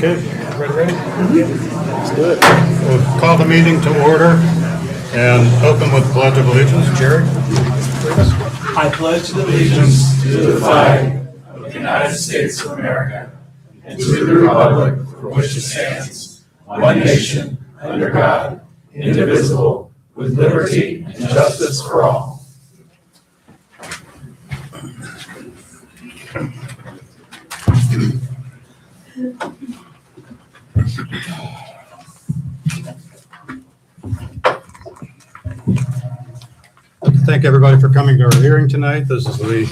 Okay, ready? Let's do it. We'll call the meeting to order and open with Pledge of Allegiance. Jerry? I pledge allegiance to the flag of the United States of America and to the republic for which it stands, one nation, under God, indivisible, with liberty and justice for all. Thank everybody for coming to our hearing tonight. This is the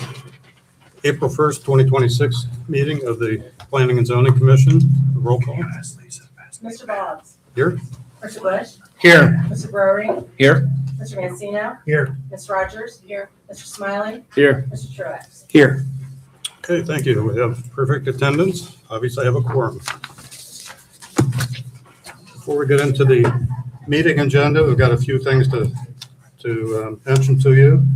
April 1st, 2026 meeting of the Planning and Zoning Commission. Roll call. Mr. Boggs. Here? Mr. Bush. Here. Mr. Brewery. Here. Mr. Mancino. Here. Ms. Rogers. Here. Mr. Smiley. Here. Mr. Truax. Here. Okay, thank you. We have perfect attendance. Obviously, I have a quorum. Before we get into the meeting agenda, we've got a few things to mention to you.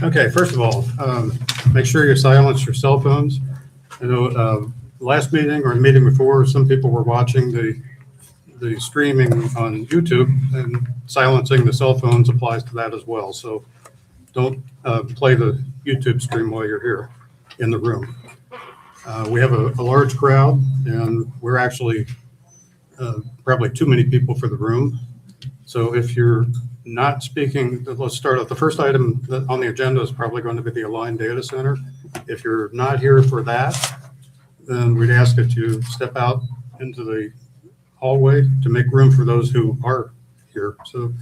Okay, first of all, make sure you silence your cell phones. I know last meeting or the meeting before, some people were watching the streaming on YouTube, and silencing the cell phones applies to that as well. So don't play the YouTube stream while you're here in the room. We have a large crowd, and we're actually probably too many people for the room. So if you're not speaking, let's start out. The first item on the agenda is probably going to be the Align Data Center. If you're not here for that, then we'd ask that you step out into the hallway to make room for those who are here. So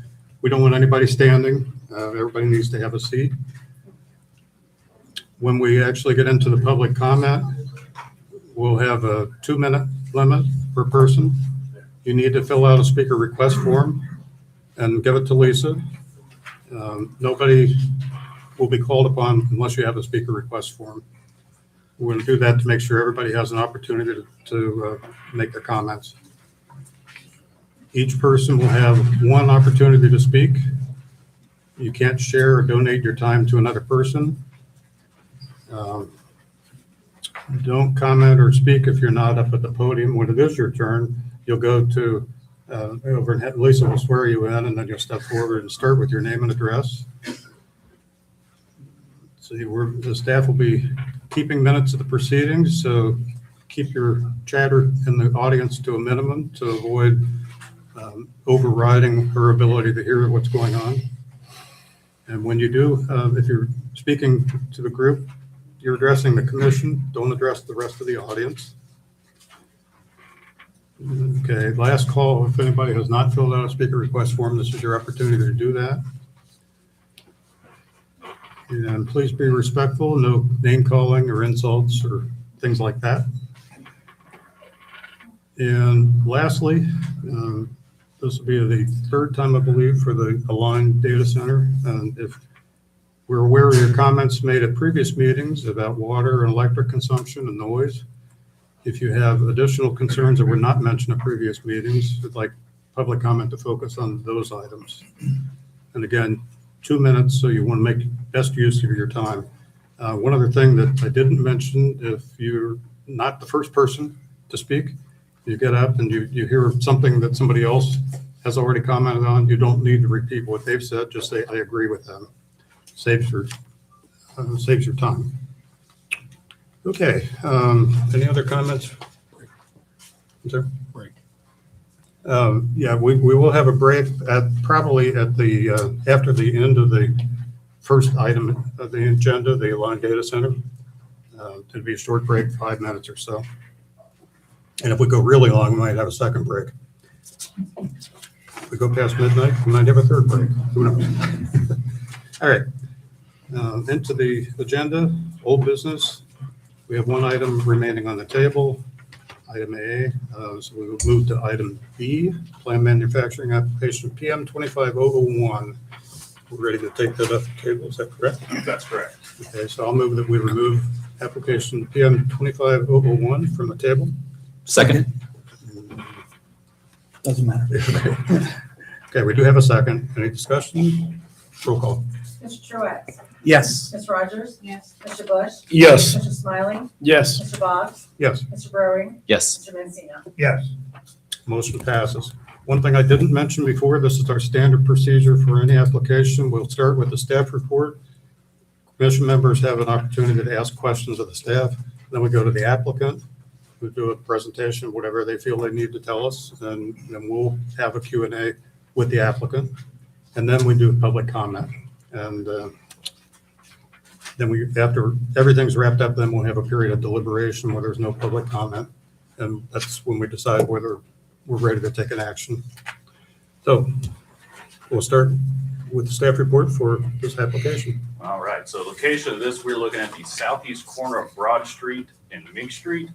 we don't want anybody standing. Everybody needs to have a seat. When we actually get into the public comment, we'll have a 2-minute limit per person. You need to fill out a speaker request form and give it to Lisa. Nobody will be called upon unless you have a speaker request form. We're going to do that to make sure everybody has an opportunity to make their comments. Each person will have one opportunity to speak. You can't share or donate your time to another person. Don't comment or speak if you're not up at the podium. When it is your turn, you'll go to over and Lisa will swear you in, and then you'll step forward and start with your name and address. See, the staff will be keeping minutes of the proceedings, so keep your chatter in the audience to a minimum to avoid overriding her ability to hear what's going on. And when you do, if you're speaking to the group, you're addressing the commission, don't address the rest of the audience. Okay, last call. If anybody has not filled out a speaker request form, this is your opportunity to do that. And please be respectful, no name calling or insults or things like that. And lastly, this will be the third time, I believe, for the Align Data Center. And if we're aware of your comments made at previous meetings about water and electric consumption and noise. If you have additional concerns that were not mentioned at previous meetings, I'd like public comment to focus on those items. And again, 2 minutes, so you want to make best use of your time. One other thing that I didn't mention, if you're not the first person to speak, you get up and you hear something that somebody else has already commented on, you don't need to repeat what they've said, just say, I agree with them. Saves your time. Okay, any other comments? Break. Yeah, we will have a break probably at the after the end of the first item of the agenda, the Align Data Center. It'll be a short break, 5 minutes or so. And if we go really long, we might have a second break. If we go past midnight, we might have a third break. Who knows? All right. Into the agenda, old business. We have one item remaining on the table, item A. So we will move to item B, Plan Manufacturing Application PM 25001. We're ready to take that off the table, is that correct? That's correct. Okay, so I'll move that we remove application PM 25001 from the table. Second. Doesn't matter. Okay, we do have a second. Any discussion? Roll call. Mr. Truax? Yes. Ms. Rogers? Yes. Mr. Bush? Yes. Mr. Smiley? Yes. Mr. Boggs? Yes. Mr. Burring? Yes. Mr. Mencino? Yes. Motion passes. One thing I didn't mention before, this is our standard procedure for any application. We'll start with the staff report. Commission members have an opportunity to ask questions of the staff. Then we go to the applicant, who do a presentation, whatever they feel they need to tell us, and then we'll have a Q&A with the applicant. And then we do public comment. And then after everything's wrapped up, then we'll have a period of deliberation where there's no public comment. And that's when we decide whether we're ready to take an action. So we'll start with the staff report for this application. All right, so location of this, we're looking at the southeast corner of Broad Street and Mink Street.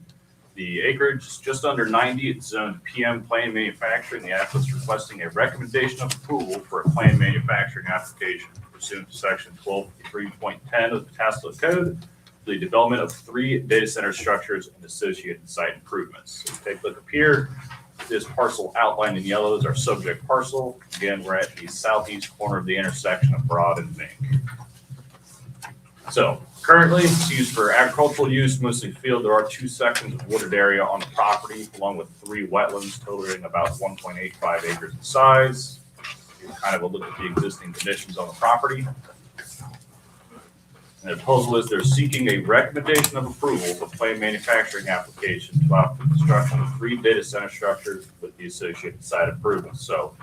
The acreage is just under 90. It's zoned PM Plain Manufacturing. The applicant's requesting a recommendation of approval for a plain manufacturing application pursuant to section 12.3.10 of the Tasco Code for the development of 3 data center structures and associated site improvements. So take a look up here. This parcel outlined in yellow is our subject parcel. Again, we're at the southeast corner of the intersection of Broad and Mink. So currently it's used for agricultural use, mostly field. There are 2 sections of wooded area on the property, along with 3 wetlands totaling about 1.85 acres in size. Here's kind of a look at the existing conditions on the property. And the proposal is they're seeking a recommendation of approval for plain manufacturing application to allow for construction of 3 data center structures with the associated site improvements. So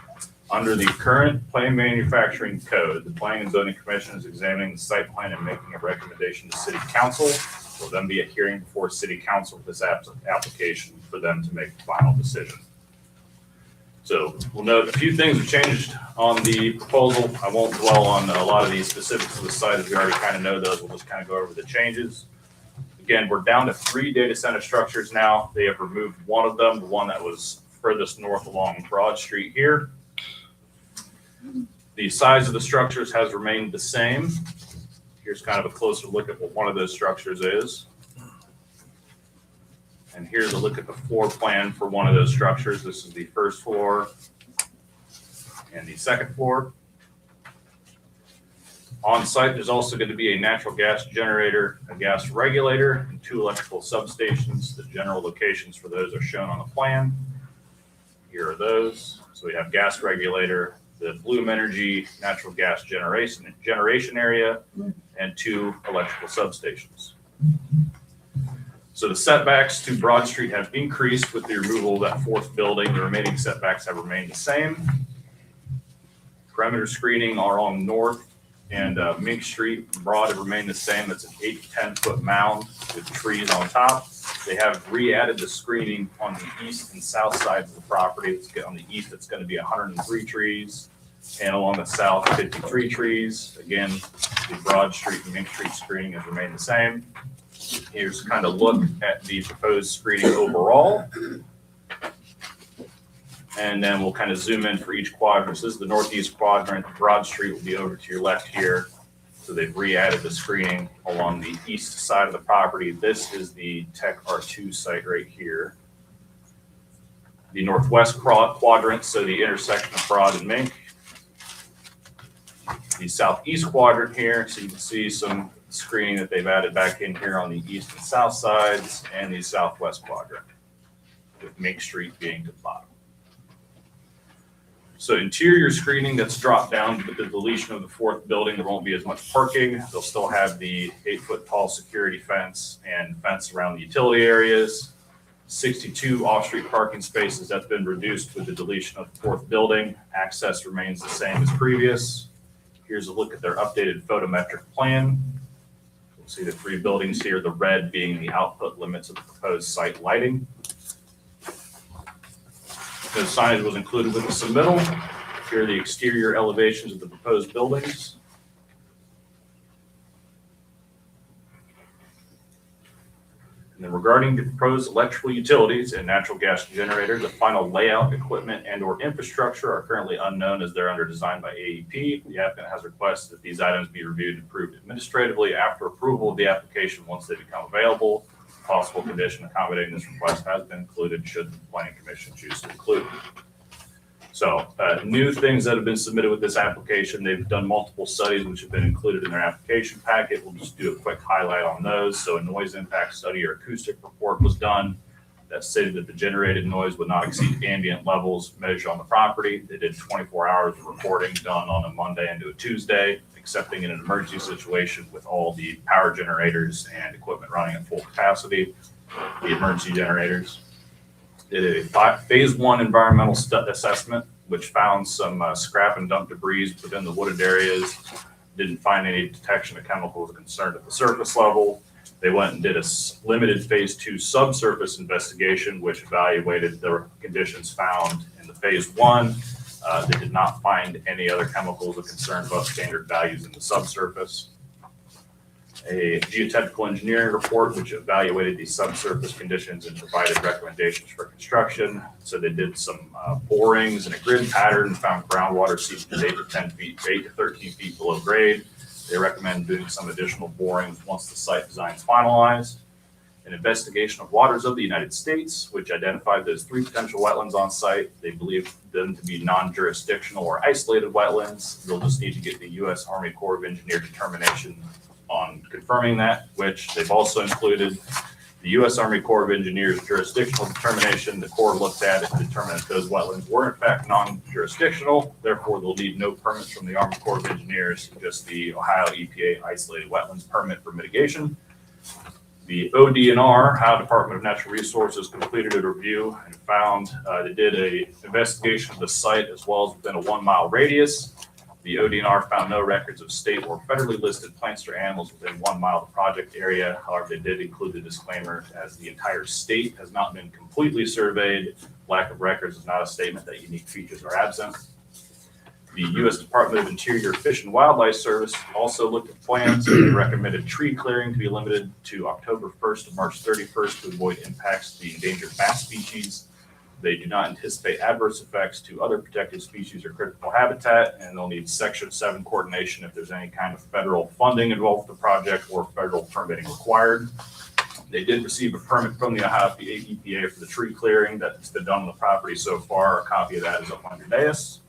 under the current plain manufacturing code, the Planning and Zoning Commission is examining the site plan and making a recommendation to City Council. There will then be a hearing before City Council for this application for them to make the final decision. So we'll note a few things have changed on the proposal. I won't dwell on a lot of these specifics of the site as we already kind of know those. We'll just kind of go over the changes. Again, we're down to 3 data center structures now. They have removed one of them, the one that was furthest north along Broad Street here. The size of the structures has remained the same. Here's kind of a closer look at what one of those structures is. And here's a look at the floor plan for one of those structures. This is the first floor and the second floor. On site, there's also going to be a natural gas generator, a gas regulator, and 2 electrical substations. The general locations for those are shown on the plan. Here are those. So we have gas regulator, the Bloom Energy natural gas generation area, and 2 electrical substations. So the setbacks to Broad Street have increased with the removal of that 4th building. The remaining setbacks have remained the same. Perimeter screening are on North and Mink Street. Broad have remained the same. It's an 8 to 10 foot mound with trees on top. They have re-added the screening on the east and south sides of the property. On the east, it's going to be 103 trees, and along the south, 53 trees. Again, the Broad Street and Mink Street screening has remained the same. Here's kind of look at the proposed screening overall. And then we'll kind of zoom in for each quadrant. So this is the northeast quadrant. Broad Street will be over to your left here. So they've re-added the screening along the east side of the property. This is the Tech R2 site right here. The northwest quadrant, so the intersection of Broad and Mink. The southeast quadrant here, so you can see some screening that they've added back in here on the east and south sides, and the southwest quadrant, with Mink Street being to the bottom. So interior screening that's dropped down with the deletion of the 4th building. There won't be as much parking. They'll still have the 8-foot tall security fence and fence around the utility areas. 62 off-street parking spaces, that's been reduced with the deletion of the 4th building. Access remains the same as previous. Here's a look at their updated photometric plan. You'll see the 3 buildings here, the red being the output limits of the proposed site lighting. No signage was included with the submittal. Here are the exterior elevations of the proposed buildings. And then regarding the proposed electrical utilities and natural gas generator, the final layout, equipment, and or infrastructure are currently unknown as they're under design by AEP. The applicant has requested that these items be reviewed and approved administratively after approval of the application once they become available. Possible condition accommodating this request has been included should the Planning Commission choose to include. So new things that have been submitted with this application, they've done multiple studies which have been included in their application packet. We'll just do a quick highlight on those. So a noise impact study or acoustic report was done that stated that the generated noise would not exceed ambient levels measured on the property. They did 24 hours of reporting done on a Monday into a Tuesday, excepting in an emergency situation with all the power generators and equipment running at full capacity, the emergency generators. Did a phase one environmental assessment, which found some scrap and dump debris within the wooded areas. Didn't find any detection of chemicals of concern at the surface level. They went and did a limited phase two subsurface investigation, which evaluated the conditions found in the phase one. They did not find any other chemicals of concern above standard values in the subsurface. A geotechnical engineering report, which evaluated the subsurface conditions and provided recommendations for construction. So they did some borings in a grid pattern, found groundwater seeped 8 to 10 feet, 8 to 13 feet below grade. They recommend doing some additional borings once the site design is finalized. An investigation of waters of the United States, which identified those 3 potential wetlands on site. They believe them to be non-jurisdictional or isolated wetlands. They'll just need to get the U.S. Army Corps of Engineer determination on confirming that, which they've also included the U.S. Army Corps of Engineers jurisdictional determination. The Corps looked at it and determined that those wetlands were in fact non-jurisdictional. Therefore, they'll need no permits from the Army Corps of Engineers, just the Ohio EPA isolated wetlands permit for mitigation. The ODNR, Ohio Department of Natural Resources, completed a review and found they did a investigation of the site as well as within a 1 mile radius. The ODNR found no records of state or federally listed plants or animals within 1 mile of the project area. However, they did include the disclaimer as the entire state has not been completely surveyed. Lack of records is not a statement that unique features are absent. The U.S. Department of Interior Fish and Wildlife Service also looked at plans. They recommended tree clearing to be limited to October 1st to March 31st to avoid impacts to the endangered bass species. They do not anticipate adverse effects to other protected species or critical habitat, and they'll need Section 7 coordination if there's any kind of federal funding involved with the project or federal permitting required. They did receive a permit from the Ohio EPA for the tree clearing that's been done on the property so far. A copy of that is up on your dais.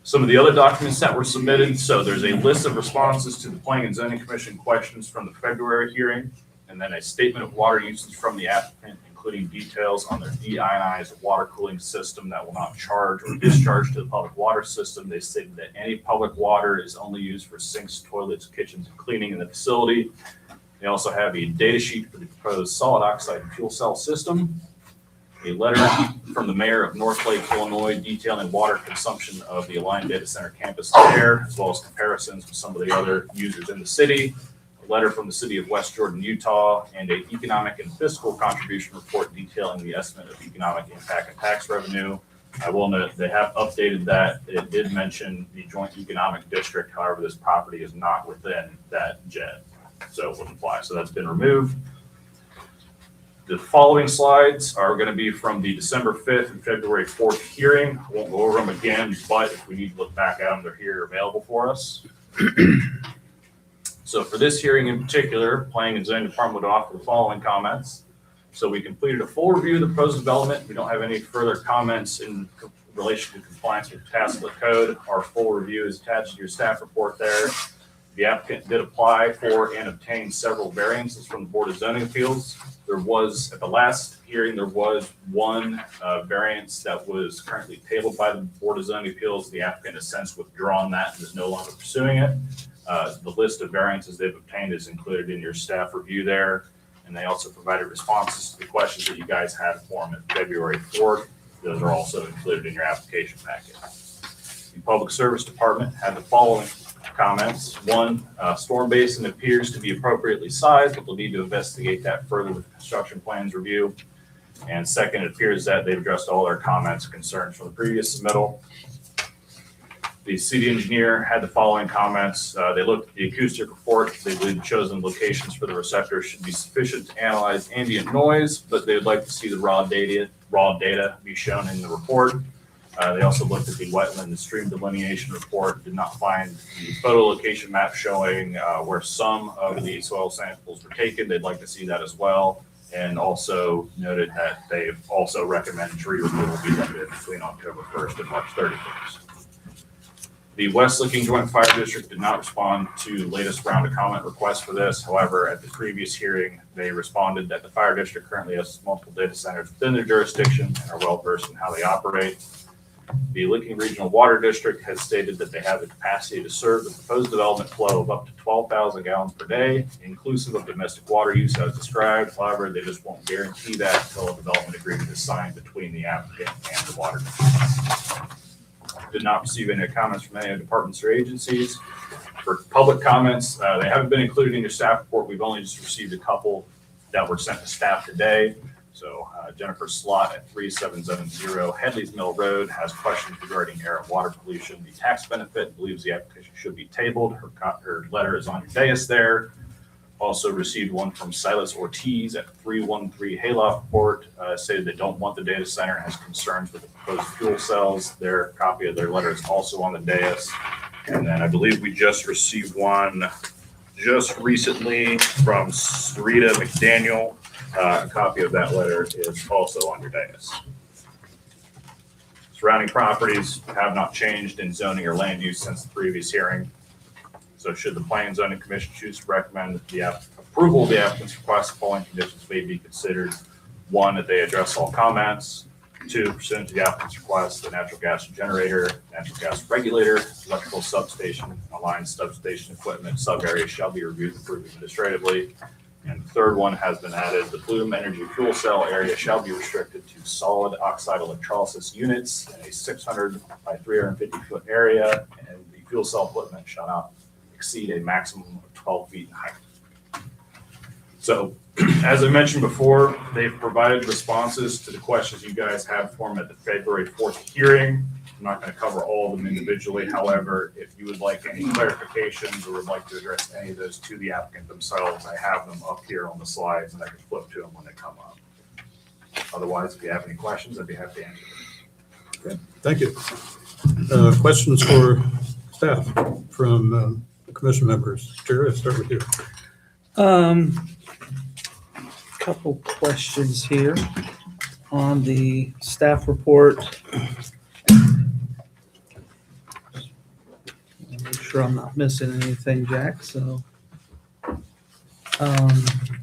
Some of the other documents that were submitted. So there's a list of responses to the Planning and Zoning Commission questions from the February hearing, and then a statement of water usage from the applicant, including details on their deionized water cooling system that will not charge or discharge to the public water system. They stated that any public water is only used for sinks, toilets, kitchens, and cleaning in the facility. They also have a data sheet for the proposed solid oxide fuel cell system, a letter from the mayor of North Lake, Illinois, detailing water consumption of the Aligned Data Center campus there, as well as comparisons with some of the other users in the city. A letter from the city of West Jordan, Utah, and an economic and fiscal contribution report detailing the estimate of economic impact and tax revenue. I will note they have updated that. It did mention the joint economic district. However, this property is not within that JED, so it wouldn't apply. So that's been removed. The following slides are going to be from the December 5th and February 4th hearing. I won't go over them again, but if we need to look back at them, they're here available for us. So for this hearing in particular, Planning and Zoning Department would offer the following comments. So we completed a full review of the proposed development. We don't have any further comments in relation to compliance with Taslet Code. Our full review is attached to your staff report there. The applicant did apply for and obtain several variances from the Board of Zoning Appeals. There was, at the last hearing, there was one variance that was currently tabled by the Board of Zoning Appeals. The applicant has since withdrawn that and is no longer pursuing it. The list of variances they've obtained is included in your staff review there. And they also provided responses to the questions that you guys had for them at February 4th. Those are also included in your application packet. The Public Service Department had the following comments. One, storm basin appears to be appropriately sized, but we'll need to investigate that further with the construction plans review. And second, it appears that they've addressed all their comments and concerns from the previous submittal. The city engineer had the following comments. They looked at the acoustic report. They believe the chosen locations for the receptors should be sufficient to analyze ambient noise, but they would like to see the raw data be shown in the report. They also looked at the wetland and stream delineation report, did not find the photo location map showing where some of the soil samples were taken. They'd like to see that as well. and also noted that they've also recommended tree removal be limited between October 1st and March 31st. The West Licking Joint Fire District did not respond to latest round of comment requests for this. However, at the previous hearing, they responded that the fire district currently has multiple data centers within their jurisdiction and are well versed in how they operate. The Licking Regional Water District has stated that they have the capacity to serve the proposed development flow of up to 12,000 gallons per day, inclusive of domestic water use as described. However, they just won't guarantee that until a development agreement is signed between the applicant and the water district. Did not receive any comments from any departments or agencies. For public comments, they haven't been included in your staff report. We've only just received a couple that were sent to staff today. So Jennifer Slott at 3770 Headley's Mill Road has questions regarding air and water pollution. The tax benefit believes the application should be tabled. Her letter is on your dais there. Also received one from Silas Ortiz at 313 Hayloft Court, stated they don't want the data center, has concerns with the proposed fuel cells. Their copy of their letter is also on the dais. And then I believe we just received one just recently from Rita McDaniel. A copy of that letter is also on your dais. Surrounding properties have not changed in zoning or land use since the previous hearing. So should the Planning and Zoning Commission choose to recommend the approval of the applicant's request, the following conditions may be considered. One, that they address all comments. Two, pursuant to the applicant's request, the natural gas generator, natural gas regulator, electrical substation, aligned substation equipment sub-area shall be reviewed and approved administratively. And the third one has been added. The Bloom Energy fuel cell area shall be restricted to solid oxide electrolysis units in a 600 by 350 foot area, and the fuel cell equipment shall not exceed a maximum of 12 feet in height. So, as I mentioned before, they've provided responses to the questions you guys have for them at the February 4th hearing. I'm not going to cover all of them individually. However, if you would like any clarifications or would like to address any of those to the applicant themselves, I have them up here on the slides and I can flip to them when they come up. Otherwise, if you have any questions, I'd be happy to answer them. Okay, thank you. Questions for staff from commission members? Jerry, I'll start with you. Couple questions here on the staff report. Make sure I'm not missing anything, Jack. So,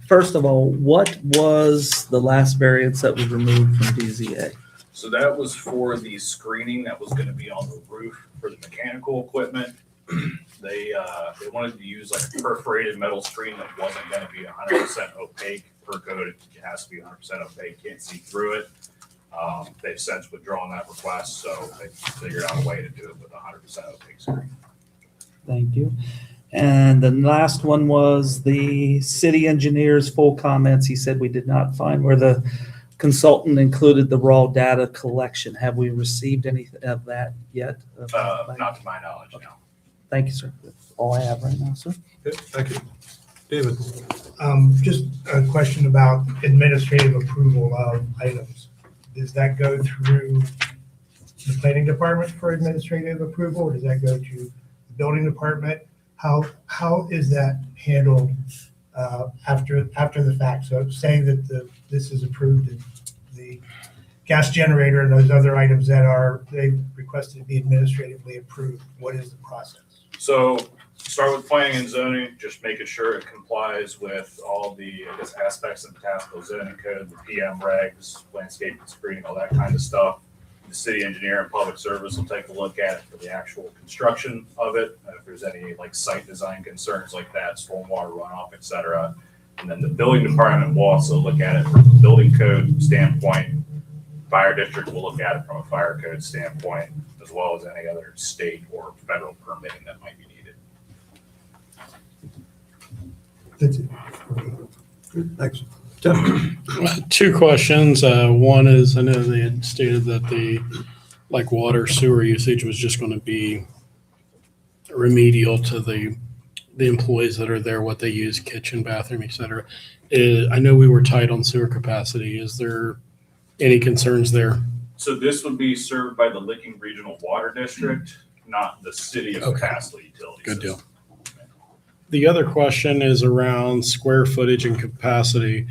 first of all, what was the last variance that was removed from DZA? So that was for the screening that was going to be on the roof for the mechanical equipment. They wanted to use like a perforated metal screen that wasn't going to be 100% opaque. Per code, it has to be 100% opaque, can't see through it. They've since withdrawn that request, so they figured out a way to do it with 100% opaque screen. Thank you. And the last one was the city engineer's full comments. He said we did not find where the consultant included the raw data collection. Have we received any of that yet? Not to my knowledge, no. Thank you, sir. That's all I have right now, sir. Okay, thank you. David? Just a question about administrative approval of items. Does that go through the planning department for administrative approval, or does that go to the building department? How is that handled after the fact? So saying that this is approved, and the gas generator and those other items that they requested to be administratively approved, what is the process? So start with planning and zoning, just making sure it complies with all the, I guess, aspects of the Tassau zoning code, the PM regs, landscape and screening, all that kind of stuff. The city engineer and public service will take a look at it for the actual construction of it. If there's any like site design concerns like that, stormwater runoff, et cetera. And then the building department will also look at it from a building code standpoint. Fire district will look at it from a fire code standpoint, as well as any other state or federal permitting that might be needed. That's it. Thanks. Jeff? Two questions. One is, I know they had stated that the water sewer usage was just going to be remedial to the employees that are there, what they use, kitchen, bathroom, et cetera. I know we were tight on sewer capacity. Is there any concerns there? So this would be served by the Licking Regional Water District, not the city of Okay. Castle Utility Good System. deal. The other question is around square footage and capacity.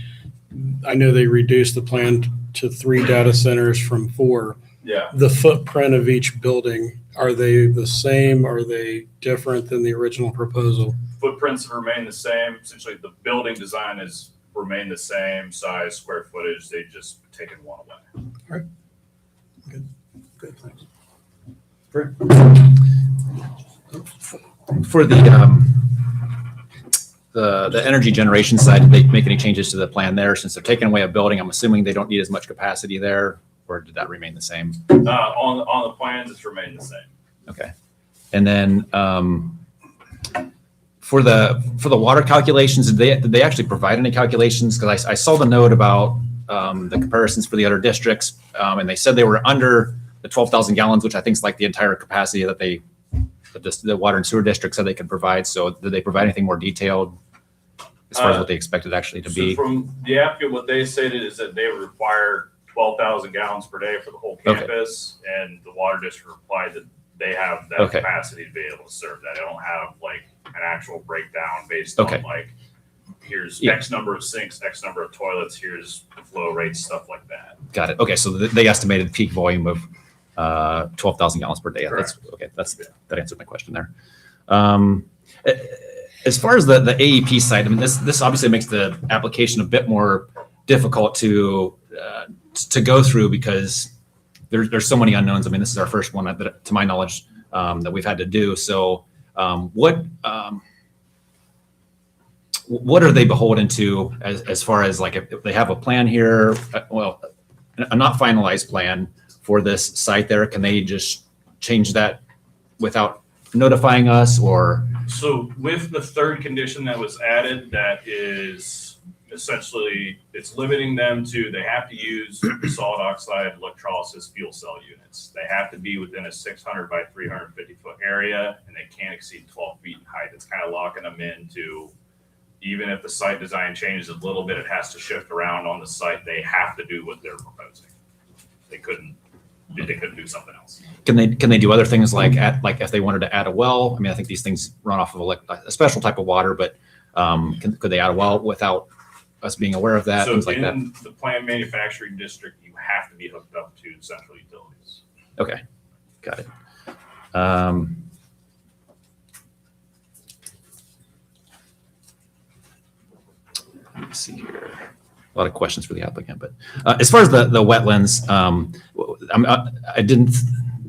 I know they reduced the plan to 3 data centers from 4. Yeah. The footprint of each building, are they the same? Are they different than the original proposal? Footprints have remained the same. Essentially, the building design has remained the same size, square footage. They just taken one away. Good, thanks. For the energy generation side, did they make any changes to the plan there? Since they're taking away a building, I'm assuming they don't need as much capacity there, or did that remain the same? On the plans, it's remained the same. Okay. And then for the water calculations, did they actually provide any calculations? Because I saw the note about the comparisons for the other districts, and they said they were under the 12,000 gallons, which I think is like the entire capacity that the water and sewer district said they could provide. So did they provide anything more detailed as far as what they expected actually to be? So from the applicant, what they stated is that they require 12,000 gallons per day for the whole Okay. campus, and the water district replied that they have that Okay. capacity to be able to serve that. They don't have like an actual breakdown based Okay. on like, here's Yeah. X number of sinks, X number of toilets, here's the flow rates, stuff like that. Got it. Okay, so they estimated peak volume of 12,000 gallons per day. That's okay. That answered my question there. As far as the AEP side, I mean, this obviously makes the application a bit more difficult to go through because there's so many unknowns. I mean, this is our first one that, to my knowledge, that we've had to do. So, what are they beholden to as far as like if they have a plan here? Well, a not finalized plan for this site there, can they just change that without notifying us, or? So with the third condition that was added, that is essentially, it's limiting them to, they have to use solid oxide electrolysis fuel cell units. They have to be within a 600 by 350 foot area, and they can't exceed 12 feet in height. It's kind of locking them into, even if the site design changes a little bit, it has to shift around on the site. They have to do what they're proposing. They couldn't do something else. Can they do other things like if they wanted to add a well? I mean, I think these things run off of a special type of water, but could they add a well without us being aware of that? So Things like that. in the plant manufacturing district, you have to be hooked up to central utilities. Okay, got it. Let's see here. A lot of questions for the applicant, but as far as the wetlands,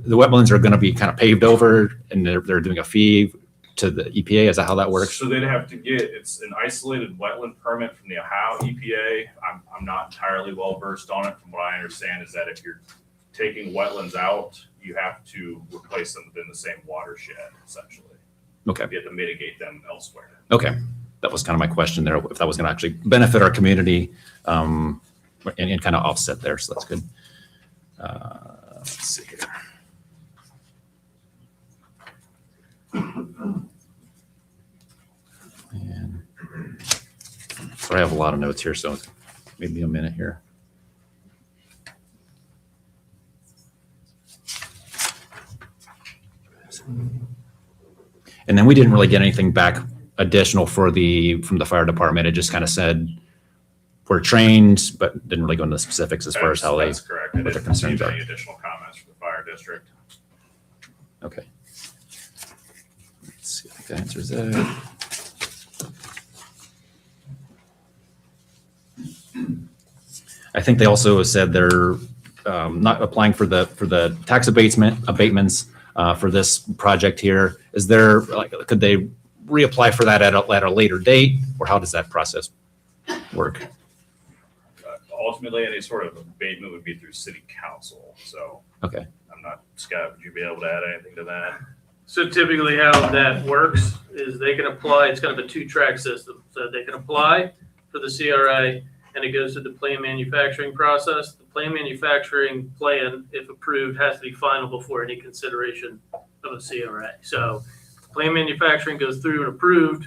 the wetlands are going to be kind of paved over, and they're doing a fee to the EPA. Is that how that works? So they'd have to it's an isolated wetland permit from the Ohio EPA. I'm not entirely well versed on it. From what I understand is that if you're taking wetlands out, you have to replace them within the same watershed, essentially. Okay. You have to mitigate them elsewhere. Okay, that was kind of my question there, if that was going to actually benefit our community and kind of offset there, so that's good. Let's see here. And so I have a lot of notes here, so maybe a minute here. And then we didn't really get anything back additional from the fire department. It just kind of said we're trained, but didn't really go into the specifics as far as how That's correct. I what their didn't concerns receive are. any additional comments from the fire district. Okay. Let's see, I think that answers that. I think they also said they're not applying for the tax abatements for this project here. Is there, could they reapply for that at a later date, or how does that process work? Ultimately, any sort of abatement would be through city council. So Okay. I'm not, Scott, would you be able to add anything to that? So typically how that works is they can apply, it's kind of a two-track system. So they can apply for the CRA and it goes through the plan manufacturing process. The plan manufacturing plan, if approved, has to be final before any consideration of a CRA. So plan manufacturing goes through and approved.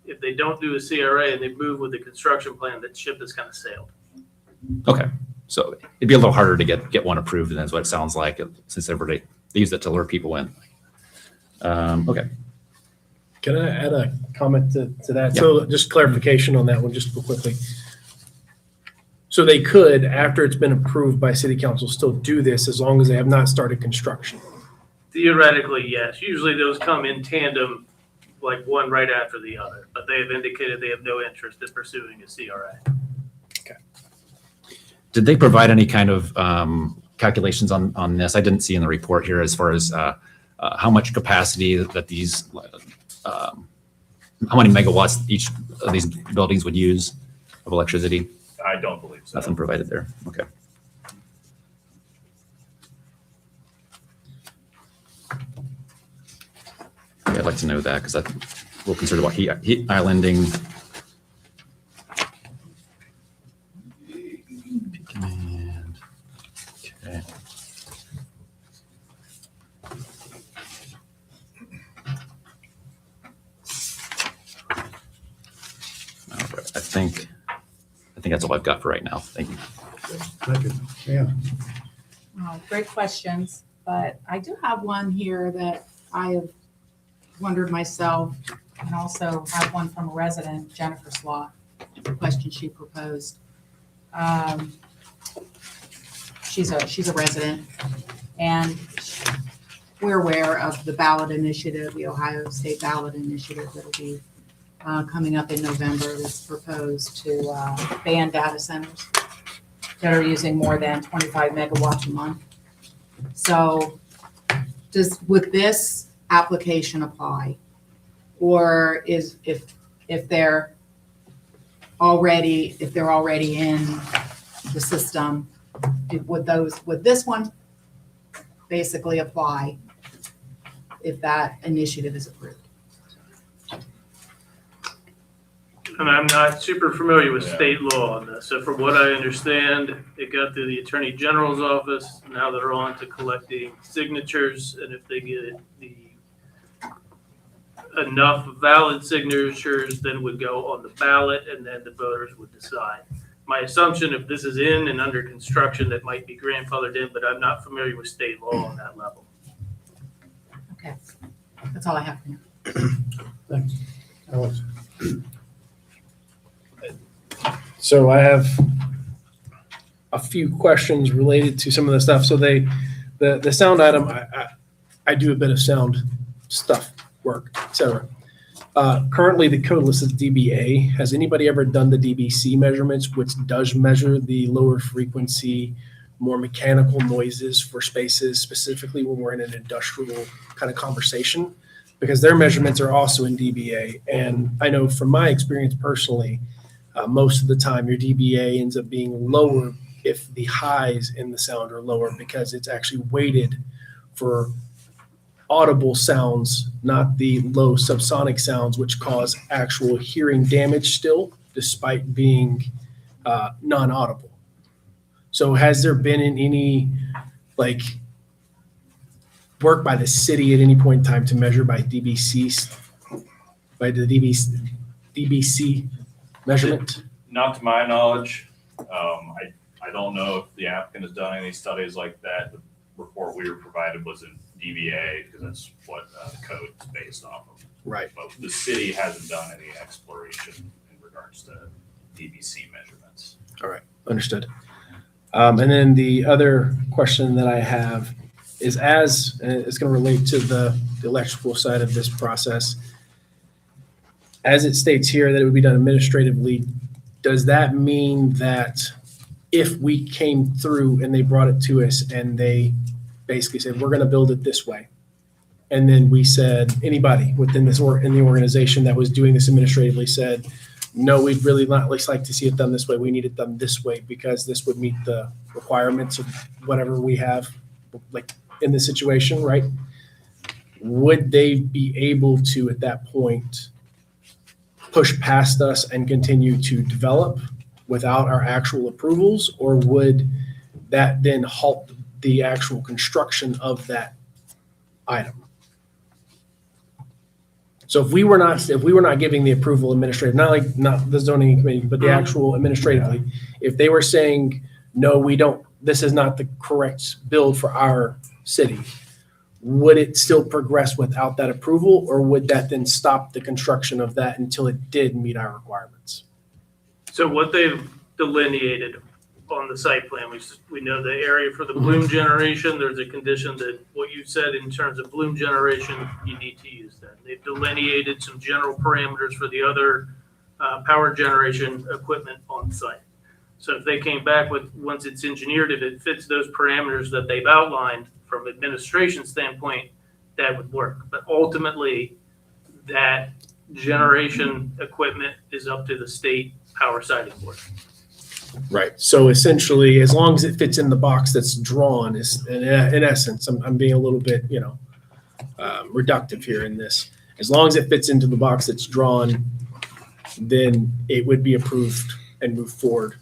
If they don't do a CRA and they move with the construction plan, that ship has kind of sailed. Okay. So it'd be a little harder to get one approved, and that's what it sounds like, since everybody, they use it to lure people in. Okay. Can I add a comment to that? Yeah. So just clarification on that one, just real quickly. So they could, after it's been approved by city council, still do this as long as they have not started construction. Theoretically, yes. Usually those come in tandem, like one right after the other, but they have indicated they have no interest in pursuing a CRA. Did they provide any kind of calculations on this? I didn't see in the report here as far as how much capacity that these, how many megawatts each of these buildings would use of electricity? I don't believe so. Nothing provided there. Okay. Yeah, I'd like to know that because I'm a little concerned about heat islanding. Peak demand. Okay. All right, I think that's all I've got for right now. Thank you. Thank you. Yeah. Great questions, but I do have one here that I have wondered myself, and also have one from a resident, Jennifer Slot, the question she proposed. She's a resident, and we're aware of the ballot initiative, the Ohio State ballot initiative that'll be coming up in November that's proposed to ban data centers that are using more than 25 megawatts a month. So would this application apply? Or is if they're already in the system, would this one basically apply if that initiative is approved? And I'm not super familiar with state law on this. So from what I understand, it got through the Attorney General's office. Now they're on to collecting signatures. And if they get enough valid signatures, then would go on the ballot and then the voters would decide. My assumption, if this is in and under construction, that might be grandfathered in, but I'm not familiar with state law on that level. Okay, that's all I have for you. Thanks. Alex? So I have a few questions related to some of the stuff. So the sound item, I do a bit of sound stuff, work, etc. Currently, the code lists as DBA. Has anybody ever done the DBC measurements, which does measure the lower frequency, more mechanical noises for spaces, specifically when we're in an industrial kind of conversation? Because their measurements are also in DBA. And I know from my experience personally, most of the time your DBA ends up being lower if the highs in the sound are lower, because it's actually weighted for audible sounds, not the low subsonic sounds, which cause actual hearing damage still, despite being non-audible. So has there been any work by the city at any point in time to measure by DBC measurement? Not to my knowledge. I don't know if the applicant has done any studies like that. The report we were provided was in DBA because that's what the code is based off of. Right. But the city hasn't done any exploration in regards to DBC measurements. All right, understood. And then the other question that I have is and it's going to relate to the electrical side of this process. As it states here that it would be done administratively, does that mean that if we came through and they brought it to us and they basically said, we're going to build it this way, and then we said, anybody within this in the organization that was doing this administratively said, no, we'd really not like to see it done this way. We need it done this way because this would meet the requirements of whatever we have like in this situation, right? Would they be able to, at that point, push past us and continue to develop without our actual approvals, or would that then halt the actual construction of that item? So if we were not giving the approval administrative, not the zoning committee, but the actual administratively, if they were saying, no, we don't, this is not the correct build for our city, would it still progress without that approval, or would that then stop the construction of that until it did meet our requirements? So what they've delineated on the site plan. We know the area for the bloom generation. There's a condition that what you said in terms of bloom generation, you need to use that. They've delineated some general parameters for the other power generation equipment on site. So if they came back with, once it's engineered, if it fits those parameters that they've outlined from administration standpoint, that would work. But ultimately, that generation equipment is up to the state power siting board. Right. So essentially, as long as it fits in the box that's drawn, is in essence, I'm being a little bit, reductive here in this. As long as it fits into the box that's drawn, then it would be approved and move forward,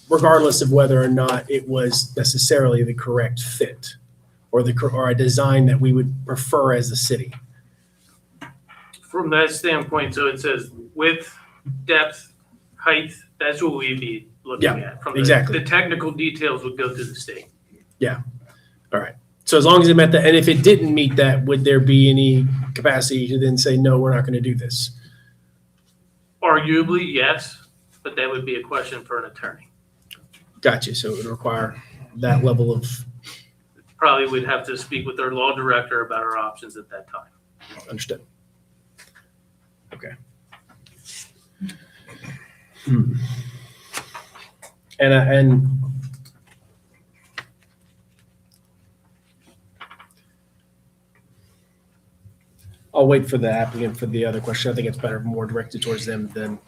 regardless of whether or not it was necessarily the correct fit or a design that we would prefer as a city. From that standpoint, so it says width, depth, height, that's what we'd be looking at. From exactly. The technical details would go to the state. All right. So as long as it met that, and if it didn't meet that, would there be any capacity to then say, no, we're not going to do this? Arguably, yes, but that would be a question for an attorney. Gotcha. So it would require that level of, Probably would have to speak with our law director about our options at that time. understood. Okay. And I'll wait for the applicant for the other question. I think it's better, more directed towards them than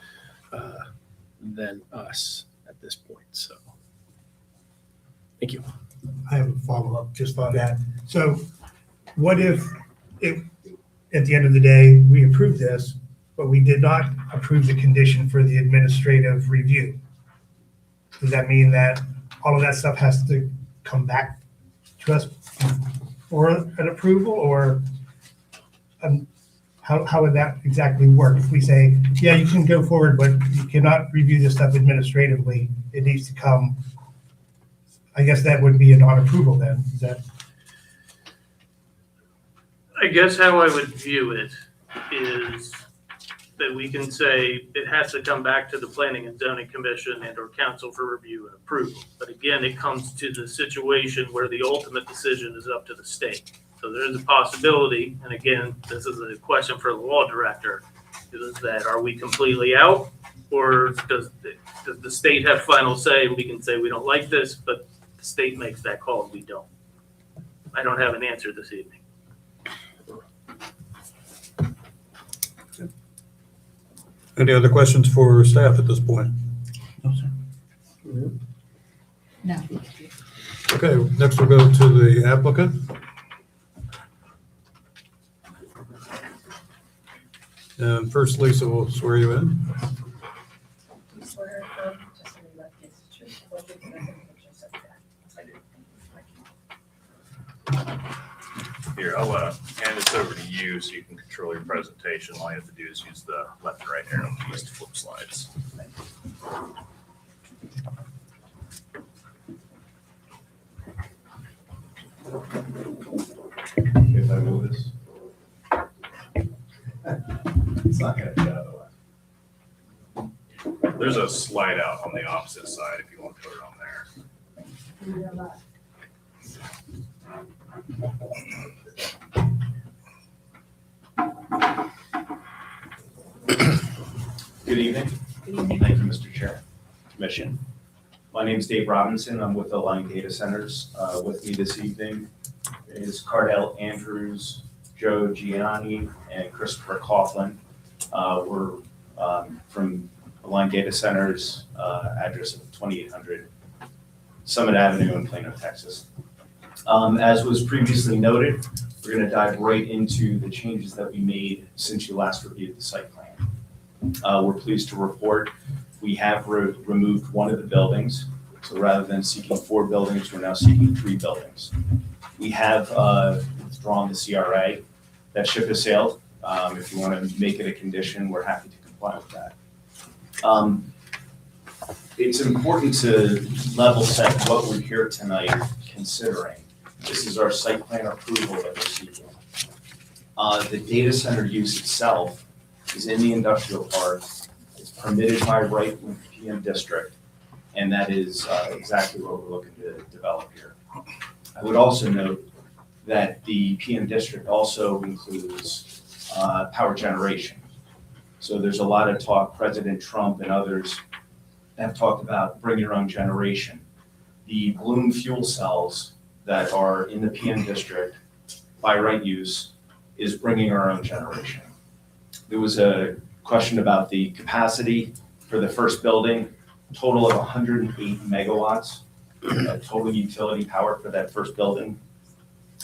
us at this point. So, thank you. I have a follow-up just on that. So what if at the end of the day, we approve this, but we did not approve the condition for the administrative review? Does that mean that all of that stuff has to come back to us for an approval, or how would that exactly work? If we say, yeah, you can go forward, but you cannot review this stuff administratively, it needs to come, I guess that would be a non-approval then, is that? I guess how I would view it is that we can say it has to come back to the Planning and Zoning Commission and or council for review and approval. But again, it comes to the situation where the ultimate decision is up to the state. So there is a possibility, and again, this is a question for the law director, is that are we completely out? Or does the state have final say? We can say we don't like this, but the state makes that call and we don't. I don't have an answer this evening. Any other questions for staff at this point? No, sir. No. Okay, next we'll go to the applicant. And first, Lisa will swear you in. You swear affirm testimony about the truth, the whole truth, and nothing but the truth, so help you God. Here, I'll hand this over to you so you can control your presentation. All you have to do is use the left and right arrow keys to flip slides. If I move this. It's not gonna be out of the way. There's a slide out on the opposite side if you want to put it on there. Good evening. Thank you, Mr. Chair. Commission. My name is Dave Robinson. I'm with Align Data Centers. With me this evening is Cardell Andrews, Joe Gianni, and Christopher Coughlin. We're from Align Data Centers, address of 2800 Summit Avenue in Plano, Texas. As was previously noted, we're going to dive right into the changes that we made since you last reviewed the site plan. We're pleased to report we have removed one of the buildings. So rather than seeking 4 buildings, we're now seeking 3 buildings. We have withdrawn the CRA. That ship has sailed. If you want to make it a condition, we're happy to comply with that. It's important to level set what we're here tonight considering. This is our site plan approval that we're seeking. The data center use itself is in the industrial park. It's permitted by right in the PM district. And that is exactly what we're looking to develop here. I would also note that the PM district also includes power generation. So there's a lot of talk, President Trump and others have talked about bring your own generation. The Bloom fuel cells that are in the PM district by right use is bringing our own generation. There was a question about the capacity for the first building, total of 108 megawatts, total utility power for that first building.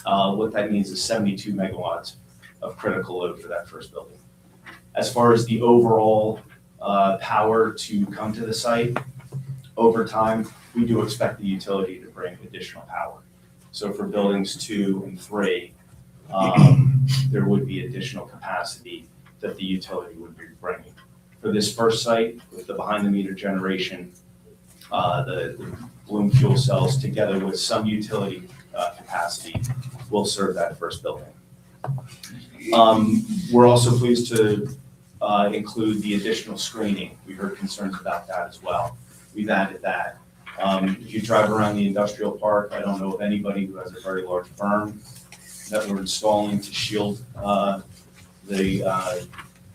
What that means is 72 megawatts of critical load for that first building. As far as the overall power to come to the site, over time, we do expect the utility to bring additional power. So for buildings 2 and 3, there would be additional capacity that the utility would be bringing. For this first site, with the behind-the-meter generation, the Bloom fuel cells, together with some utility capacity, will serve that first building. We're also pleased to include the additional screening. We heard concerns about that as well. We've added that. If you drive around the industrial park, I don't know of anybody who has a very large berm that we're installing to shield the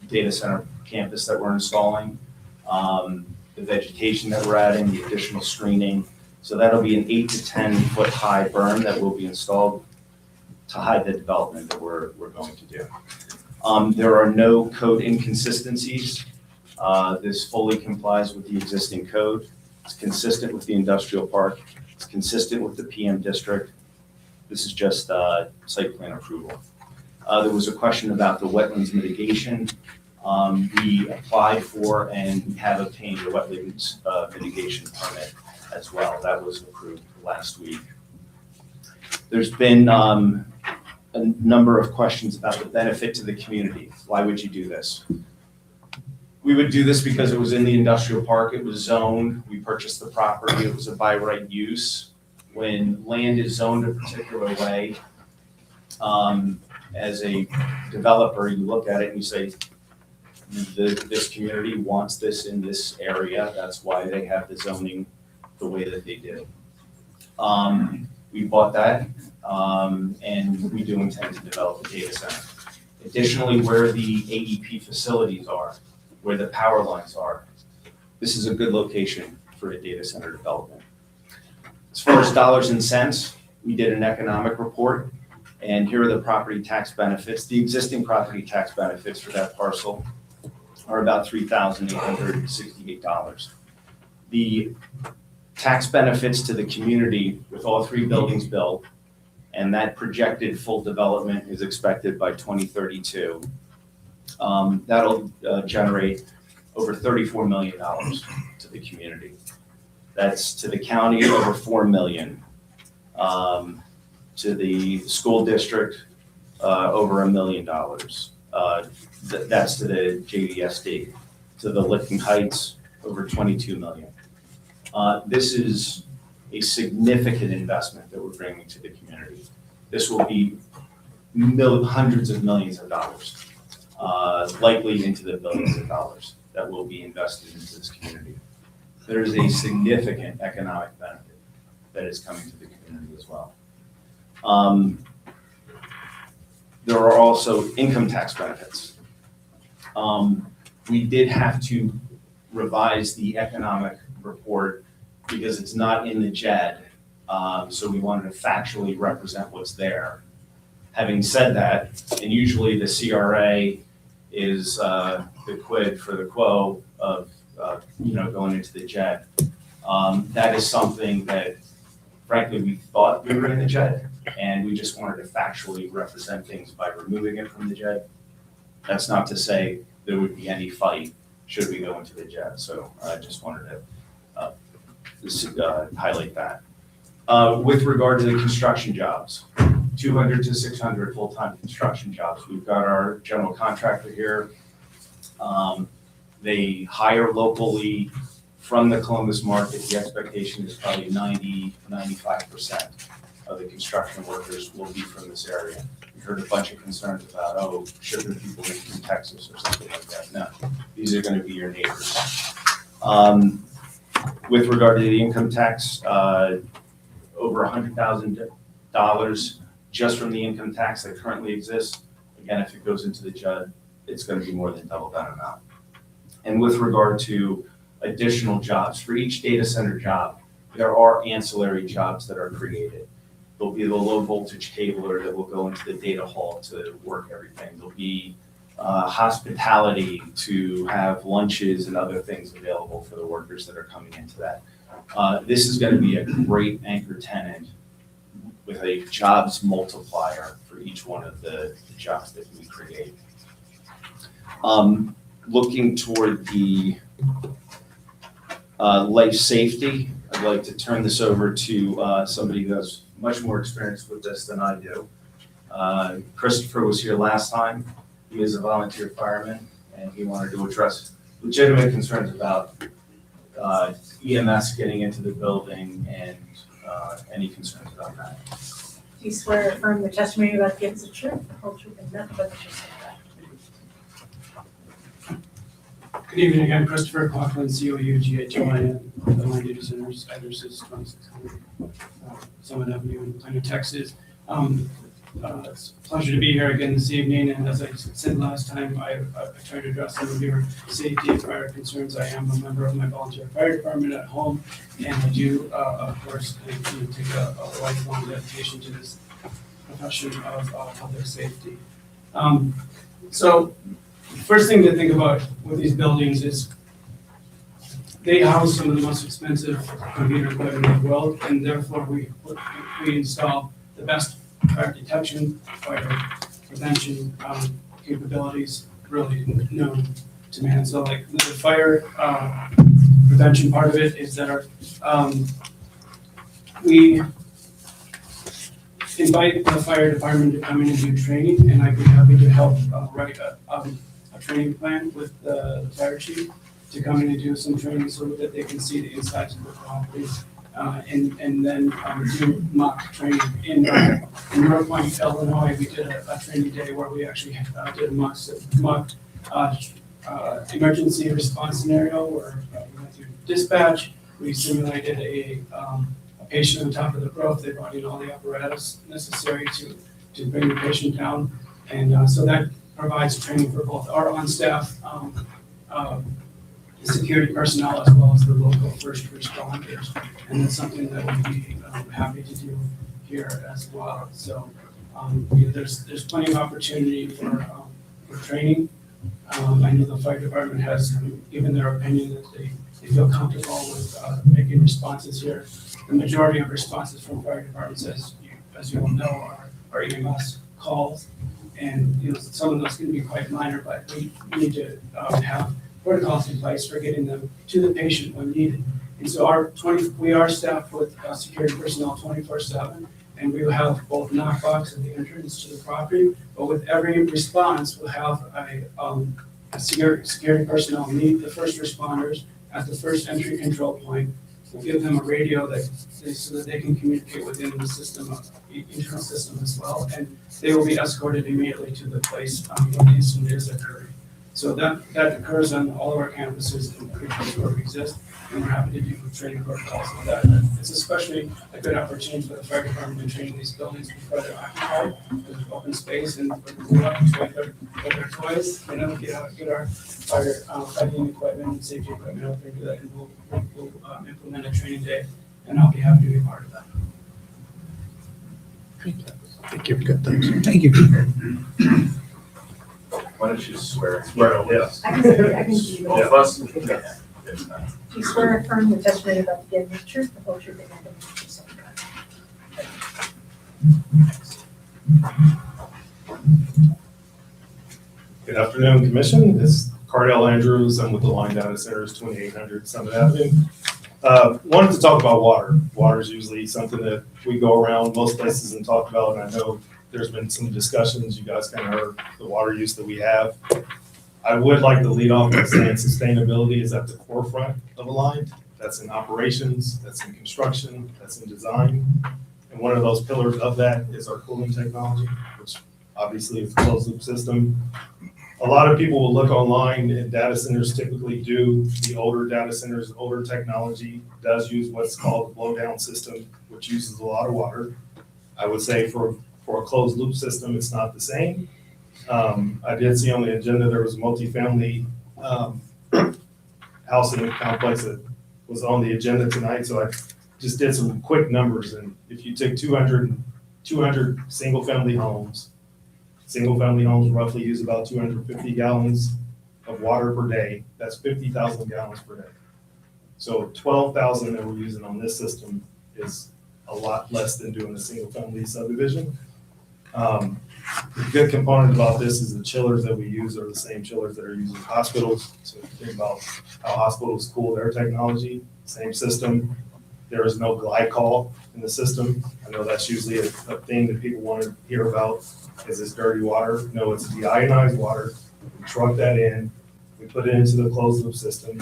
data center campus that we're installing, the vegetation that we're adding, the additional screening. So that'll be an 8 to 10 foot high berm that will be installed to hide the development that we're going to do. There are no code inconsistencies. This fully complies with the existing code. It's consistent with the industrial park. It's consistent with the PM district. This is just site plan approval. There was a question about the wetlands mitigation. We applied for and we have obtained a wetlands mitigation permit as well. That was approved last week. There's been a number of questions about the benefit to the community. Why would you do this? We would do this because it was in the industrial park. It was zoned. We purchased the property. It was a by right use. When land is zoned a particular way, as a developer, you look at it and you say, this community wants this in this area. That's why they have the zoning the way that they do. We bought that, and we do intend to develop a data center. Additionally, where the AEP facilities are, where the power lines are, this is a good location for a data center development. As far as dollars and cents, we did an economic report, and here are the property tax benefits. The existing property tax benefits for that parcel are about $3,868. The tax benefits to the community with all 3 buildings built, and that projected full development is expected by 2032. That'll generate over $34 million to the community. That's to the county over $4 million. To the school district, over $1 million. That's to the JDSD. To the Licking Heights, over $22 million. This is a significant investment that we're bringing to the community. This will be hundreds of millions of dollars, likely into the billions of dollars that will be invested into this community. There is a significant economic benefit that is coming to the community as well. There are also income tax benefits. We did have to revise the economic report because it's not in the JED, so we wanted to factually represent what's there. Having said that, and usually the CRA is the quid for the quo of going into the JED. That is something that, frankly, we thought we were in the JED, and we just wanted to factually represent things by removing it from the JED. That's not to say there would be any fight should we go into the JED. So I just wanted to highlight that. With regard to the construction jobs, 200 to 600 full-time construction jobs. We've got our general contractor here. They hire locally from the Columbus market. The expectation is probably 95% of the construction workers will be from this area. We heard a bunch of concerns about, shipping people in from Texas or something like that. No, these are going to be your neighbors. With regard to the income tax, over $100,000 just from the income tax that currently exists. Again, if it goes into the JUD, it's going to be more than double that amount. And with regard to additional jobs, for each data center job, there are ancillary jobs that are created. There'll be the low voltage cabler that will go into the data hall to work everything. There'll be hospitality to have lunches and other things available for the workers that are coming into that. This is going to be a great anchor tenant with a jobs multiplier for each one of the jobs that we create. Looking toward the life safety, I'd like to turn this over to somebody who has much more experience with this than I do. Christopher was here last time. He is a volunteer fireman, and he wanted to address legitimate concerns about EMS getting into the building and any concerns about that. Do you swear or affirm the testimony about to give is the truth, the whole truth, and nothing but the truth? Good evening again, Christopher Coughlin, COUGHOIN, the Line Data Centers, address is 2600 Summit Avenue in Plano, Texas. It's a pleasure to be here again this evening, and as I said last time, I tried to address some of your safety and fire concerns. I am a member of my volunteer fire department at home, and I do, of course, take a lifelong dedication to this profession of public safety. So, first thing to think about with these buildings is they house some of the most expensive computer equipment in the world, and therefore we install the best fire detection, fire prevention capabilities really known to man. So like the fire prevention part of it is that we invite the fire department to come in and do training, and I'd be happy to help write a training plan with the fire chief to come in and do some training so that they can see the insides of the properties. And then do mock training. In North Point, Illinois, we did a training day where we actually did a mock emergency response scenario where we went through dispatch. We simulated a patient on top of the roof. They brought in all the apparatus necessary to bring the patient down. And so that provides training for both our on-staff security personnel as well as the local first responders. And that's something that we'd be happy to do here as well. So there's plenty of opportunity for training. I know the fire department has given their opinion that they feel comfortable with making responses here. The majority of responses from fire departments, as you all know, are EMS calls. And some of those can be quite minor, but we need to have protocols in place for getting them to the patient when needed. And so we are staffed with security personnel 24/7, and we will have both knockbox at the entrance to the property, but with every response, we'll have a security personnel meet the first responders at the first entry control point. We'll give them a radio so that they can communicate within the system, internal system as well, and they will be escorted immediately to the place when the incident is occurring. So that occurs on all of our campuses and pretty much where we exist, and we're happy to do training protocols with that. It's especially a good opportunity for the fire department to train these buildings before they're occupied. There's open space and go out and with their toys, get our fire fighting equipment and safety equipment out there, do that, and we'll implement a training day, and I'll be happy to be a part of that. Thank you. Good, thanks. Thank you. Why don't you swear? Yes. I can see you. Both of us? Do you swear or affirm the testimony about to give is the truth, the whole truth, and nothing but the truth? Good afternoon, Commission. This is Cardell Andrews. I'm with the Line Data Centers, 2800 Summit Avenue. Wanted to talk about water. Water is usually something that we go around most places and talk about, and I know there's been some discussions. You guys kind of heard the water use that we have. I would like to lead off by saying sustainability is at the forefront of Aligned. That's in operations, that's in construction, that's in design. And one of those pillars of that is our cooling technology, which obviously is a closed loop system. A lot of people will look online, and data centers typically do, the older data centers, older technology does use what's called a blow-down system, which uses a lot of water. I would say for a closed loop system, it's not the same. I did see on the agenda, there was a multifamily housing complex that was on the agenda tonight, so I just did some quick numbers, and if you take 200 single-family homes roughly use about 250 gallons of water per day. That's 50,000 gallons per day. So 12,000 that we're using on this system is a lot less than doing a single-family subdivision. The good component about this is the chillers that we use are the same chillers that are used in hospitals. So if you think about how hospitals cool their technology, same system. There is no glycol in the system. I know that's usually a thing that people want to hear about. Is this dirty water? No, it's deionized water. We truck that in, we put it into the closed loop system.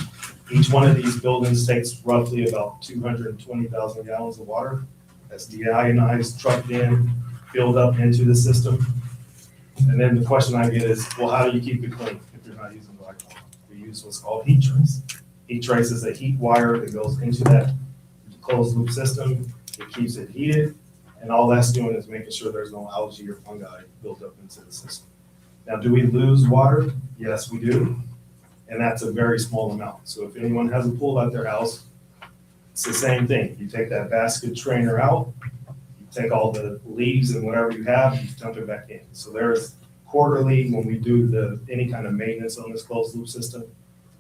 Each one of these buildings takes roughly about 220,000 gallons of water. That's deionized, trucked in, filled up into the system. And then the question I get is, well, how do you keep it clean if you're not using glycol? We use what's called heat trace. Heat trace is a heat wire that goes into that closed loop system. It keeps it heated. And all that's doing is making sure there's no algae or fungi built up into the system. Now, do we lose water? Yes, we do. And that's a very small amount. So if anyone has a pool at their house, it's the same thing. You take that basket strainer out, you take all the leaves and whatever you have, you dump it back in. So there's quarterly, when we do any kind of maintenance on this closed loop system,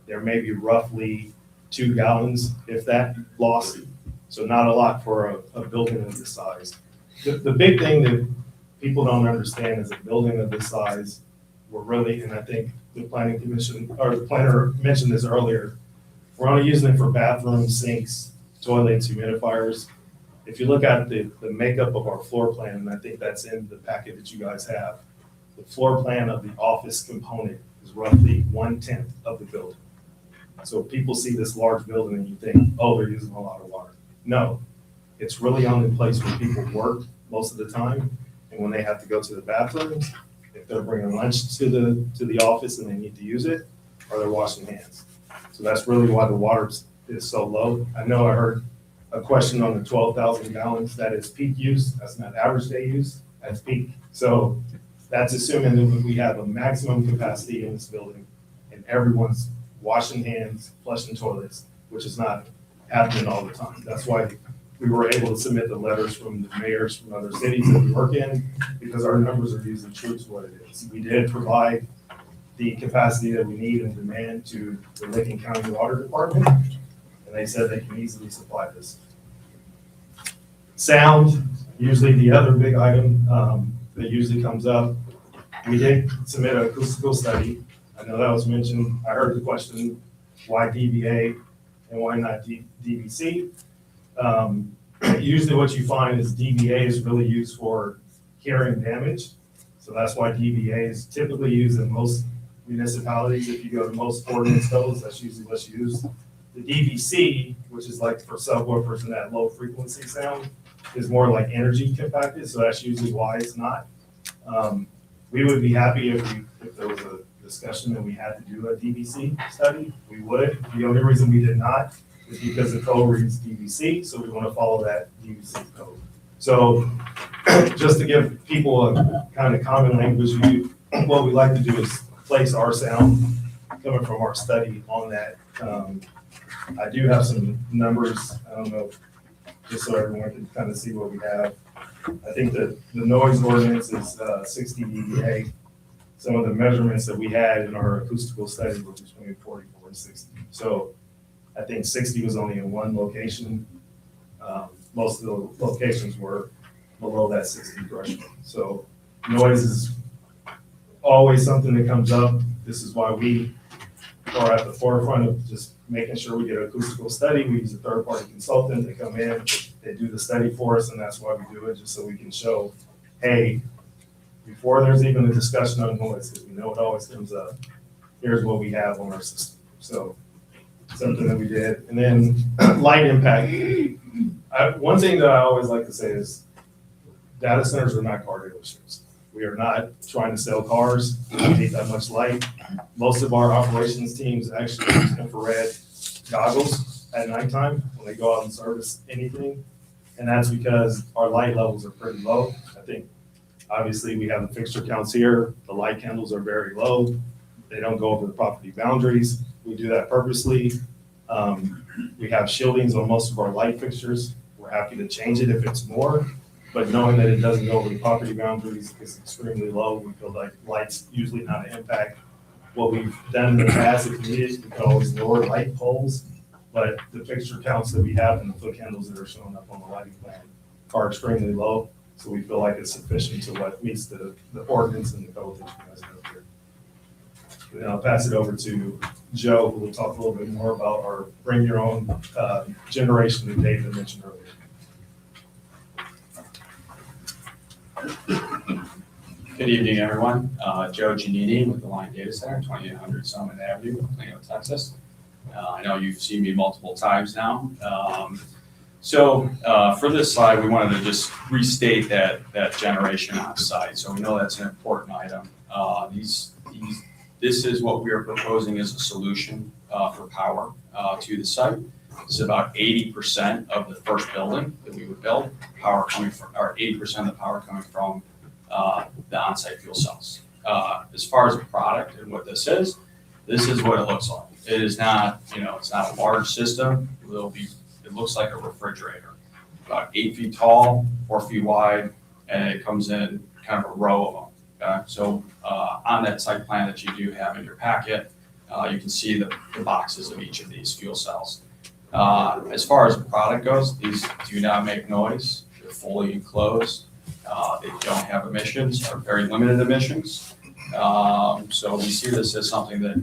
there may be roughly 2 gallons, if that, lost. So not a lot for a building of this size. The big thing that people don't understand is a building of this size, we're really, and I think the planning commission, or the planner mentioned this earlier, we're only using it for bathrooms, sinks, toilets, humidifiers. If you look at the makeup of our floor plan, and I think that's in the packet that you guys have, the floor plan of the office component is roughly 1/10 of the building. So people see this large building and you think, oh, they're using a lot of water. No, it's really only a place where people work most of the time. And when they have to go to the bathrooms, if they're bringing lunch to the office and they need to use it, or they're washing hands. So that's really why the water is so low. I know I heard a question on the 12,000 gallons. That is peak use. That's not average day use. That's peak. So that's assuming that we have a maximum capacity in this building and everyone's washing hands, flushing toilets, which is not happening all the time. That's why we were able to submit the letters from the mayors from other cities that we work in, because our numbers are usually true to what it is. We did provide the capacity that we need and demand to the Lincoln County Water Department, and they said they can easily supply this. Sound, usually the other big item that usually comes up. We did submit an acoustical study. I know that was mentioned. I heard the question, why DBA and why not DBC? Usually what you find is DBA is really used for hearing damage. So that's why DBA is typically used in most municipalities. If you go to most ordinance codes, that's usually what's used. The DBC, which is like for subwoofers and that low frequency sound, is more like energy compacted. So that's usually why it's not. We would be happy if there was a discussion that we had to do a DBC study. We would. The only reason we did not is because the code reads DBC, so we want to follow that DBC code. So just to give people a kind of common language, what we like to do is place our sound coming from our study on that. I do have some numbers. I don't know, just so everyone can kind of see what we have. I think that the noise ordinance is 60 dBA. Some of the measurements that we had in our acoustical study were between 44 and 60. So I think 60 was only in one location. Most of the locations were below that 60 threshold. So noise is always something that comes up. This is why we are at the forefront of just making sure we get an acoustical study. We use a third-party consultant to come in. They do the study for us, and that's why we do it, just so we can show, hey, before there's even a discussion on noise, because we know it always comes up, here's what we have on our system. So something that we did. And then light impact. One thing that I always like to say is data centers are not car dealerships. We are not trying to sell cars. We need that much light. Most of our operations teams actually use infrared goggles at nighttime when they go out and service anything. And that's because our light levels are pretty low. I think, obviously, we have the fixture counts here. The light candles are very low. They don't go over the property boundaries. We do that purposely. We have shieldings on most of our light fixtures. We're happy to change it if it's more, but knowing that it doesn't go over the property boundaries is extremely low. We feel like light's usually not an impact. What we've done in the past, if needed, we could always lower light poles, but the fixture counts that we have and the foot candles that are showing up on the lighting plan are extremely low. So we feel like it's sufficient to what meets the ordinance and the code that you guys have here. And I'll pass it over to Joe, who will talk a little bit more about our bring your own generation that David mentioned earlier. Good evening, everyone. Joe Giannini with the Line Data Center, 2800 Summit Avenue, Plano, Texas. I know you've seen me multiple times now. For this slide, we wanted to just restate that generation on site. So we know that's an important item. This is what we are proposing as a solution for power to the site. This is about 80% of the first building that we would build, power coming from, or 80% of the power coming from the on-site fuel cells. As far as the product and what this is what it looks like. It is not, it's not a large system. It looks like a refrigerator, about 8 feet tall, 4 feet wide, and it comes in kind of a row of them. Okay? So on that site plan that you do have in your packet, you can see the boxes of each of these fuel cells. As far as the product goes, these do not make noise. They're fully enclosed. They don't have emissions or very limited emissions. So we see this as something that,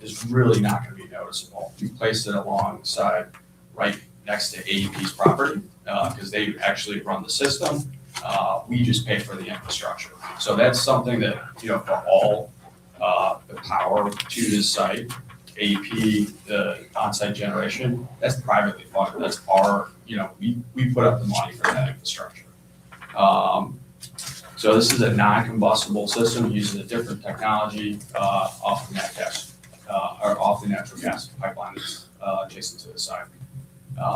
is really not going to be noticeable. We placed it alongside, right next to AEP's property, because they actually run the system. We just pay for the infrastructure. So that's something that, for all the power to this site, AEP, the on-site generation, that's privately funded. That's our, we put up the money for that infrastructure. So this is a non-combustible system using a different technology off the natural gas pipeline that's adjacent to the site.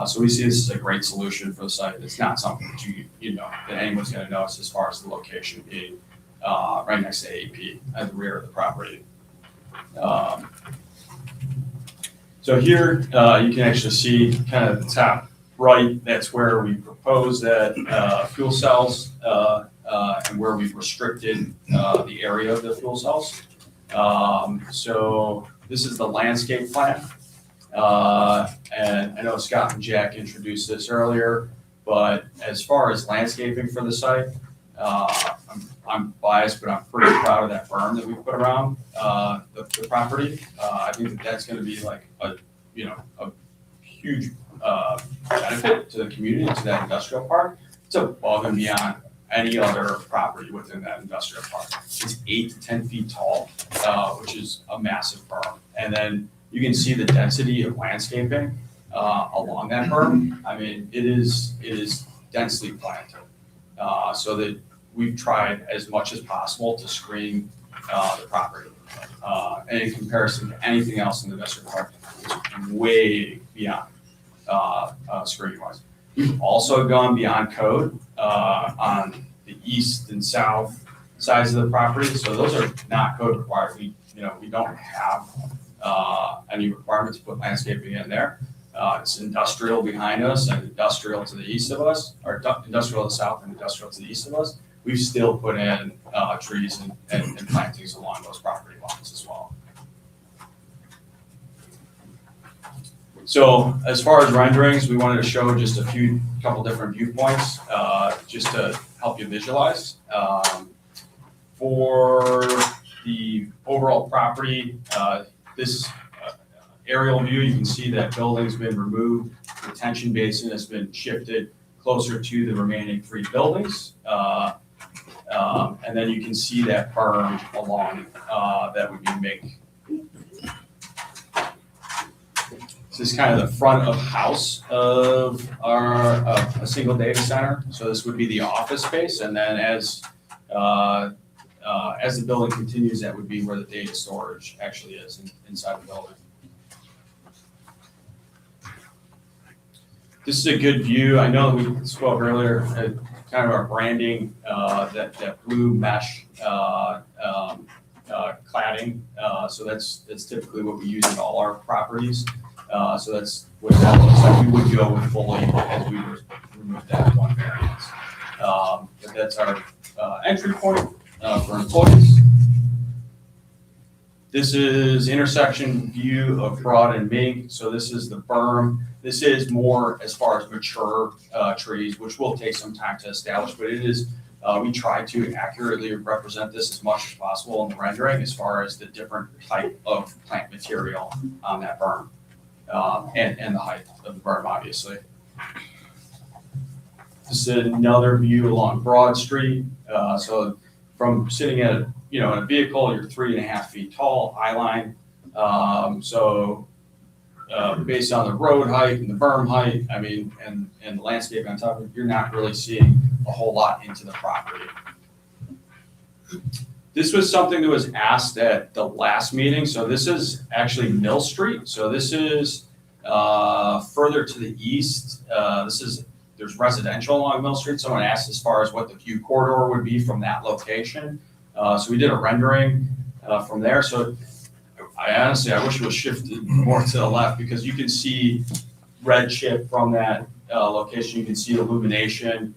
So we see this as a great solution for the site. It's not something that that anyone's going to notice as far as the location being right next to AEP at the rear of the property. So here you can actually see kind of the top right. That's where we propose that fuel cells and where we've restricted the area of the fuel cells. So this is the landscape plan. And I know Scott and Jack introduced this earlier, but as far as landscaping for the site, I'm biased, but I'm pretty proud of that berm that we put around the property. I think that's going to be like a huge benefit to the community, to that industrial park. It's above and beyond any other property within that industrial park. It's 8 to 10 feet tall, which is a massive berm. And then you can see the density of landscaping along that berm. I mean, it is densely planted, so that we've tried as much as possible to screen the property. And in comparison to anything else in the industrial park, it's way beyond screening wise. We've also gone beyond code on the east and south sides of the property. So those are not code required. We don't have any requirement to put landscaping in there. It's industrial behind us and industrial to the east of us, or industrial to the south and industrial to the east of us. We've still put in trees and plantings along those property lines as well. So as far as renderings, we wanted to show just a couple different viewpoints, just to help you visualize. For the overall property, this aerial view, you can see that building's been removed. The detention basin has been shifted closer to the remaining 3 buildings. And then you can see that berm along that would be make. This is kind of the front of house of a single data center. So this would be the office space. And then as the As the building continues, that would be where the data storage actually is inside the building. This is a good view. I know that we spoke earlier, kind of our branding, that blue mesh cladding. So that's typically what we use in all our properties. So that's what that looks like. We would go with fully as we remove that one variance. But that's our entry point for employees. This is intersection view of Broad and Mink. So this is the berm. This is more as far as mature trees, which will take some time to establish, but it is, we try to accurately represent this as much as possible in the rendering as far as the different type of plant material on that berm, and the height of the berm, obviously. This is another view along Broad Street. So from sitting at in a vehicle, you're 3.5 feet tall, eye line. Based on the road height and the berm height, I mean, and the landscape on top of it, you're not really seeing a whole lot into the property. This was something that was asked at the last meeting. So this is actually Mill Street. So this is further to the east. There's residential along Mill Street. Someone asked as far as what the view corridor would be from that location. So we did a rendering from there. So I wish it was shifted more to the left because you can see red chip from that location. You can see illumination.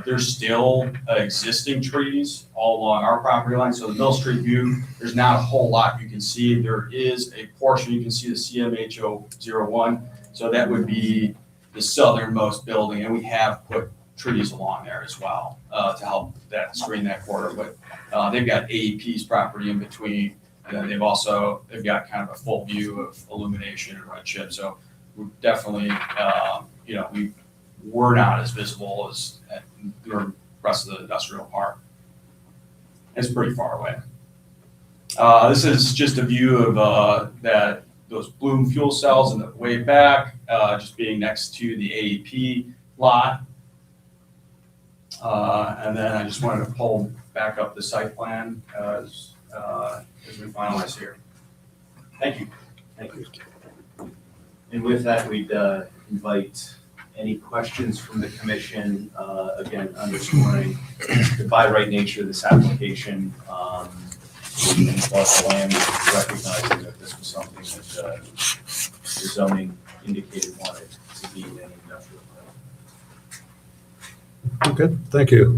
There's still existing trees all along our property line. So the Mill Street view, there's not a whole lot you can see. There is a portion, you can see the CMHO-01. So that would be the southernmost building. And we have put trees along there as well to help that screen that corridor. But they've got AEP's property in between. And then they've got kind of a full view of illumination and red chip. So we're definitely, we're not as visible as the rest of the industrial park. It's pretty far away. This is just a view of those Bloom fuel cells in the way back, just being next to the AEP lot. And then I just wanted to pull back up the site plan as we finalize here. Thank you. Thank you. And with that, we'd invite any questions from the commission, again, underscoring the by right nature of this application, and the land, recognizing that this was something that the zoning indicated wanted to be in an industrial zone. Okay, thank you.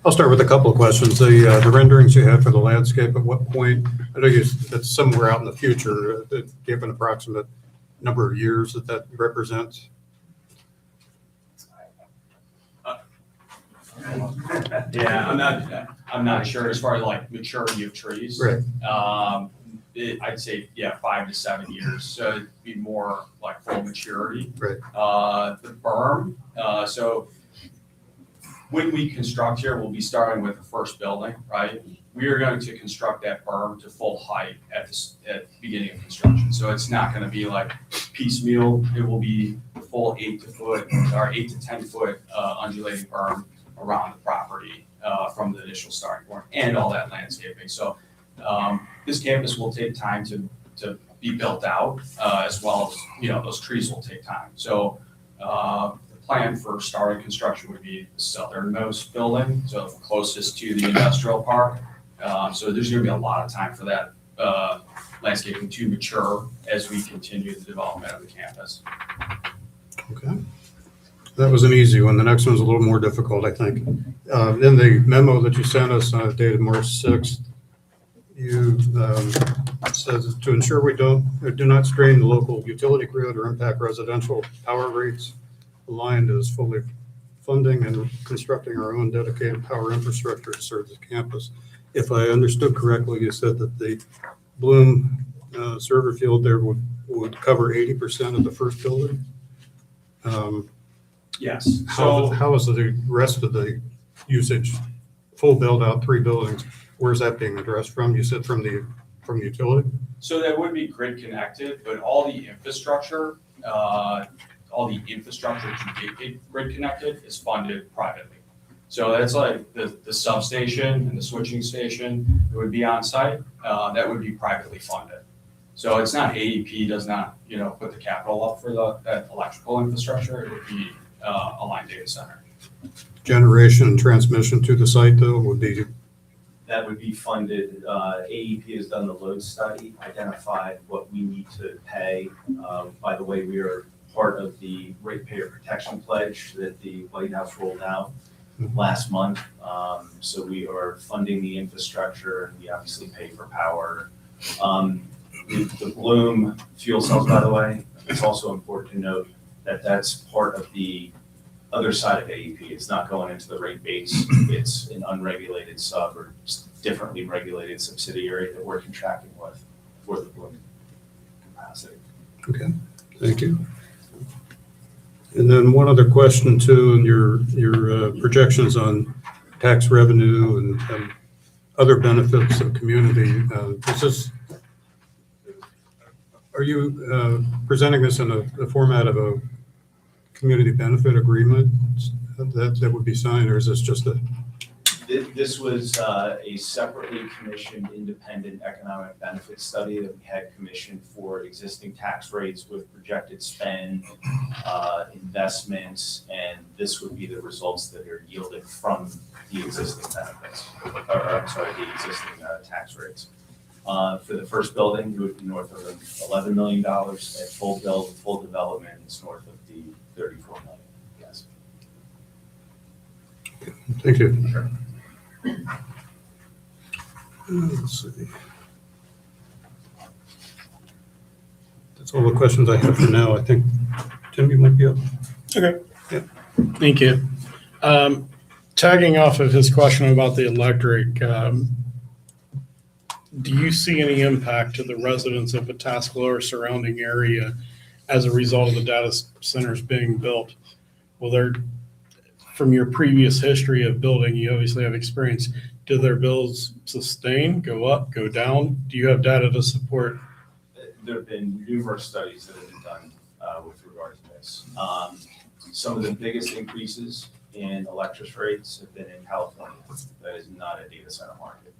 I'll start with a couple of questions. The renderings you have for the landscape, at what point, I know that's somewhere out in the future, give an approximate number of years that represents? Yeah, I'm not sure as far as like maturity of trees. Right. I'd say, 5 to 7 years. So it'd be more like full maturity. Right. The berm, so when we construct here, we'll be starting with the first building, right? We are going to construct that berm to full height at the beginning of construction. So it's not going to be like piecemeal. It will be the full 8 to 10 foot undulating berm around the property from the initial starting point and all that landscaping. So this campus will take time to be built out as well as, those trees will take time. So the plan for starting construction would be the southernmost building, so closest to the industrial park. So there's going to be a lot of time for that landscaping to mature as we continue the development of the campus. Okay. That was an easy one. The next one's a little more difficult, I think. In the memo that you sent us dated March 6th, you says to ensure we do not strain the local utility grid or impact residential power rates, the line is fully funding and constructing our own dedicated power infrastructure to serve the campus. If I understood correctly, you said that the Bloom server field there would cover 80% of the first building. Yes. How is the rest of the usage, full build out, 3 buildings? Where's that being addressed from? You said from the utility? So that would be grid connected, but all the infrastructure to get it grid connected is funded privately. So that's like the substation and the switching station that would be on site, that would be privately funded. So it's not AEP does not, put the capital up for that electrical infrastructure. It would be a line data center. Generation and transmission to the site though would be, That would be funded. AEP has done the load study, identified what we need to pay. By the way, we are part of the ratepayer protection pledge that the White House rolled out last month. So we are funding the infrastructure, and we obviously pay for power. The Bloom fuel cells, by the way, it's also important to note that that's part of the other side of AEP. It's not going into the rate base. It's an unregulated sub or differently regulated subsidiary that we're contracting with for the Bloom capacity. okay, thank you. And then one other question too, in your projections on tax revenue and other benefits of community. Are you presenting this in the format of a community benefit agreement that would be signed, or is this just a? This was a separately commissioned independent economic benefit study that we had commissioned for existing tax rates with projected spend, investments, and this would be the results that are yielded from the existing benefits, or I'm sorry, the existing tax rates. For the first building, it would be north of $11 million. At full build, full development, it's north of the $34 million, yes. Thank you. Sure. Let's see. That's all the questions I have for now. I think, Tim, you might be up. Okay. Yeah. Thank you. Tagging off of his question about the electric, do you see any impact to the residents of Pataskala or surrounding area as a result of the data centers being built? Well, from your previous history of building, you obviously have experience. Do their bills sustain, go up, go down? Do you have data to support? There have been numerous studies that have been done with regard to this. Some of the biggest increases in electricity rates have been in California. That is not a data center market.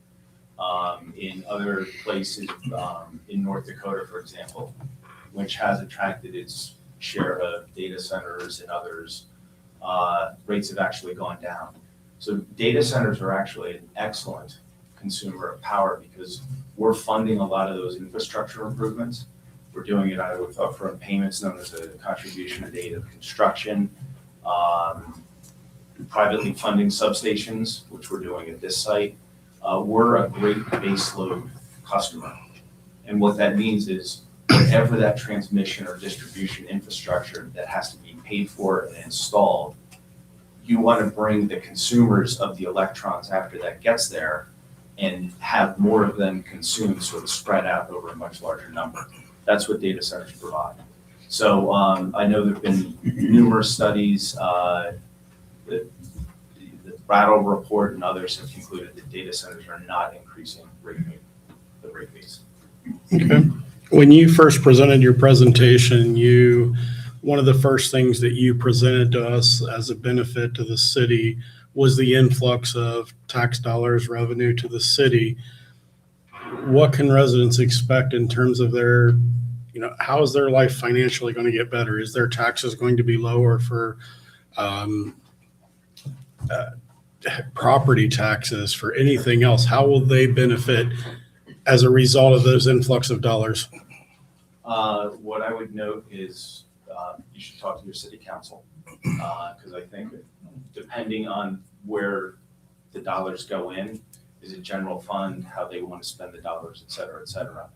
In other places, in North Dakota, for example, which has attracted its share of data centers and others, rates have actually gone down. So data centers are actually an excellent consumer of power because we're funding a lot of those infrastructure improvements. We're doing it either with upfront payments known as a contribution to date of construction, privately funding substations, which we're doing at this site. We're a great baseload customer. And what that means is whatever that transmission or distribution infrastructure that has to be paid for and installed, you want to bring the consumers of the electrons after that gets there and have more of them consumed sort of spread out over a much larger number. That's what data centers provide. So I know there have been numerous studies, the Brattle report and others have concluded that data centers are not increasing the rate base. Okay. When you first presented your presentation, one of the first things that you presented to us as a benefit to the city was the influx of tax dollars revenue to the city. What can residents expect in terms of their, how is their life financially going to get better? Is their taxes going to be lower for property taxes, for anything else? How will they benefit as a result of those influx of dollars? What I would note is you should talk to your city council because I think depending on where the dollars go in, is it general fund, how they want to spend the dollars, et cetera, et cetera.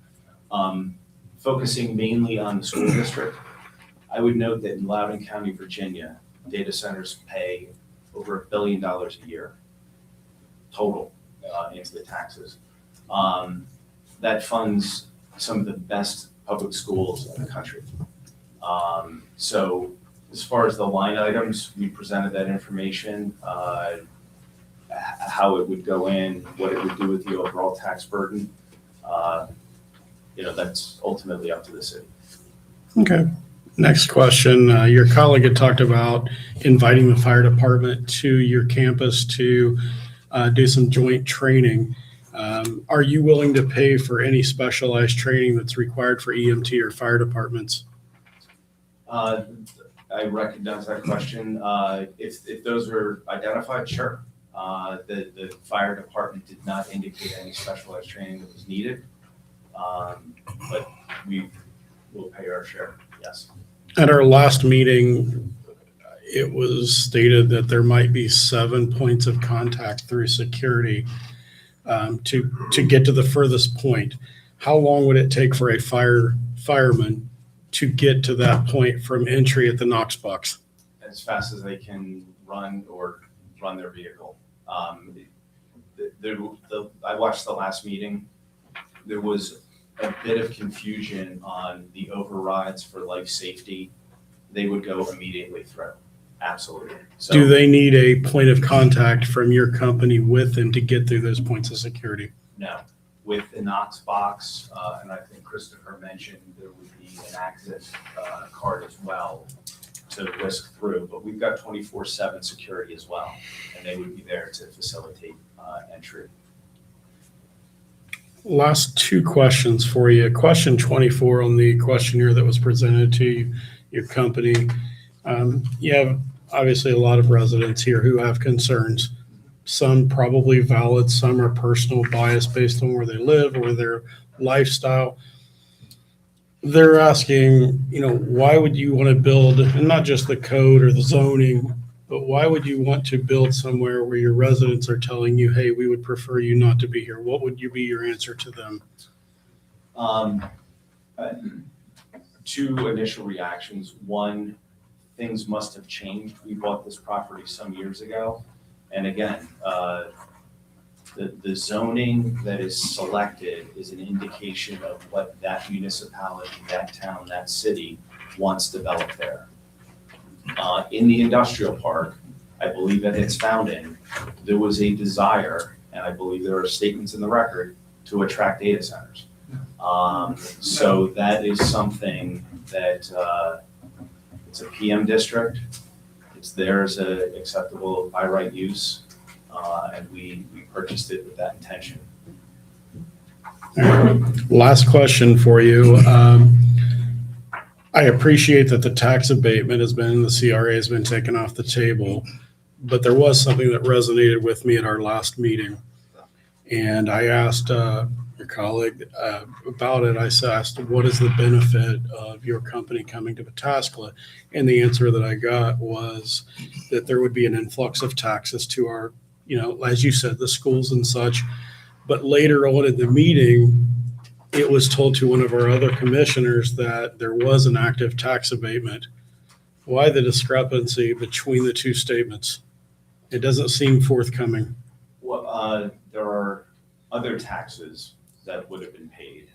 Focusing mainly on the school district, I would note that in Loudoun County, Virginia, data centers pay over $1 billion a year total into the taxes. That funds some of the best public schools in the country. So as far as the line items, we presented that information, how it would go in, what it would do with the overall tax burden. That's ultimately up to the city. Okay. Next question. Your colleague had talked about inviting the fire department to your campus to do some joint training. Are you willing to pay for any specialized training that's required for EMT or fire departments? I recognize that question. If those were identified, sure. The fire department did not indicate any specialized training that was needed. But we will pay our share, yes. At our last meeting, it was stated that there might be 7 points of contact through security to get to the furthest point. How long would it take for a fireman to get to that point from entry at the Knox box? As fast as they can run or run their vehicle. I watched the last meeting. There was a bit of confusion on the overrides for life safety. They would go immediately through. Absolutely. So, Do they need a point of contact from your company with them to get through those points of security? no. With the Knox box, and I think Christopher mentioned there would be an access card as well to whisk through, but we've got 24/7 security as well, and they would be there to facilitate entry. Last two questions for you. Question 24 on the questionnaire that was presented to your company. You have obviously a lot of residents here who have concerns. Some probably valid, some are personal bias based on where they live or their lifestyle. They're asking, why would you want to build, and not just the code or the zoning, but why would you want to build somewhere where your residents are telling you, hey, we would prefer you not to be here? What would you be your answer to them? Two initial reactions. One, things must have changed. We bought this property some years ago. And again, the zoning that is selected is an indication of what that municipality, that town, that city wants developed there. In the industrial park, I believe at its founding, there was a desire, and I believe there are statements in the record, to attract data centers. So that is something that it's a PM district. It's there as an acceptable by right use, and we purchased it with that intention. Last question for you. I appreciate that the tax abatement the CRA has been taken off the table, but there was something that resonated with me at our last meeting. And I asked your colleague about it. I asked, what is the benefit of your company coming to Pataskala? And the answer that I got was that there would be an influx of taxes to our, as you said, the schools and such. But later on in the meeting, it was told to one of our other commissioners that there was an active tax abatement. Why the discrepancy between the two statements? It doesn't seem forthcoming. Well, there are other taxes that would have been paid,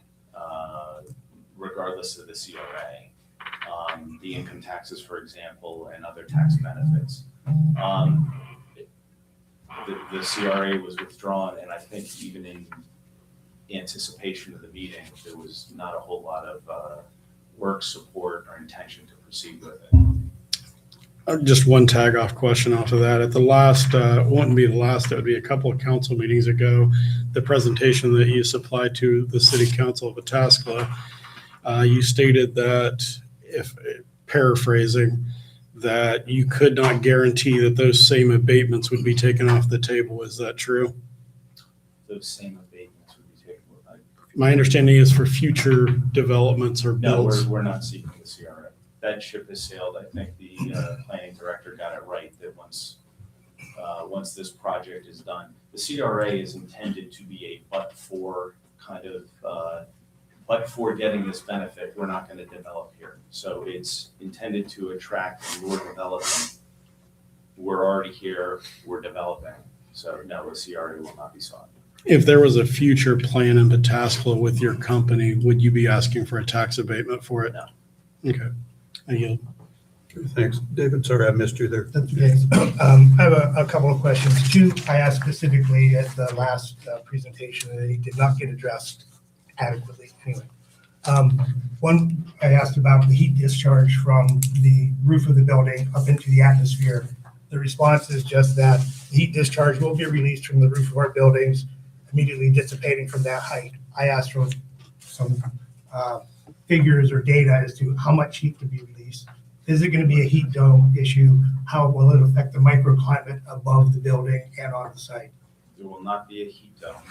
regardless of the CRA. The income taxes, for example, and other tax benefits. The CRA was withdrawn, and I think even in anticipation of the meeting, there was not a whole lot of work support or intention to proceed with it. Just one tag off question off of that. At the last, wouldn't be the last, it would be a couple of council meetings ago, the presentation that you supplied to the city council of Pataskala, you stated that, if paraphrasing, that you could not guarantee that those same abatements would be taken off the table. Is that true? Those same abatements would be taken. My understanding is for future developments or No, builds. we're not seeking the CRA. That ship has sailed. I think the planning director got it right that once this project is done, the CRA is intended to be a but-for kind of, but for getting this benefit, we're not going to develop here. So it's intended to attract more development. We're already here, we're developing. So no, the CRA will not be sought. If there was a future plan in Pataskala with your company, would you be asking for a tax abatement for it? No. Okay. I yield. Thanks. David, sorry I missed you there. That's okay. I have a couple of questions. Two, I asked specifically at the last presentation, and they did not get addressed adequately. Anyway, One, I asked about the heat discharge from the roof of the building up into the atmosphere. The response is just that the heat discharge will be released from the roof of our buildings, immediately dissipating from that height. I asked for some figures or data as to how much heat to be released. Is it going to be a heat dome issue? How will it affect the microclimate above the building and on the site? There will not be a heat dome.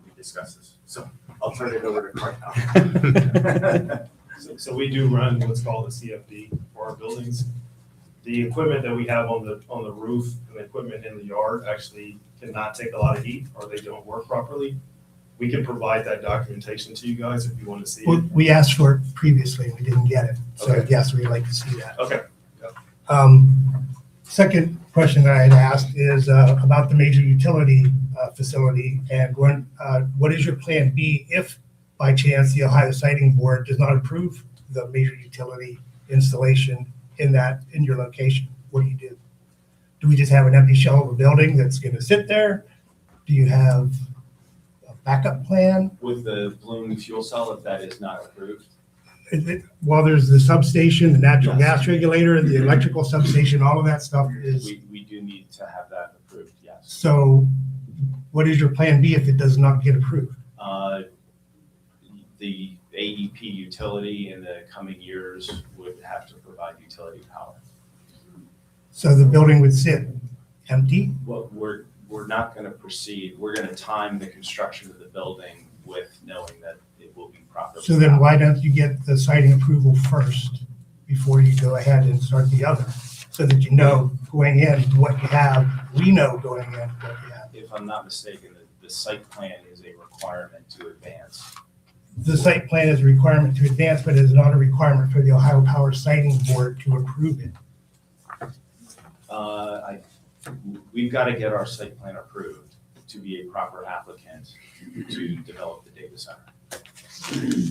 We discussed this, so I'll turn it over to Cardell. So we do run what's called a CFD for our buildings. The equipment that we have on the roof and the equipment in the yard actually cannot take a lot of heat or they don't work properly. We can provide that documentation to you guys if you want to see it. We asked for it previously, we didn't get it. So Okay. yes, we'd like to see that. Okay. Second question that I had asked is about the major utility facility and what is your plan B if by chance the Ohio Siting Board does not approve the major utility installation in your location? What do you do? Do we just have an empty shell of a building that's going to sit there? Do you have a backup plan? With the Bloom fuel cell, if that is not approved, Well, there's the substation, the natural Yes. gas regulator, the electrical substation, all of that stuff is. we do need to have that approved, yes. So what is your plan B if it does not get approved? The AEP utility in the coming years would have to provide utility power. So the building would sit empty? Well, we're not going to proceed. We're going to time the construction of the building with knowing that it will be properly. So then why don't you get the siting approval first before you go ahead and start the other? So that you know going in what you have, we know going in what you have. If I'm not mistaken, the site plan is a requirement to advance. The site plan is a requirement to advance, but it is not a requirement for the Ohio Power Siting Board to approve it. We've got to get our site plan approved to be a proper applicant to develop the data center.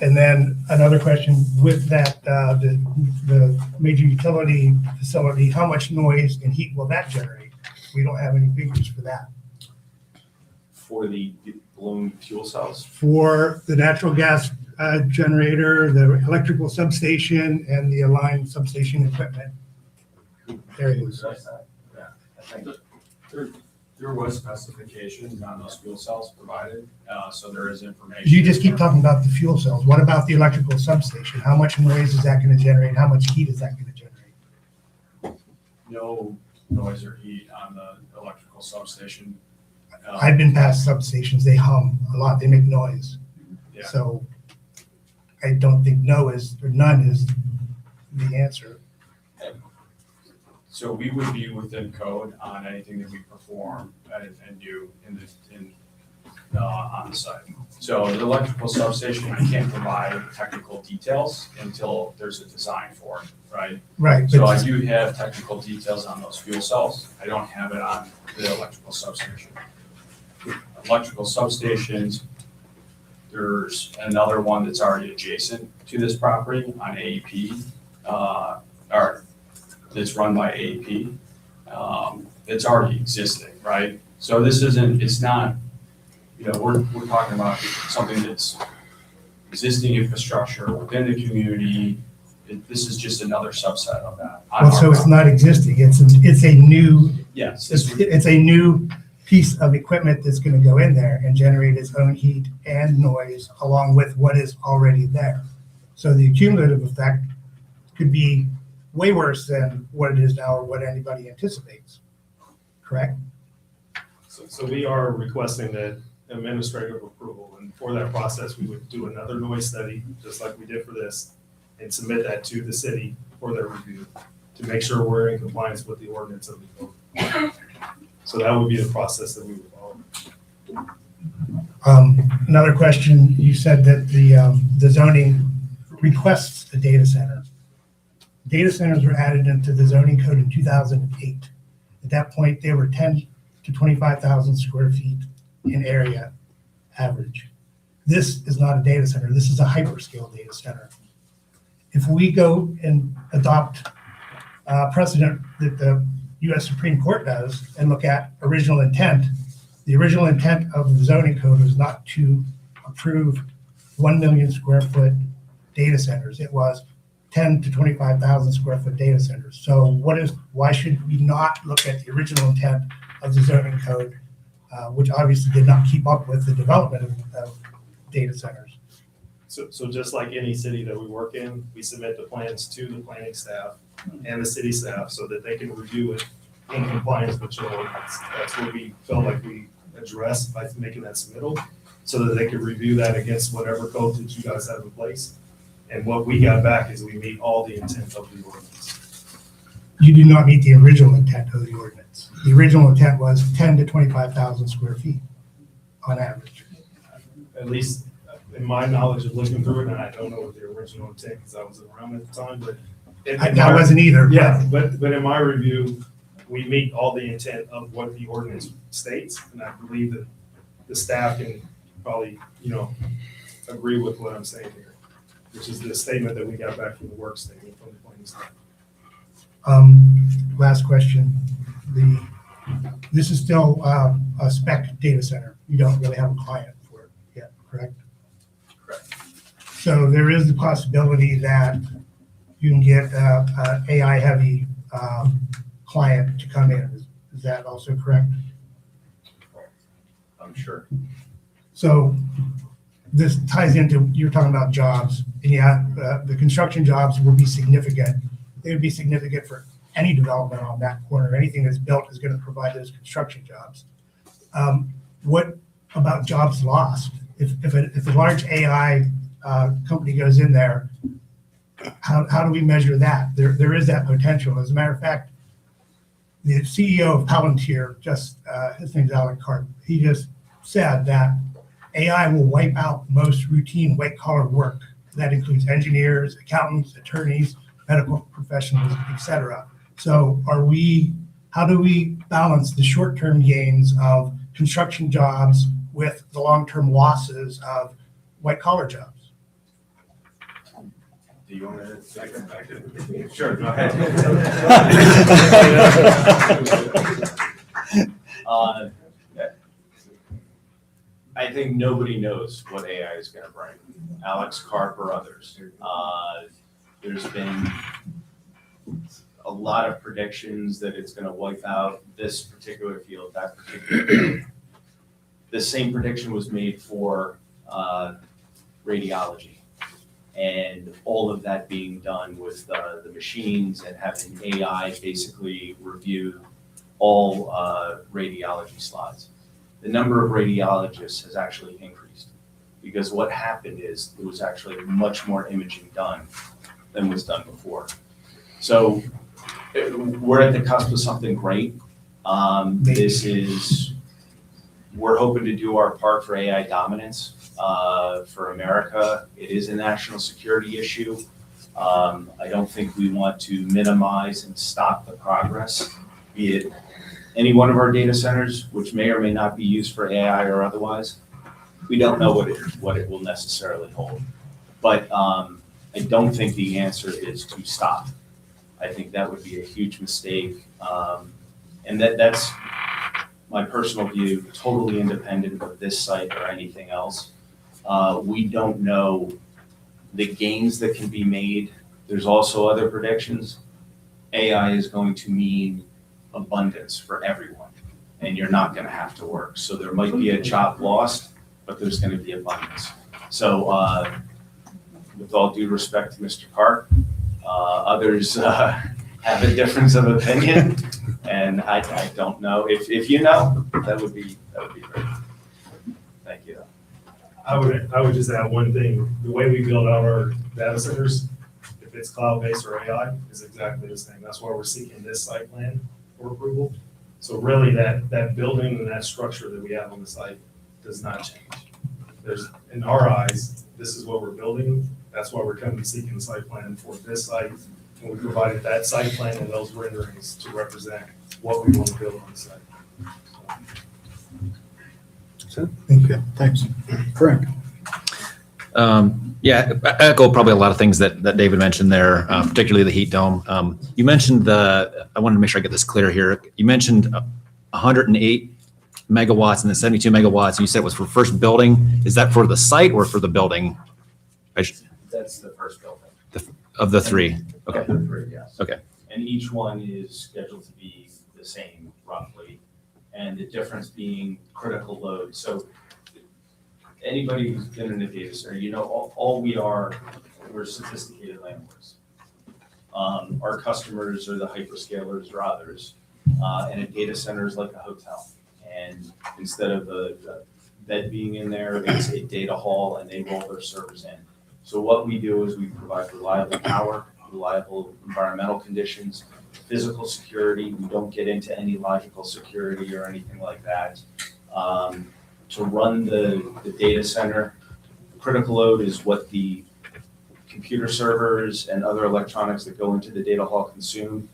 And then another question with that, the major utility facility, how much noise and heat will that generate? We don't have any figures for that. For the Bloom fuel cells, For the natural gas generator, the electrical substation, and the aligned substation equipment. There it is. yeah, I think. There was specifications on those fuel cells provided, so there is information. You just keep talking about the fuel cells. What about the electrical substation? How much noise is that going to generate? How much heat is that going to generate? No noise or heat on the electrical substation. I've been past substations. They hum a lot. They make noise. Yeah. So I don't think none is the answer. So we would be within code on anything that we perform and do on the site. So the electrical substation, I can't provide technical details until there's a design for it, right? Right. So but- I do have technical details on those fuel cells. I don't have it on the electrical substation. Electrical substations, there's another one that's already adjacent to this property on AEP, or that's run by AEP. It's already existing, right? So this isn't, it's not, we're talking about something that's existing infrastructure within the community. This is just another subset of that. Well, so it's not existing. It's a new, Yes. it's a new piece of equipment that's going to go in there and generate its own heat and noise along with what is already there. So the cumulative effect could be way worse than what it is now or what anybody anticipates. Correct? So we are requesting that administrative approval, and for that process, we would do another noise study, just like we did for this, and submit that to the city for their review to make sure we're in compliance with the ordinance of the code. So that would be the process that we would follow. Another question, you said that the zoning requests a data center. Data centers were added into the zoning code in 2008. At that point, they were 10 to 25,000 square feet in area average. This is not a data center. This is a hyperscale data center. If we go and adopt precedent that the U.S. Supreme Court does and look at original intent, the original intent of the zoning code was not to approve 1 million square foot data centers. It was 10 to 25,000 square foot data centers. So why should we not look at the original intent of the zoning code, which obviously did not keep up with the development of data centers? So just like any city that we work in, we submit the plans to the planning staff and the city staff so that they can review it in compliance with code. That's what we felt like we addressed by making that submittal, so that they could review that against whatever code that you guys have in place. And what we got back is we meet all the intent of the ordinance. You do not meet the original intent of the ordinance. The original intent was 10 to 25,000 square feet on average. At least in my knowledge of looking through it, and I don't know what the original intent, because I wasn't around at the time, but. I wasn't either. Yeah, but in my review, we meet all the intent of what the ordinance states, and I believe that the staff can probably, agree with what I'm saying here, which is the statement that we got back from the work statement from the planning staff. Last question. This is still a spec data center. You don't really have a client for it yet, correct? Correct. So there is the possibility that you can get an AI-heavy client to come in. Is that also correct? I'm sure. So this ties into, you're talking about jobs, and yeah, the construction jobs will be significant. They would be significant for any development on that corner. Anything that's built is going to provide those construction jobs. What about jobs lost? If a large AI company goes in there, how do we measure that? There is that potential. As a matter of fact, the CEO of Palantir, his name's Alan Karp, he just said that AI will wipe out most routine white-collar work. That includes engineers, accountants, attorneys, medical professionals, etc. So how do we balance the short-term gains of construction jobs with the long-term losses of white-collar jobs? Do you want to take it back? Sure, go ahead. I think nobody knows what AI is going to bring, Alex Karp or others. There's been a lot of predictions that it's going to wipe out this particular field, that particular field. The same prediction was made for radiology, and all of that being done with the machines and having AI basically review all radiology slides. The number of radiologists has actually increased, because what happened is there was actually much more imaging done than was done before. So we're at the cusp of something great. We're hoping to do our part for AI dominance for America. It is a national security issue. I don't think we want to minimize and stop the progress, be it any one of our data centers, which may or may not be used for AI or otherwise. We don't know what it will necessarily hold. But I don't think the answer is to stop. I think that would be a huge mistake. And that's my personal view, totally independent of this site or anything else. We don't know the gains that can be made. There's also other predictions. AI is going to mean abundance for everyone, and you're not going to have to work. So there might be a job lost, but there's going to be abundance. So with all due respect to Mr. Karp, others have a difference of opinion, and I don't know. If you know, that would be great. Thank you. I would just add one thing. The way we build out our data centers, if it's cloud-based or AI, is exactly the same. That's why we're seeking this site plan for approval. So really that building and that structure that we have on the site does not change. In our eyes, this is what we're building. That's why we're coming seeking the site plan for this site. And we provided that site plan and those renderings to represent what we want to build on the site. Okay, thanks. Frank? Yeah, I echo probably a lot of things that David mentioned there, particularly the heat dome. You mentioned I wanted to make sure I get this clear here. You mentioned 108 megawatts and then 72 megawatts. You said it was for first building. Is that for the site or for the building? That's the first building. Of the three? Okay. Of the three, yes. Okay. And each one is scheduled to be the same roughly, and the difference being critical load. So anybody who's been in a data center, you know, all we are, we're sophisticated landlords. Our customers are the hyperscalers or others, and a data center is like a hotel. And instead of a bed being in there, it's a data hall and they roll their servers in. So what we do is we provide reliable power, reliable environmental conditions, physical security. We don't get into any logical security or anything like that. To run the data center, critical load is what the computer servers and other electronics that go into the data hall consume.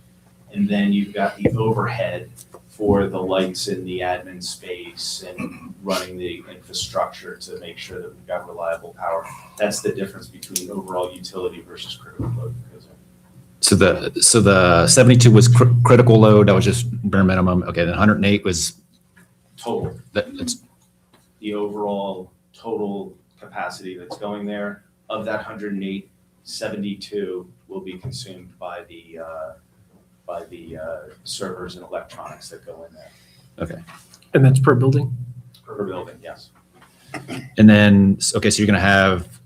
And then you've got the overhead for the lights in the admin space and running the infrastructure to make sure that we've got reliable power. That's the difference between overall utility versus critical load. So the 72 was critical load. That was just bare minimum. Okay. Then 108 was Total. That's The overall total capacity that's going there. Of that 108, 72 will be consumed by the servers and electronics that go in there. okay. And that's per building? Per building, yes. And then, okay, so you're going to have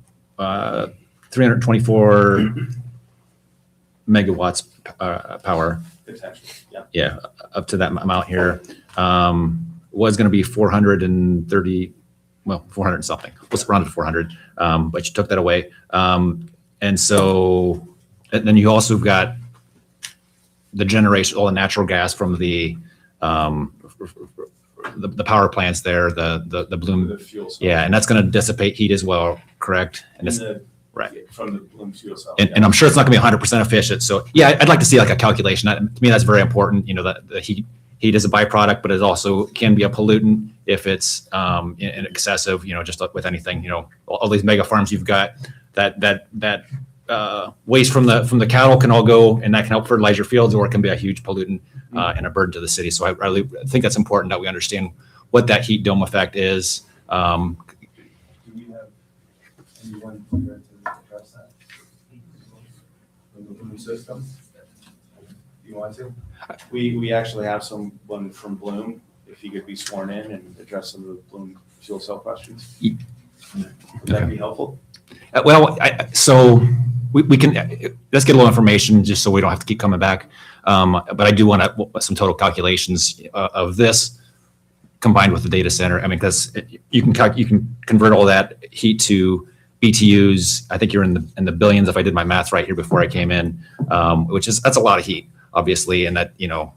324 megawatts power. Potentially, yeah. Yeah, up to that amount here. Was going to be 430, well, 400 and something. Let's round it to 400, but you took that away. And so, and then you also got the generation, all the natural gas from the power plants there, the Bloom. The fuel cell. Yeah, and that's going to dissipate heat as well, correct? And it's, right. From the Bloom fuel cell. And I'm sure it's not going to be 100% efficient. So yeah, I'd like to see like a calculation. To me, that's very important. You know, the heat is a byproduct, but it also can be a pollutant if it's in excessive. You know, just like with anything. You know, all these mega farms you've got, that waste from the cattle can all go, and that can help fertilize your fields, or it can be a huge pollutant and a burden to the city. So I really think that's important that we understand what that heat dome effect is. Do we have anyone here to address that? From the Bloom system? You want to? We actually have someone from Bloom, if he could be sworn in and address some of the Bloom fuel cell questions. Would that be helpful? Well, so we can, let's get a little information just so we don't have to keep coming back. But I do want some total calculations of this combined with the data center. I mean, because you can convert all that heat to BTUs. I think you're in the billions if I did my math right here before I came in, that's a lot of heat, obviously, and that, you know,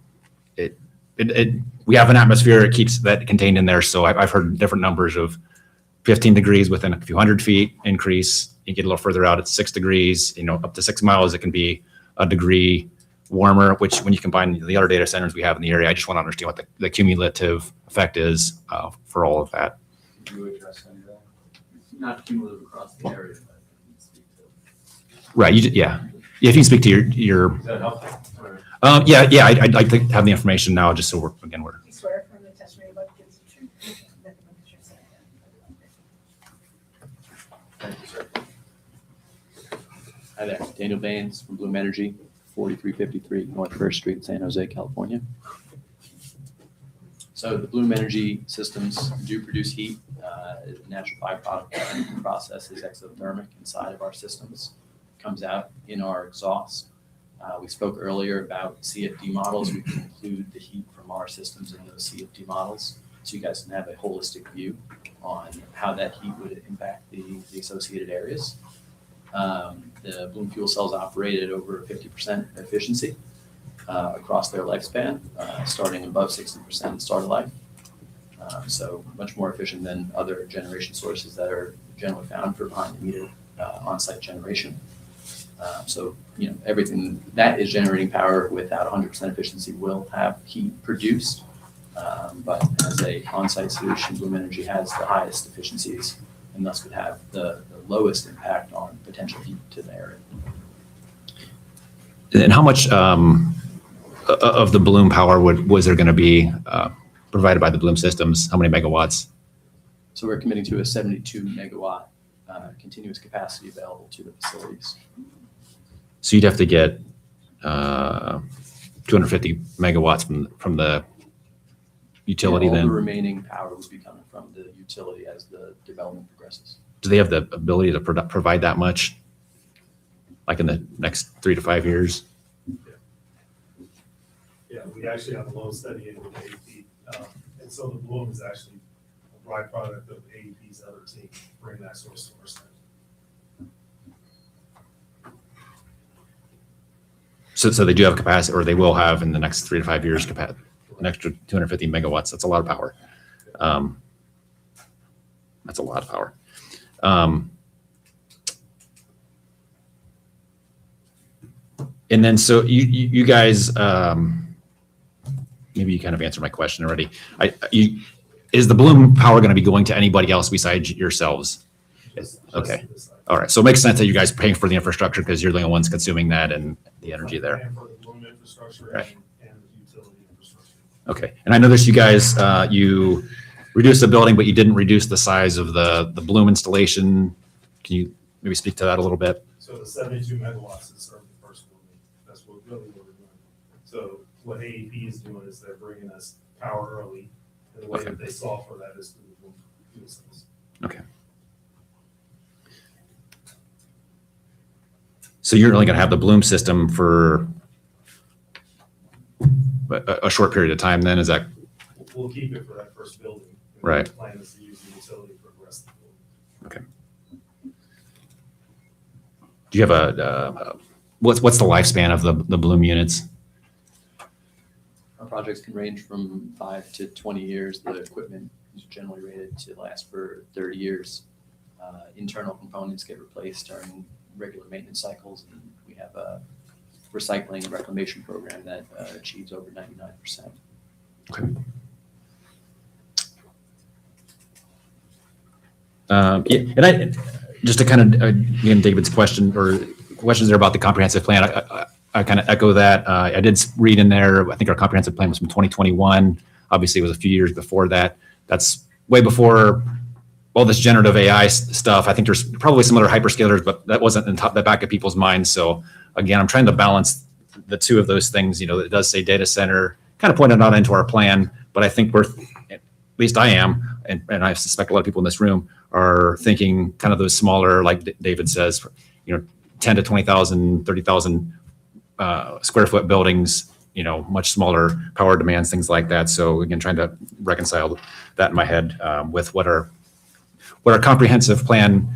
we have an atmosphere, it keeps that contained in there. So I've heard different numbers of 15 degrees within a few hundred feet increase. You get a little further out, it's 6 degrees, you know, up to 6 miles, it can be a degree warmer, which when you combine the other data centers we have in the area, I just want to understand what the cumulative effect is for all of that. Can you address any of that? Not cumulative across the area, but I can speak to. Right, yeah. If you can speak to your Is that helpful? yeah, I'd like to have the information now, just so we're. You swear from the testimony about the kids the truth. That the picture said that. Thank you, sir. Hi there, Daniel Baines from Bloom Energy, 4353 North First Street, San Jose, California. So the Bloom Energy systems do produce heat. The natural byproduct of the process is exothermic inside of our systems. It comes out in our exhaust. We spoke earlier about CFD models. We can include the heat from our systems in those CFD models, so you guys can have a holistic view on how that heat would impact the associated areas. The Bloom fuel cells operate at over 50% efficiency across their lifespan, starting above 60% start of life. So much more efficient than other generation sources that are generally found for behind the meter on-site generation. So, you know, everything that is generating power without 100% efficiency will have heat produced. But as a on-site solution, Bloom Energy has the highest efficiencies and thus would have the lowest impact on potential heat to the area. And how much of the Bloom power was there going to be provided by the Bloom systems, how many megawatts? So we're committing to a 72 megawatt continuous capacity available to the facilities. So you'd have to get 250 megawatts from the utility All the then? remaining power would be coming from the utility as the development progresses. Do they have the ability to provide that much? Like in the next 3 to 5 years? Yeah, we actually have a load study in with AEP. And so the Bloom is actually a byproduct of AEP's other team bringing that source to our site. So they do have capacity, or they will have in the next 3 to 5 years, an extra 250 megawatts. That's a lot of power. That's a lot of power. And then, so you guys, maybe you kind of answered my question already. Is the Bloom power going to be going to anybody else besides yourselves? Okay. All right. So it makes sense that you guys are paying for the infrastructure because you're the only ones consuming that and the energy there. And for the Bloom infrastructure Right. and the utility infrastructure. Okay. And I noticed you guys, you reduced the building, but you didn't reduce the size of the Bloom installation. Can you maybe speak to that a little bit? So the 72 megawatts is served the first building. That's what we're doing. So what AEP is doing is they're bringing us power early. And the way Okay. that they solve for that is through the Bloom fuel cells. Okay. So you're only going to have the Bloom system for a short period of time then, is that? We'll keep it for that first building. And Right. The plan is to use the utility for the rest of the building. Okay. Do you have what's the lifespan of the Bloom units? Our projects can range from 5 to 20 years. The equipment is generally rated to last for 30 years. Internal components get replaced during regular maintenance cycles, and we have a recycling and reclamation program that achieves over 99%. Okay. Yeah, and just to kind of, again, David's question or questions there about the comprehensive plan, I kind of echo that. I did read in there, I think our comprehensive plan was from 2021. Obviously, it was a few years before that. That's way before all this generative AI stuff. I think there's probably some other hyperscalers, but that wasn't in the back of people's minds. So again, I'm trying to balance the two of those things. You know, it does say data center, kind of pointed out into our plan, but I think at least I am, and I suspect a lot of people in this room are thinking kind of those smaller, like David says, 10 to 20,000, 30,000 square foot buildings, much smaller power demands, things like that. So again, trying to reconcile that in my head with what our comprehensive plan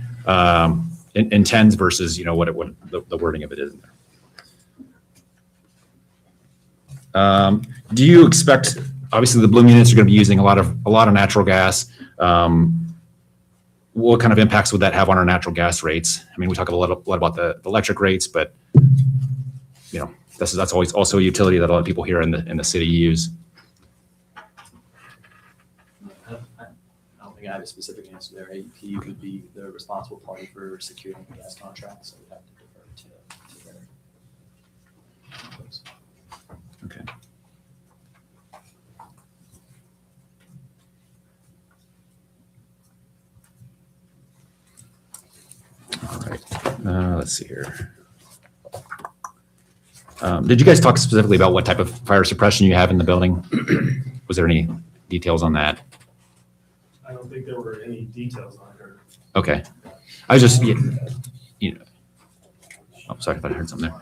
intends versus, what the wording of it is. Do you expect, obviously the Bloom units are going to be using a lot of natural gas. What kind of impacts would that have on our natural gas rates? I mean, we talk a lot about the electric rates, but that's always also a utility that a lot of people here in the city use. I don't think I have a specific answer there. AEP would be the responsible party for securing the gas contract, so we'd have to defer to their. Okay. All right. Let's see here. Did you guys talk specifically about what type of fire suppression you have in the building? Was there any details on that? I don't think there were any details on here. Okay. I was just, oh, sorry, I thought I heard something there.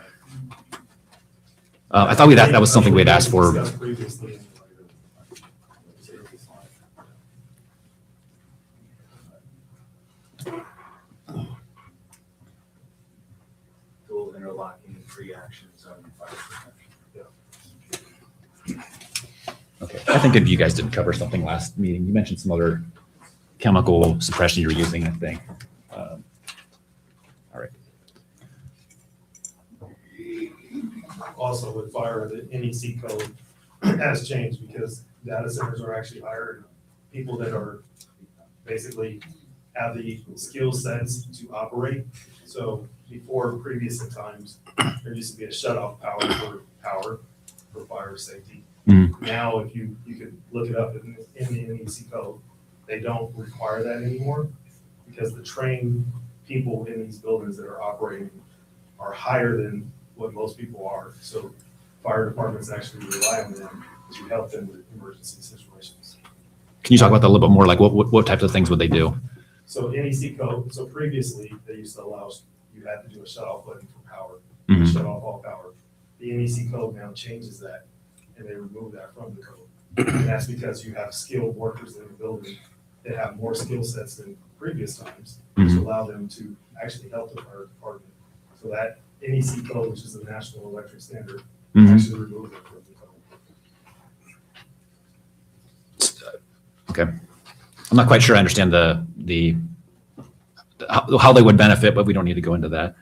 I thought that was something we'd asked for. Discussed previously. Dual interlocking pre-action zone fire protection. Okay. I think if you guys did cover something last meeting, you mentioned some other chemical suppression you were using, I think. All right. Also with fire, the NEC code has changed because data centers are actually hiring people that are basically have the skill sets to operate. So before previous times, there used to be a shut-off power for fire safety. Mhm. Now, if you could look it up in the NEC code, they don't require that anymore because the trained people in these buildings that are operating are higher than what most people are. So fire departments actually rely on them to help them with emergency situations. Can you talk about that a little bit more? Like what types of things would they do? So NEC code, so previously, they used to allow, you had to do a shut off button for power, Mhm. shut off all power. The NEC code now changes that, and they remove that from the code. And that's because you have skilled workers in the building that have more skill sets than previous times, which Mhm. allow them to actually help the fire department. So that NEC code, which is the National Electric Standard, Mhm. actually removed it from the code. Okay. I'm not quite sure I understand how they would benefit, but we don't need to go into that.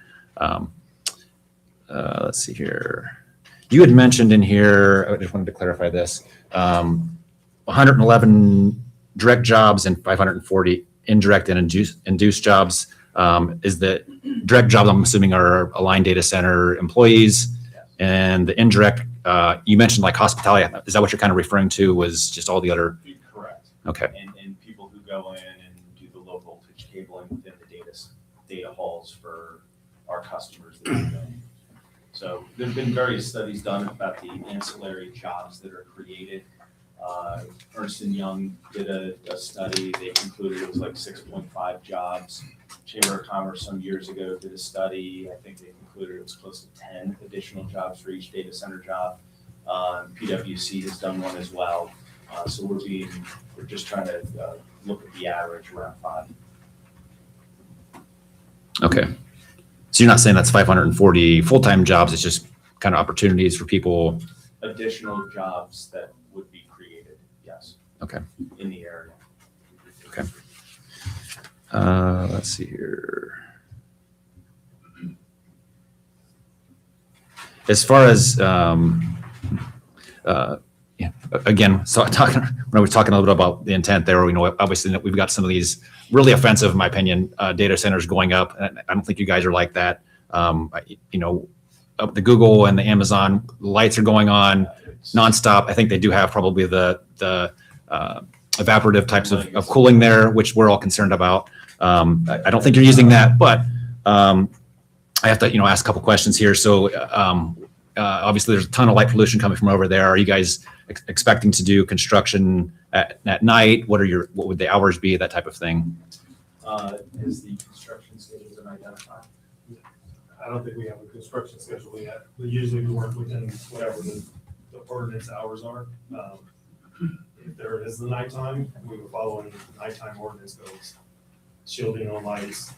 Let's see here. You had mentioned in here, I just wanted to clarify this, 111 direct jobs and 540 indirect and induced jobs. Is the direct jobs, I'm assuming, are Aligned Data Center employees, and the indirect, you mentioned like hospitality. Is that what you're kind of referring to, was just all the other? Correct. Okay. And people who go in and do the low voltage cabling within the data halls for our customers that we know. So there've been various studies done about the ancillary jobs that are created. Ernst & Young did a study. They concluded it was like 6.5 jobs. Chamber of Commerce some years ago did a study. I think they concluded it was close to 10 additional jobs for each data center job. PwC has done one as well. So we're just trying to look at the average around 5. Okay. So you're not saying that's 540 full-time jobs, it's just kind of opportunities for people? Additional jobs that would be created, yes. Okay. In the area. Okay. Let's see here. As far as, yeah, again, so when I was talking a little bit about the intent there, obviously we've got some of these really offensive, in my opinion, data centers going up. And I don't think you guys are like that. The Google and the Amazon lights are going on nonstop. I think they do have probably the evaporative types of cooling there, which we're all concerned about. I don't think you're using that, but I have to, ask a couple questions here. So obviously there's a ton of light pollution coming from over there. Are you guys expecting to do construction at night? What would the hours be, that type of thing? Is the construction schedule been identified? I don't think we have a construction schedule yet. We usually work within whatever the ordinance hours are. If there is the nighttime, we would follow any nighttime ordinance codes, shielding on lights,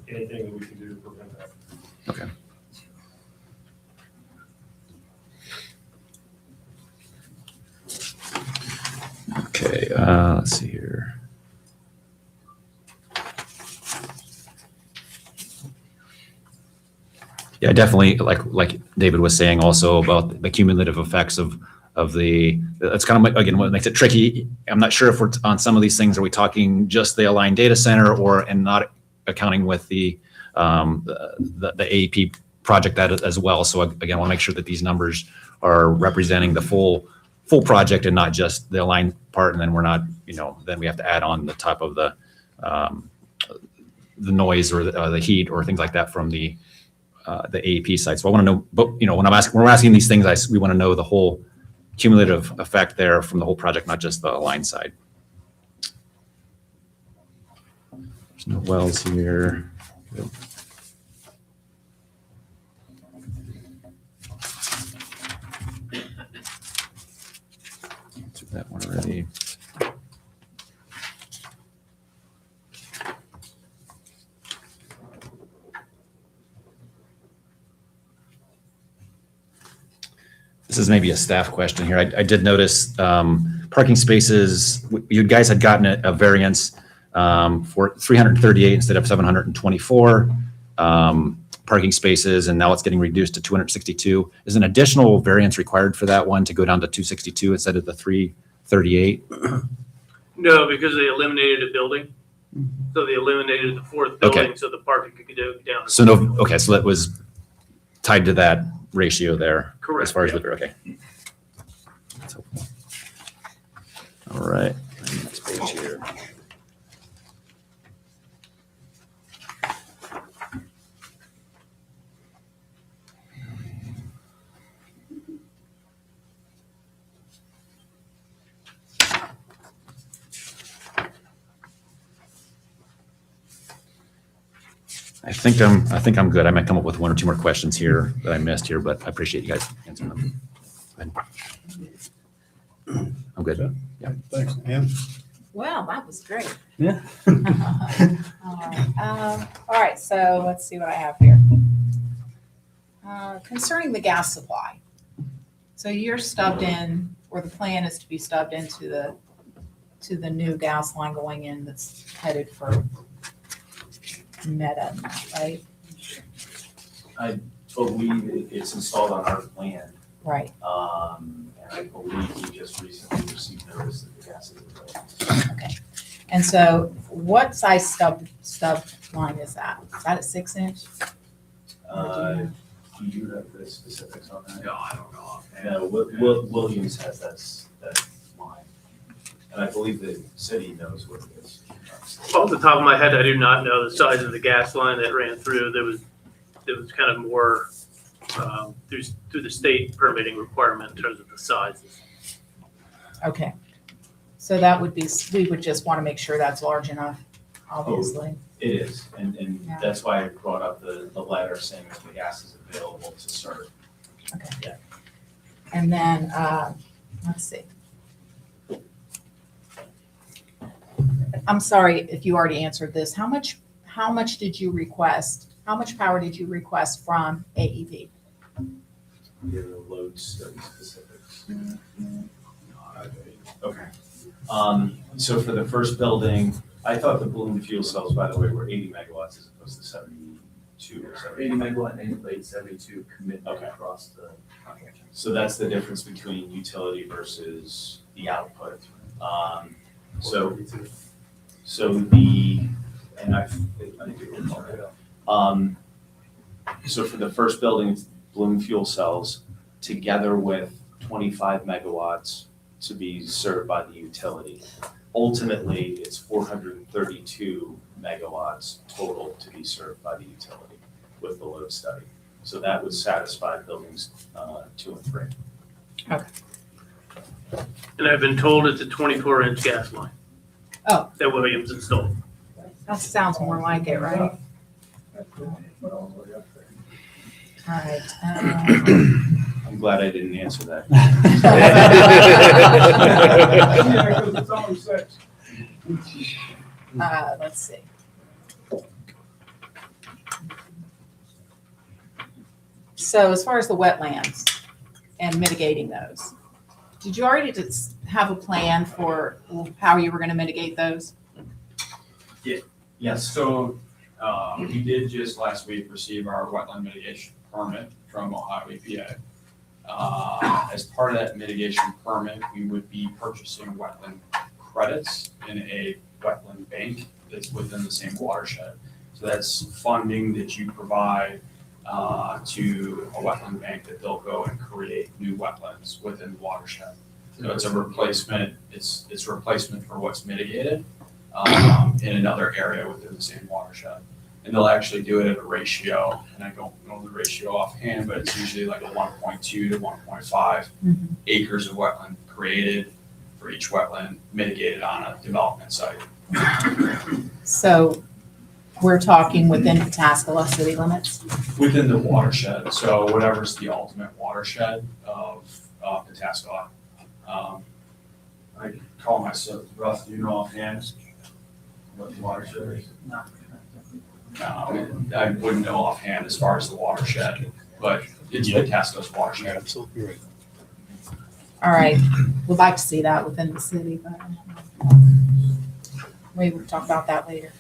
anything that we can do to prevent that. Okay. Okay, let's see here. Yeah, definitely, like David was saying also about the cumulative effects of that's kind of, again, what makes it tricky. I'm not sure if we're on some of these things, are we talking just the Aligned Data Center and not accounting with the AEP project that as well. So again, I want to make sure that these numbers are representing the full project and not just the Aligned part. And then we're not, then we have to add on the top of the noise or the heat or things like that from the AEP side. So I want to know, but when we're asking these things, we want to know the whole cumulative effect there from the whole project, not just the Aligned side. There's no wells here. Good. Took that one already. This is maybe a staff question here. I did notice parking spaces, you guys had gotten a variance for 338 instead of 724 parking spaces, and now it's getting reduced to 262. Is an additional variance required for that one to go down to 262 instead of the 338? No, because they eliminated a building. So they eliminated the fourth building, Okay. so the parking could go down. So no, okay, so that was tied to that ratio there. Correct, As far as yeah. okay. All right, next page here. I think I'm good. I might come up with one or two more questions here that I missed here, but I appreciate you guys answering them. I'm good. Yeah. Thanks. Ann? Well, that was great. Yeah. All right, so let's see what I have here. Concerning the gas supply. So you're stubbed in, or the plan is to be stubbed into the new gas line going in that's headed for Meta, right? I believe it's installed on our plan. Right. And I believe we just recently received notice that the gas is available. Okay. And so what size stub line is that? Is that a 6-inch? Do you have the specifics on that? No, I don't know. No, Williams has that line. And I believe the city knows what it is. Off the top of my head, I do not know the size of the gas line that ran through. There was kind of more through the state permitting requirement in terms of the sizes. Okay. So that would be, we would just want to make sure that's large enough, obviously. It is, and Yeah. that's why I brought up the letter saying that the gas is available to serve. Okay. Yeah. And then, let's see. I'm sorry if you already answered this. How much did you request? How much power did you request from AEP? We have the load study specifics. Okay. So for the first building, I thought the balloon fuel cells, by the way, were 80 megawatts as opposed to 72 or 70. 80 megawatt nameplate, 72 commitment Okay. across the contract. So that's the difference between utility versus the output. So the, and I so for the first building, it's balloon fuel cells together with 25 megawatts to be served by the utility. Ultimately, it's 432 megawatts total to be served by the utility with the load study. So that would satisfy buildings 2 and 3. And I've been told it's a 24-inch gas line. Oh. That Williams installed. That sounds more like it, right? All right. I'm glad I didn't answer that. Let's see. So as far as the wetlands and mitigating those, did you already just have a plan for how you were going to mitigate those? Yes, so we did just last week receive our wetland mitigation permit from Ohio EPA. As part of that mitigation permit, we would be purchasing wetland credits in a wetland bank that's within the same watershed. So that's funding that you provide to a wetland bank that they'll go and create new wetlands within the watershed. So it's a replacement, it's replacement for what's mitigated in another area within the same watershed. And they'll actually do it at a ratio, and I don't know the ratio offhand, but it's usually like a 1.2 to 1.5 acres of wetland created for each wetland mitigated on a development site. So we're talking within Pataskala city limits? Within the watershed, so whatever's the ultimate watershed of Pataskala. I call myself, Russ, do you know offhand what the watershed is? No. I wouldn't know offhand as far as the watershed, but it's Pataskala's watershed. Absolutely right. All right, we'd like to see that within the city, but we will talk about that later.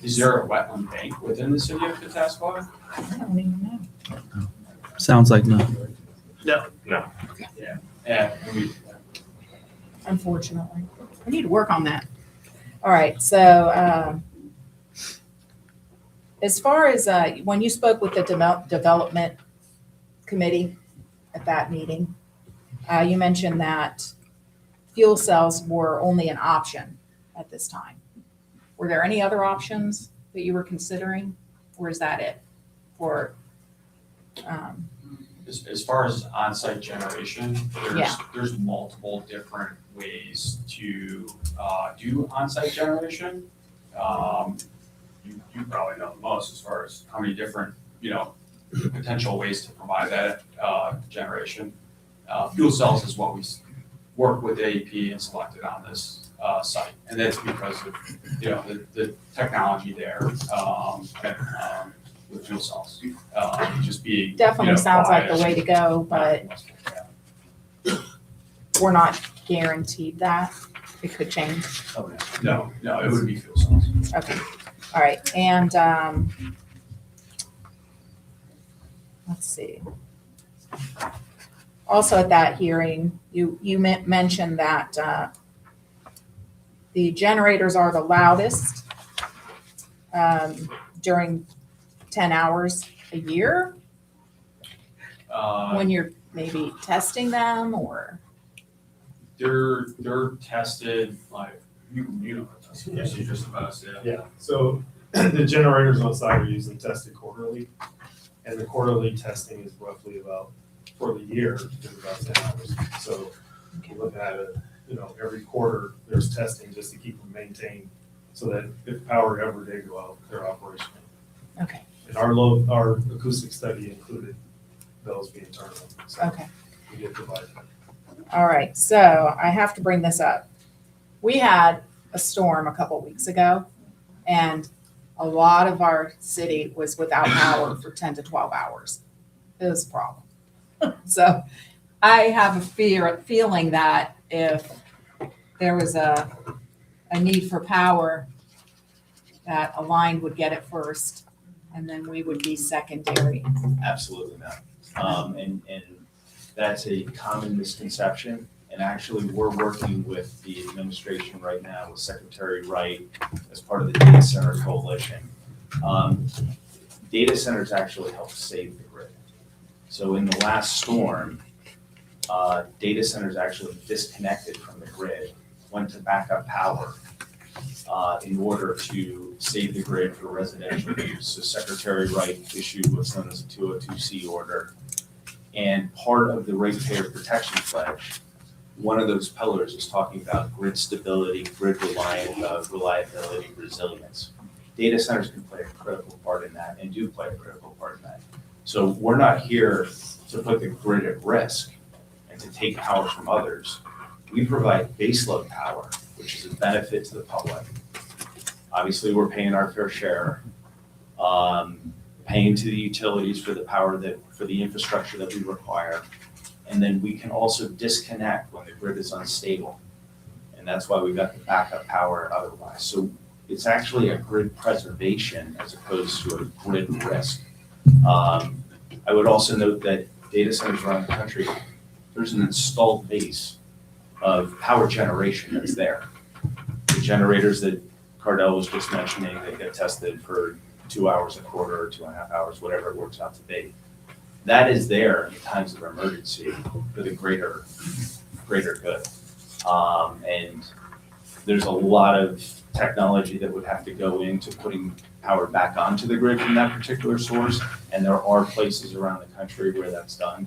Is there a wetland bank within the city of Pataskala? I don't even know. Sounds like no. No. Yeah, Unfortunately. We need to work on that. All right, so as far as when you spoke with the development committee at that meeting, You mentioned that fuel cells were only an option at this time. Were there any other options that you were considering, or is that it for, As far as on-site generation, Yeah. there's multiple different ways to do on-site generation. You probably know the most as far as how many different, potential ways to provide that generation. Fuel cells is what we work with AEP and selected on this site. And that's because of, the technology there with fuel cells. Just being. definitely sounds like the biased. way to go, but we're not guaranteed that. It could change. Oh, no, it would be fuel cells. Okay, all right, and, let's see. Also at that hearing, you mentioned that, the generators are the loudest, during 10 hours a year, when you're maybe testing them, or? They're tested like, you know what testing is, you just about said. Yeah, so the generators on site are usually tested quarterly, and the quarterly testing is roughly about, for the year, is about 10 hours. So we're looking at it, every quarter, there's testing just to keep them maintained, so that if power ever did go out, they're operational. Okay, And our acoustic study included those being turned on. So okay. we did provide that. All right, so I have to bring this up. We had a storm a couple weeks ago, and a lot of our city was without power for 10 to 12 hours. It was a problem. So I have a feeling that if there was a need for power, that a line would get it first, and then we would be secondary. Absolutely not. And that's a common misconception. And actually, we're working with the administration right now with Secretary Wright as part of the Data Center Coalition. Data centers actually help save the grid. So in the last storm, data centers actually disconnected from the grid, went to backup power in order to save the grid for residential use. So Secretary Wright issued what's known as a 202C order. And part of the ratepayer protection pledge, one of those pillars is talking about grid stability, grid reliability, resilience. Data centers can play a critical part in that and do play a critical part in that. So we're not here to put the grid at risk and to take power from others. We provide baseload power, which is a benefit to the public. Obviously, we're paying our fair share, paying to the utilities for the power for the infrastructure that we require. And then we can also disconnect when the grid is unstable. And that's why we've got the backup power and otherwise. So it's actually a grid preservation as opposed to a grid risk. I would also note that data centers around the country, there's an installed base of power generation that's there. The generators that Cardell was just mentioning, they get tested for 2 hours a quarter or 2.5 hours, whatever it works out to be. That is there in times of emergency for the greater good. And there's a lot of technology that would have to go into putting power back onto the grid from that particular source. And there are places around the country where that's done.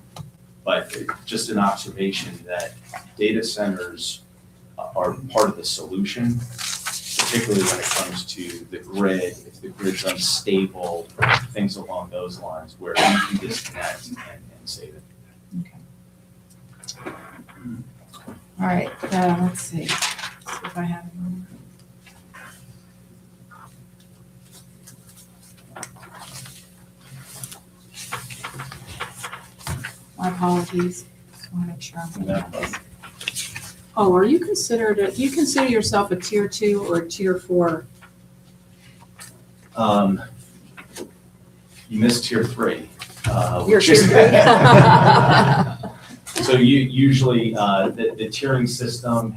But just an observation that data centers are part of the solution, particularly when it comes to the grid, if the grid's unstable, things along those lines where we can disconnect and save it. Okay. All right, let's see. See if I have any more. My apologies. Just want to make sure I'm thinking about this. Oh, do you consider yourself a tier 2 or a tier 4? You missed tier 3. You're which is- tier 3. So usually, the tiering system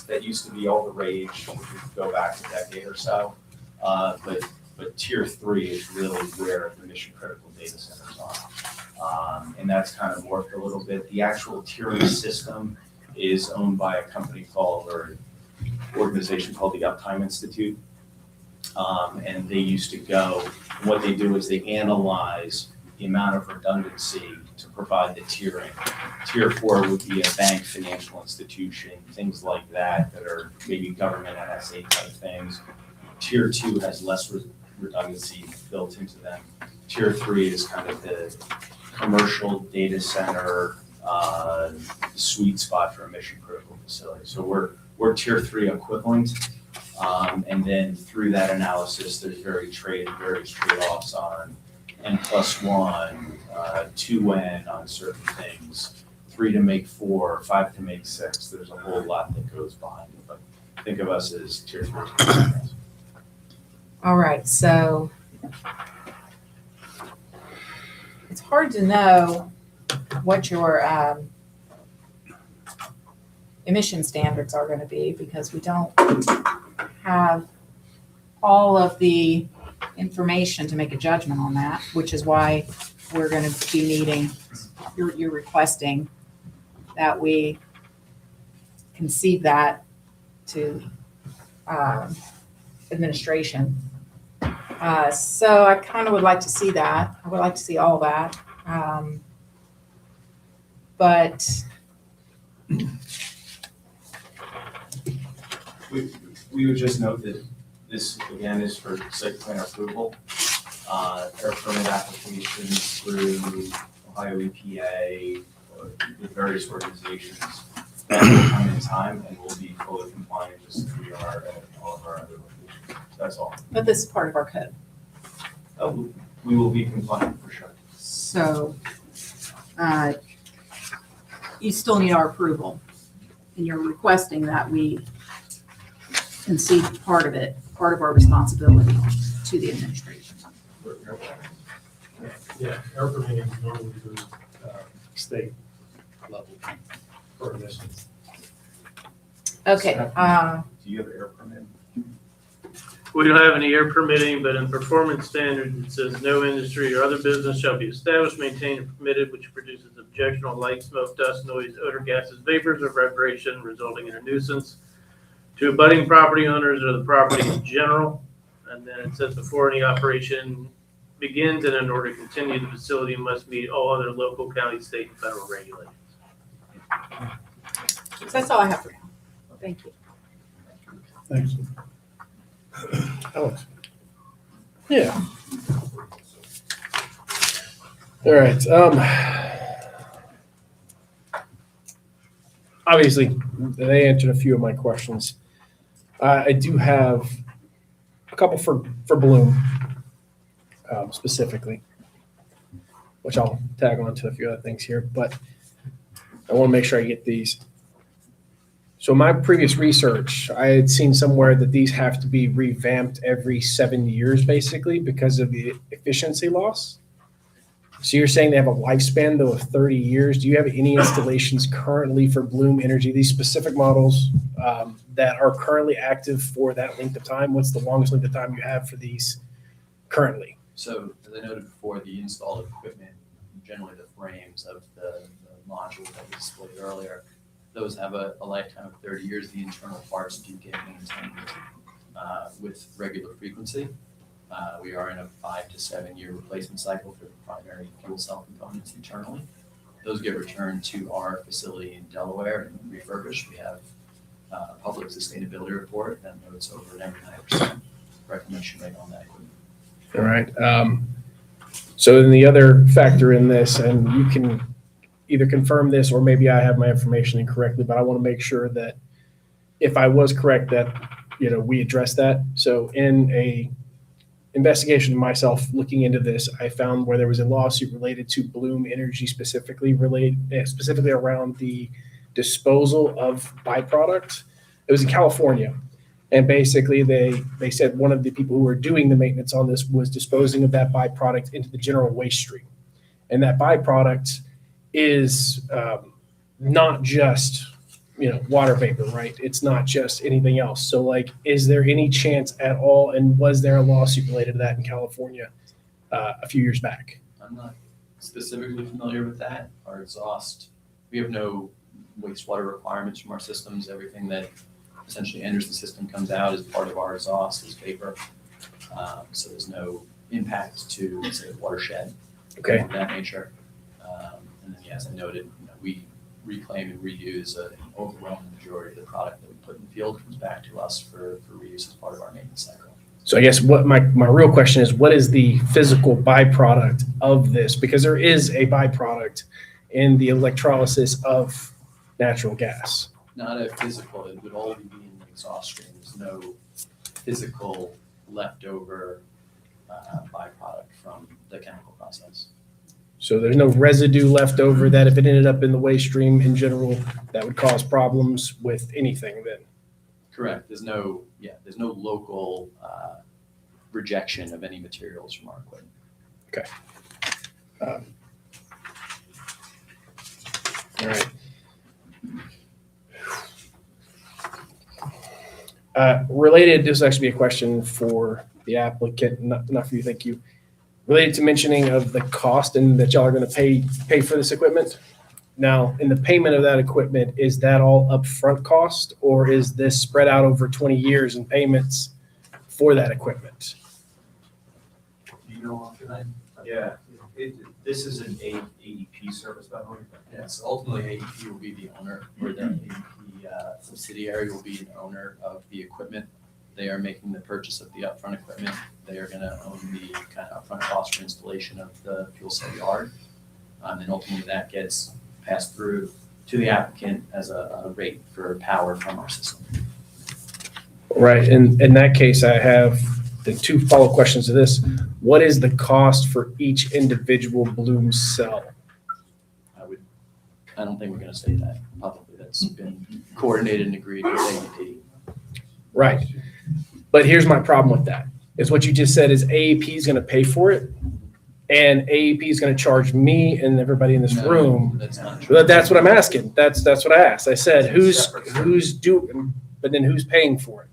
that used to be all the rage, if you go back a decade or so. But tier 3 is really where the mission critical data centers And that's kind of worked a little bit. The actual tiering system is owned by a company called, or organization called the Uptime Institute. And they used to go, what they do is they analyze the amount of redundancy to provide the tiering. Tier 4 would be a bank, financial institution, things like that, that are maybe government NSA type things. Tier 2 has less redundancy built into them. Tier 3 is kind of the commercial data center sweet spot for a mission critical facility. So we're Tier 3 equivalent. And then through that analysis, there's various trade-offs on N+1, 2N on certain things, 3 to make 4, 5 to make 6. There's a whole lot that goes behind it, but think of us as Tier 3. All right, so it's hard to know what your emission standards are going to be because we don't have all of the information to make a judgment on that, which is why we're going to be needing, you're requesting that we concede that to administration. So I kind of would like to see that. I would like to see all that. But We would just note that this, again, is for site plan approval. Air permit applications through Ohio EPA, or the various organizations, that will come in time and will be fully compliant just as we are at all of our other locations. That's all. But this is part of our code. We will be compliant for sure. So you still need our approval. And you're requesting that we concede part of it, part of our responsibility to the administration. Yeah, air permitting is normally through state level for emissions. Okay. Do you have an air permit? We don't have any air permitting, but in performance standards, it says no industry or other business shall be established, maintained, and permitted which produces objectionable light, smoke, dust, noise, odor, gases, vapors, or vibration resulting in a nuisance to abutting property owners or the property in general. And then it says before any operation begins and in order to continue, the facility must meet all other local, county, state, and federal regulations. So that's all I have for now. Thank you. Thanks. Alex? Yeah. All right. Obviously, they answered a few of my questions. I do have a couple for Bloom specifically, which I'll tag on to a few other things here, but I want to make sure I get these. So my previous research, I had seen somewhere that these have to be revamped every 7 years, basically, because of the efficiency loss. So you're saying they have a lifespan, though, of 30 years. Do you have any installations currently for Bloom Energy, these specific models that are currently active for that length of time? What's the longest length of time you have for these currently? So as I noted before, the installed equipment, generally the frames of the module that we displayed earlier, those have a lifetime of 30 years. The internal parts do get maintained with regular frequency. We are in a 5 to 7 year replacement cycle for the primary fuel cell components internally. Those get returned to our facility in Delaware and refurbished. We have a public sustainability report that notes over 99% reclamation rate on that equipment. All right. So then the other factor in this, and you can either confirm this or maybe I have my information incorrectly, but I want to make sure that if I was correct that, we address that. So in a investigation of myself looking into this, I found where there was a lawsuit related to Bloom Energy specifically around the disposal of byproduct. It was in California. And basically they said one of the people who were doing the maintenance on this was disposing of that byproduct into the general waste stream. And that byproduct is not just, water vapor, right? It's not just anything else. So is there any chance at all, and was there a lawsuit related to that in California a few years back? I'm not specifically familiar with that. Our exhaust, we have no wastewater requirements from our systems. Everything that essentially enters the system comes out as part of our exhaust is vapor. So there's no impact to, say, the watershed. Okay. Of that nature. And then, as I noted, we reclaim and reuse an overwhelming majority of the product that we put in the field comes back to us for reuse as part of our maintenance cycle. So I guess what my real question is, what is the physical byproduct of this? Because there is a byproduct in the electrolysis of natural gas. Not a physical, it would all be in the exhaust stream. There's no physical leftover byproduct from the chemical process. So there's no residue left over that if it ended up in the waste stream in general, that would cause problems with anything then? Correct. There's no local rejection of any materials from our equipment. Okay. All right. Related, this will actually be a question for the applicant, not for you, thank you. Related to mentioning of the cost and that y'all are going to pay for this equipment. Now, in the payment of that equipment, is that all upfront cost or is this spread out over 20 years in payments for that equipment? Do you know off the night? Yeah, this is an AEP service, by the way. Yes, ultimately AEP will be the owner, or the AEP subsidiary will be an owner of the equipment. They are making the purchase of the upfront equipment. They are going to own the kind of upfront cost for installation of the fuel cell yard. And ultimately that gets passed through to the applicant as a rate for power from our system. Right. In that case, I have the two follow-up questions to this. What is the cost for each individual Bloom cell? I don't think we're going to say that publicly. That's been coordinated and agreed with AEP. Right. But here's my problem with that, is what you just said is AEP is going to pay for it, and AEP is going to charge me and everybody in this room. That's not true. But that's what I'm asking. That's what I asked. I said, who's doing, but then who's paying for it?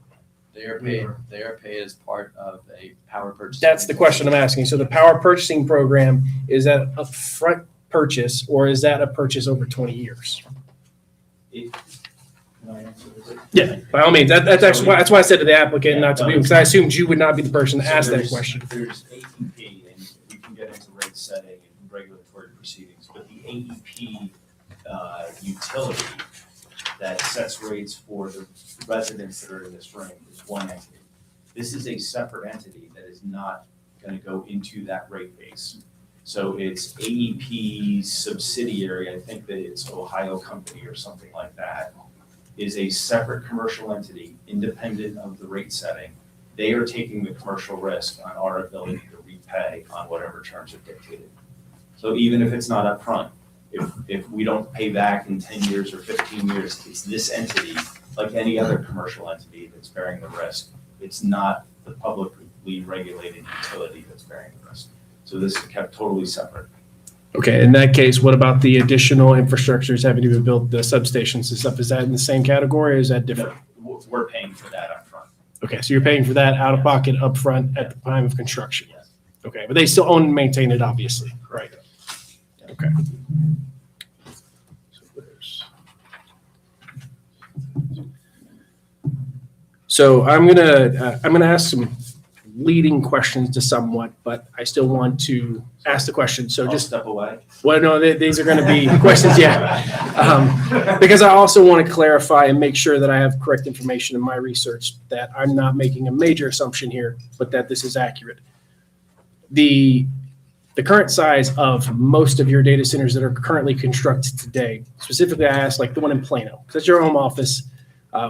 They are paid as part of a power purchase. That's the question I'm asking. So the power purchasing program, is that a front purchase or is that a purchase over 20 years? Yeah, by all means. That's actually that's why I said to the applicant, not to me, because I assumed you would not be the person to ask that question. There's AEP, and we can get into rate setting and regulatory proceedings, but the AEP utility that sets rates for the residents that are in this room is one entity. This is a separate entity that is not going to go into that rate base. So it's AEP's subsidiary, I think that it's Ohio Company or something like that, is a separate commercial entity independent of the rate setting. They are taking the commercial risk on our ability to repay on whatever terms are dictated. So even if it's not upfront, if we don't pay back in 10 years or 15 years, it's this entity, like any other commercial entity, that's bearing the risk. It's not the publicly regulated utility that's bearing the risk. So this is kept totally separate. Okay, in that case, what about the additional infrastructures having to be built, the substations and stuff? Is that in the same category or is that different? No, we're paying for that upfront. Okay, so you're paying for that out of pocket upfront at the time of construction? Yes. Okay, but they still own and maintain it, obviously, right? Okay. So I'm gonna ask some leading questions to somewhat, but I still want to ask the question. So I'll just step away. well, no, these are going to be questions, yeah. Because I also want to clarify and make sure that I have correct information in my research, that I'm not making a major assumption here, but that this is accurate. The current size of most of your data centers that are currently constructed today, specifically I asked like the one in Plano, because that's your home office,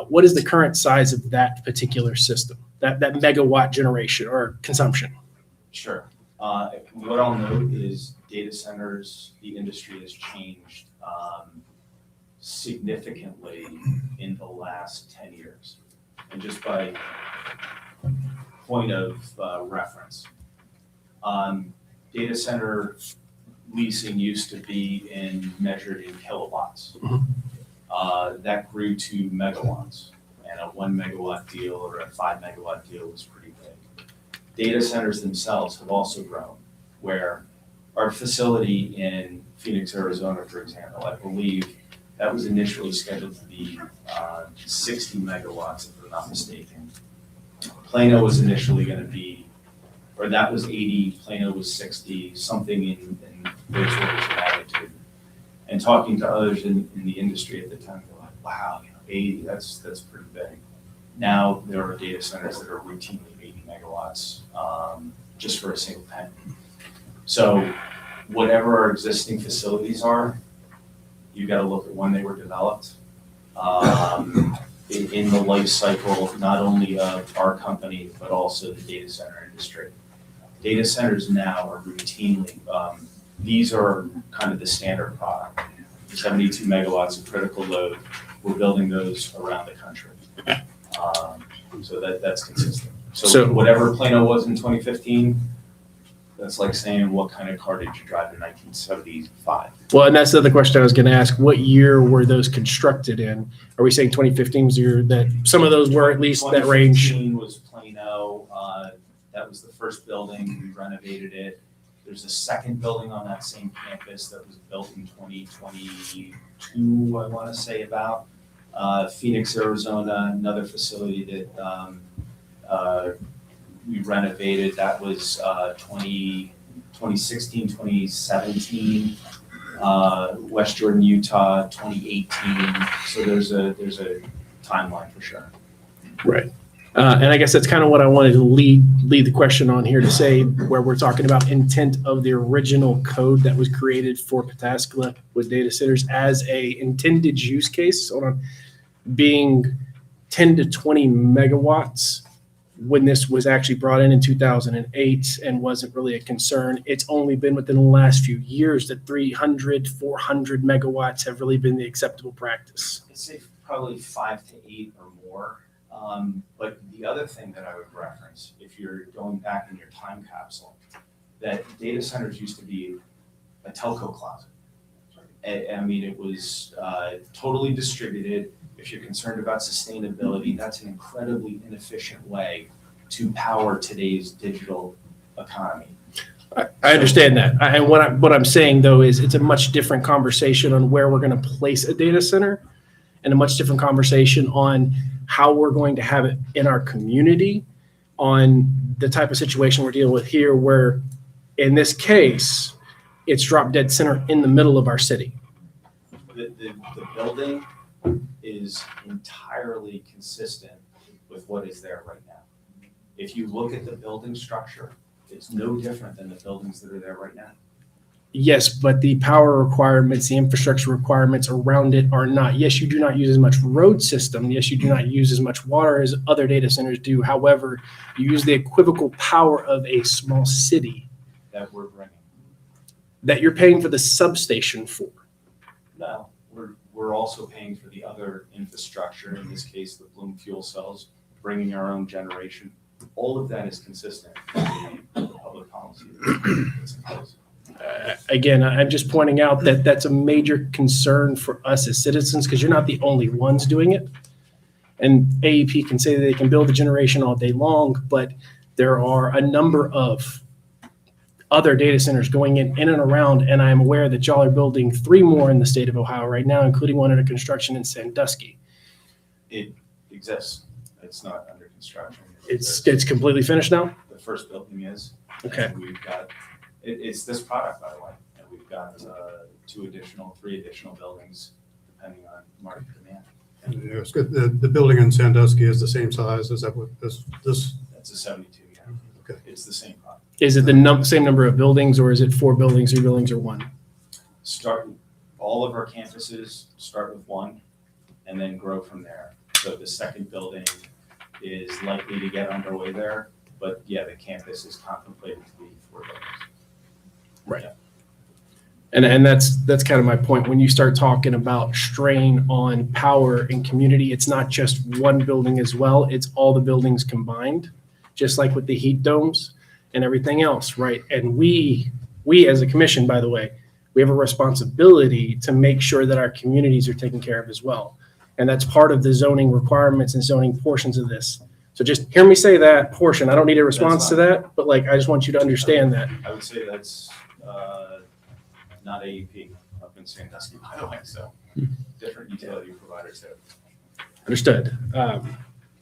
what is the current size of that particular system, that megawatt generation or consumption? Sure. What I'll note is data centers, the industry has changed significantly in the last 10 years. And just by point of reference, data center leasing used to be measured in kilowatts. That grew to megawatts, and a 1 megawatt deal or a 5 megawatt deal was pretty big. Data centers themselves have also grown, where our facility in Phoenix, Arizona, for example, I believe that was initially scheduled to be 60 megawatts, if I'm not mistaken. Plano was initially going to be, or that was 80, Plano was 60, something in those orders of magnitude. And talking to others in the industry at the time, they're like, wow, 80, that's pretty big. Now there are data centers that are routinely 80 megawatts just for a single tenant. So whatever our existing facilities are, you got to look at when they were developed in the life cycle, not only of our company, but also the data center industry. Data centers now are routinely, these are kind of the standard product. 72 megawatts of critical load, we're building those around the country. So that's consistent. So whatever Plano was in 2015, that's like saying, what kind of car did you drive in 1975? Well, and that's the other question I was going to ask. What year were those constructed in? Are we saying 2015 was the year that some of those were at least that range? 2015 was Plano. That was the first building. We renovated it. There's a second building on that same campus that was built in 2022, I want to say about. Phoenix, Arizona, another facility that we renovated. That was 2016, 2017. West Jordan, Utah, 2018. So there's a timeline for sure. Right. And I guess that's kind of what I wanted to lead the question on here to say, where we're talking about intent of the original code that was created for Pataskala with data centers as a intended use case on being 10 to 20 megawatts when this was actually brought in 2008 and wasn't really a concern. It's only been within the last few years that 300, 400 megawatts have really been the acceptable practice. I'd say probably 5 to 8 or more. But the other thing that I would reference, if you're going back in your time capsule, that data centers used to be a telco closet. I mean, it was totally distributed. If you're concerned about sustainability, that's an incredibly inefficient way to power today's digital economy. I understand that. And what I'm saying though is it's a much different conversation on where we're going to place a data center and a much different conversation on how we're going to have it in our community on the type of situation we're dealing with here, where in this case, it's drop dead center in the middle of our city. The building is entirely consistent with what is there right now. If you look at the building structure, it's no different than the buildings that are there right now. Yes, but the power requirements, the infrastructure requirements around it are not. Yes, you do not use as much road system. Yes, you do not use as much water as other data centers do. However, you use the equivocal power of a small city That we're bringing. that you're paying for the substation for. No, we're also paying for the other infrastructure, in this case, the Bloom fuel cells, bringing our own generation. All of that is consistent with the public policy that's in place. Again, I'm just pointing out that that's a major concern for us as citizens, because you're not the only ones doing it. And AEP can say that they can build the generation all day long, but there are a number of other data centers going in and around, and I'm aware that y'all are building 3 more in the state of Ohio right now, including one under construction in Sandusky. It exists. It's not under construction. It's completely finished now? The first building is. Okay. And we've got, it's this product, by the way. And we've got 3 additional buildings, depending on market demand. Yeah, it's good. The building in Sandusky is the same size. Is that what this? That's a 72, yeah. Okay. It's the same product. Is it the same number of buildings, or is it 4 buildings, 3 buildings, or 1? All of our campuses start with 1 and then grow from there. So the second building is likely to get underway there, but yeah, the campus is contemplated to be 4 buildings. Right. And that's kind of my point. When you start talking about strain on power and community, it's not just one building as well. It's all the buildings combined, just like with the heat domes and everything else, right? And we as a commission, by the way, we have a responsibility to make sure that our communities are taken care of as well. And that's part of the zoning requirements and zoning portions of this. So just hear me say that portion. I don't need a response to that, but like, I just want you to understand that. I would say that's not AEP up in Sandusky, by the way, so different utility providers there. Understood.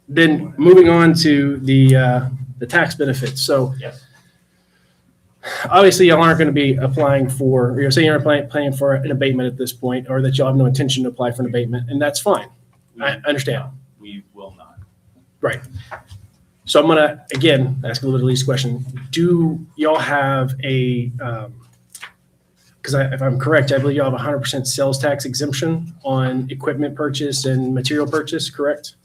Then moving on to the tax benefits. So Yes. obviously y'all aren't going to be applying for, or you're saying you're planning for an abatement at this point, or that y'all have no intention to apply for an abatement, and that's fine. I understand. We will not. Right. So I'm gonna, again, ask a little bit of Lee's question. Do y'all have a, because if I'm correct, I believe y'all have 100% sales tax exemption on equipment purchase and material purchase, correct?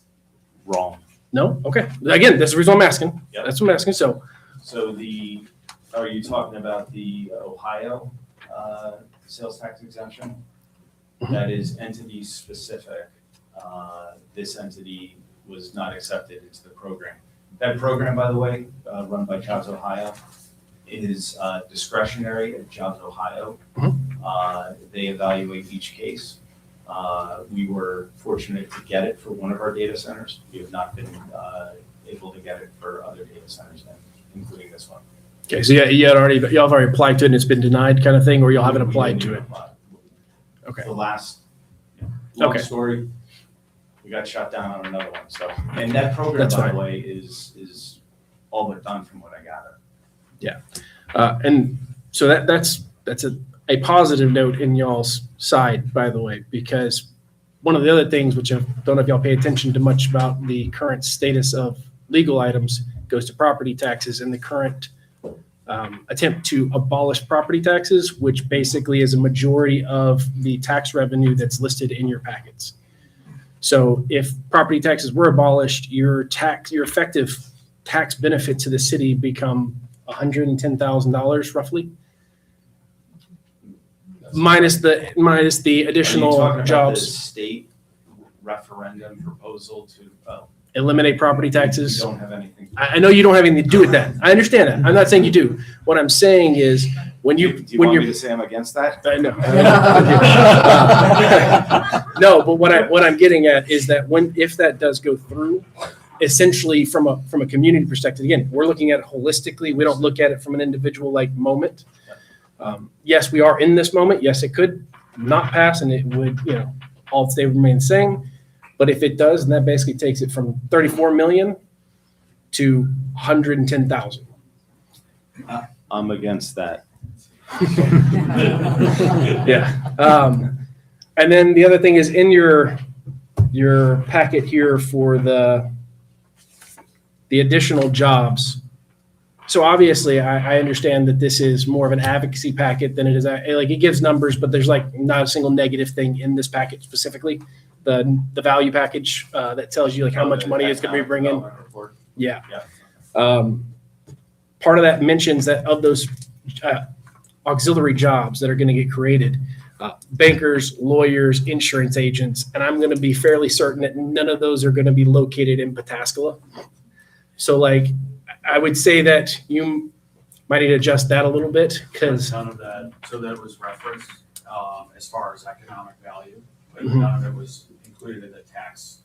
Wrong. No? Okay. Again, that's the reason I'm asking. Yep. That's what I'm asking. So, So are you talking about the Ohio sales tax exemption? Mhm. That is entity specific. This entity was not accepted into the program. That program, by the way, run by Jobs Ohio, is discretionary at Jobs Ohio. They evaluate each case. We were fortunate to get it for one of our data centers. We have not been able to get it for other data centers, including this one. okay, so y'all have already applied to it and it's been denied kind of thing, or y'all haven't applied to it? Okay. The last, long Okay. story, we got shut down on another one, so. And that program, That's by the fine. way, is all but done from what I gather. And so that's a positive note in y'all's side, by the way, because one of the other things, which I don't know if y'all pay attention to much about the current status of legal items, goes to property taxes and the current attempt to abolish property taxes, which basically is a majority of the tax revenue that's listed in your packets. So if property taxes were abolished, your effective tax benefit to the city become $110,000 roughly, minus the Are you additional talking about the jobs. state referendum proposal to, Eliminate property we taxes. don't have anything. I know you don't have anything to do with that. I understand that. I'm not saying you do. What I'm saying is when Do you want me to say I'm against that? I know. No, but what I'm getting at is that if that does go through, essentially from a community perspective, again, we're looking at it holistically. We don't look at it from an individual like moment. Yes, we are in this moment. Yes, it could not pass and it would, all stay remain the same. But if it does, then that basically takes it from 34 million to 110,000. I'm against that. Yeah. And then the other thing is in your packet here for the additional jobs. So obviously I understand that this is more of an advocacy packet than it is, like it gives numbers, but there's like not a single negative thing in this packet specifically. The value package that tells you like how much money it's going to be bringing. Yeah. Part of that mentions that of those auxiliary jobs that are going to get created, bankers, lawyers, insurance agents, and I'm going to be fairly certain that none of those are going to be located in Pataskala. So like, I would say that you might need to adjust that a little bit because None of that, so that was referenced as far as economic value, but Mhm. none of it was included in the tax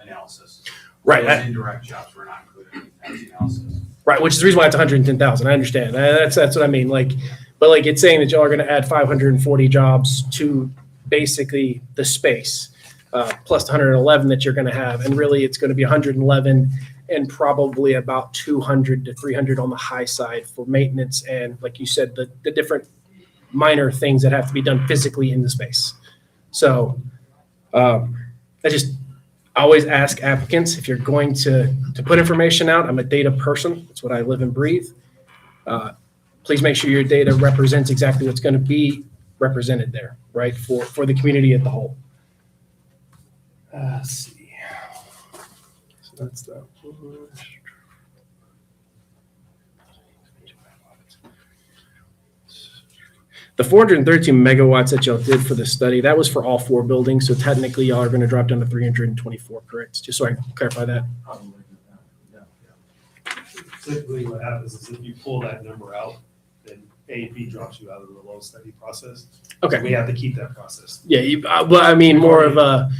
analysis. Right. Those indirect jobs were not included in the tax analysis. right, which is the reason why it's 110,000. I understand. That's what I mean. Like, but like it's saying that y'all are going to add 540 jobs to basically the space, plus the 111 that you're going to have, and really it's going to be 111 and probably about 200 to 300 on the high side for maintenance and, like you said, the different minor things that have to be done physically in the space. So, I always ask applicants if you're going to put information out. I'm a data person. That's what I live and breathe. Please make sure your data represents exactly what's going to be represented there, right, for the community as a whole. Let's see. So that's the. The 413 megawatts that y'all did for the study, that was for all 4 buildings. So technically y'all are going to drop down to 324, correct? Just so I can clarify that. Typically what happens is if you pull that number out, then A&B drops you out of the low study process. Okay. So we have to keep that process. Yeah, well, I mean, more of a,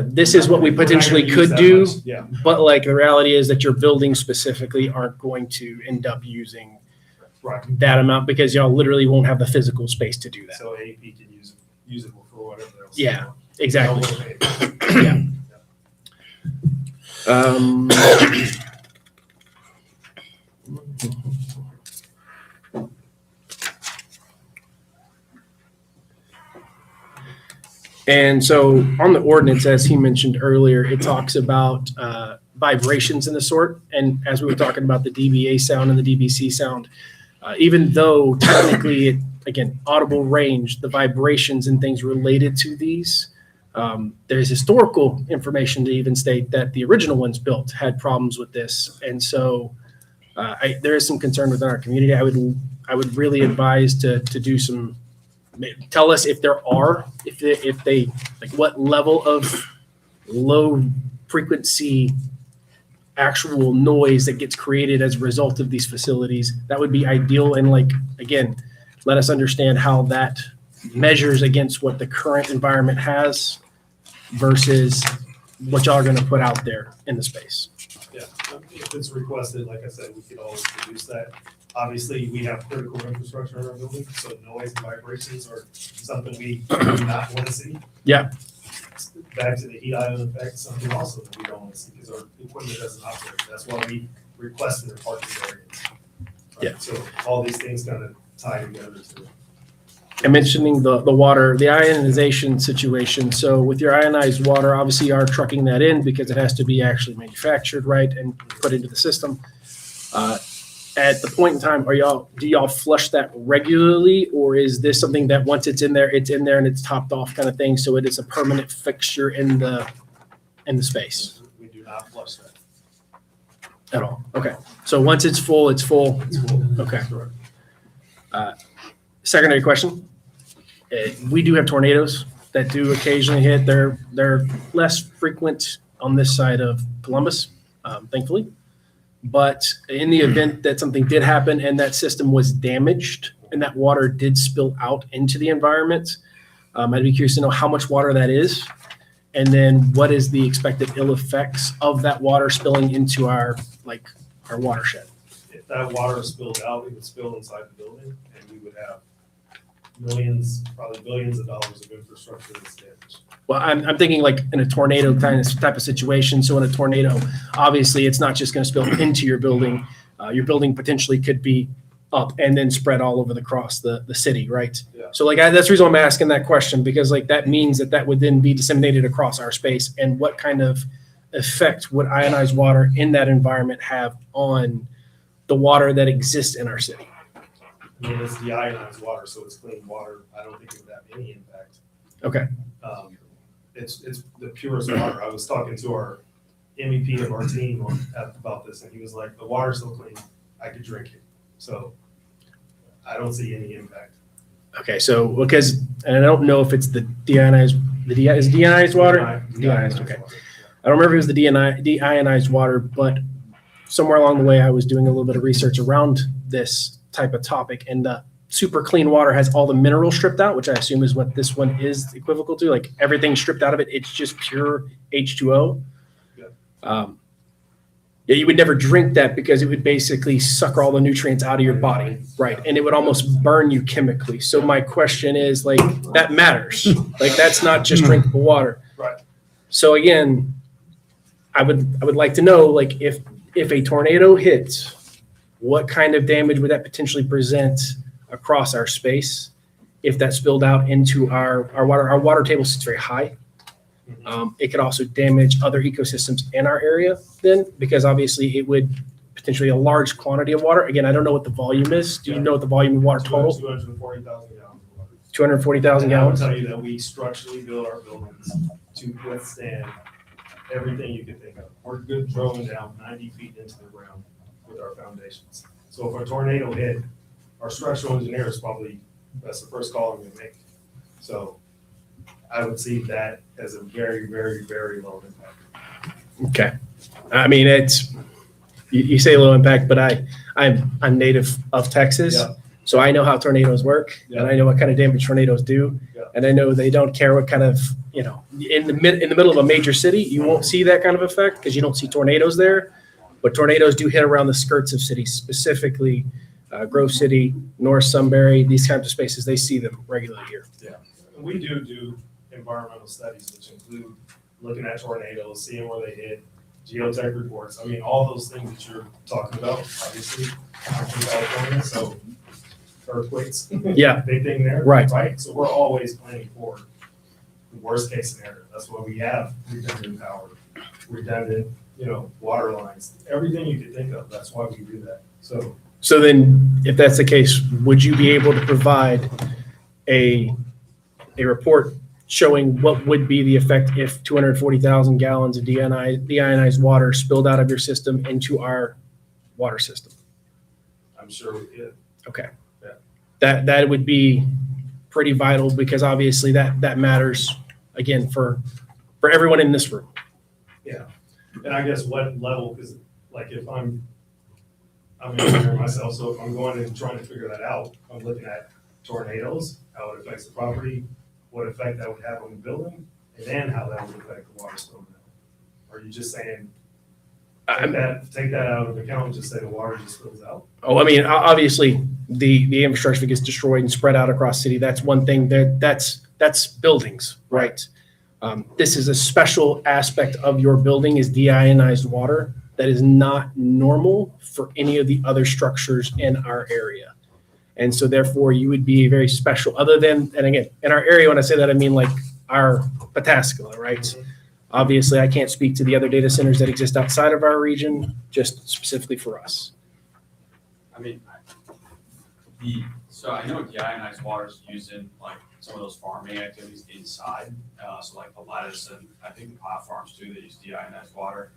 this is what we potentially could do. Yeah. But like the reality is that your buildings specifically aren't going to end up using Right. that amount because y'all literally won't have the physical space to do that. So AP can use it for whatever else. Yeah, exactly. Yeah. And so on the ordinance, as he mentioned earlier, it talks about vibrations and the sort. And as we were talking about the DBA sound and the DBC sound, even though technically, again, audible range, the vibrations and things related to these, there's historical information to even state that the original ones built had problems with this. And so there is some concern within our community. I would really advise to do some, tell us if there are, if they like what level of low frequency actual noise that gets created as a result of these facilities. That would be ideal. And like, again, let us understand how that measures against what the current environment has versus what y'all are going to put out there in the space. Yeah, if it's requested, like I said, we could always produce that. Obviously, we have critical infrastructure in our building, so noise and vibrations are something we do not want to see. Yeah. Back to the heat island effect, something also that we don't want to see because our equipment doesn't operate. That's why we requested a parking area. Yeah. So all these things kind of tie together to And mentioning the water, the ionization situation. So with your ionized water, obviously you are trucking that in because it has to be actually manufactured, right, and put into the system. At the point in time, do y'all flush that regularly, or is this something that once it's in there and it's topped off kind of thing, so it is a permanent fixture in the space? We do not flush that. At all? Okay. So once it's full, it's full? It's full. Okay. Correct. Secondary question. We do have tornadoes that do occasionally hit. They're less frequent on this side of Columbus, thankfully. But in the event that something did happen and that system was damaged and that water did spill out into the environment, I'd be curious to know how much water that is. And then what is the expected ill effects of that water spilling into our watershed? If that water spilled out, it would spill inside the building and we would have millions, probably billions of dollars of infrastructure that's damaged. Well, I'm thinking like in a tornado type of situation. So in a tornado, obviously it's not just going to spill into your building. Your building potentially could be up and then spread all over across the city, right? Yeah. So like that's the reason I'm asking that question, because like that means that would then be disseminated across our space. And what kind of effect would ionized water in that environment have on the water that exists in our city? I mean, it's deionized water, so it's clean water. I don't think it would have any impact. Okay. It's the purest water. I was talking to our MEP of our team about this, and he was like, the water's so clean, I could drink it. So I don't see any impact. Okay, so because, and I don't know if it's the deionized, is it deionized water? Deionized, okay. I don't remember if it was the deionized water, but somewhere along the way, I was doing a little bit of research around this type of topic, and the super clean water has all the minerals stripped out, which I assume is what this one is equivocal to, like everything stripped out of it. It's just pure H2O. Yeah, you would never drink that because it would basically suck all the nutrients out of your body, right? And it would almost burn you chemically. So my question is, like, that matters. Like, that's not just drinkable water. Right. So again, I would like to know, like, if a tornado hits, what kind of damage would that potentially present across our space if that spilled out into our water? Our water table sits very high. It could also damage other ecosystems in our area then, because obviously it would potentially a large quantity of water. Again, I don't know what the volume is. Do you know what the volume of water total? 240,000 gallons of water. 240,000 And I will gallons? tell you that we structurally build our buildings to withstand everything you can think of. We're good drilling down 90 feet into the ground with our foundations. So if a tornado hit, our structural engineer is probably, that's the first call I'm gonna make. So I would see that as a very, very, very low impact. Okay. I mean, it's, you say low impact, but I'm native of Texas. Yeah. So I know how tornadoes work, Yeah. and I know what kind of damage tornadoes do. Yeah. And I know they don't care what kind of, in the middle of a major city, you won't see that kind of effect because you don't see tornadoes there. But tornadoes do hit around the skirts of cities, specifically Grove City, North Sunbury, these types of spaces, they see them regularly here. And we do environmental studies, which include looking at tornadoes, seeing where they hit, geotech reports. I mean, all those things that you're talking about, obviously, I'm from California, so earthquakes. Yeah. Big thing there. Right. Right? So we're always planning for the worst case scenario. That's why we have redundant power, redundant, water lines, everything you could think of. That's why we do that. So then, if that's the case, would you be able to provide a report showing what would be the effect if 240,000 gallons of deionized water spilled out of your system into our water system? I'm sure we could. Okay. Yeah. That would be pretty vital because obviously that matters, again, for everyone in this room. Yeah. And I guess what level, because like if I'm an engineer myself, so if I'm going and trying to figure that out, I'm looking at tornadoes, how it affects the property, what effect that would have on the building, and then how that would affect the water spilling out. Are you just saying, take that out of account and just say the water just spills out? Oh, I mean, obviously, the infrastructure gets destroyed and spread out across city. That's one thing. That's buildings, right? This is a special aspect of your building is deionized water that is not normal for any of the other structures in our area. And so therefore you would be very special other than, and again, in our area, when I say that, I mean like our Pataskala, right? Mm-hmm. Obviously I can't speak to the other data centers that exist outside of our region, just specifically for us. I mean, so I know deionized water is used in like some of those farming activities inside. So like the lettuce and I think the pot farms too, they use deionized water.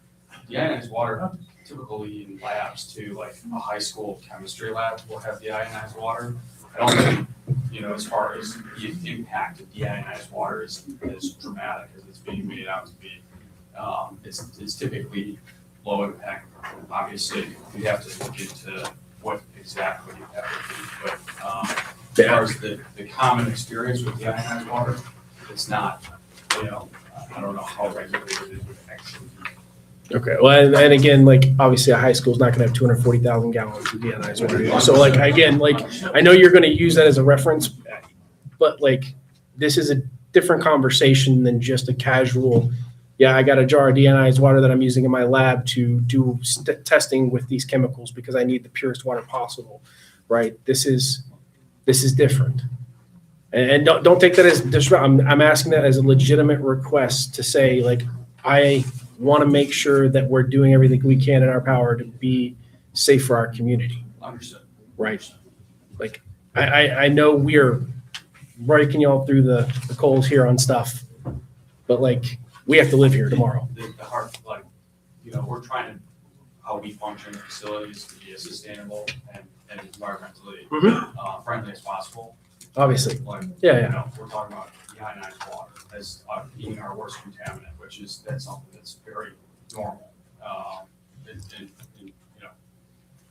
Deionized water typically in labs too, like a high school chemistry lab will have deionized water. I don't think, as far as the impact of deionized water is dramatic as it's being made out to be. It's typically low impact. Obviously, we have to look into what exactly that would be, but as far as the common experience with deionized water, it's not, I don't know how regulated it would actually be. Okay, well, and again, like, obviously a high school is not gonna have 240,000 gallons of deionized water. So like, again, like, I know you're gonna use that as a reference, but like, this is a different conversation than just a casual, yeah, I got a jar of deionized water that I'm using in my lab to do testing with these chemicals because I need the purest water possible, right? This is different. And don't take that as disrupt. I'm asking that as a legitimate request to say, like, I want to make sure that we're doing everything we can in our power to be safe for our community. Understood. Right. Like, I know we are breaking y'all through the coals here on stuff, but like, we have to live here tomorrow. The heart, like, we're trying to, how we function in facilities to be as sustainable and environmentally friendly as possible. Obviously. Like, Yeah. we're talking about deionized water as being our worst contaminant, that's something that's very normal in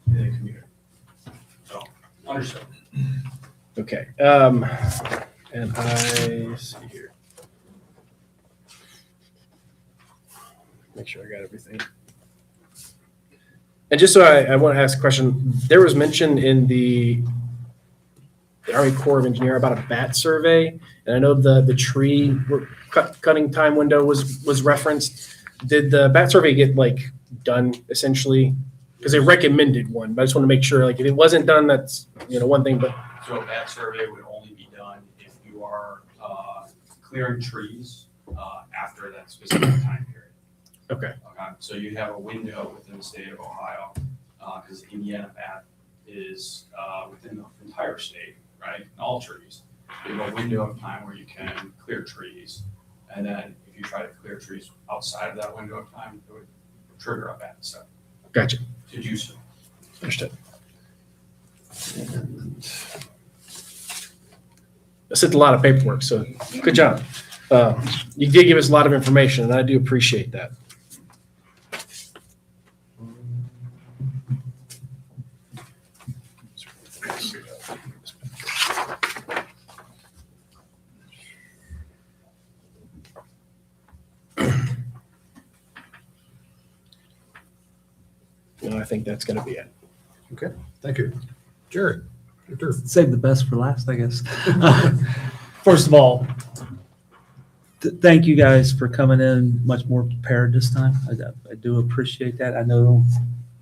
the community. So, understood. Okay. And I see here. Make sure I got everything. And just so I want to ask a question, there was mention in the Army Corps of Engineer about a bat survey, and I know the tree cutting time window was referenced. Did the bat survey get like done essentially? Because they recommended one, but I just want to make sure, like, if it wasn't done, that's one thing. But So that survey would only be done if you are clearing trees after that specific time period. Okay. So you have a window within the state of Ohio, because Indiana bat is within the entire state, right? And all trees. You have a window of time where you can clear trees, and then if you try to clear trees outside of that window of time, it would trigger a bat step. Gotcha. To do so. Understood. I sent a lot of paperwork, so good job. You did give us a lot of information, and I do appreciate that. I think that's going to be it. Okay, thank you. Jared. Sure. Save the best for last, I guess. First of all, thank you guys for coming in much more prepared this time. I do appreciate that. I know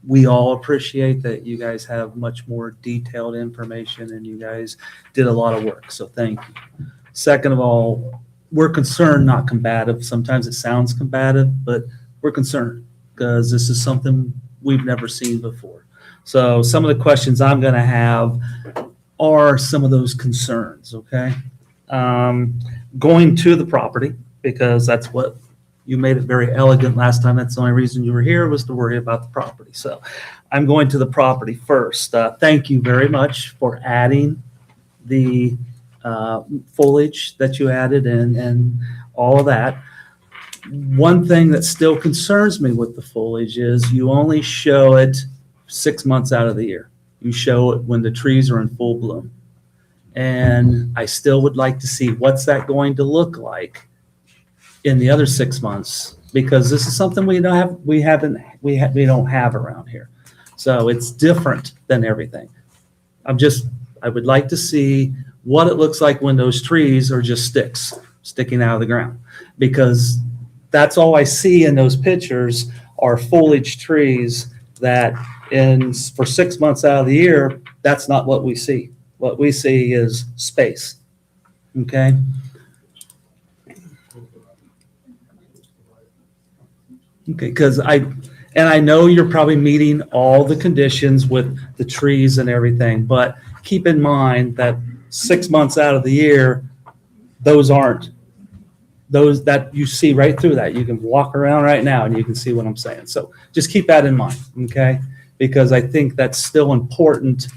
we all appreciate that you guys have much more detailed information and you guys did a lot of work. So thank you. Second of all, we're concerned, not combative. Sometimes it sounds combative, but we're concerned because this is something we've never seen before. So some of the questions I'm going to have are some of those concerns, okay? Going to the property, because that's what you made it very elegant last time. That's the only reason you were here, was to worry about the property. So I'm going to the property first. Thank you very much for adding the foliage that you added and all of that. One thing that still concerns me with the foliage is you only show it 6 months out of the year. You show it when the trees are in full bloom. And I still would like to see what's that going to look like in the other 6 months, because this is something we don't have around here. So it's different than everything. I would like to see what it looks like when those trees are just sticks sticking out of the ground, because that's all I see in those pictures are foliage trees that for 6 months out of the year, that's not what we see. What we see is space. Okay. Okay, because I know you're probably meeting all the conditions with the trees and everything, but keep in mind that 6 months out of the year, those that you see right through that. You can walk around right now and you can see what I'm saying. So just keep that in mind, okay? Because I think that's still important.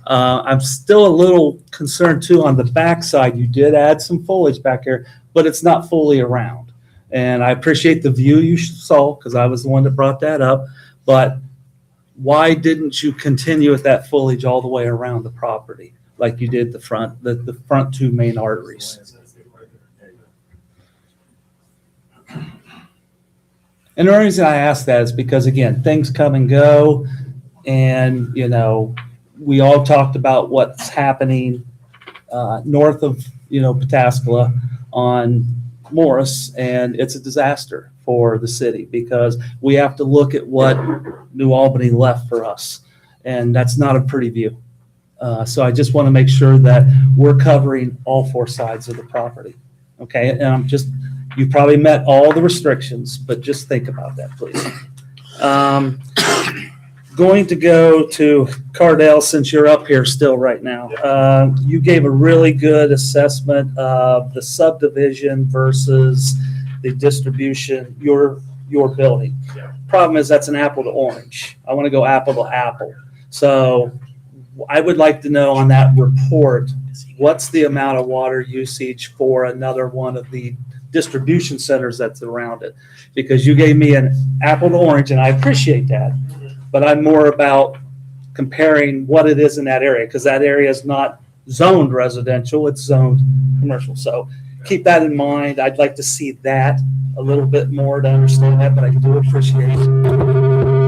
I'm still a little concerned too on the backside. You did add some foliage back here, but it's not fully around. And I appreciate the view you saw, because I was the one that brought that up. But why didn't you continue with that foliage all the way around the property like you did the front two main arteries? And the reason I ask that is because, again, things come and go. And, we all talked about what's happening north of, Pataskala on Morris, and it's a disaster for the city because we have to look at what New Albany left for us, and that's not a pretty view. So I just want to make sure that we're covering all four sides of the property. Okay, and you probably met all the restrictions, but just think about that, please. Going to go to Cardell, since you're up here still right now. You gave a really good assessment of the subdivision versus the distribution, your building. Yeah. Problem is that's an apple to orange. I want to go apple to apple. So I would like to know on that report, what's the amount of water usage for another one of the distribution centers that's around it? Because you gave me an apple to orange, and I appreciate that. But I'm more about comparing what it is in that area, because that area is not zoned residential, it's zoned commercial. So keep that in mind. I'd like to see that a little bit more to understand that, but I do appreciate it.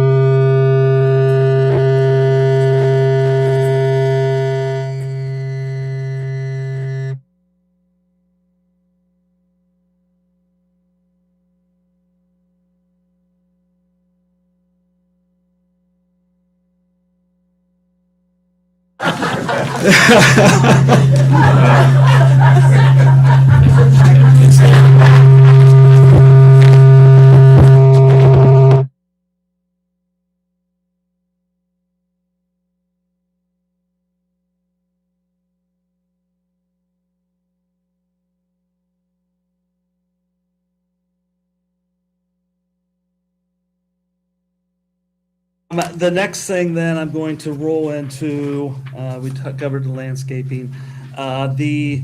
The next thing then I'm going to roll into, we covered the landscaping, the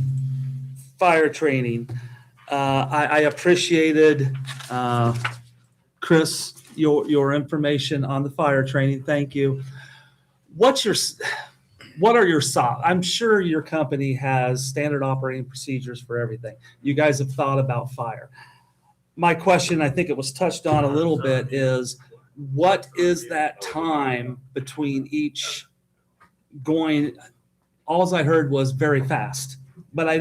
fire training. I appreciated, Chris, your information on the fire training. Thank you. What are your I'm sure your company has standard operating procedures for everything. You guys have thought about fire. My question, I think it was touched on a little bit, is what is that time between each going, alls I heard was very fast. But I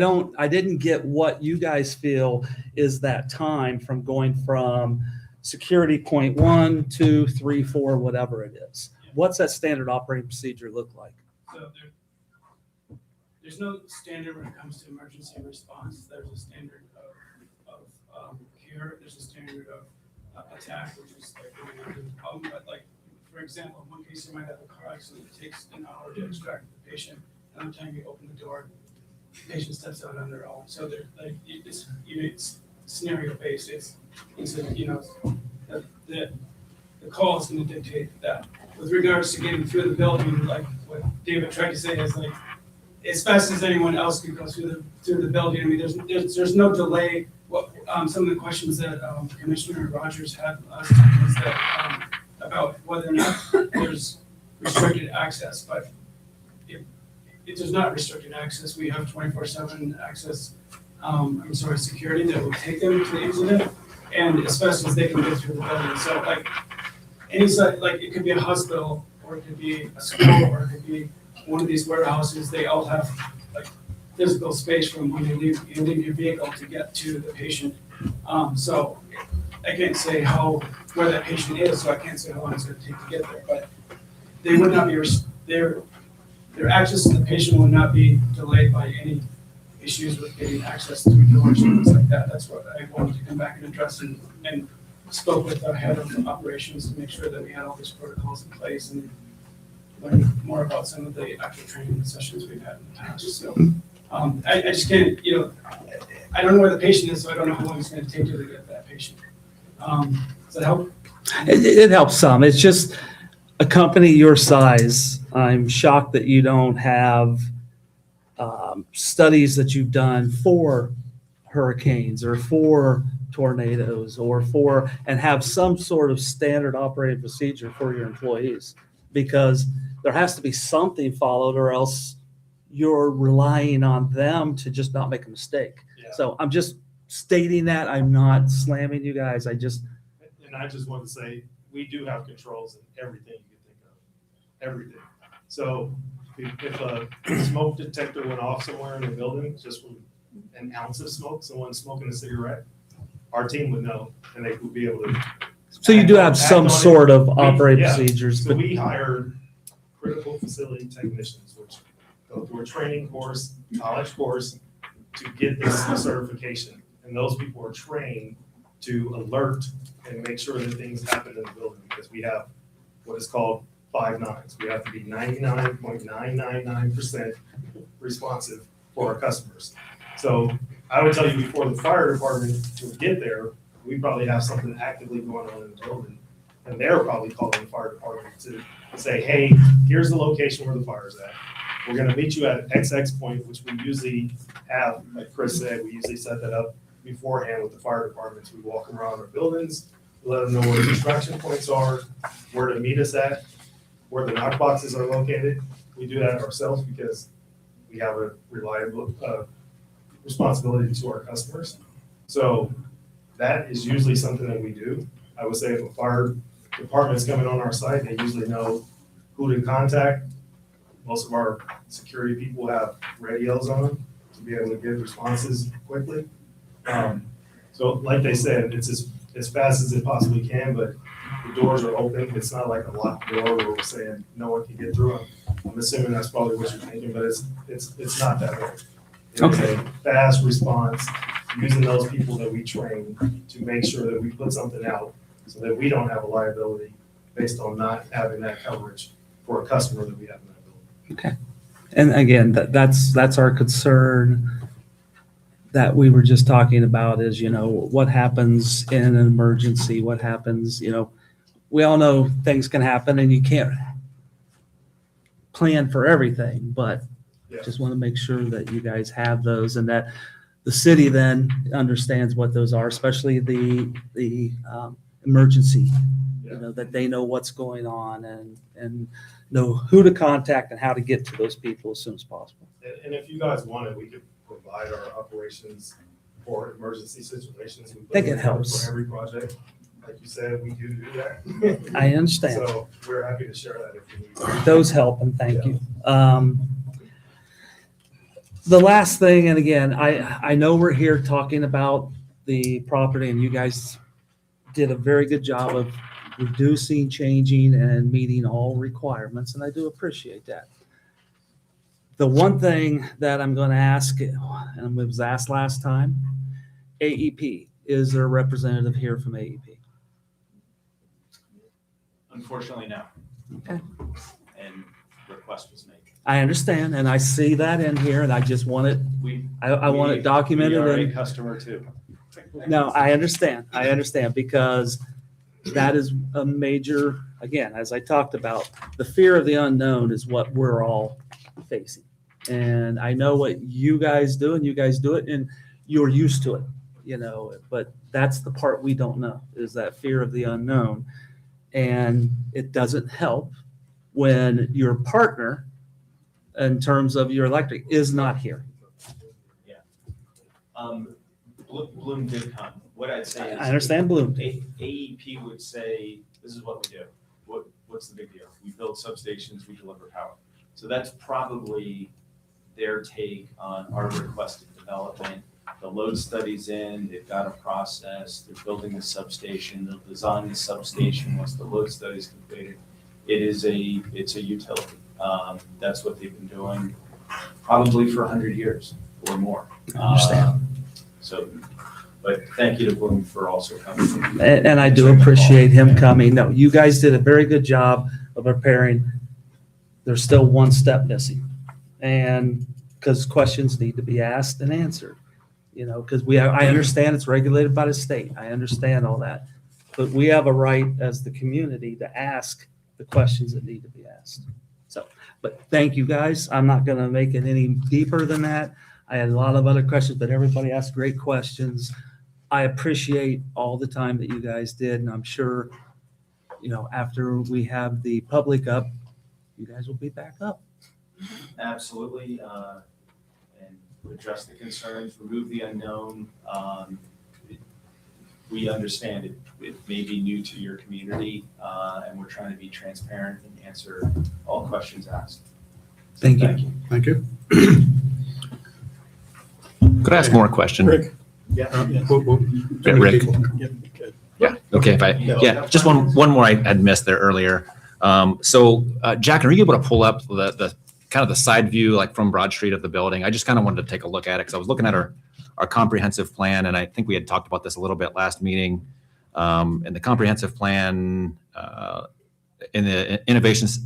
didn't get what you guys feel is that time from going from security point 1, 2, 3, 4, whatever it is. What's that standard operating procedure look like? So there's no standard when it comes to emergency response. There's a standard of cure. There's a standard of attack, which is like going after the problem. But like, for example, in one case you might have a car accident. It takes an hour to extract the patient. Another time you open the door, the patient steps out on their own. So they're like, it's scenario based. It's the call is going to dictate that. With regards to getting through the building, like what David tried to say is like, as fast as anyone else could go through the building. I mean, there's no delay. What some of the questions that Commissioner Rogers had last time was that about whether or not there's restricted access, but it does not restricted access. We have 24/7 access. Security that will take them to the incident, and as fast as they can get through the building. So like any site, like it could be a hospital, or it could be a school, or it could be one of these warehouses. They all have like physical space from when you leave your vehicle to get to the patient. So I can't say where that patient is, so I can't say how long it's going to take to get there. But they would not be their access to the patient would not be delayed by any issues with getting access through doors and things like that. That's what I wanted to come back and address, and spoke with our head of operations to make sure that we had all these protocols in place and learn more about some of the actual training sessions we've had in the past. So I just can't, I don't know where the patient is, so I don't know how long it's going to take to get that patient. Does that help? It helps some. It's just a company your size. I'm shocked that you don't have studies that you've done for hurricanes or for tornadoes and have some sort of standard operating procedure for your employees, because there has to be something followed, or else you're relying on them to just not make a mistake. Yeah. So I'm just stating that. I'm not slamming you guys. I just want to say, we do have controls in everything you can think of, everything. So if a smoke detector went off somewhere in the building, just from an ounce of smoke, someone smoking a cigarette, our team would know, and they would be able to. So you do have some sort of operating Yeah. procedures, So but we hire critical facility technicians, which go through a training course, college course, to get this certification. And those people are trained to alert and make sure that things happen in the building, because we have what is called 5 nines. We have to be 99.999% responsive for our customers. So I would tell you, before the fire department would get there, we probably have something actively going on in the building. And they're probably calling the fire department to say, hey, here's the location where the fire's at. We're gonna meet you at XX point, which we usually have, like Chris said, we usually set that up beforehand with the fire departments. We walk them around our buildings, let them know where the distraction points are, where to meet us at, where the knock boxes are located. We do that ourselves because we have a reliable responsibility to our customers. So that is usually something that we do. I would say if a fire department's coming on our site, they usually know who to contact. Most of our security people have radios on them to be able to give responses quickly. So like they said, it's as fast as it possibly can, but the doors are open. It's not like a locked door where we're saying no one can get through. I'm assuming that's probably what you're thinking, but it's not that way. It's a fast response using those people that we train to make sure that we put something out so that we don't have a liability based on not having that coverage for a customer that we have in that building. okay. And again, that's our concern that we were just talking about is, what happens in an emergency, what happens, we all know things can happen and you can't plan for everything, but just want to make sure that you guys have those and that the city then understands what those are, especially the emergency, that they know what's going on and know who to contact and how to get to those people as soon as possible. And if you guys want it, we could provide our operations for emergency situations. I think it helps. For every project. like you said, we do that. I understand. So we're happy to share that if you need. Those help, and thank you. The last thing, and again, I know we're here talking about the property, and you guys did a very good job of reducing, changing, and meeting all requirements, and I do appreciate that. The one thing that I'm going to ask, and it was asked last time, AEP, is there a representative here from AEP? Unfortunately, no. Okay. And request was made. I understand, and I see that in here, and I just want it, I want it documented. We are and- a customer too. No, I understand, because that is a major, again, as I talked about, the fear of the unknown is what we're all facing. And I know what you guys do, and you guys do it, and you're used to it, you know, but that's the part we don't know, is that fear of the unknown. And it doesn't help when your partner, in terms of your electric, is not here. Bloom did come. What I'd say is. I understand Bloom. AEP would say, this is what we do. What's the big deal? We build substations, we deliver power. So that's probably their take on our requested development. The load study's in, they've got a process, they're building the substation, they'll design the substation once the load study's completed. It's a utility. That's what they've been doing probably for 100 years or more. I understand. But thank you to Bloom for also coming. And I do appreciate him coming. No, you guys did a very good job of preparing. There's still one step missing. And because questions need to be asked and answered, you know, because I understand it's regulated by the state. I understand all that. But we have a right as the community to ask the questions that need to be asked. So, but thank you guys. I'm not going to make it any deeper than that. I had a lot of other questions, but everybody asked great questions. I appreciate all the time that you guys did, and I'm sure, you know, after we have the public up, you guys will be back up. Absolutely, and address the concerns, remove the unknown. We understand it may be new to your community, and we're trying to be transparent and answer all questions asked. Thank you. Thank you. Could I ask more question? Rick? Yeah. Rick? Yeah, okay, just one more I had missed there earlier. So Jack, are you able to pull up the kind of the side view, like from Broad Street of the building? I just kind of wanted to take a look at it because I was looking at our comprehensive plan, and I think we had talked about this a little bit last meeting. And the comprehensive plan in the innovations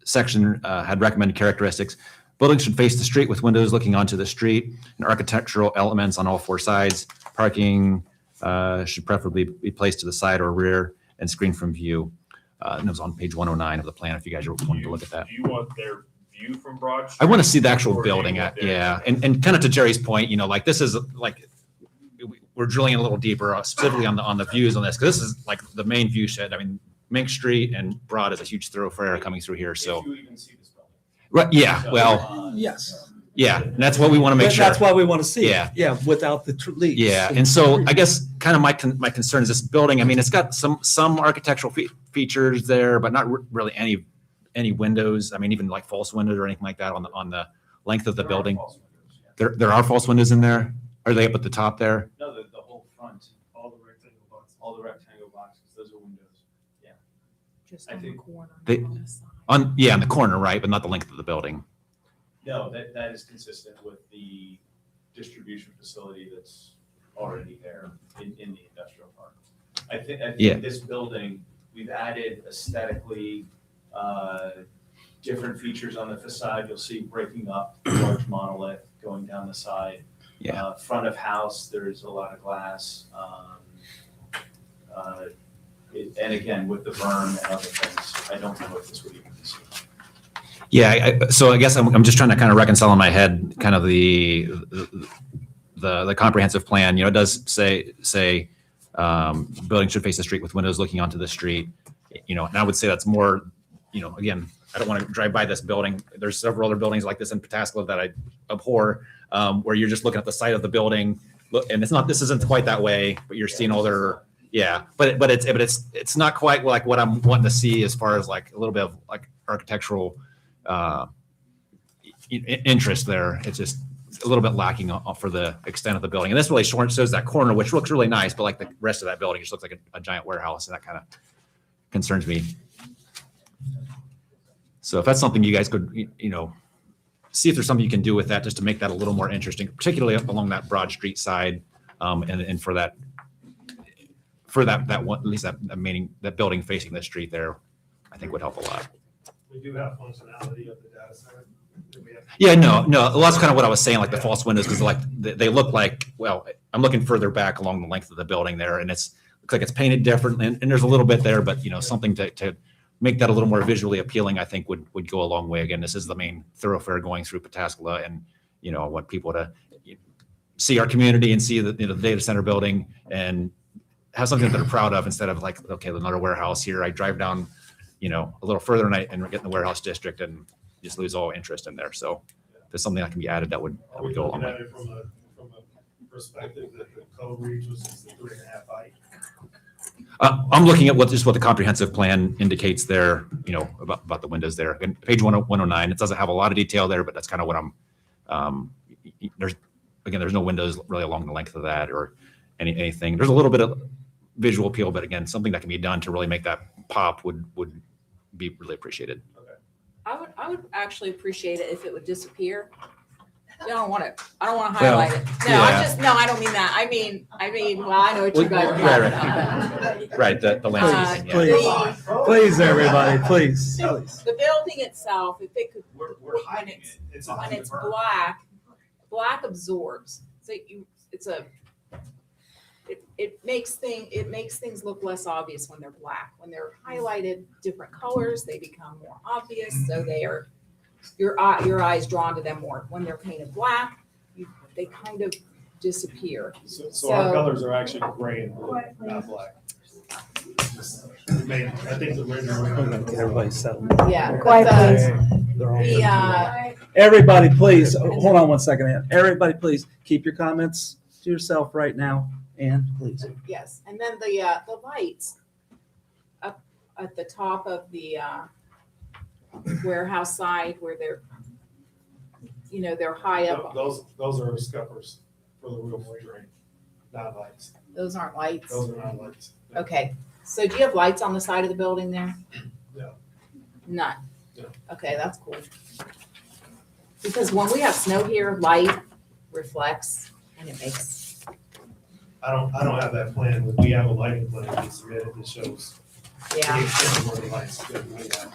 section had recommended characteristics. Buildings should face the street with windows looking onto the street, and architectural elements on all four sides. Parking should preferably be placed to the side or rear and screened from view. And it was on page 109 of the plan, if you guys wanted to look at that. Do you want their view from Broad Street? I want to see the actual Or do you building, want their- yeah. And kind of to Jerry's point, you know, like this is like, we're drilling a little deeper specifically on the views on this, because this is like the main view shed. I mean, Mink Street and Broad is a huge thoroughfare coming through here, so. If you even see this building. Right, yeah, well, Yes. yeah, and that's what we want to make sure. That's why we want to see it. Yeah. Yeah, without the leaks. Yeah, and so I guess kind of my concern is this building. I mean, it's got some architectural features there, but not really any windows. I mean, even like false windows or anything like that on the length of the building. There are false windows in there. Are they up at the top there? No, the whole front, all the rectangle boxes, those are windows. Yeah. Just I on the think- corner. They- on the side. On the corner, right, but not the length of the building. No, that is consistent with the distribution facility that's already there in the industrial park. I think Yeah. this building, we've added aesthetically, different features on the facade. You'll see breaking up, large monolith going down the side. Yeah. Front of house, there's a lot of glass. And again, with the berm and other things, I don't know if this would even be seen. Yeah, so I guess I'm just trying to kind of reconcile in my head kind of the comprehensive plan. You know, it does say building should face the street with windows looking onto the street. You know, and I would say that's more, you know, again, I don't want to drive by this building. There's several other buildings like this in Pataskala that I abhor, where you're just looking at the side of the building. Look, and this isn't quite that way, but you're seeing all their, Yeah, but it's not quite like what I'm wanting to see as far as like a little bit of like architectural interest there. It's just a little bit lacking for the extent of the building. And this really shows that corner, which looks really nice, but like the rest of that building just looks like a giant warehouse, and that kind of concerns me. So if that's something you guys could, see if there's something you can do with that just to make that a little more interesting, particularly along that Broad Street side, and for that one, at least that building facing the street there, I think would help a lot. We do have functionality of the data center. Yeah, no. Well, that's kind of what I was saying, like the false windows, because like they look like, well, I'm looking further back along the length of the building there, and looks like it's painted different, and there's a little bit there, but something to make that a little more visually appealing, I think would go a long way. Again, this is the main thoroughfare going through Pataskala, and I want people to see our community and see the data center building and have something that they're proud of, instead of like, okay, another warehouse here. I drive down, a little further and I get in the warehouse district and just lose all interest in there. So if there's something that can be added that would go a long way. From a perspective that the code reads was just 3.5 height. I'm looking at what the comprehensive plan indicates there, about the windows there. And page 109, it doesn't have a lot of detail there, but that's kind of what there's no windows really along the length of that or anything. There's a little bit of visual appeal, but again, something that can be done to really make that pop would be really appreciated. I would actually appreciate it if it would disappear. I don't want to Well, highlight it. No, yeah. I don't mean that. I mean, well, I know what you guys are talking about. Right, the landscaping. Please, please, everybody, please. The building itself, if it could, We're when hiding it's, it. It's when behind it's the berm. black absorbs. So it makes things look less obvious when they're black. When they're highlighted different colors, they become more obvious. So they are, your eye's drawn to them more. When they're painted black, they kind of disappear. So our colors are actually gray and blue, not black. I think the rendering. Get everybody settled. Yeah. Quiet, Everybody, please, hold on one second, Ann. Everybody, please, keep your comments to yourself right now, Ann, please. Yes, and then the lights up at the top of the warehouse side where they're high up. Those are scuppers for the real rendering, not lights. Those aren't lights? Those are not lights. Okay, so do you have lights on the side of the building there? No. None? No. Okay, that's cool. Because when we have snow here, light reflects and it makes. I don't have that plan, but we have a lighting plan we submitted that shows. Yeah. The extent of where the lights could be at.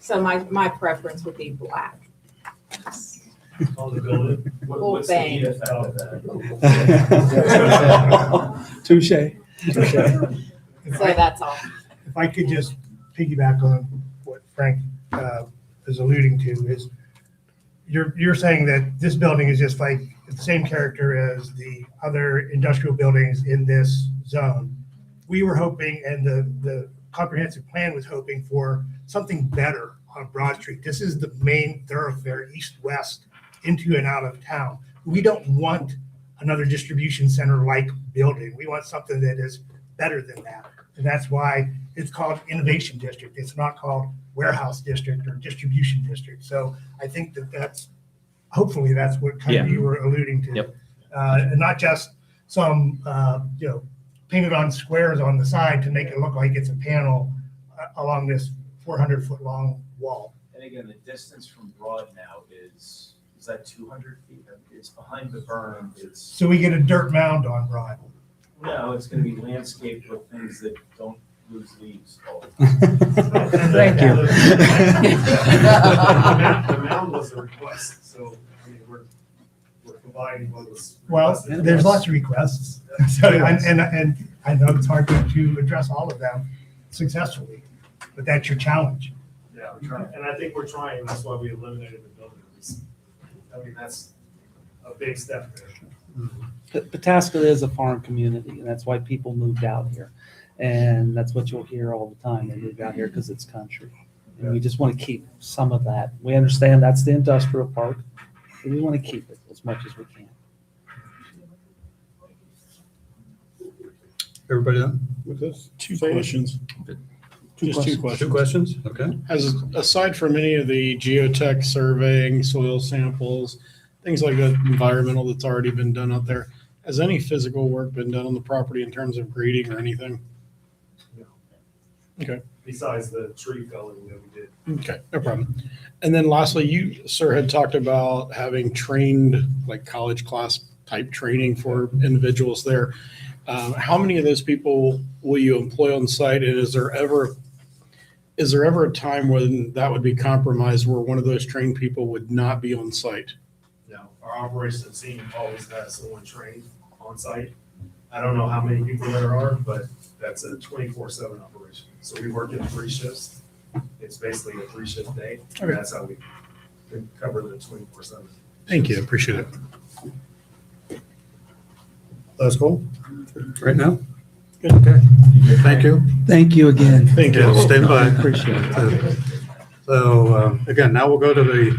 So my preference would be black. On the building. Full bang. Touche. So that's all. If I could just piggyback on what Frank is alluding to, is you're saying that this building is just like the same character as the other industrial buildings in this zone. We were hoping, and the comprehensive plan was hoping for something better on Broad Street. This is the main thoroughfare, east-west, into and out of town. We don't want another distribution center-like building. We want something that is better than that. And that's why it's called Innovation District. It's not called Warehouse District or Distribution District. So I think hopefully that's what kind of you were alluding to. Yep. And not just some, painted on squares on the side to make it look like it's a panel along this 400-foot long wall. And again, the distance from Broad now is that 200 feet? It's behind the berm. It's, So we get a dirt mound on Broad. no, it's gonna be landscaped with things that don't lose leaves. Thank you. The mound was a request, so, I mean, we're providing what was. Well, requested. there's lots of requests. So, and I know it's hard to address all of them successfully, but that's your challenge. Yeah, we're trying, and I think we're trying, that's why we eliminated the building. I mean, that's a big step there. Pataskala is a farm community, and that's why people moved out here. And that's what you'll hear all the time. They moved out here because it's country. And we just want to keep some of that. We understand that's the industrial park, but we want to keep it as much as we can. Everybody done with this? Two questions. Just two questions. Two questions, okay. As aside from any of the geotech surveying, soil samples, things like that, environmental that's already been done out there, has any physical work been done on the property in terms of grading or anything? No. Okay. Besides the tree felling that we did. Okay, no problem. And then lastly, you, sir, had talked about having trained, like college class type training for individuals there. How many of those people will you employ on site? And is there ever a time when that would be compromised where one of those trained people would not be on site? Now, our operations team always has someone trained on site. I don't know how many people there are, but that's a 24/7 operation. So we work in 3 shifts. It's basically a 3-shift day. And that's how we can cover the 24/7. Thank you, appreciate it. That's cool. Right now? Okay, thank you. Thank you again. Thank you. Yeah, stand by. Appreciate it. So, again, now we'll go to the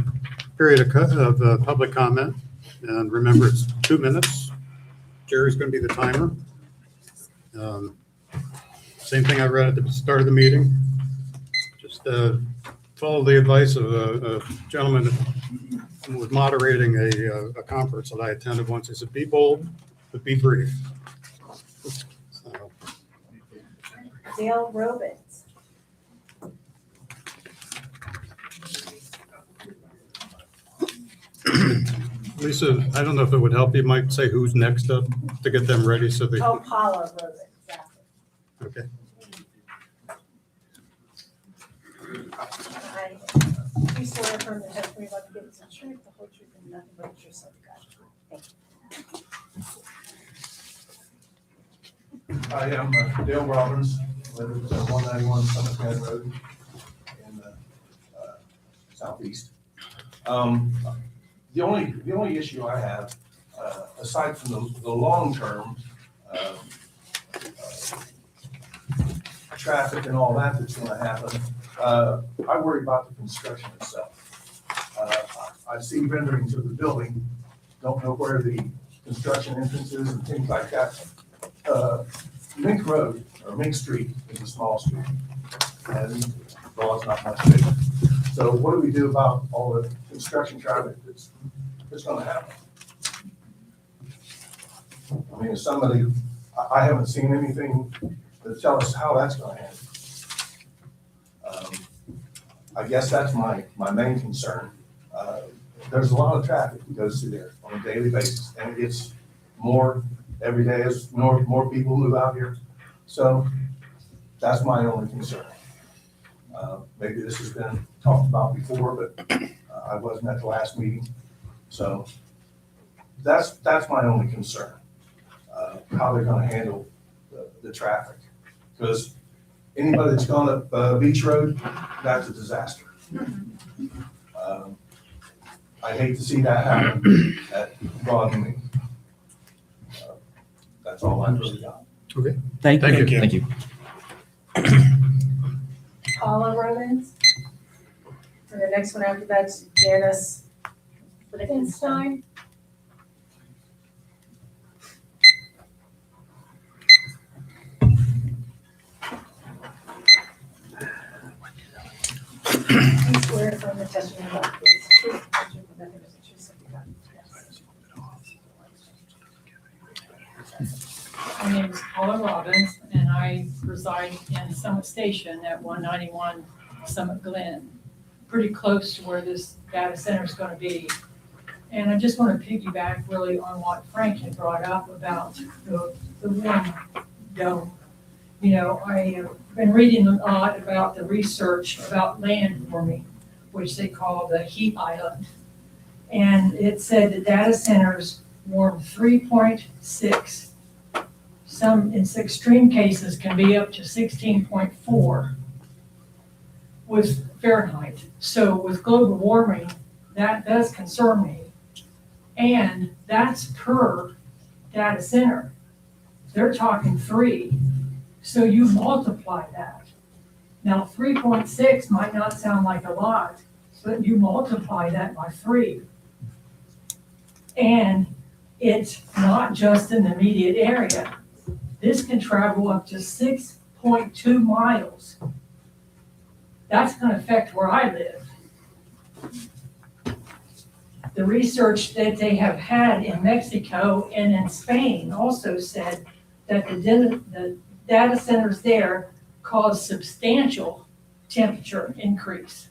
period of public comment. And remember, it's 2 minutes. Jerry's going to be the timer. Same thing I read at the start of the meeting. Just follow the advice of a gentleman that was moderating a conference that I attended once. He said, be bold, but be brief. So, Dale Robins. Lisa, I don't know if it would help. You might say who's next up to get them ready so they. Oh, Paula Robins, exactly. Okay. You swear affirm the testimony about to give us the truth, the whole truth, and nothing but the truth, so help you God. Thank you. I am Dale Robbins, live at 191 Summit Bend Road in the southeast. The only issue I have, aside from the long-term traffic and all that that's gonna happen, I worry about the construction itself. I see renderings of the building, don't know where the construction entrances and things like that. Mink Road, or Mink Street is a small street, and Broad's not much bigger. So what do we do about all the construction traffic that's gonna happen? I mean, I haven't seen anything to tell us how that's gonna happen. I guess that's my main concern. There's a lot of traffic that goes through there on a daily basis, and it gets more every day as more people move out here. So that's my only concern. Maybe this has been talked about before, but I wasn't at the last meeting. So that's my only concern, how they're gonna handle the traffic. Because anybody that's gone up Beach Road, that's a disaster. I hate to see that happen at Broad and Mink. That's all I've really got. Okay. Thank you. Thank you. Paula Robins. And the next one after that's Janice Lichtenstein. Please swear affirm the testimony about to give us the truth, the whole truth, and nothing but the truth, so help you God. My name is Paula Robbins, and I reside in Summit Station at 191 Summit Glen, pretty close to where this data center is going to be. And I just want to piggyback really on what Frank had brought up about the warm dome. You know, I've been reading a lot about the research about land warming, which they call the heat island. And it said the data centers warm 3.6. Some, in extreme cases, can be up to 16.4 with Fahrenheit. So with global warming, that does concern me. And that's per data center. They're talking 3. So you multiply that. Now 3.6 might not sound like a lot, but you multiply that by 3. And it's not just in the immediate area. This can travel up to 6.2 miles. That's gonna affect where I live. The research that they have had in Mexico and in Spain also said that the data centers there cause substantial temperature increase.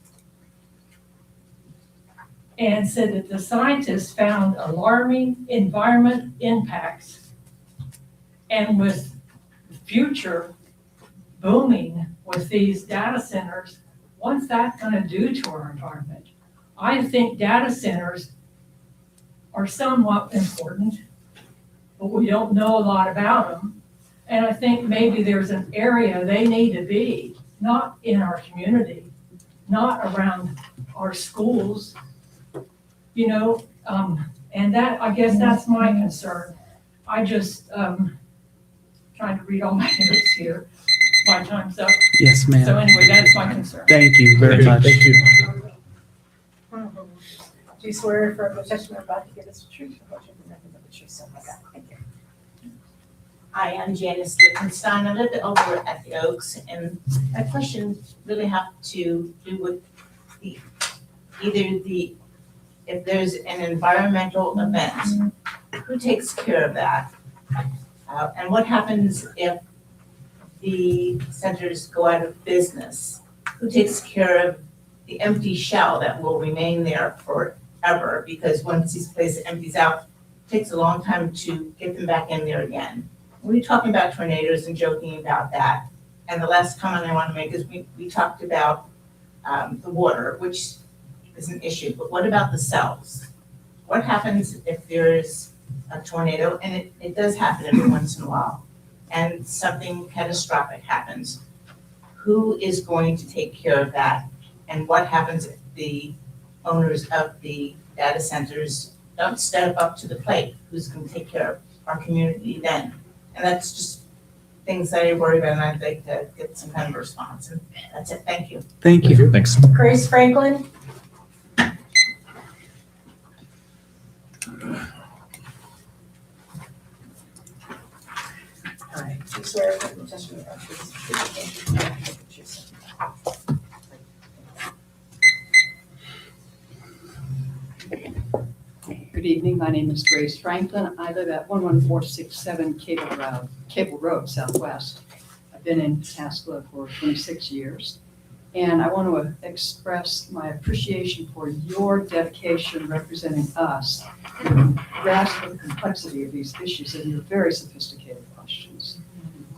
And said that the scientists found alarming environment impacts. And with future booming with these data centers, what's that gonna do to our environment? I think data centers are somewhat important, but we don't know a lot about them. And I think maybe there's an area they need to be, not in our community, not around our schools, you know, and that, I guess that's my concern. I just, trying to read all my notes here. My time's up. Yes, ma'am. So anyway, that's my concern. Thank you very much. Thank you. Do you swear for a testimony you're about to give us the truth, the whole truth, and nothing but the truth, so help you God? Thank you. Hi, I'm Janice Lichtenstein. I live over at the Oaks, and my questions really have to do with if there's an environmental event, who takes care of that? And what happens if the centers go out of business? Who takes care of the empty shell that will remain there forever? Because once these places empties out, it takes a long time to get them back in there again. We were talking about tornadoes and joking about that. And the last comment I want to make is we talked about the water, which is an issue, but what about the cells? What happens if there's a tornado, and it does happen every once in a while, and something catastrophic happens? Who is going to take care of that? And what happens if the owners of the data centers don't step up to the plate? Who's going to take care of our community then? And that's just things that I worry about, and I'd like to get some kind of response. And that's it. Thank you. Thank you. Thanks. Grace Franklin? Hi, do you swear for the testimony you're about to give us the truth, the whole truth, and nothing but the truth, so help you God? Good evening, my name is Grace Franklin. I live at 11467 Cable Road Southwest. I've been in Haskell for 26 years. And I want to express my appreciation for your dedication representing us in grasping the complexity of these issues and your very sophisticated questions.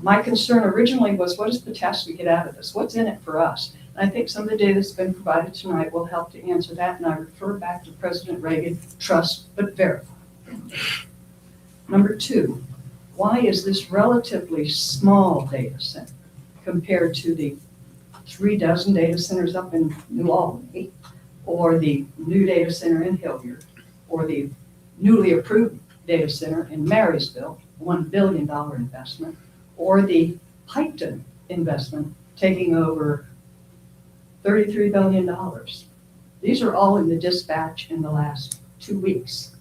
My concern originally was, what is the test we get out of this? What's in it for us? And I think some of the data that's been provided tonight will help to answer that, and I refer back to President Reagan, trust but verify. Number two, why is this relatively small data center compared to the 36 data centers up in New Albany, or the new data center in Hilliard, or the newly approved data center in Marysville, $1 billion investment, or the Piketon investment taking over $33 billion. These are all in the dispatch in the last 2 weeks.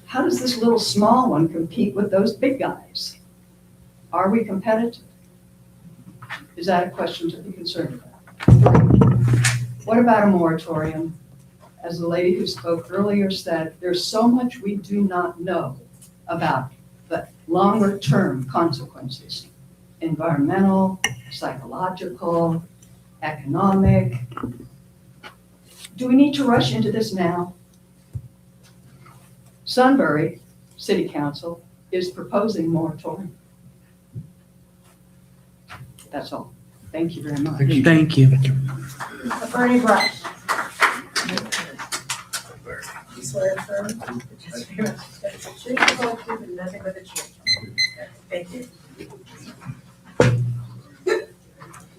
How does this little small one compete with those big guys? Are we competitive? Is that a question to be concerned about? What about a moratorium? As the lady who spoke earlier said, there's so much we do not know about the longer term consequences, environmental, psychological, economic. Do we need to rush into this now? Sunbury City Council is proposing moratorium. That's all. Thank you very much. Thank you. Bernie Brush? Do you swear affirm the testimony you're about to give us the truth, the whole truth, and nothing but the truth? Thank you.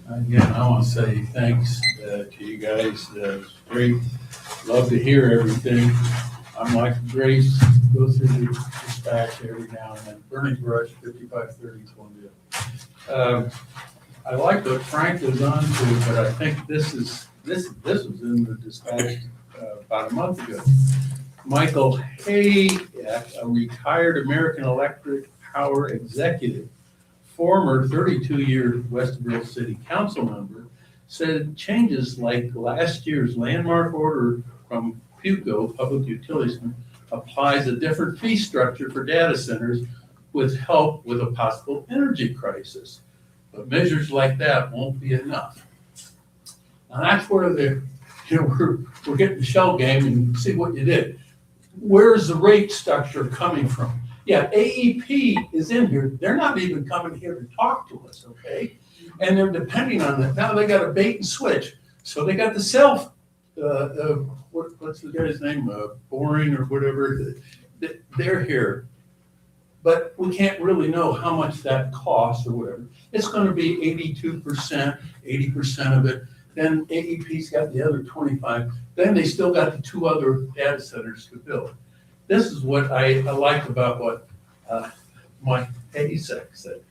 Again, I want to say thanks to you guys. It's great. Love to hear everything. I'm like Grace, go through the dispatch every now and then. Bernie Brush, 5530 Columbia. I like what Frank was on to, but I think this was in the dispatch about a month ago. Michael Hayek, a retired American Electric Power executive, former 32-year Westerville City Council member, said changes like last year's landmark order from PUCO, Public Utilities, applies a different fee structure for data centers with help with a possible energy crisis. But measures like that won't be enough. Now that's where we're getting the shell game and see what you did. Where's the rate structure coming from? Yeah, AEP is in here. They're not even coming here to talk to us, okay? And they're depending on that. Now they got a bait and switch. So they got the what's the guy's name? Boring or whatever. They're here. But we can't really know how much that costs or whatever. It's going to be 82%, 80% of it. Then AEP's got the other 25. Then they still got the 2 other data centers to build. This is what I like about what Mike Hasek said.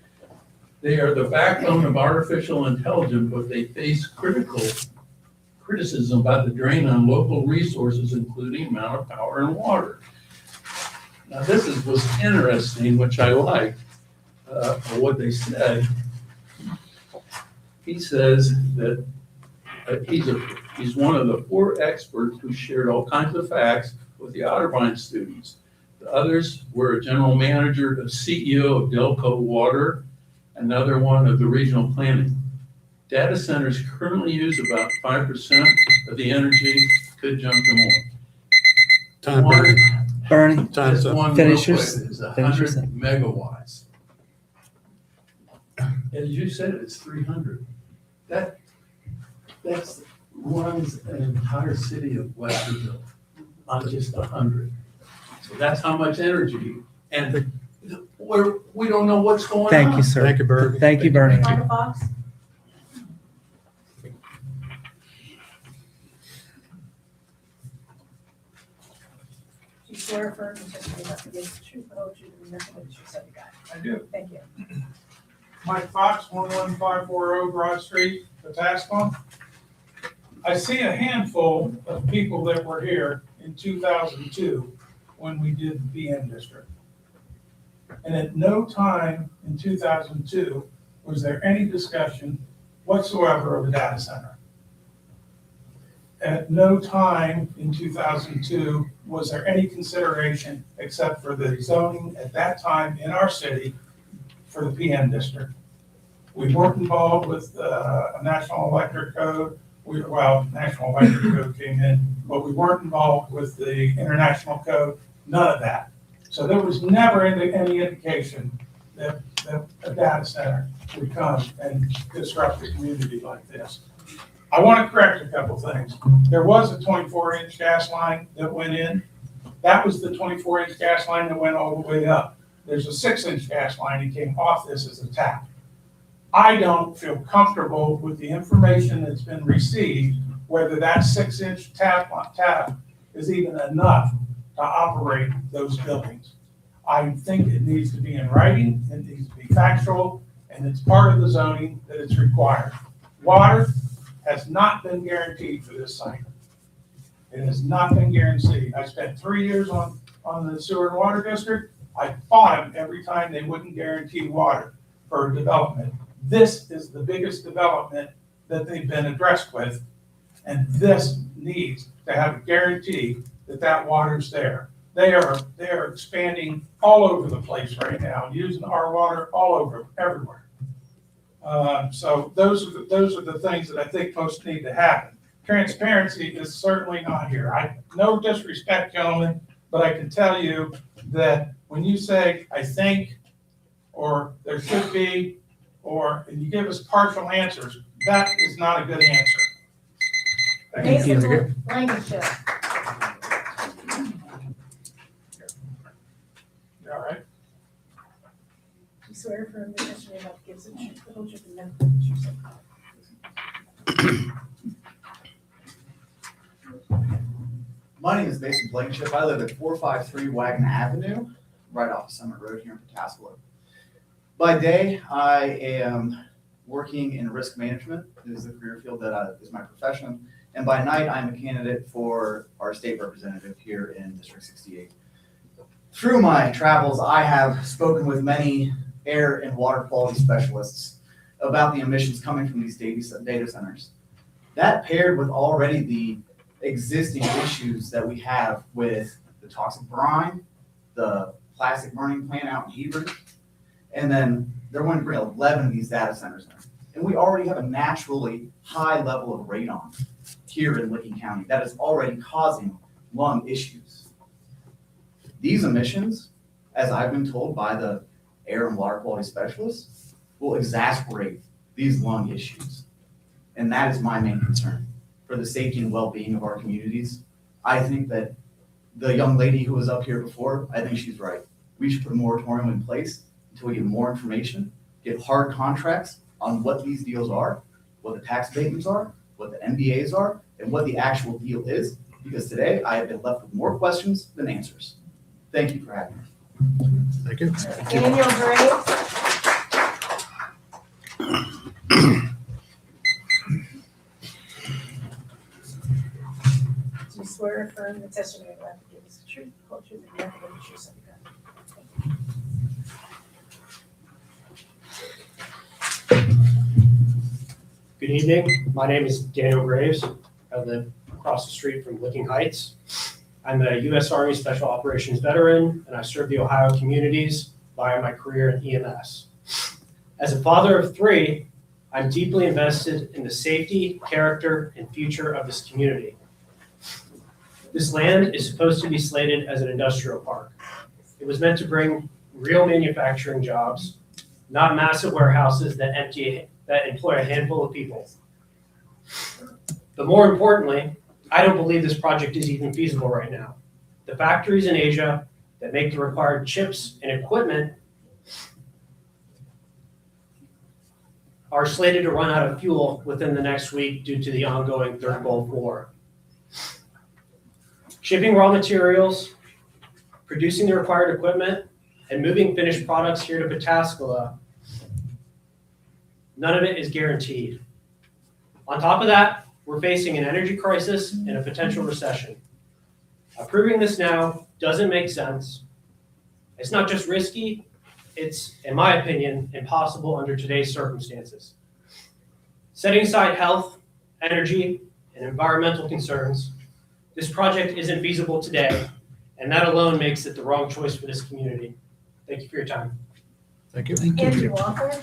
They are the backbone of artificial intelligence, but they face criticism about the drain on local resources, including amount of power and water. Now, this was interesting, which I like, what they said. He says that he's one of the 4 experts who shared all kinds of facts with the Otterbein students. The others were a general manager, a CEO of Delco Water, another one of the regional planning. Data centers currently use about 5% of the energy, could jump to more. Time, One- Bernie, Time's Just up. one Finish real your- quick is finish your 100 megawatts. As you said, it's 300. That runs an entire city of Westerville on just 100. So that's how much energy, and we don't know what's going on. thank you, sir. Thank you, Bernie. Thank you, Bernie. Michael Fox? Do you swear affirm the testimony about to give the truth, the whole truth, and nothing but the truth, so you got it? I do. Thank you. Mike Fox, 11540 Broad Street, Pataskon. I see a handful of people that were here in 2002 when we did the PM district. And at no time in 2002 was there any discussion whatsoever of a data center. At no time in 2002 was there any consideration except for the zoning at that time in our city for the PM district. We weren't involved with a National Electric Code. National Electric Code came in, but we weren't involved with the International Code, none of that. So there was never any indication that a data center would come and disrupt the community like this. I want to correct a couple things. There was a 24-inch gas line that went in. That was the 24-inch gas line that went all the way up. There's a 6-inch gas line that came off this as a tap. I don't feel comfortable with the information that's been received, whether that 6-inch tap is even enough to operate those buildings. I think it needs to be in writing, it needs to be factual, and it's part of the zoning that it's required. Water has not been guaranteed for this site. It has not been guaranteed. I spent 3 years on the sewer and water district. I fought them every time they wouldn't guarantee water for development. This is the biggest development that they've been addressed with, and this needs to have a guarantee that that water's there. They are expanding all over the place right now, using our water all over, everywhere. So those are the things that I think most need to happen. Transparency is certainly not here. No disrespect, gentlemen, but I can tell you that when you say, I think, or there should be, and you give us partial answers, that is not a good answer. Thank you. Language shift. You all right? Do you swear affirm the testimony about to give the truth, the whole truth, and nothing but the truth, so you got it? My name is Mason Blankenship. I live at 453 Wagner Avenue, right off of Summit Road here in Pataskala. By day, I am working in risk management. This is the career field that is my profession. And by night, I'm a candidate for our state representative here in District 68. through my travels, I have spoken with many air and water quality specialists about the emissions coming from these data centers. That paired with already the existing issues that we have with the toxic brine, the plastic burning plant out in Hebron, and then they're going to bring 11 of these data centers in. And we already have a naturally high level of radon here in Licking County that is already causing lung issues. These emissions, as I've been told by the air and water quality specialists, will exacerbate these lung issues. And that is my main concern for the safety and well-being of our communities. I think that the young lady who was up here before, I think she's right. We should put a moratorium in place until we get more information, get hard contracts on what these deals are, what the tax abatements are, what the MBAs are, and what the actual deal is. Because today I have been left with more questions than answers. Thank you for having me. Thank you. Daniel Graves. Do you swear or affirm the testimony you're about to give is the truth, the whole truth, and nothing but the truth, so help you God? Good evening. My name is Daniel Graves. I live across the street from Licking Heights. I'm a U.S. Army Special Operations veteran, and I serve the Ohio communities via my career in EMS. As a father of three, I'm deeply invested in the safety, character, and future of this community. This land is supposed to be slated as an industrial park. It was meant to bring real manufacturing jobs, not massive warehouses that employ a handful of people. But more importantly, I don't believe this project is even feasible right now. The factories in Asia that make the required chips and equipment are slated to run out of fuel within the next week due to the ongoing Third Gulf War. Shipping raw materials, producing the required equipment, and moving finished products here to Pataskala, none of it is guaranteed. On top of that, we're facing an energy crisis and a potential recession. Approving this now doesn't make sense. It's not just risky, it's, in my opinion, impossible under today's circumstances. Setting aside health, energy, and environmental concerns, this project isn't feasible today, and that alone makes it the wrong choice for this community. Thank you for your time. Thank you. Andrew Walker.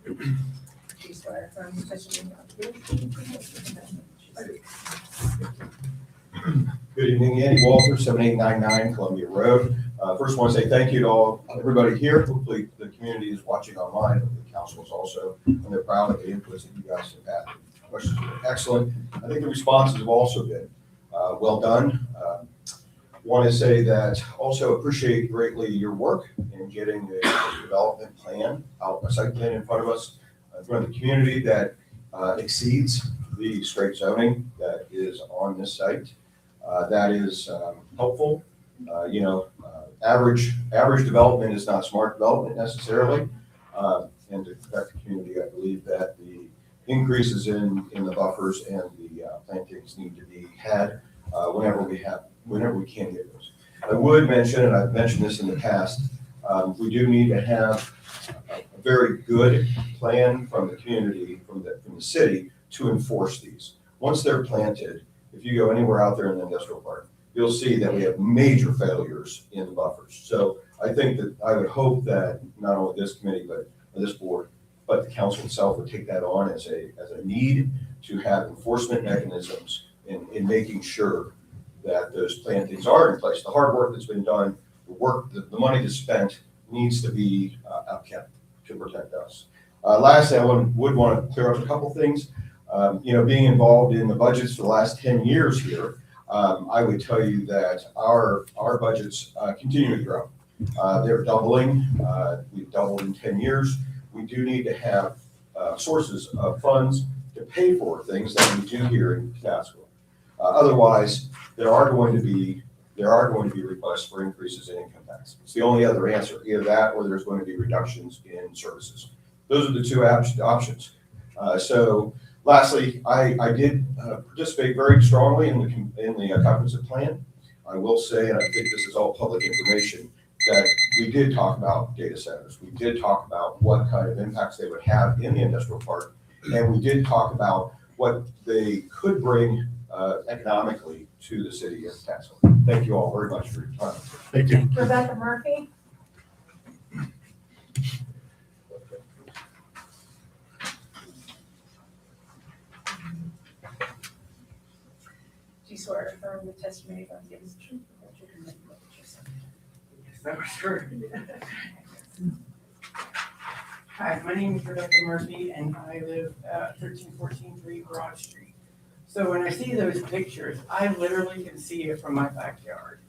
Do you swear or affirm the testimony you're about to give is the truth, the whole truth, and nothing but the truth? Good evening, Andy Walter, 7899 Columbia Road. First, want to say thank you to everybody here. Hopefully, the community is watching online. The council is also, and they're proud of the inputs that you guys have had. The questions were excellent. I think the responses have also been well done. Want to say that also appreciate greatly your work in getting a development plan out, a site plan in front of us, in front of the community that exceeds the straight zoning that is on this site. That is helpful. Average development is not smart development necessarily. And to protect the community, I believe that the increases in the buffers and the plantings need to be had whenever we can get those. I would mention, and I've mentioned this in the past, we do need to have a very good plan from the community, from the city, to enforce these. Once they're planted, if you go anywhere out there in the industrial park, you'll see that we have major failures in the buffers. So I think that I would hope that not only this committee, but this board, but the council itself would take that on as a need to have enforcement mechanisms in making sure that those plantings are in place. The hard work that's been done, the money that's spent needs to be upkept to protect us. Lastly, I would want to clear up a couple things. Being involved in the budgets for the last 10 years here, I would tell you that our budgets continue to grow. They're doubling. We've doubled in 10 years. We do need to have sources of funds to pay for things that we do here in Pataskala. Otherwise, there are going to be requests for increases in income tax. It's the only other answer, either that or there's going to be reductions in services. Those are the two options. So Lastly, I did participate very strongly in the comprehensive plan. I will say, and I think this is all public information, that we did talk about data centers. We did talk about what kind of impacts they would have in the industrial park. And we did talk about what they could bring economically to the city of Tassau. Thank you all very much for your time. Thank you. Rebecca Murphy? Do you swear or affirm the testimony you're about to give is the truth, the whole truth, and nothing but the truth? Yes, that was true. Hi, my name is Rebecca Murphy, and I live at 1314 Broad Street. So when I see those pictures, I literally can see it from my backyard.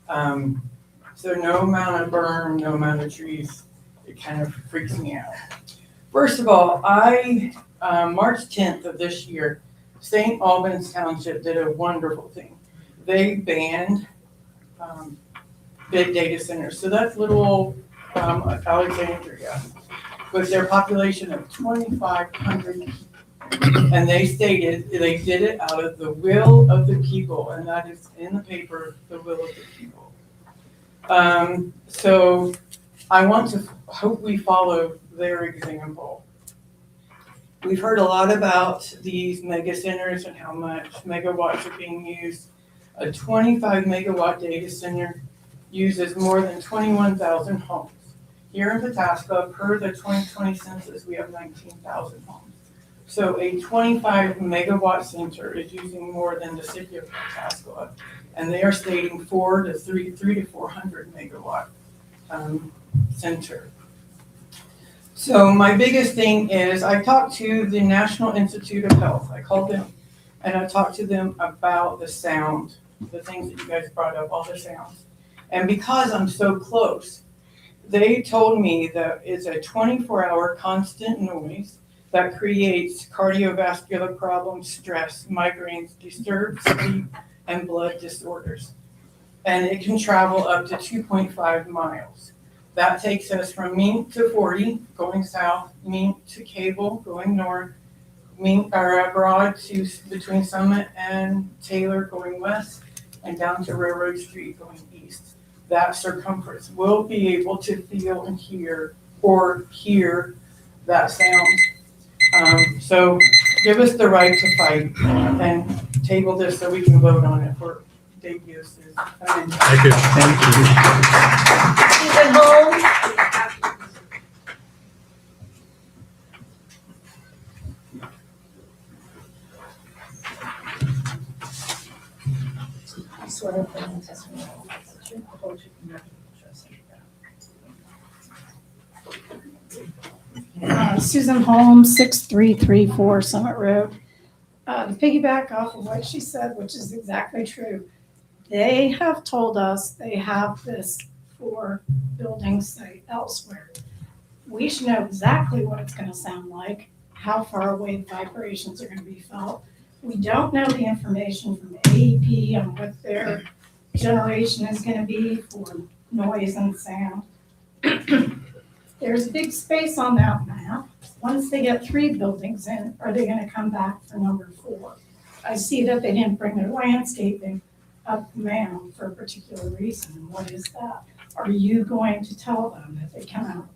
So no amount of berm, no amount of trees, it kind of freaks me out. First of all, March 10th of this year, St. Albans Township did a wonderful thing. They banned big data centers. So that's little Alexandria, with their population of 2,500 people. And they stated they did it out of the will of the people, and that is in the paper, the will of the people. So I want to hope we follow their example. We've heard a lot about these mega centers and how much megawatts are being used. A 25 megawatt data center uses more than 21,000 homes. Here in Pataskala, per the 2020 census, we have 19,000 homes. So a 25 megawatt center is using more than the city of Pataskala, and they are stating 3 to 400 megawatt center. So my biggest thing is I talked to the National Institute of Health. I called them and I talked to them about the sound, the things that you guys brought up, all the sounds. And because I'm so close, they told me that it's a 24-hour constant noise that creates cardiovascular problems, stress, migraines, disturbed sleep, and blood disorders. And it can travel up to 2.5 miles. That takes us from Mink to 40, going south, Mink to Cable, going north, Broad to between Summit and Taylor, going west, and down to Railroad Street, going east. That circumference will be able to feel and hear that sound. So give us the right to fight and table this so we can vote on it for debuts. Thank you. Thank you. Stephen Holmes? I swear or affirm the testimony you're about to give is the truth, the whole truth, and nothing but the truth. Susan Holmes, 6334 Summit Road. To piggyback off of what she said, which is exactly true, they have told us they have this for building site elsewhere. We should know exactly what it's going to sound like, how far away the vibrations are going to be felt. We don't know the information from AEP on what their generation is going to be for noise and sound. There's big space on that map. Once they get 3 buildings in, are they gonna come back for number 4? I see that they didn't bring their landscaping up the mound for a particular reason. What is that? Are you going to tell them that they cannot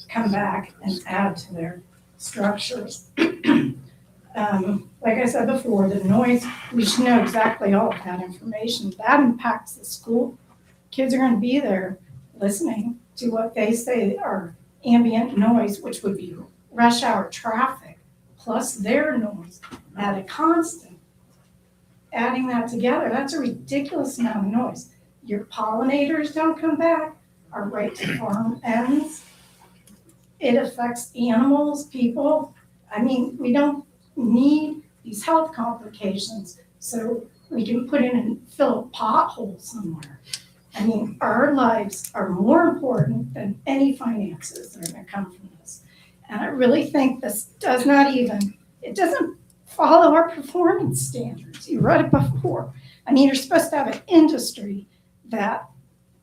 come back and add to their structures? Like I said before, the noise, we should know exactly all of that information. That impacts the school. Kids are gonna be there listening to what they say are ambient noise, which would be rush hour traffic, plus their noise at a constant. Adding that together, that's a ridiculous amount of noise. Your pollinators don't come back, our right to farm ends. It affects animals, people. I mean, we don't need these health complications so we can put in and fill a pothole somewhere. I mean, our lives are more important than any finances that are going to come from this. And I really think this it doesn't follow our performance standards. You read it before. I mean, you're supposed to have an industry that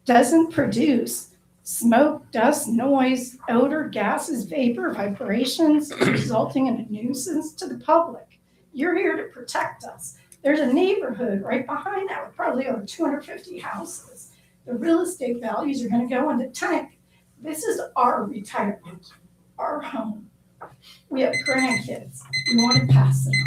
doesn't produce smoke, dust, noise, odor, gases, vapor, vibrations, resulting in a nuisance to the public. You're here to protect us. There's a neighborhood right behind that with probably over 250 houses. The real estate values are gonna go in the tank. This is our retirement, our home. We have grandkids. We want to pass it on.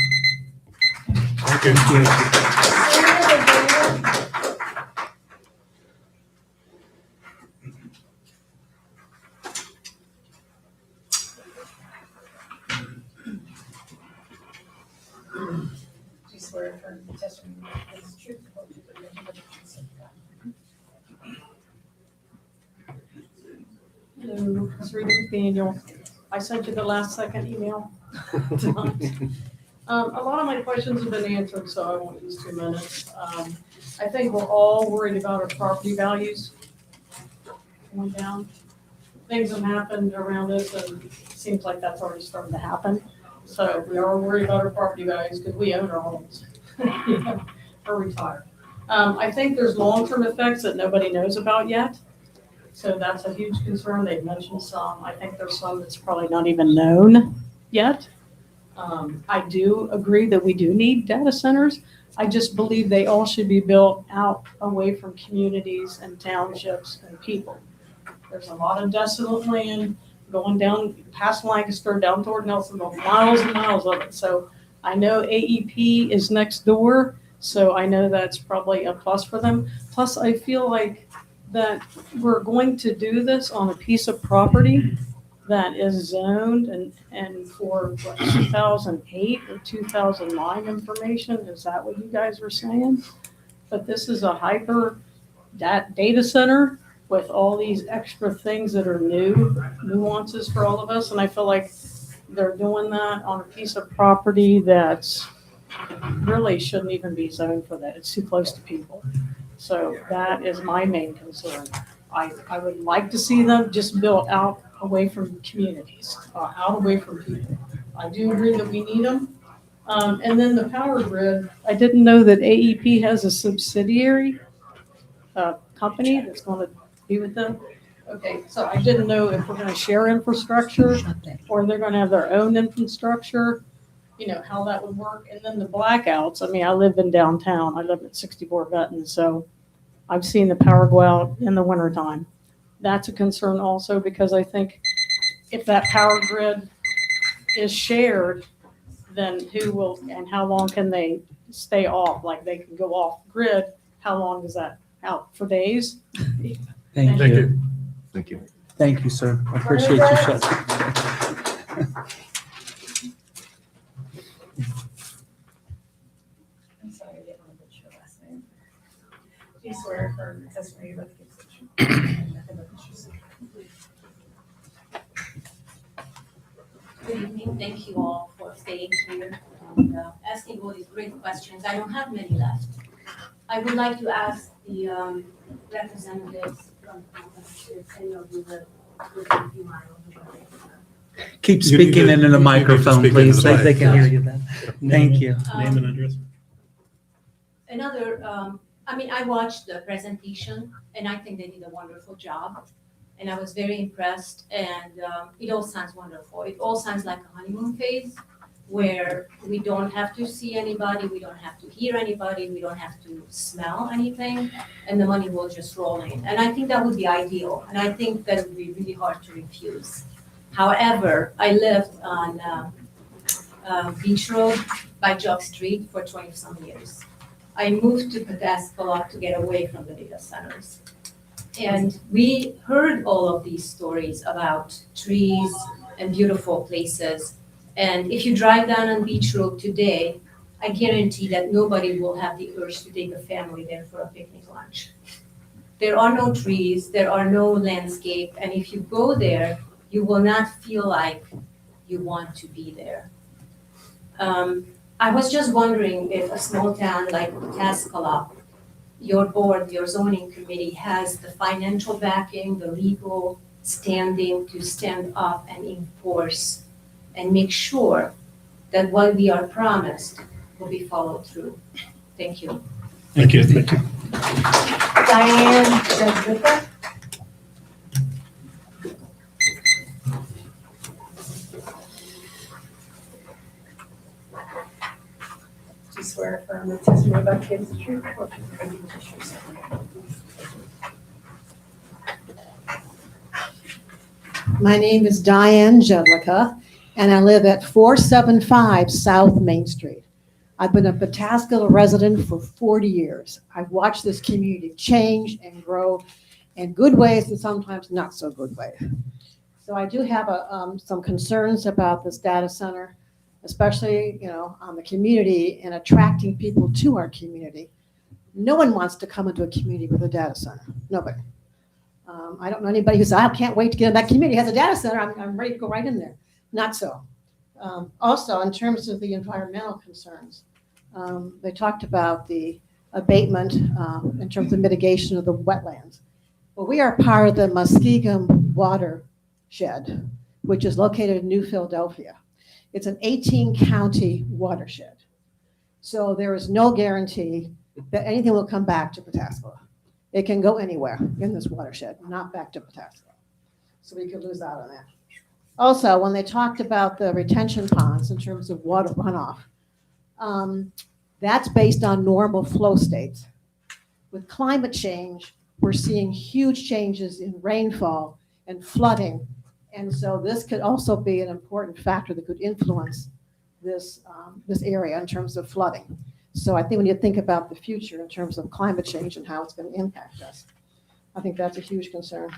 Do you swear affirm the testimony you give is true, the whole truth, and nothing but the truth, so help you God? Hello, it's Rita McDaniel. I sent you the last second email tonight. A lot of my questions have been answered, so I won't use 2 minutes. I think we're all worried about our property values going down. Things have happened around us, and it seems like that's already starting to happen. So we are worried about our property values because we own our homes. We're retired. I think there's long-term effects that nobody knows about yet. So that's a huge concern. They've mentioned some. I think there's some that's probably not even known yet. I do agree that we do need data centers. I just believe they all should be built out away from communities and townships and people. There's a lot of desolate land going down past Lancaster, down toward Nelsonville, miles and miles of it. So I know AEP is next door, so I know that's probably a plus for them. Plus, I feel like that we're going to do this on a piece of property that is zoned and for what, 2008 or 2009 information. Is that what you guys were saying? But this is a hyper data center with all these extra things that are nuances for all of us. And I feel like they're doing that on a piece of property that's really shouldn't even be zoned for that. It's too close to people. So that is my main concern. I would like to see them just built out away from communities, out away from people. I do agree that we need them. And then the power grid, I didn't know that AEP has a subsidiary company that's going to be with them. Okay, so I didn't know if we're going to share infrastructure or they're going to have their own infrastructure, you know, how that would work. And then the blackouts, I mean, I live in downtown. I live at 64 Benton, so I've seen the power go out in the wintertime. That's a concern also because I think if that power grid is shared, then who will and how long can they stay off? Like they can go off grid. How long is that out? For days? Thank Thank you. you. Thank you. Thank you, sir. I appreciate you shutting. I'm sorry, I didn't want to butcher your last name. Do you swear affirm the testimony you give is the truth, and nothing but the truth, so help you God? Good evening. Thank you all for staying here and asking all these great questions. I don't have many left. I would like to ask the representatives from Congress if any of you live within a few miles of where they are. Keep You need speaking to- into you the need to microphone, speak into please. the They mic. can hear you then. Thank you. Name and address. Another, I mean, I watched the presentation and I think they did a wonderful job. And I was very impressed and it all sounds wonderful. It all sounds like a honeymoon phase where we don't have to see anybody, we don't have to hear anybody, we don't have to smell anything, and the money will just roll in. And I think that would be ideal, and I think that would be really hard to refuse. However, I lived on Beach Road by Jock Street for 20-some years. I moved to Pataskala to get away from the data centers. And we heard all of these stories about trees and beautiful places. And if you drive down on Beach Road today, I guarantee that nobody will have the urge to take a family there for a picnic lunch. There are no trees, there are no landscape, and if you go there, you will not feel like you want to be there. I was just wondering if a small town like Pataskala, your board, your zoning committee has the financial backing, the legal standing to stand up and enforce and make sure that what we are promised will be followed through. Thank you. Thank you. Thank you. Diane Sedgwick. affirm the testimony about to give is the truth, the whole truth, and nothing but the truth, so help you God. My name is Diane Jedlicka, and I live at 475 South Main Street. I've been a Pataskala resident for 40 years. I've watched this community change and grow in good ways and sometimes not so good ways. So I do have some concerns about this data center, especially, on the community and attracting people to our community. No one wants to come into a community with a data center. Nobody. I don't know anybody who says, I can't wait to get in that community. It has a data center. I'm ready to go right in there. Not so. Also, in terms of the environmental concerns, they talked about the abatement in terms of mitigation of the wetlands. Well, we are part of the Muskegum watershed, which is located in New Philadelphia. It's an 18-county watershed. So there is no guarantee that anything will come back to Pataskala. It can go anywhere in this watershed, not back to Pataskala. So we could lose out on that. Also, when they talked about the retention ponds in terms of water runoff, that's based on normal flow states. With climate change, we're seeing huge changes in rainfall and flooding. And so this could also be an important factor that could influence this area in terms of flooding. So I think we need to think about the future in terms of climate change and how it's going to impact us. I think that's a huge concern.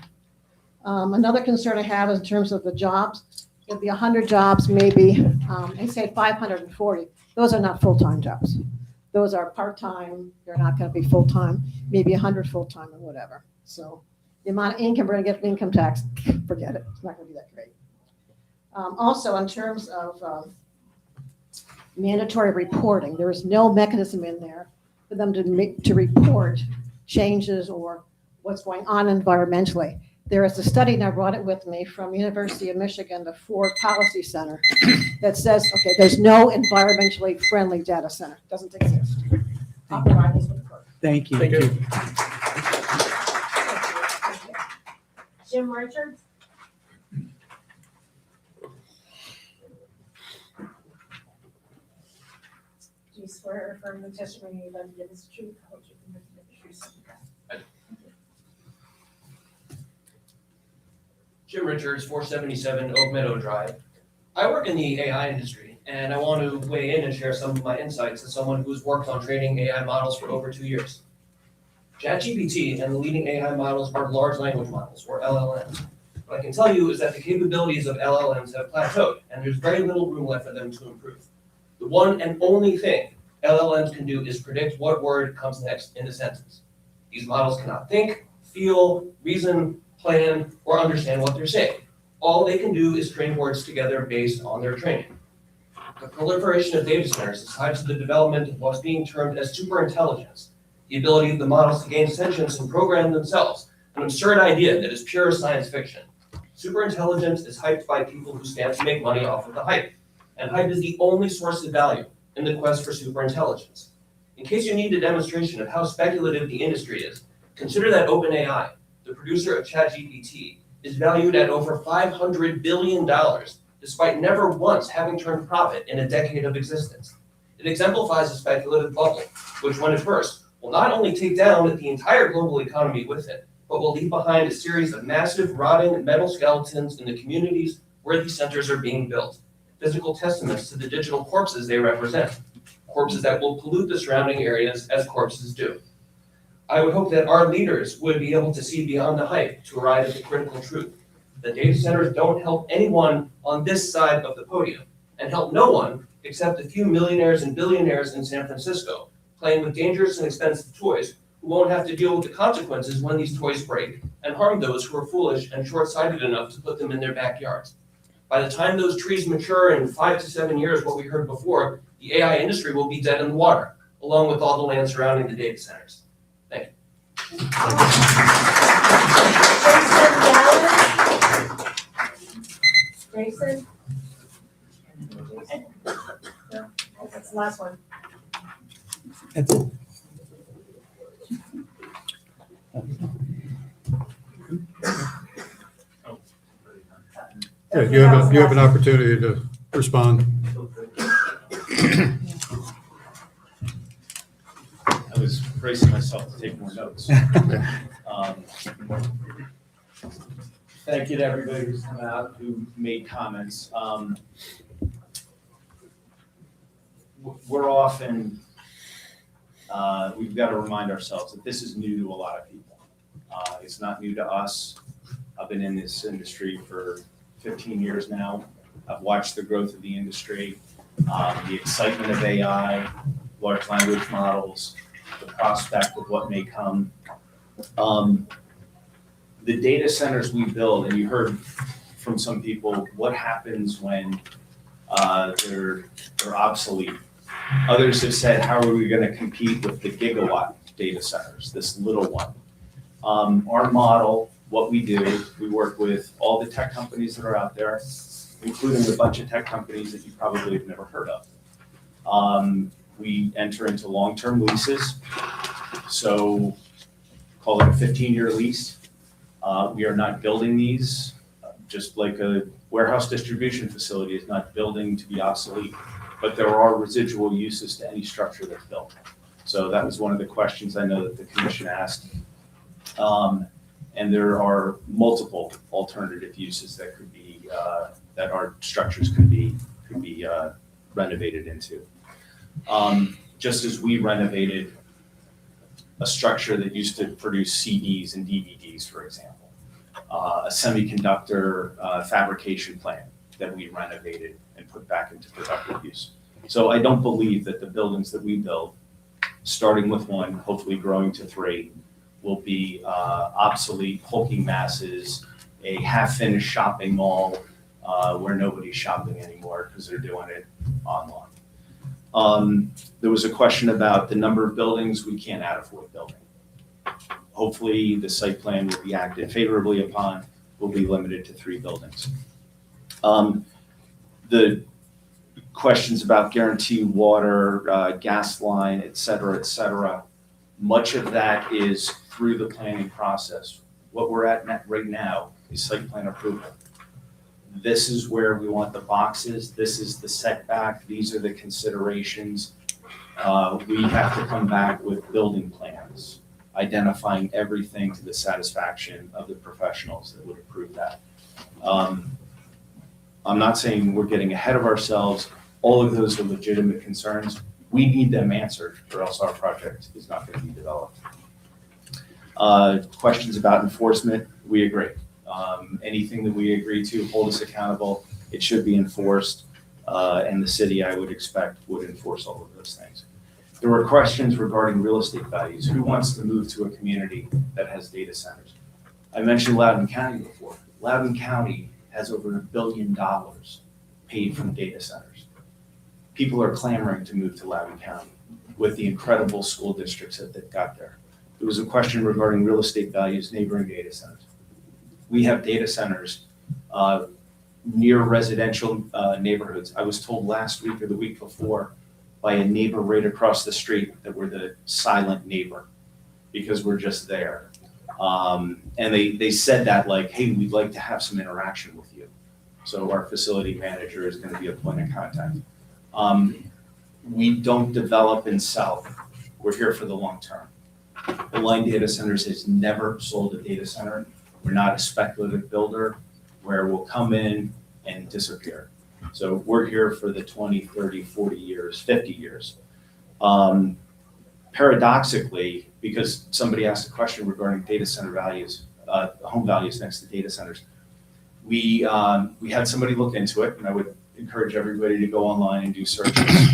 Another concern I have is in terms of the jobs. There'll be 100 jobs, maybe, they say 540. Those are not full-time jobs. Those are part-time. They're not going to be full-time, maybe 100 full-time or whatever. So the amount of income we're going to get from income tax, forget it. It's not going to be that great. Also, in terms of mandatory reporting, there is no mechanism in there for them to report changes or what's going on environmentally. There is a study, and I brought it with me, from University of Michigan, the Ford Policy Center, that says, okay, there's no environmentally friendly data center. Doesn't exist. I'll provide this with the clerk. Thank you. Thank you. Jim Richards? Do you swear or affirm the testimony you're about to give is the truth, the whole truth, and nothing but the truth, so help you God? Jim Richards, 477 Oak Meadow Drive. I work in the AI industry, and I want to weigh in and share some of my insights as someone who's worked on training AI models for over 2 years. ChatGPT and the leading AI models are large language models, or LLMs. What I can tell you is that the capabilities of LLMs have plateaued, and there's very little room left for them to improve. The one and only thing LLMs can do is predict what word comes next in a sentence. These models cannot think, feel, reason, plan, or understand what they're saying. All they can do is string words together based on their training. The proliferation of data centers is tied to the development of what's being termed as superintelligence, the ability of the models to gain sentience and program themselves, an absurd idea that is pure science fiction. Superintelligence is hyped by people who stand to make money off of the hype, and hype is the only source of value in the quest for superintelligence. In case you need a demonstration of how speculative the industry is, consider that OpenAI, the producer of ChatGPT, is valued at over $500 billion, despite never once having turned profit in a decade of existence. It exemplifies a speculative bubble, which when it bursts, will not only take down the entire global economy with it, but will leave behind a series of massive rotting metal skeletons in the communities where these centers are being built, physical testaments to the digital corpses they represent, corpses that will pollute the surrounding areas as corpses do. I would hope that our leaders would be able to see beyond the hype to arrive at the critical truth. The data centers don't help anyone on this side of the podium, and help no one except a few millionaires and billionaires in San Francisco, playing with dangerous and expensive toys, who won't have to deal with the consequences when these toys break and harm those who are foolish and short-sighted enough to put them in their backyards. By the time those trees mature in 5 to 7 years, what we heard before, the AI industry will be dead in the water, along with all the land surrounding the data centers. Thank you. Grayson? No, that's the last one. That's it. Yeah, you have an opportunity to respond. I was bracing myself to take more notes. Thank you to everybody who's come out, who made comments. We're often, we've got to remind ourselves that this is new to a lot of people. It's not new to us. I've been in this industry for 15 years now. I've watched the growth of the industry, the excitement of AI, large language models, the prospect of what may come. The data centers we build, and you heard from some people, what happens when they're obsolete. Others have said, how are we going to compete with the gigawatt data centers, this little one? Our model, what we do, we work with all the tech companies that are out there, including a bunch of tech companies that you probably have never heard of. We enter into long-term leases, so call it a 15-year lease. We are not building these, just like a warehouse distribution facility is not building to be obsolete, but there are residual uses to any structure that's built. So that was one of the questions I know that the commission asked. And there are multiple alternative uses that could be, that our structures could be renovated into. Just as we renovated a structure that used to produce CDs and DVDs, for example, a semiconductor fabrication plant that we renovated and put back into productive use. So I don't believe that the buildings that we build, starting with one, hopefully growing to 3, will be obsolete, hulking masses, a half-finished shopping mall where nobody's shopping anymore because they're doing it online. There was a question about the number of buildings. We can't add a 4th building. Hopefully, the site plan will be acted favorably upon. Will be limited to 3 buildings. The questions about guaranteed water, gas line, et cetera, much of that is through the planning process. What we're at right now is site plan approval. This is where we want the boxes. This is the setback. These are the considerations. We have to come back with building plans, identifying everything to the satisfaction of the professionals that would approve that. I'm not saying we're getting ahead of ourselves. All of those are legitimate concerns. We need them answered, or else our project is not going to be developed. Questions about enforcement, we agree. Anything that we agree to hold us accountable, it should be enforced, and the city, I would expect, would enforce all of those things. There were questions regarding real estate values. Who wants to move to a community that has data centers? I mentioned Loudoun County before. Loudoun County has over $1 billion paid from data centers. People are clamoring to move to Loudoun County with the incredible school districts that they've got there. There was a question regarding real estate values, neighboring data centers. We have data centers near residential neighborhoods. I was told last week or the week before by a neighbor right across the street that we're the silent neighbor because we're just there. And they said that like, hey, we'd like to have some interaction with you. So our facility manager is going to be a point of contact. We don't develop and sell. We're here for the long term. Align Data Centers has never sold a data center. We're not a speculative builder where we'll come in and disappear. So we're here for the 20, 30, 40 years, 50 years. Paradoxically, because somebody asked a question regarding data center values, home values next to data centers, we had somebody look into it, and I would encourage everybody to go online and do searches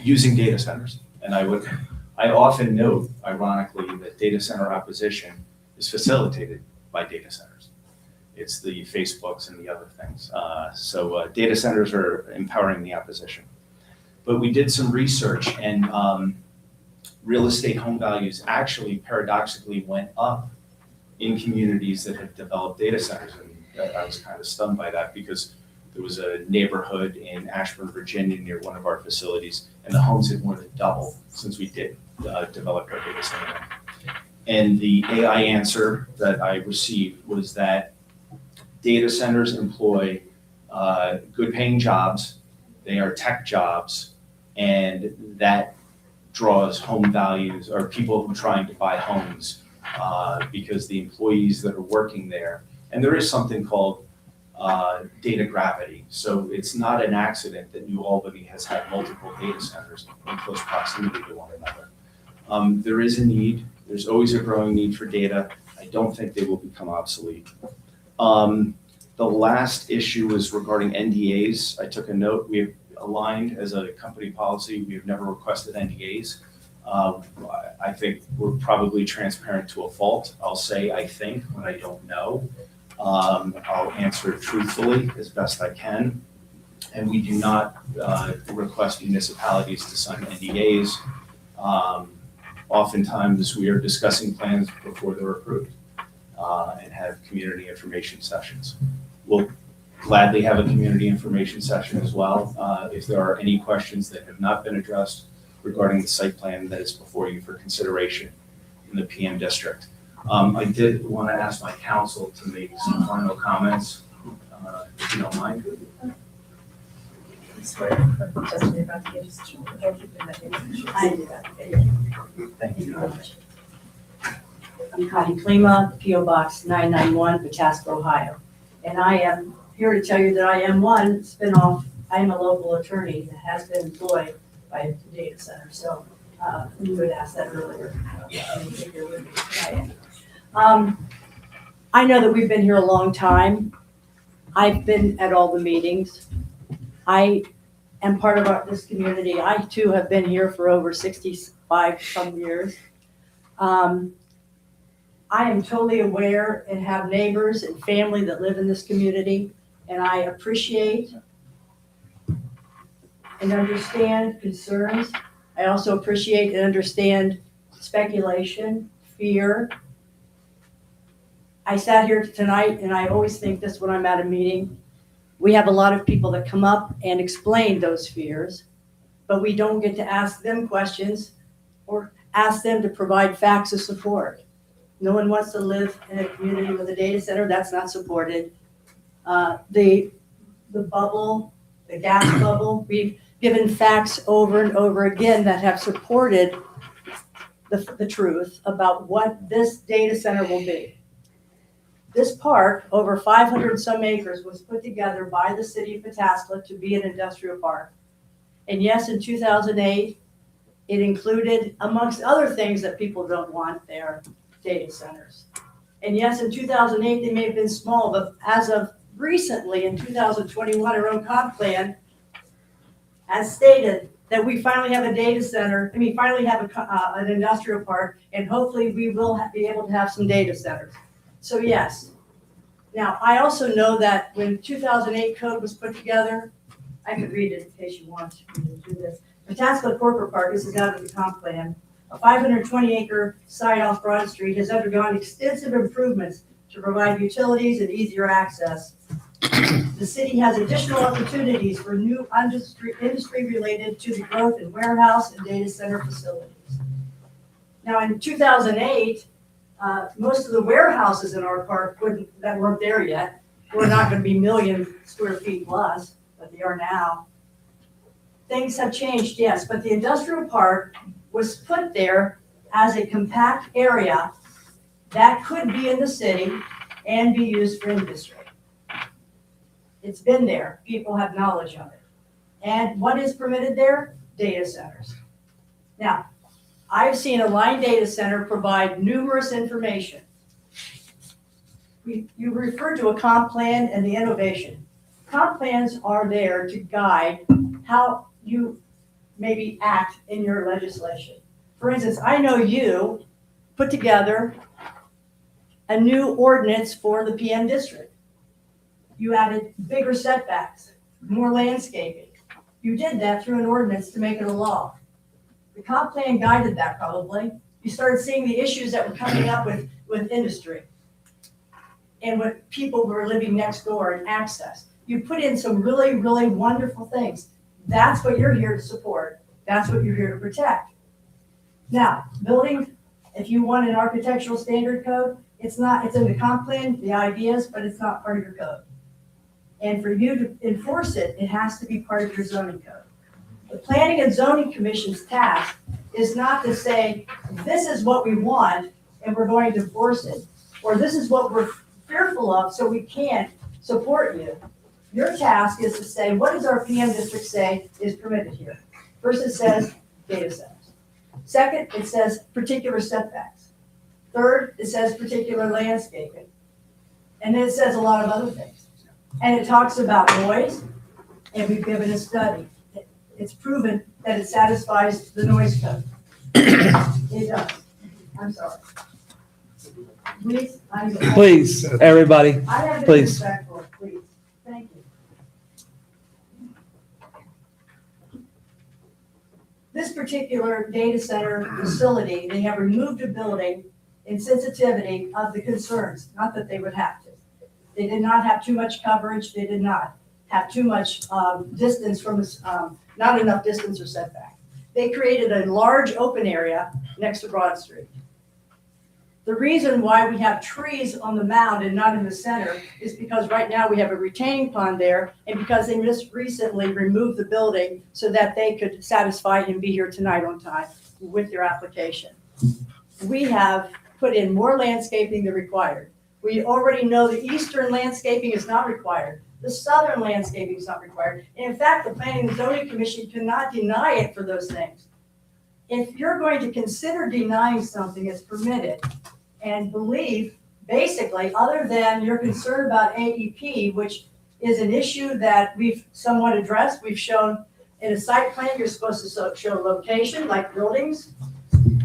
using data centers. And I often note, ironically, that data center opposition is facilitated by data centers. It's the Facebooks and the other things. So data centers are empowering the opposition. But we did some research, and real estate home values actually paradoxically went up in communities that had developed data centers. And I was kind of stunned by that because there was a neighborhood in Ashburn, Virginia, near one of our facilities, and the homes had more than doubled since we did develop our data center. And the AI answer that I received was that data centers employ good paying jobs, they are tech jobs, and that draws home values or people who are trying to buy homes because the employees that are working there, and there is something called data gravity. So it's not an accident that New Albany has had multiple data centers in close proximity to one another. There is a need. There's always a growing need for data. I don't think they will become obsolete. The last issue is regarding NDAs. I took a note. We have aligned as a company policy. We have never requested NDAs. I think we're probably transparent to a fault. I'll say I think when I don't know. I'll answer truthfully as best I can. And we do not request municipalities to sign NDAs. Oftentimes we are discussing plans before they're approved and have community information sessions. We'll gladly have a community information session as well if there are any questions that have not been addressed regarding the site plan that is before you for consideration in the PM district. I did want to ask my council to make some final comments, if you don't mind. Thank you very much. I'm Connie Klima, P.O. Box 991, Pataska, Ohio. And I am here to tell you that I am one spinoff. I am a local attorney that has been employed by the data center. So you had asked that earlier. I know that we've been here a long time. I've been at all the meetings. I am part of this community. I too have been here for over 65 some years. I am totally aware and have neighbors and family that live in this community, and I appreciate and understand concerns. I also appreciate and understand speculation, fear. I sat here tonight, and I always think this when I'm at a meeting. We have a lot of people that come up and explain those fears, but we don't get to ask them questions or ask them to provide facts of support. No one wants to live in a community with a data center. That's not supported. The bubble, the gas bubble, we've given facts over and over again that have supported the truth about what this data center will be. This park, over 500 some acres, was put together by the city of Pataskla to be an industrial park. And yes, in 2008, it included, amongst other things that people don't want there, data centers. And yes, in 2008, they may have been small, but as of recently, in 2021, our own comp plan has stated that we finally have a data center, finally have an industrial park, and hopefully we will be able to have some data centers. So yes. Now, I also know that when 2008 code was put together, I could read it in case you want to do this. Pataskla Corporate Park, this is out of the comp plan, a 520-acre site off Broad Street has undergone extensive improvements to provide utilities and easier access. The city has additional opportunities for new industry related to the growth in warehouse and data center facilities. Now, in 2008, most of the warehouses in our park that weren't there yet were not going to be million square feet plus, but they are now. Things have changed, yes, but the industrial park was put there as a compact area that could be in the city and be used for industry. It's been there. People have knowledge of it. And what is permitted there? Data centers. Now, I've seen a line data center provide numerous information. You refer to a comp plan and the innovation. Comp plans are there to guide how you maybe act in your legislation. For instance, I know you put together a new ordinance for the PM district. You added bigger setbacks, more landscaping. You did that through an ordinance to make it a law. The comp plan guided that probably. You started seeing the issues that were coming up with industry and with people who were living next door and access. You put in some really, really wonderful things. That's what you're here to support. That's what you're here to protect. Now, building, if you want an architectural standard code, it's in the comp plan, the ideas, but it's not part of your code. And for you to enforce it, it has to be part of your zoning code. The Planning and Zoning Commission's task is not to say, this is what we want and we're going to force it, or this is what we're fearful of so we can't support you. Your task is to say, what does our PM district say is permitted here? First, it says data centers. Second, it says particular setbacks. Third, it says particular landscaping. And then it says a lot of other things. And it talks about noise, and we've given a study. It's proven that it satisfies the noise code. It does. I'm sorry. Please, Please, everybody, I have been please. respectful, please. Thank you. This particular data center facility, they have removed a building in sensitivity of the concerns, not that they would have to. They did not have too much coverage, they did not have too much distance from, not enough distance or setback. They created a large open area next to Broad Street. The reason why we have trees on the mound and not in the center is because right now we have a retaining pond there, and because they just recently removed the building so that they could satisfy and be here tonight on time with your application. We have put in more landscaping than required. We already know the eastern landscaping is not required. The southern landscaping is not required. And in fact, the Planning and Zoning Commission cannot deny it for those things. If you're going to consider denying something as permitted and believe, basically, other than your concern about AEP, which is an issue that we've somewhat addressed, we've shown in a site plan, you're supposed to show location, like buildings.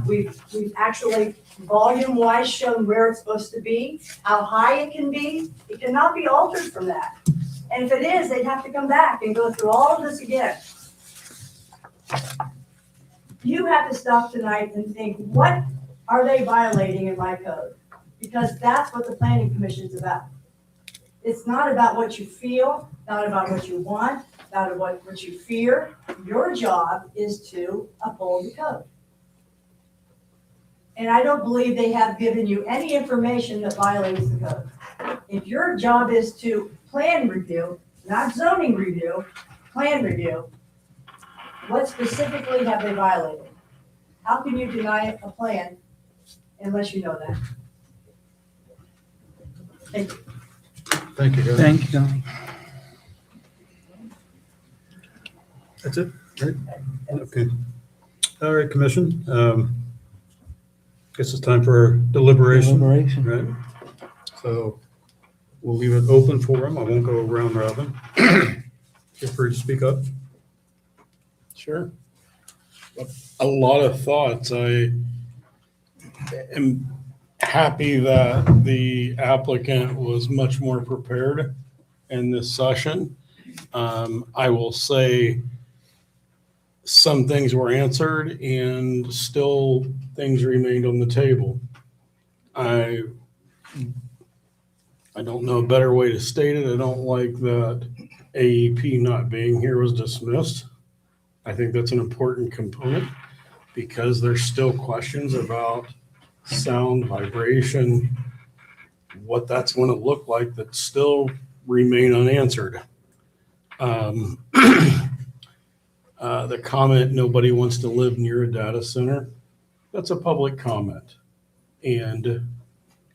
We've actually volume-wise shown where it's supposed to be, how high it can be. It cannot be altered from that. And if it is, they'd have to come back and go through all of this again. You have to stop tonight and think, what are they violating in my code? Because that's what the Planning Commission is about. It's not about what you feel, not about what you want, not about what you fear. Your job is to uphold the code. And I don't believe they have given you any information that violates the code. If your job is to plan review, not zoning review, plan review, what specifically have they violated? How can you deny a plan unless you know that? Thank you. Thank you, Heather. Thank you. That's it, right? Okay. All right, Commission. Guess it's time for deliberation. Right? So we'll leave it open for them. I won't go round robin. Feel free to speak up. Sure. A lot of thoughts. I am happy that the applicant was much more prepared in this session. I will say some things were answered and still things remained on the table. I don't know a better way to state it. I don't like that AEP not being here was dismissed. I think that's an important component because there's still questions about sound, vibration, what that's going to look like that still remain unanswered. The comment, nobody wants to live near a data center, that's a public comment. And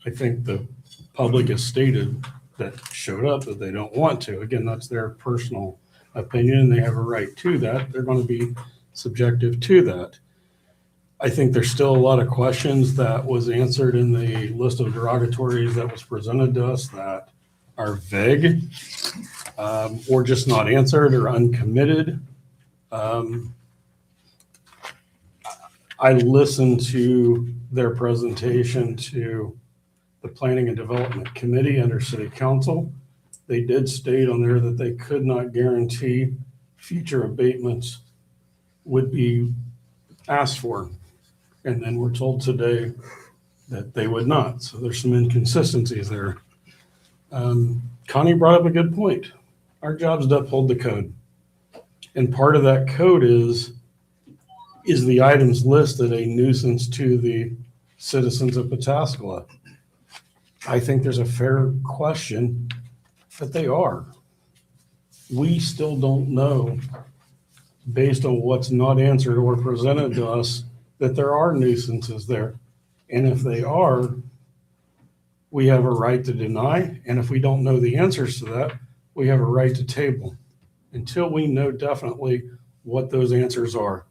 I think the public has stated that showed up that they don't want to. Again, that's their personal opinion. They have a right to that. They're going to be subjective to that. I think there's still a lot of questions that was answered in the list of derogatories that was presented to us that are vague or just not answered or uncommitted. I listened to their presentation to the Planning and Development Committee under City Council. They did state on there that they could not guarantee future abatements would be asked for. And then we're told today that they would not. So there's some inconsistencies there. Connie brought up a good point. Our job is to uphold the code. And part of that code is the items listed a nuisance to the citizens of Pataskala? I think there's a fair question that they are. We still don't know based on what's not answered or presented to us, that there are nuisances there. And if they are, we have a right to deny. And if we don't know the answers to that, we have a right to table until we know definitely what those answers are.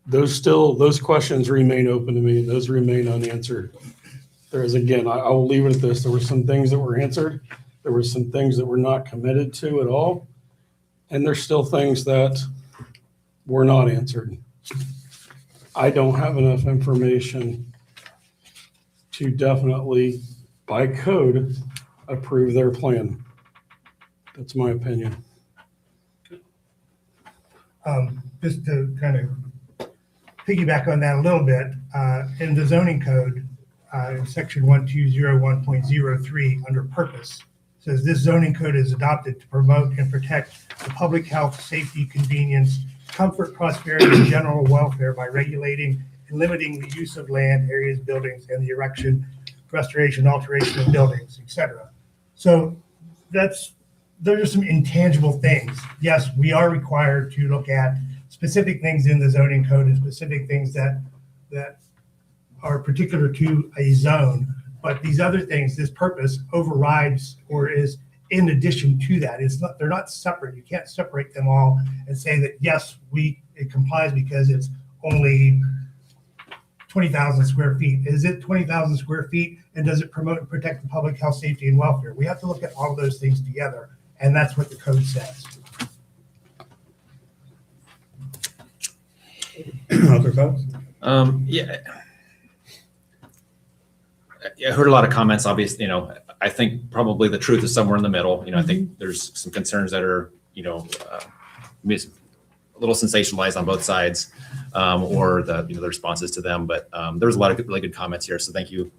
Those questions remain open to me. Those remain unanswered. There is, again, I will leave it at this. There were some things that were answered. There were some things that were not committed to at all. And there's still things that were not answered. I don't have enough information to definitely, by code, approve their plan. That's my opinion. Just to kind of piggyback on that a little bit, in the zoning code, in section 1201.03, under purpose, says this zoning code is adopted to promote and protect the public health, safety, convenience, comfort, prosperity, and general welfare by regulating and limiting the use of land, areas, buildings, and the erection, restoration, alteration of buildings, etc. So those are some intangible things. Yes, we are required to look at specific things in the zoning code and specific things that are particular to a zone. But these other things, this purpose overrides or is in addition to that. They're not separate. You can't separate them all and say that, yes, it complies because it's only 20,000 square feet. Is it 20,000 square feet? And does it promote and protect the public health, safety, and welfare? We have to look at all of those things together. And that's what the code says. Other thoughts? I heard a lot of comments, obviously, I think probably the truth is somewhere in the middle. I think there's some concerns that are, a little sensationalized on both sides, or the responses to them. But there was a lot of really good comments here. So thank you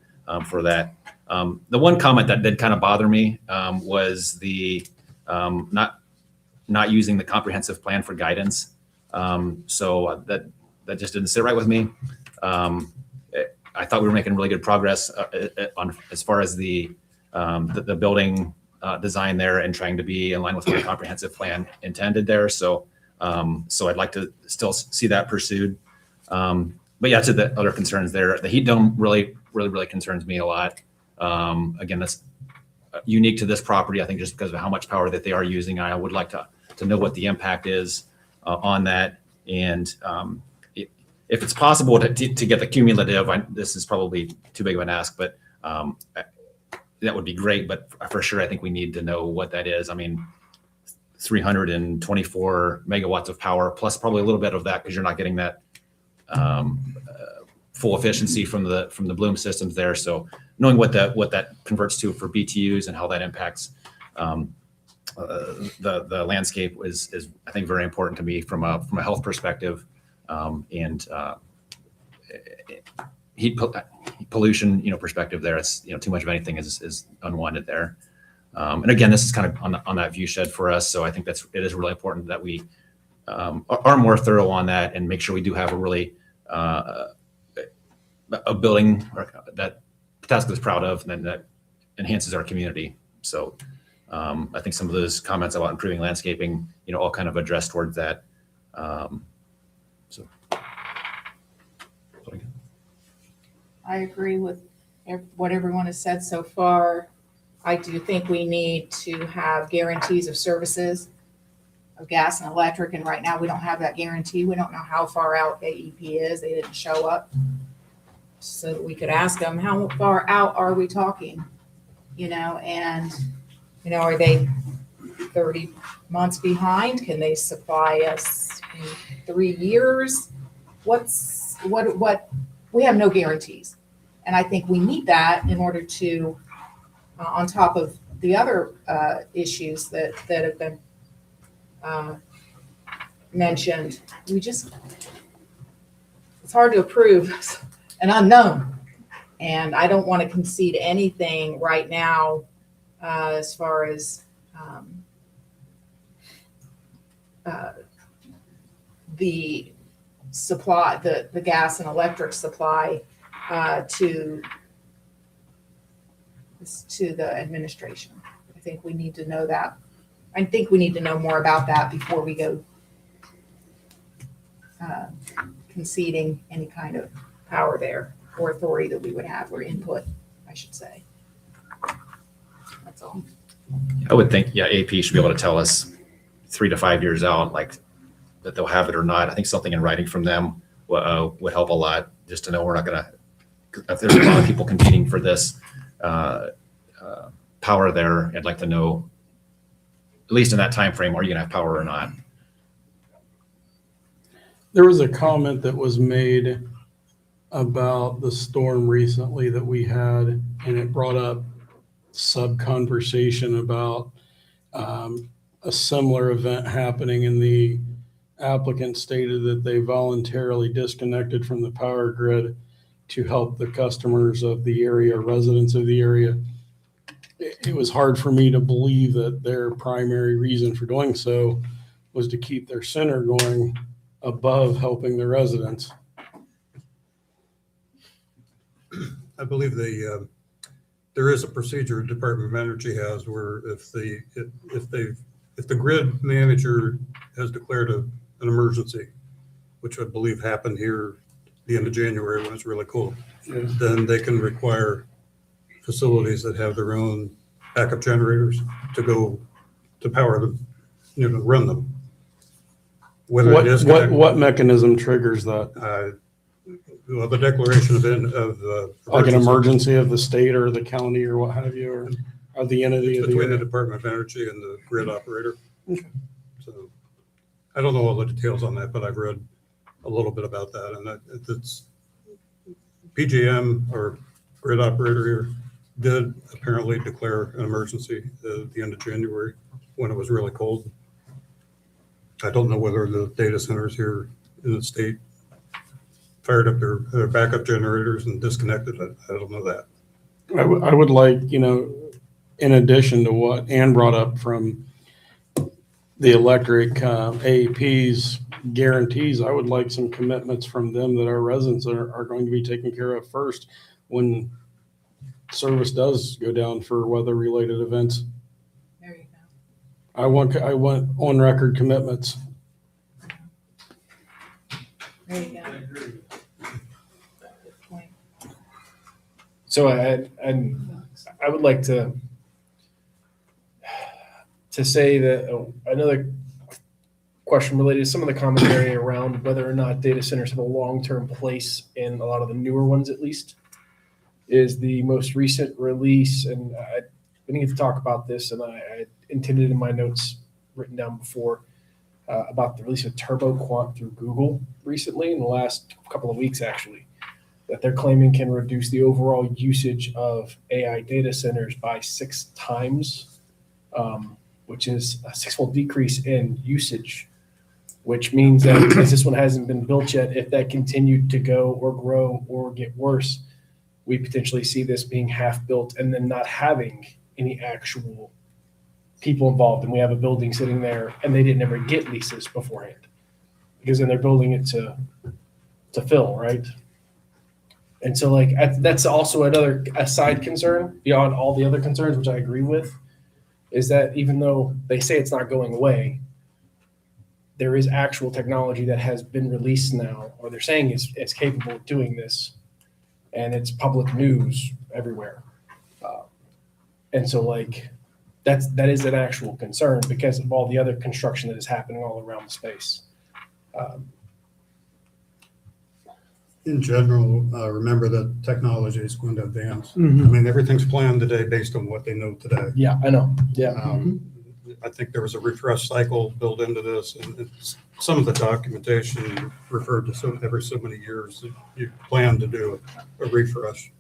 for that. The one comment that did kind of bother me was the not using the comprehensive plan for guidance. So that just didn't sit right with me. I thought we were making really good progress on as far as the building design there and trying to be in line with what the comprehensive plan intended there. So I'd like to still see that pursued. But yeah, to the other concerns there, the heat dome really concerns me a lot. Again, that's unique to this property, I think, just because of how much power that they are using. I would like to know what the impact is on that. And if it's possible to get the cumulative, this is probably too big of an ask, but that would be great. But for sure, I think we need to know what that is. I mean, 324 megawatts of power, plus probably a little bit of that because you're not getting that full efficiency from the Bloom systems there. So knowing what that converts to for BTUs and how that impacts the landscape is I think very important to me from a health perspective. And heat pollution, perspective there. It's, too much of anything is unwanted there. And again, this is kind of on that view shed for us. So I think it is really important that we are more thorough on that and make sure we do have a really a building that Pataska is proud of and that enhances our community. So I think some of those comments about improving landscaping, all kind of address towards that. I agree with what everyone has said so far. I do think we need to have guarantees of services of gas and electric, and right now we don't have that guarantee. We don't know how far out AEP is. They didn't show up. So we could ask them, how far out are we talking? And are they 30 months behind? Can they supply us in 3 years? What we have no guarantees. And I think we need that in order to, on top of the other issues that have been mentioned, it's hard to approve an unknown. And I don't want to concede anything right now as far as the supply, the gas and electric supply to the administration. I think we need to know that. I think we need to know more about that before we go conceding any kind of power there or authority that we would have, or input, I should say. That's all. I would think, yeah, AP should be able to tell us 3 to 5 years out, like that they'll have it or not. I think something in writing from them would help a lot, just to know we're not going to, if there's a lot of people competing for this power there, I'd like to know, at least in that time frame, are you going to have power or not? There was a comment that was made about the storm recently that we had, and it brought up sub-conversation about a similar event happening, and the applicant stated that they voluntarily disconnected from the power grid to help the customers of the area, residents of the area. It was hard for me to believe that their primary reason for doing so was to keep their center going above helping the residents. I believe there is a procedure Department of Energy has where if the grid manager has declared an emergency, which I believe happened here the end of January when it's really cold, then they can require facilities that have their own backup generators to go to power them, run them. Whether it is What mechanism triggers that? Well, the declaration of Like an emergency of the state or the county or what have you, or the entity of between the Department of Energy and the grid operator. Okay. So I don't know all the details on that, but I've read a little bit about that, and it's PJM or grid operator here did apparently declare an emergency at the end of January when it was really cold. I don't know whether the data centers here in the state fired up their backup generators and disconnected it. I don't know that. I would like, in addition to what Ann brought up from the electric AEP's guarantees, I would like some commitments from them that our residents are going to be taken care of first when service does go down for weather-related events. There you go. I want on record commitments. There you go. Good point. So I would like to say that another question related to some of the commentary around whether or not data centers have a long-term place in a lot of the newer ones, at least, is the most recent release. And we need to talk about this, and I intended in my notes written down before about the release of TurboQuant through Google recently in the last couple of weeks, actually, that they're claiming can reduce the overall usage of AI data centers by 6 times, which is a 6-fold decrease in usage, which means that because this one hasn't been built yet, if that continued to go or grow or get worse, we potentially see this being half built and then not having any actual people involved. And we have a building sitting there and they didn't ever get leases beforehand because then they're building it to fill, right? And so that's also a side concern beyond all the other concerns, which I agree with, is that even though they say it's not going away, there is actual technology that has been released now, or they're saying it's capable of doing this, and it's public news everywhere. And so that is an actual concern because of all the other construction that is happening all around the space. In general, remember that technology is going to advance. Mhm. I mean, everything's planned today based on what they know today. Yeah, I know. Yeah. I think there was a refresh cycle built into this, and some of the documentation referred to every so many years you plan to do a refresh,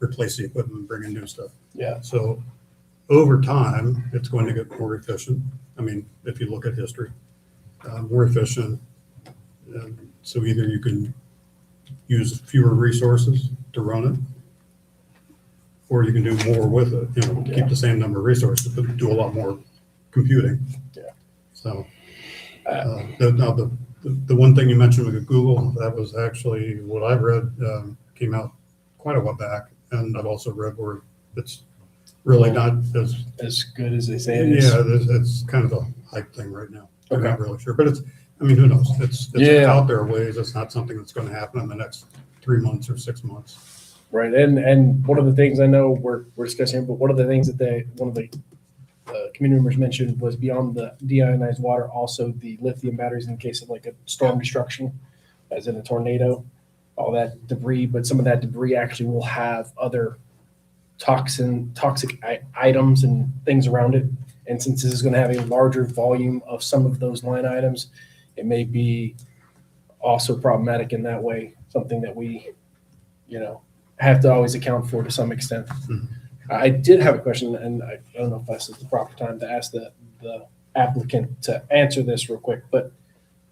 replace the equipment, bring in new stuff. Yeah. So over time, it's going to get more efficient. I mean, if you look at history, more efficient. So either you can use fewer resources to run it, or you can do more with it, keep the same number of resources, but do a lot more computing. Yeah. So the one thing you mentioned with Google, that was actually what I've read, came out quite a while back. And I've also read where it's really not as good as they say it is. Yeah, it's kind of a hype thing right now. I'm not really sure, but I mean, who knows? It's Yeah. out there ways. It's not something that's going to happen in the next 3 months or 6 months. Right, and one of the things I know we're discussing, but one of the things that one of the community members mentioned was beyond the deionized water, also the lithium batteries in case of like a storm destruction, as in a tornado, all that debris, but some of that debris actually will have other toxic items and things around it. And since this is going to have a larger volume of some of those line items, it may be also problematic in that way, something that we, have to always account for to some extent. I did have a question, and I don't know if this is the proper time to ask the applicant to answer this real quick, but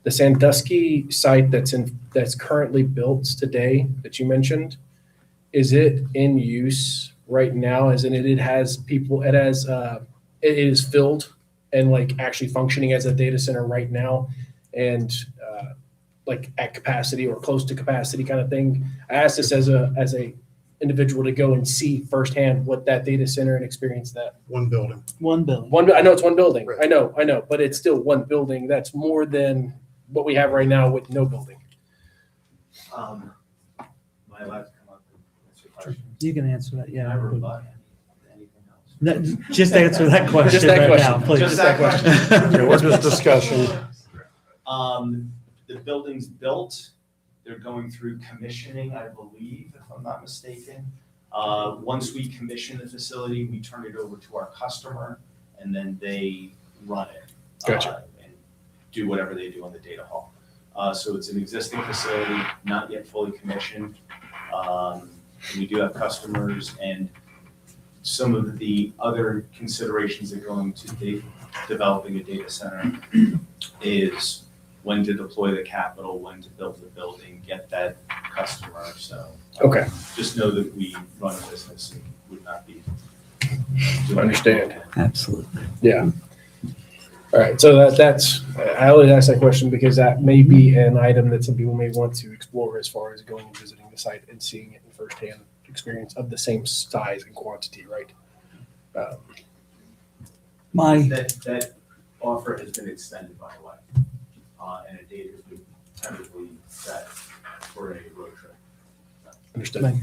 the Sandusky site that's currently built today that you mentioned, is it in use right now? As in it has people, it is filled and like actually functioning as a data center right now, and like at capacity or close to capacity kind of thing? I asked this as a individual to go and see firsthand what that data center and experience that. One building. I know it's one building. Right. I know, but it's still one building. That's more than what we have right now with no building. Am I allowed to come up and answer questions? You can answer that, yeah. Can I rebut anything else? No, just answer that question Just that right question. now, please. Just that question. Okay, we're just discussion. The building's built. They're going through commissioning, I believe, if I'm not mistaken. Once we commission the facility, we turn it over to our customer, and then they run it. Gotcha. And do whatever they do on the data hall. So it's an existing facility, not yet fully commissioned. We do have customers, and some of the other considerations that go into developing a data center is when to deploy the capital, when to build the building, get that customer. So Okay. Just know that we run a business and would not be doing Understand. Absolutely. Yeah. All right. So that's, I always ask that question because that may be an item that some people may want to explore as far as going and visiting the site and seeing it in firsthand experience of the same size and quantity, right? That offer has been extended, by the way, and a date has been tentatively set for a road trip. Understood.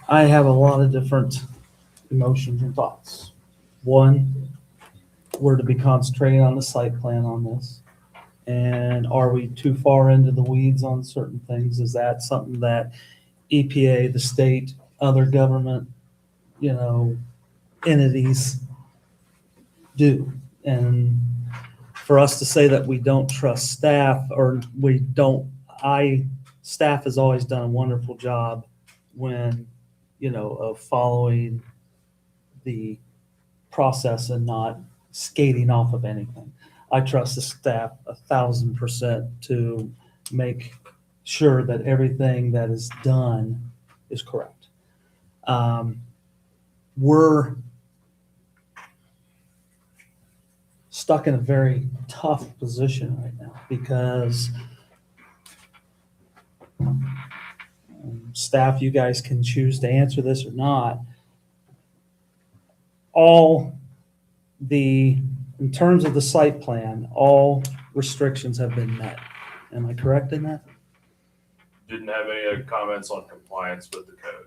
I have a lot of different emotions and thoughts. One, we're to be concentrating on the site plan on this. And are we too far into the weeds on certain things? Is that something that EPA, the state, other government, entities do? And for us to say that we don't trust staff or staff has always done a wonderful job when, of following the process and not skating off of anything. I trust the staff 1,000% to make sure that everything that is done is correct. We're stuck in a very tough position right now because staff, you guys can choose to answer this or not. In terms of the site plan, all restrictions have been met. Am I correct in that? Didn't have any comments on compliance with the code.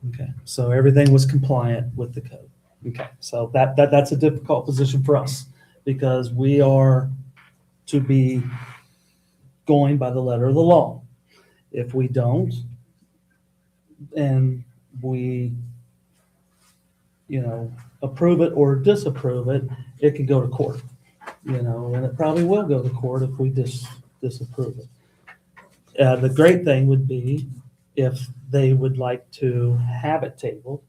Okay, so everything was compliant with the code. Okay, so that's a difficult position for us because we are to be going by the letter of the law. If we don't, and we, approve it or disapprove it, it could go to court, and it probably will go to court if we disapprove it. The great thing would be if they would like to have it tabled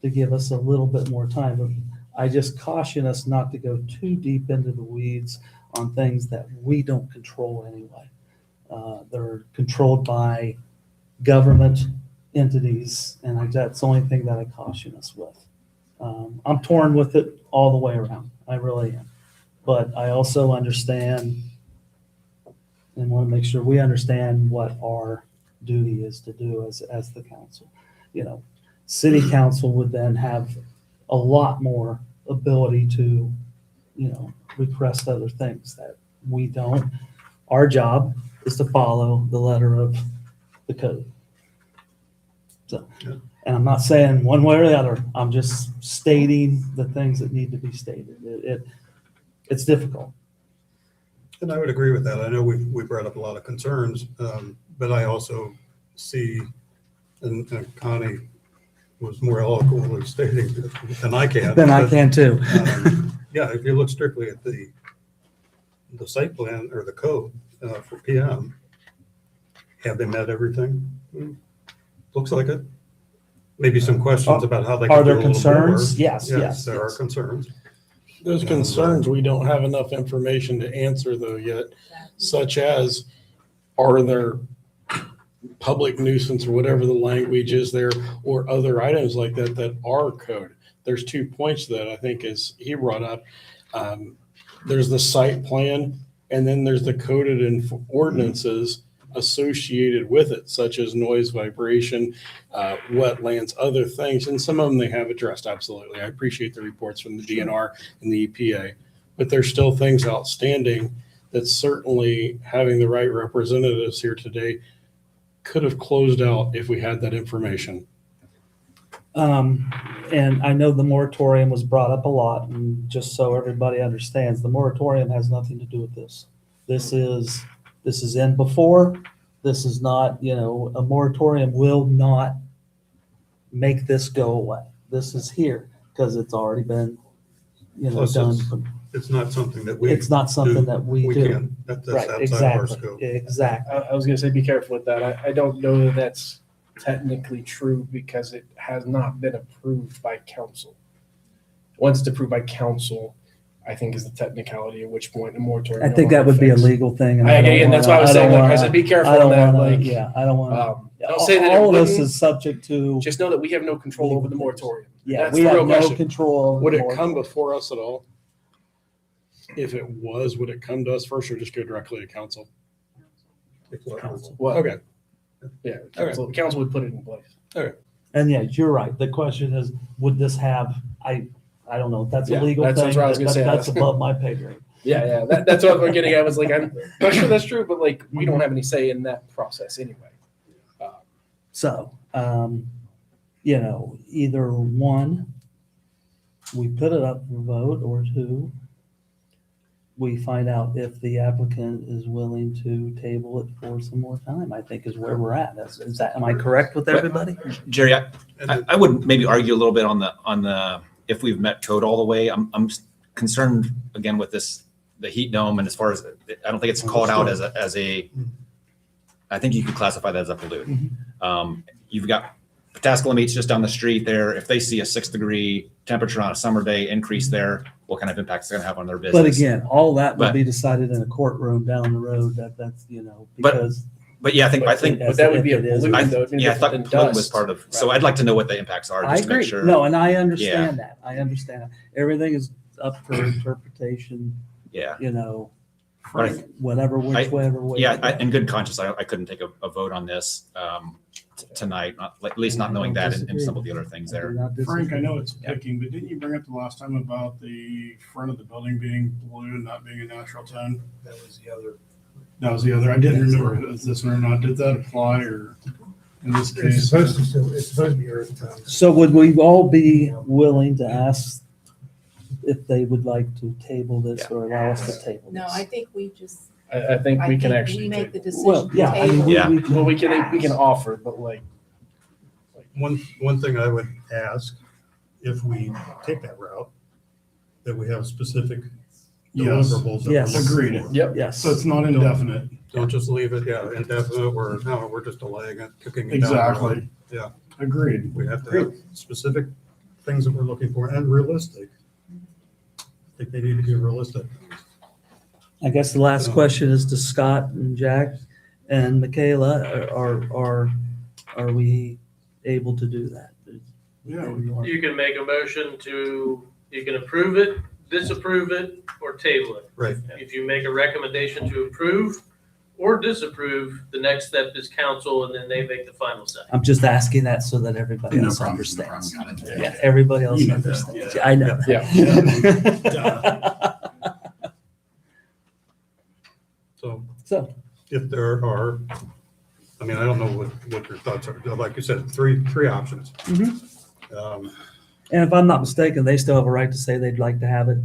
to give us a little bit more time. I just caution us not to go too deep into the weeds on things that we don't control anyway. They're controlled by government entities, and that's the only thing that I caution us with. I'm torn with it all the way around. I really am. But I also understand and want to make sure we understand what our duty is to do as the council. City council would then have a lot more ability to, request other things that We don't. Our job is to follow the letter of the code. So, and I'm not saying one way or the other. I'm just stating the things that need to be stated. It's difficult. And I would agree with that. I know we brought up a lot of concerns, but I also see, and Connie was more eloquently stating than I can. Then I but, can too. Yeah, if you look strictly at the site plan or the code for PM, have they met everything? Looks like it. Maybe some questions about how they Are can do there a little concerns? more. Yes, There are concerns. Those concerns, we don't have enough information to answer though yet, such as, are there public nuisance or whatever the language is there, or other items like that that are code? There's 2 points that I think is he brought up. There's the site plan, and then there's the coded ordinances associated with it, such as noise, vibration, wetlands, other things. And some of them they have addressed, absolutely. I appreciate the reports from the DNR and the EPA, but there's still things outstanding that certainly having the right representatives here today could have closed out if we had that information. And I know the moratorium was brought up a lot, and just so everybody understands, the moratorium has nothing to do with this. This is in before. This is not, a moratorium will not make this go away. This is here because it's already been, Plus, done. It's not something that we. It's not something that we do. can't. That's Right, outside of our exactly, scope. exactly. I was gonna say, be careful with that. I don't know that that's technically true because it has not been approved by council. Once it's approved by council, I think is the technicality, at which point the moratorium. I think that would be a legal thing. And And that's why I was saying, I said, be careful on that, like. I don't want to. Don't say that it All of this wouldn't. is subject to. Just know that we have no control over the moratorium. Yeah, That's we the have real no question. control. over Would the it come moratorium. before us at all? If it was, would it come to us first or just go directly to council? What? Okay. Yeah, council would put it in place. And yeah, you're right. The question is, would this have, I don't know, that's a Yeah, legal that's thing. what I was gonna say. That's above my pay grade. Yeah, that's what I'm getting at. I was like, I'm not sure that's true, but like, we don't have any say in that process anyway. So, either one, we put it up for vote, or two, we find out if the applicant is willing to table it for some more time, I think is where we're at. Is that, am I correct with everybody? Jerry, I would maybe argue a little bit on the if we've met code all the way. I'm concerned again with the heat dome, and as far as I don't think it's called out as a I think you could classify that as a pollutant. You've got Pataskala just down the street there. If they see a 6-degree temperature on a summer day increase there, what kind of impact it's going to have on their business? But again, all that will But- be decided in a courtroom down the road. That's because. But yeah, I think But that would be a It is. pollutant though. It'd be yeah, I thought different than pollutant was dust. part of. So I'd like to know what the impacts are. I Just to make agree. sure. No, and I understand that. I understand that. Everything is up for interpretation, Yeah. Frank, whatever, whichever way. Yeah, in good conscience, I couldn't take a vote on this tonight, at least not knowing that and some of the other things there. Frank, I know it's picking, but didn't you bring up the last time about the front of the building being blue and not being a natural tone? That was the other. That was the other. I didn't remember if it was this one or not. Did that apply or in this It's case? supposed to be earth tone. So would we all be willing to ask if they would like to table this or allow us to table this? No, I think we just, I think we can we actually. make the Well, decision to yeah, I mean, table. Yeah. Well, we can offer, but like. One thing I would ask, if we take that route, that we have specific Yes. deliverables. that we're Yes. looking Agreed. for. Yep. Yes. So it's not indefinite. Don't just leave it, indefinite, or no, we're just delaying it, kicking it down the road. Exactly. Yeah, Agreed. we have to have specific things that we're looking for and realistic. I think they need to be realistic. I guess the last question is to Scott and Jack and Michaela, are we able to do that? Yeah. You can make a motion you can approve it, disapprove it, or table it. Right. If you make a recommendation to approve or disapprove, the next step is council, and then they make the final say. I'm just asking that so that everybody No else problem. understands. No problem. Yeah, everybody else You know that. understands. I know. Yeah. So if there are, I mean, I don't know what your thoughts are. Like you said, three options. And if I'm not mistaken, they still have a right to say they'd like to have it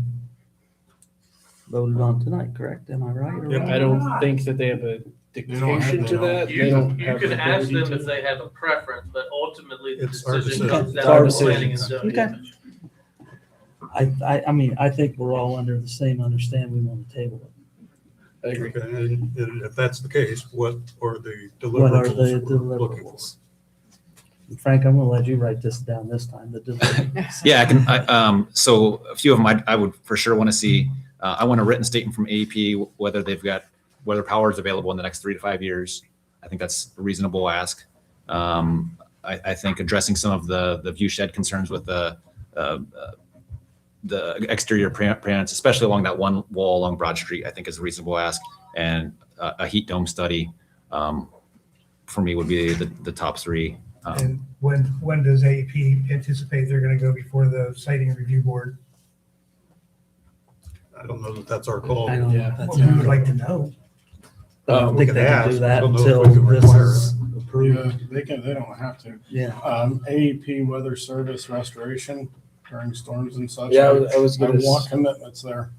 voted on tonight, correct? Am I right? or wrong? I don't think that they have a dictation to that. They You don't you have can the ask ability them to. if they have a preference, but ultimately the It's our decision decision. comes It's down our to planning and decision. zoning. Okay. I mean, I think we're all under the same understanding we want to table it. I agree. Okay, and if that's the case, what are the What are the deliverables we're looking for? deliverables? Frank, I'm gonna let you write this down this time, the deliverables. Yeah, I can, so a few of them I would for sure want to see. I want a written statement from AEP, whether power is available in the next 3 to 5 years. I think that's a reasonable ask. I think addressing some of the view shed concerns with the exterior appearance, especially along that one wall along Broad Street, I think is a reasonable ask. And a heat dome study, for me, would be the top three. And when does AEP anticipate they're going to go before the siting review board? I don't know that that's our call. I don't know Yeah. if that's Well, we would like to know. I don't we think can they can ask, do that I don't know if until we can this require is Yeah, approved. they don't have to. Yeah. AEP weather service restoration during storms and such. Yeah, I was I gonna. want commitments there.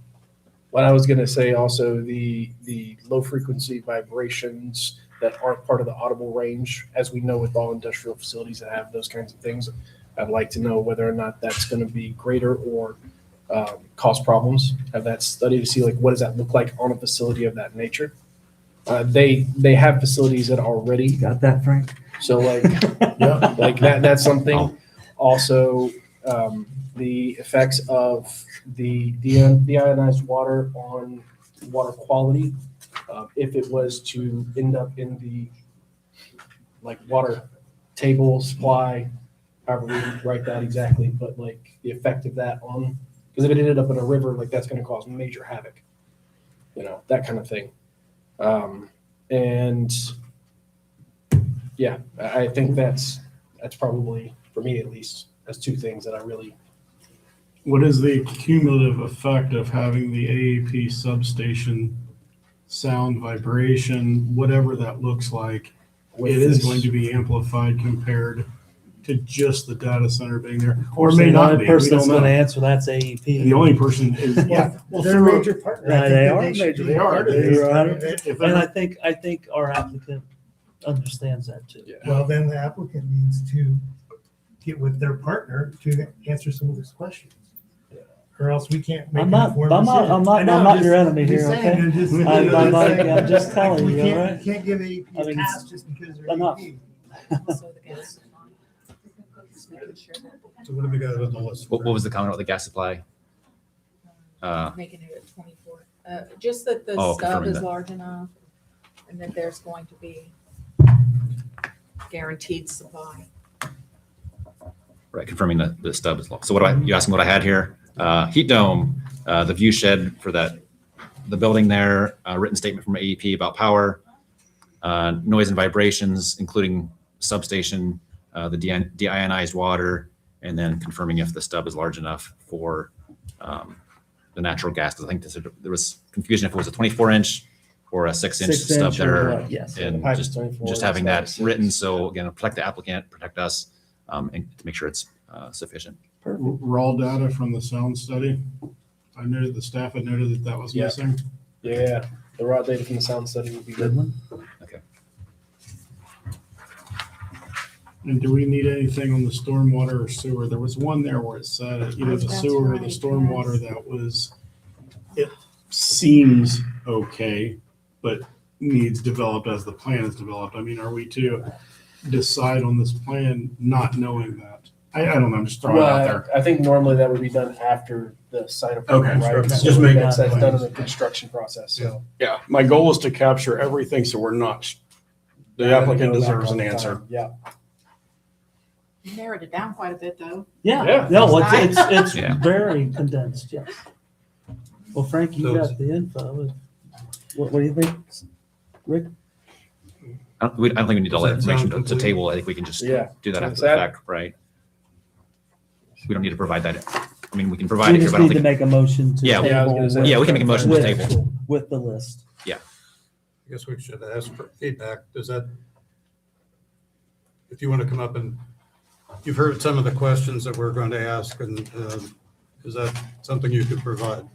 What I was gonna say also, the low frequency vibrations that aren't part of the audible range, as we know with all industrial facilities that have those kinds of things, I'd like to know whether or not that's gonna be greater or cause problems. Have that study to see like what does that look like on a facility of that nature. They have facilities that already, Got that, Frank? so like, yeah, like that's something. Also, the effects of the deionized water on water quality. If it was to end up in the like water table supply, however we write that exactly, but like the effect of that on, because if it ended up in a river, like that's going to cause major havoc, that kind of thing. And yeah, I think that's probably, for me at least, that's two things that I really. What is the cumulative effect of having the AEP substation sound, vibration, whatever that looks like? With It is this- going to be amplified compared to just the data center being there, Or or may the not only be. person We that's don't gonna know. answer, that's AEP. The only person is, Yeah, well, they're a through- major partner. I Yeah, think they that are should major. be They are. part of They this. are. If And they're- I think our applicant understands that too. Well, then the applicant needs to get with their partner to answer some of these questions. Or else we can't make I'm an not, informed I'm not, decision. I'm not, I know, I'm not just- your enemy just here, saying, okay? I'm just- I'm just telling We you, can't- all right? Can't give AEP I mean, a pass just because they're I'm not- AEP. Also the gas supply. Just making sure that- So what do we got on the list? What was the comment about the gas supply? Making it at 24. Just that the Oh, stub confirming is that. large enough and that there's going to be guaranteed supply. Right, confirming that the stub is long. So you asking what I had here? Heat dome, the view shed for the building there, a written statement from AEP about power, noise and vibrations, including substation, the deionized water, and then confirming if the stub is large enough for the natural gas. 'Cause I think there was confusion if it was a 24-inch or a 6-inch 6 stub inch or there. what, yes. And Pipe's just 24, having that that's why written, so again, protect the applicant, protect us, and to make sure it's sufficient. raw data from the sound study. I noted the staff had noted that was Yeah. missing. Yeah, the raw data from the sound study would be Good good. one. And do we need anything on the stormwater or sewer? There was one there where it said either the That's sewer or right, the stormwater yes. that was, it seems okay, but needs developed as the plan is developed. I mean, are we to decide on this plan not knowing that? I don't know, I'm just throwing it out there. I think normally that would be done after the site approval, Okay, right? sure. So Just making that's sure. done in the construction process, so. Yeah, my goal is to capture everything so we're not, the applicant Go back deserves all an the answer. time. Yeah. You narrowed it down quite a bit though. Yeah. Yeah, no, it's Yeah. very condensed, yes. Well, Frank, you So- got the info. What do you think, Rick? I don't think we need all that Does that information sound to complete? table. I think we can just Yeah. do that after Is the that- fact, right? We don't need to provide that. I mean, we can provide We it here, just but I don't need to think, make a motion to Yeah, I was gonna table. say- yeah, we can make a motion to table. With the list. I guess we should ask for feedback. Does that, if you want to come up and, you've heard some of the questions that we're going to ask, and is that something you could provide?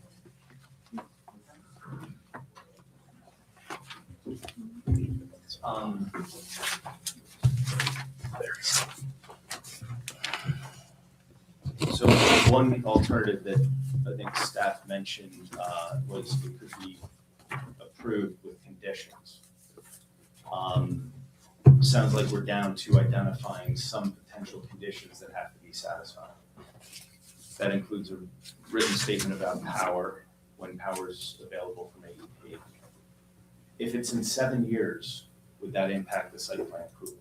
So one alternative that I think staff mentioned was it could be approved with conditions. Sounds like we're down to identifying some potential conditions that have to be satisfied. That includes a written statement about power, when power is available from AEP. If it's in 7 years, would that impact the site plan approval?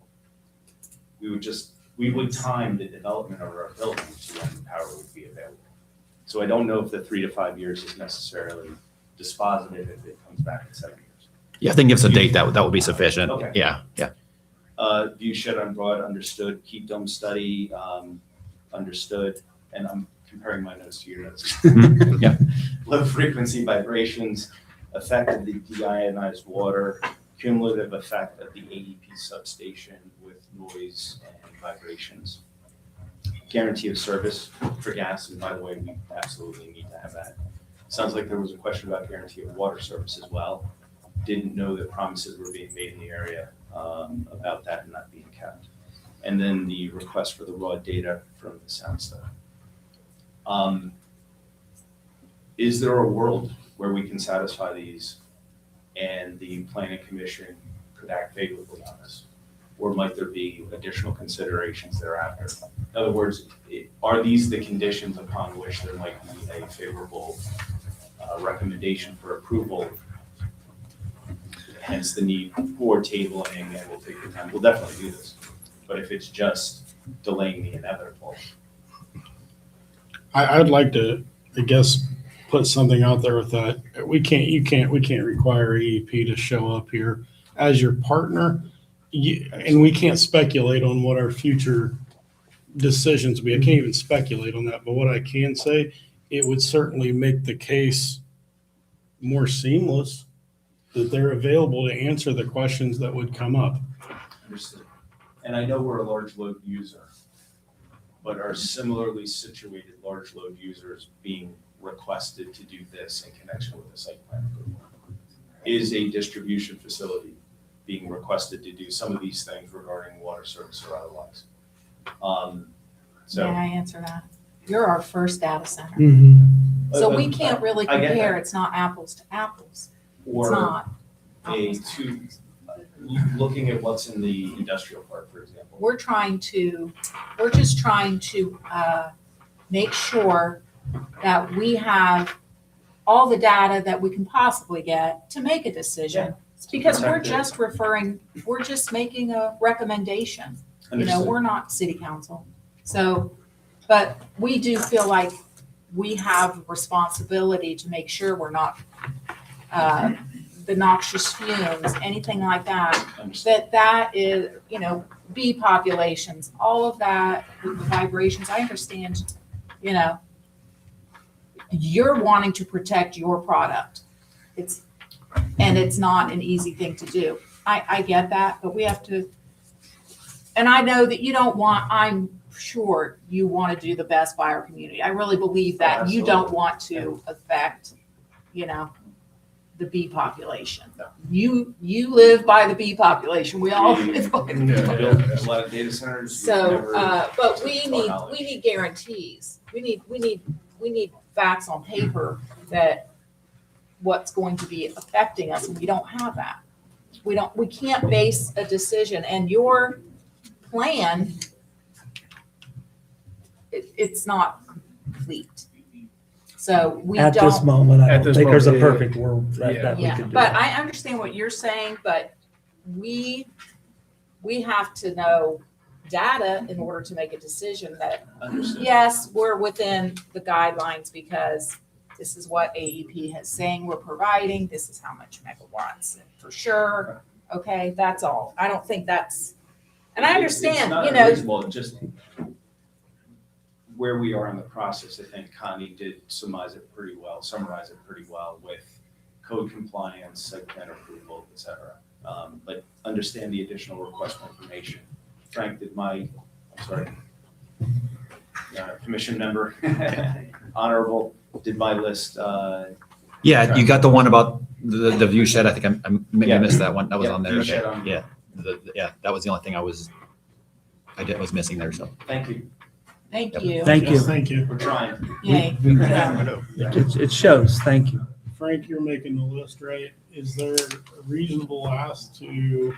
We would time the development of our building to when the power would be available. So I don't know if the 3 to 5 years is necessarily dispositive if it comes back in 7 years. Yeah, I think give us a date that would be sufficient. Okay. Yeah. View shed on broad, understood. Keep dome study, understood. And I'm comparing my notes to your notes. Yeah. Low frequency vibrations, effect of the deionized water, cumulative effect of the AEP substation with noise and vibrations. Guarantee of service for gas, and by the way, we absolutely need to have that. Sounds like there was a question about guarantee of water service as well. Didn't know that promises were being made in the area about that and not being kept. And then the request for the raw data from the sound study. Is there a world where we can satisfy these and the planning commission could act favorably on this? Or might there be additional considerations thereafter? In other words, are these the conditions upon which there might be a favorable recommendation for approval? Hence the need for tabling, and we'll take the time. We'll definitely do this. But if it's just delaying the inevitable. I'd like to, I guess, put something out there with that. We can't require AEP to show up here as your partner. And we can't speculate on what our future decisions will be. I can't even speculate on that. But what I can say, it would certainly make the case more seamless that they're available to answer the questions that would come up. Understood. And I know we're a large load user, but are similarly situated large load users being requested to do this in connection with the site plan approval? Is a distribution facility being requested to do some of these things regarding water service or otherwise? May I answer that? You're our first data center. So we can't really I get that. compare. It's not apples to apples. It's Or not. looking at what's in the industrial park, for example. We're just trying to make sure that we have all the data that we can possibly get to make a decision. Because we're just making a recommendation. You know, Understood. we're not city council. So, but we do feel like we have responsibility to make sure we're not the noxious fumes, anything like that. That is, you know, bee populations, all of that, with the vibrations. I understand, you know, you're wanting to protect your product. It's not an easy thing to do. I get that, but we have to, and I know that you don't want, I'm sure you want to do the best by our community. I really believe that. You don't want to affect, you know, the bee population. You live by the bee population. We all live by the bee population. A lot of data centers. So, but we need guarantees. We need facts on paper that what's going to be affecting us, and we don't have that. We can't base a decision, and your plan, it's not complete. So we don't. At this moment, I At don't this think there's a moment, yeah. perfect world that we Yeah, could do. but I understand what you're saying, but we have to know data in order to make a decision that, Understood. yes, we're within the guidelines because this is what AEP is saying we're providing, this is how much megawatts for sure. Okay, that's all. I don't think that's, and I understand, It's not you know. unreasonable, just where we are in the process. I think Connie did summarize it pretty well with code compliance, site plan approval, et cetera. But understand the additional request for information. Frank, commission member, honorable, did my list, Yeah, you got the one about the view shed. I think I maybe Yeah. missed that one. That was Yeah, on there. view Okay. shed on- Yeah. Yeah, that was the only thing I was missing there, so. thank you. Thank Yep. you. Thank you. Thank you. We're trying. Yay. We- Good job. It shows, thank you. Frank, you're making the list, right? Is there a reasonable ask to,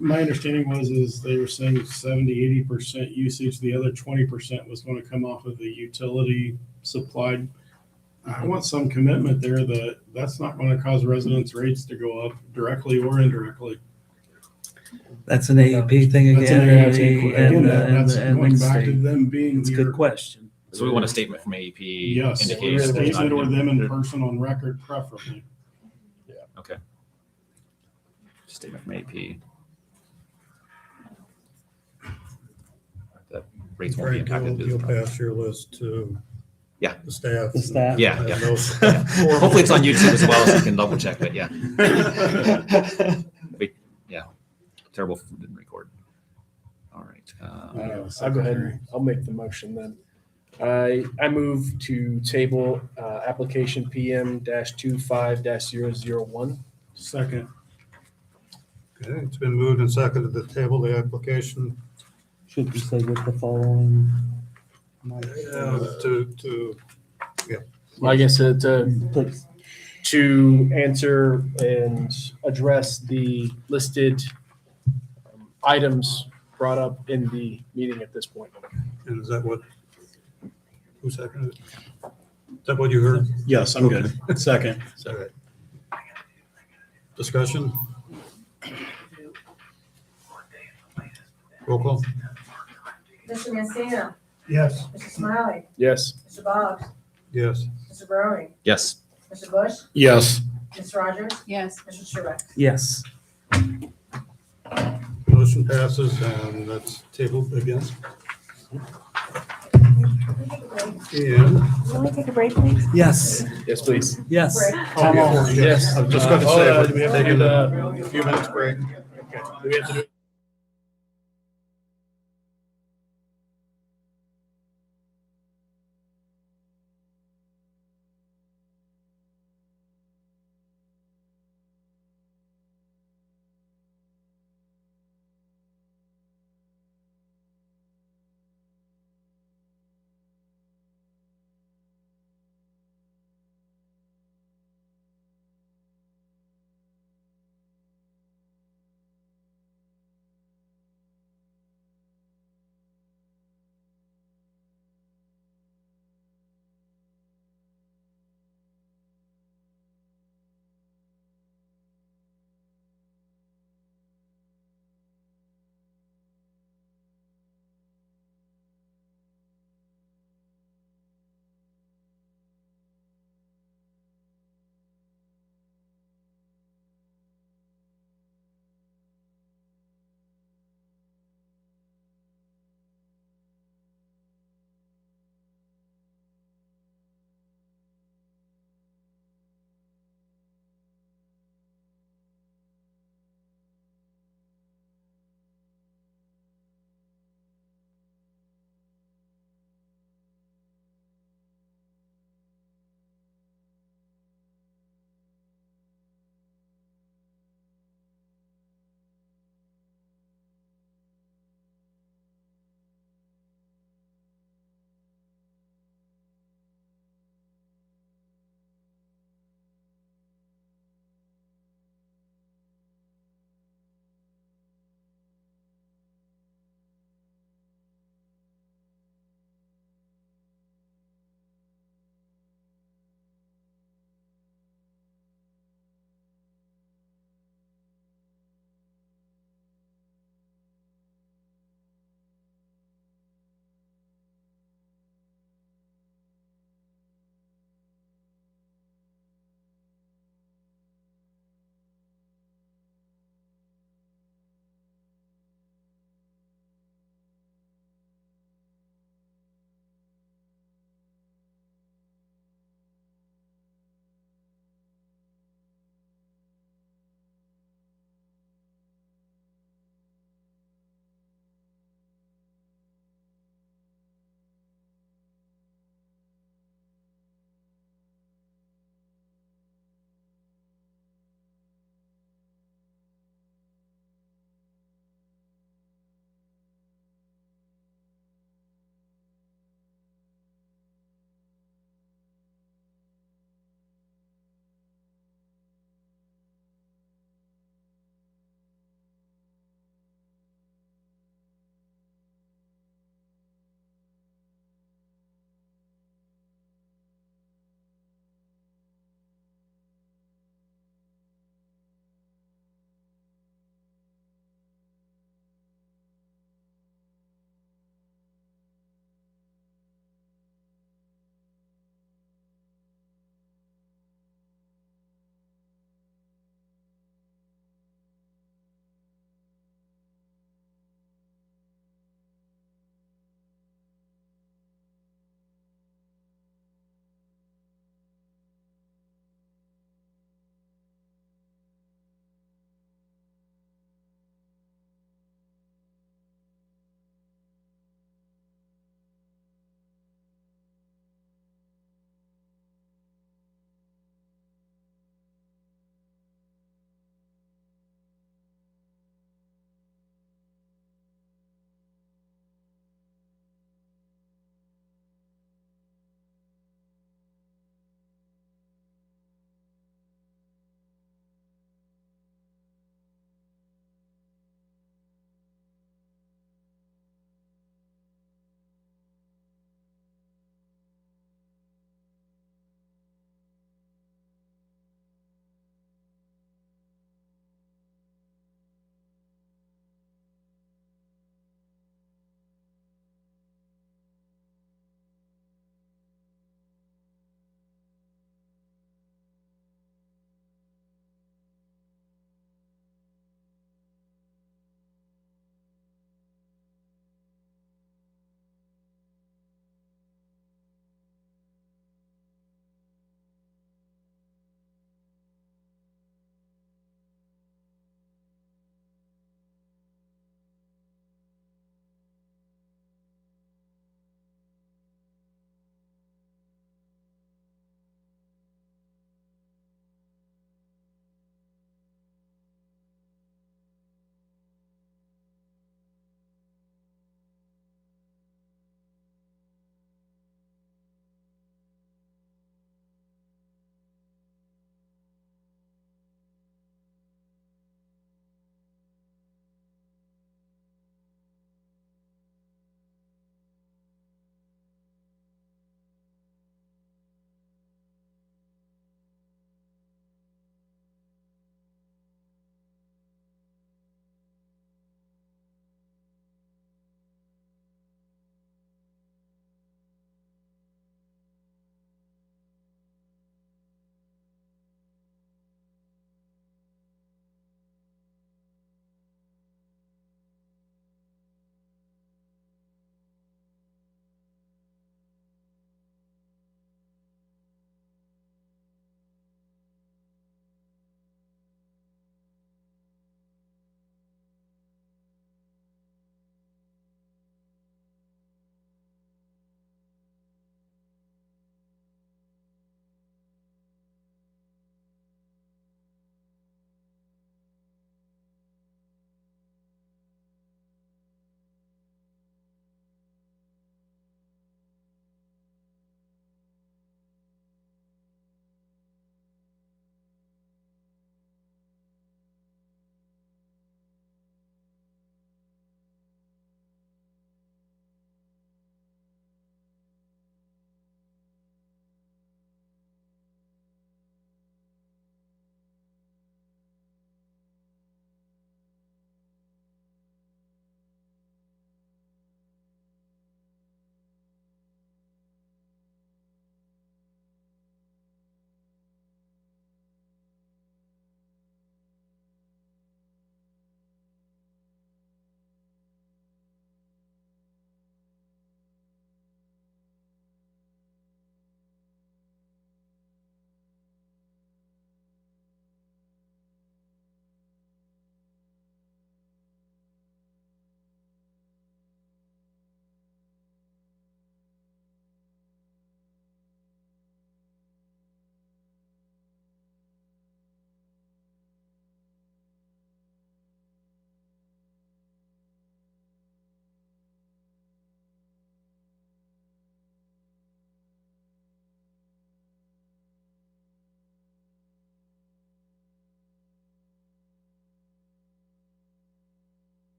my understanding is they were saying 70-80% usage, the other 20% was going to come off of the utility supplied. I want some commitment there that that's not going to cause residents' rates to go up directly or indirectly. That's an AEP thing That's an again. AIT. and, That's and going back to state. them being It's a here. good question. So we want a statement from AEP. Yes, indicating a that there's statement not- or them in person on record preferably. Okay. Statement from AEP. The rates won't be Frank, impacted. you'll pass your list to Yeah. the staff. The staff. Yeah, And yeah. those- Yeah. Hopefully it's on YouTube as well, so you can double check, but yeah. Wait, yeah, terrible didn't record. All right. I'll go ahead and I'll make the motion then. I move to table application PM-25-001. Second. Okay, it's been moved and seconded to table the application Should we say with the following? to, Well, I guess Please. to answer and address the listed items brought up in the meeting at this point. and is that what, who seconded it? Is that what you heard? Yes, I'm good. Second. All right. Discussion? Roll call? Mr. Mancino, Yes. Mr. Smiley, Yes. Mr. Boggs, Yes. Mr. Barone, Yes. Mr. Bush, Yes. Ms. Rogers, Yes. Mr. Truax. Yes. Motion passes and that's tabled again. And. Want to take a break, please? Yes. Yes, please. Yes. Yes. I was just going to say, we're taking a a few minutes break. Do we have to do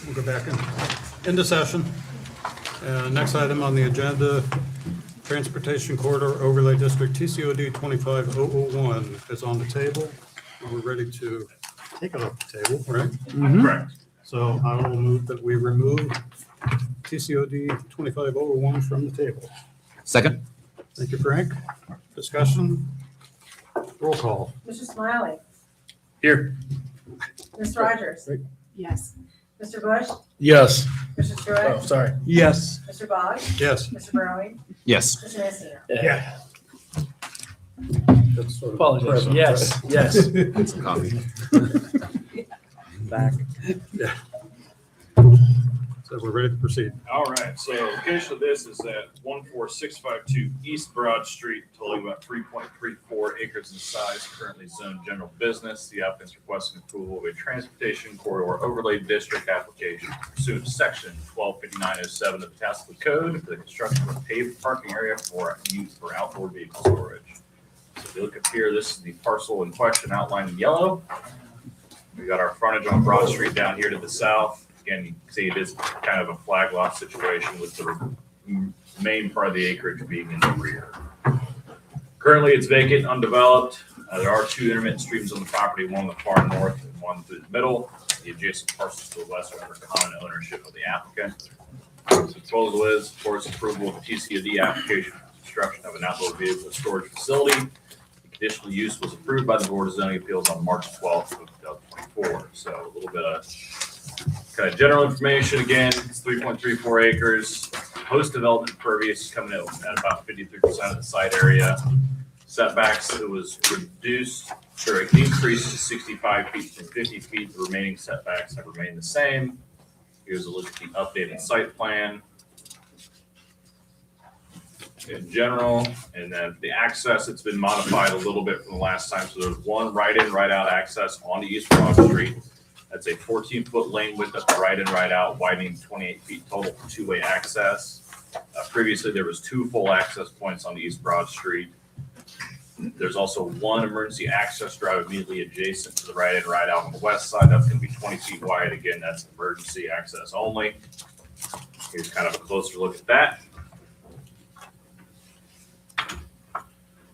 we'll go back into session. Next item on the agenda, Transportation Corridor Overlay District TCOD 25001 is on the table. We're ready to take it off the table, right? Correct. So I will move that we remove TCOD 25001 from the table. Second? Thank you, Frank. Discussion? Roll call. Mr. Smiley. Here. Ms. Rogers. Yes. Mr. Bush. Yes. Mr. Oh, Stewart. sorry. Yes. Mr. Boggs. Yes. Mr. Burrowing. Yes. Mr. Messina. Yeah. That's sort of Apologize. present, Yes, right? yes. Get some coffee. Back. Yeah. So we're ready to proceed. All right, so location of this is at 14652 East Broad Street, totaling about 3.34 acres in size, currently zoned general business. The applicant's requesting approval of a transportation corridor overlay district application pursuant to section 125907 of the Tassau Code for the construction of a paved parking area for use for outdoor vehicle storage. So if you look up here, this is the parcel in question outlined in yellow. We got our frontage on Broad Street down here to the south. Again, you can see it is kind of a flag lot situation with the main part of the acreage being in the rear. Currently, it's vacant, undeveloped. There are two intermittent streams on the property, one on the far north and one through the middle. The adjacent parcels to the west are under common ownership of the applicant. The proposal is, of course, approval of the TCOD application for construction of an outdoor vehicle storage facility. The conditional use was approved by the Board of Zoning Appeals on March 12th of 2024. So a little bit of kind of general information. Again, it's 3.34 acres. Post-development impervious coming in at about 53% of the site area. Setbacks, it was reduced, or increased to 65 feet from 50 feet. The remaining setbacks have remained the same. Here's a look at the updated site plan in general, and then the access, it's been modified a little bit from the last time. So there's one right-in, right-out access onto East Broad Street. That's a 14-foot lane width at the right in, right out, widening 28 feet total for two-way access. Previously, there was two full access points on the East Broad Street. There's also one emergency access drive immediately adjacent to the right in, right out on the west side. That's going to be 20 feet wide. Again, that's emergency access only. Here's kind of a closer look at that.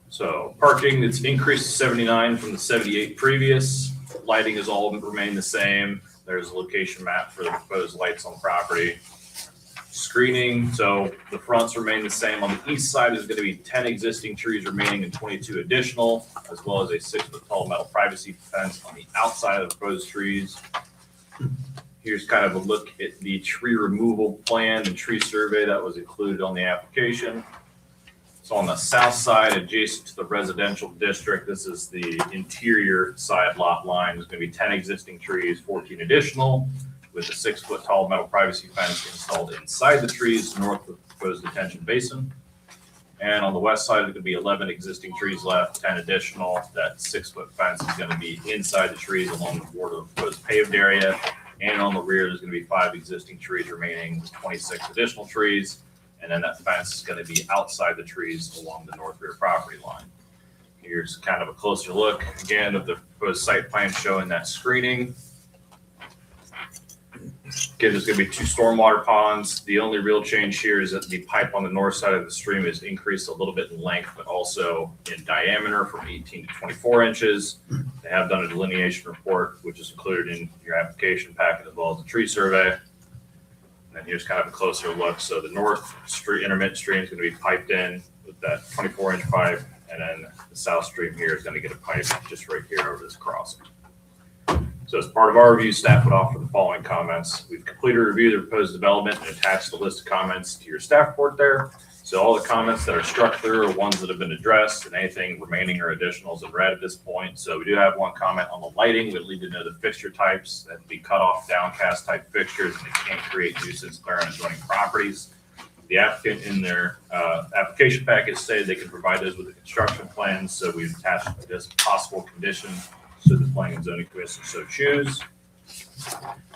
So parking, it's increased to 79 from the 78 previous. Lighting has all remained the same. There's a location map for the proposed lights on the property. Screening, so the fronts remain the same. On the east side is going to be 10 existing trees remaining and 22 additional, as well as a 6-foot tall metal privacy fence on the outside of the proposed trees. Here's kind of a look at the tree removal plan and tree survey that was included on the application. So on the south side, adjacent to the residential district, this is the interior side lot line. There's going to be 10 existing trees, 14 additional, with a 6-foot tall metal privacy fence installed inside the trees north of the proposed detention basin. And on the west side, there's going to be 11 existing trees left, 10 additional. That 6-foot fence is going to be inside the trees along the border of the proposed paved area. And on the rear, there's going to be 5 existing trees remaining with 26 additional trees. And then that fence is going to be outside the trees along the north rear property line. Here's kind of a closer look again of the proposed site plan showing that screening. Again, there's going to be 2 stormwater ponds. The only real change here is that the pipe on the north side of the stream is increased a little bit in length, but also in diameter from 18 to 24 inches. They have done a delineation report, which is included in your application packet as well as the tree survey. And here's kind of a closer look. So the north street intermittent stream is going to be piped in with that 24-inch pipe, and then the south stream here is going to get a pipe just right here over this crossing. So as part of our review, staff would offer the following comments. We've completed a review of the proposed development and attached the list of comments to your staff report there. So all the comments that are struck through are ones that have been addressed, and anything remaining or additionals are read at this point. So we do have one comment on the lighting. We'd need to know the fixture types. That would be cut off, downcast type fixtures, and it can't create nuisance glare on adjoining properties. The applicant in their application package stated they can provide those with the construction plans. So we've attached this possible condition should the Planning and Zoning Commission so choose.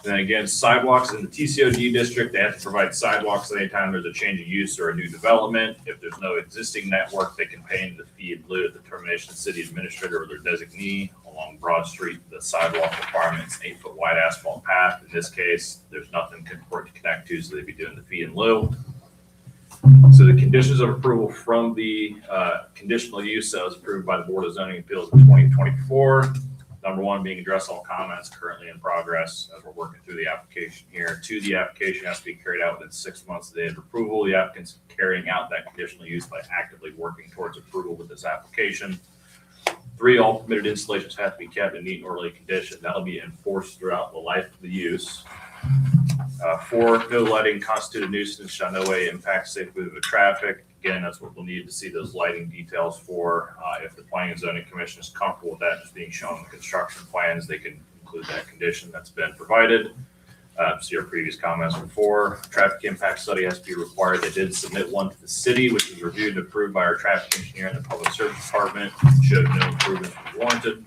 Then again, sidewalks in the TCOD district, they have to provide sidewalks anytime there's a change of use or a new development. If there's no existing network, they can pay into the fee in lieu of the termination of city administrator or their designee, along along Broad Street. The sidewalk requirement is 8-foot wide asphalt path. In this case, there's nothing for it to connect to, so they'd be doing the fee in lieu. So the conditions of approval from the conditional use that was approved by the Board of Zoning Appeals in 2024. Number one, being address all comments currently in progress as we're working through the application here. 2, the application has to be carried out within 6 months of the date of approval. The applicant's carrying out that conditional use by actively working towards approval with this application. 3, all permitted installations have to be kept in neat and orderly condition. That'll be enforced throughout the life of the use. 4, no lighting constitute a nuisance, shall no way impact safe movement of traffic. Again, that's what we'll need to see those lighting details for. If the Planning and Zoning Commission is comfortable with that just being shown in the construction plans, they can include that condition that's been provided. See our previous comments before. Traffic impact study has to be required. They did submit one to the city, which was reviewed and approved by our traffic engineer and the Public Service Department. Showed no improvements were warranted.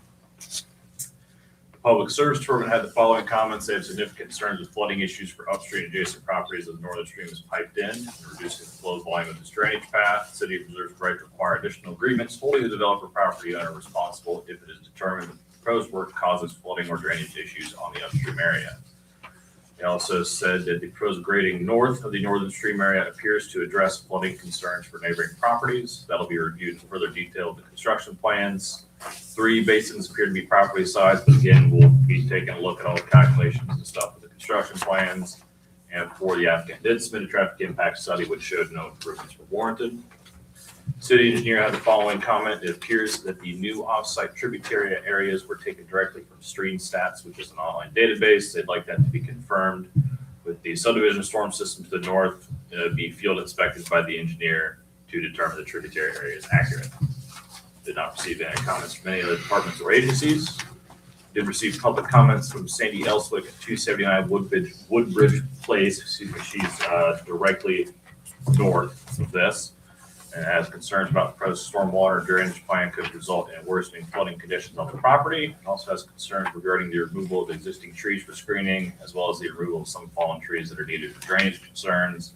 Public Service Department had the following comments. They have significant concerns with flooding issues for upstream adjacent properties as the northern stream is piped in, and reducing the flow volume of this drainage path. The city reserves the right to require additional agreements, holding the developer property owner responsible if it is determined that the proposed work causes flooding or drainage issues on the upstream area. They also said that the proposed grading north of the northern stream area appears to address flooding concerns for neighboring properties. That'll be reviewed in further detail with the construction plans. 3, basins appear to be property sized, but again, we'll be taking a look at all the calculations and stuff with the construction plans. And 4, the applicant did submit a traffic impact study which showed no improvements were warranted. City engineer had the following comment. It appears that the new off-site tributary areas were taken directly from Stream Stats, which is an online database. They'd like that to be confirmed with the subdivision storm system to the north, be field inspected by the engineer to determine the tributary area is accurate. Did not receive any comments from any other departments or agencies. Did receive public comments from Sandy Elswick at 279 Woodbridge Place. Excuse me, she's directly north of this, and has concerns about the proposed stormwater drainage plan could result in worsening flooding conditions on the property. And also has concerns regarding the removal of existing trees for screening, as well as the removal of some fallen trees that are needed for drainage concerns.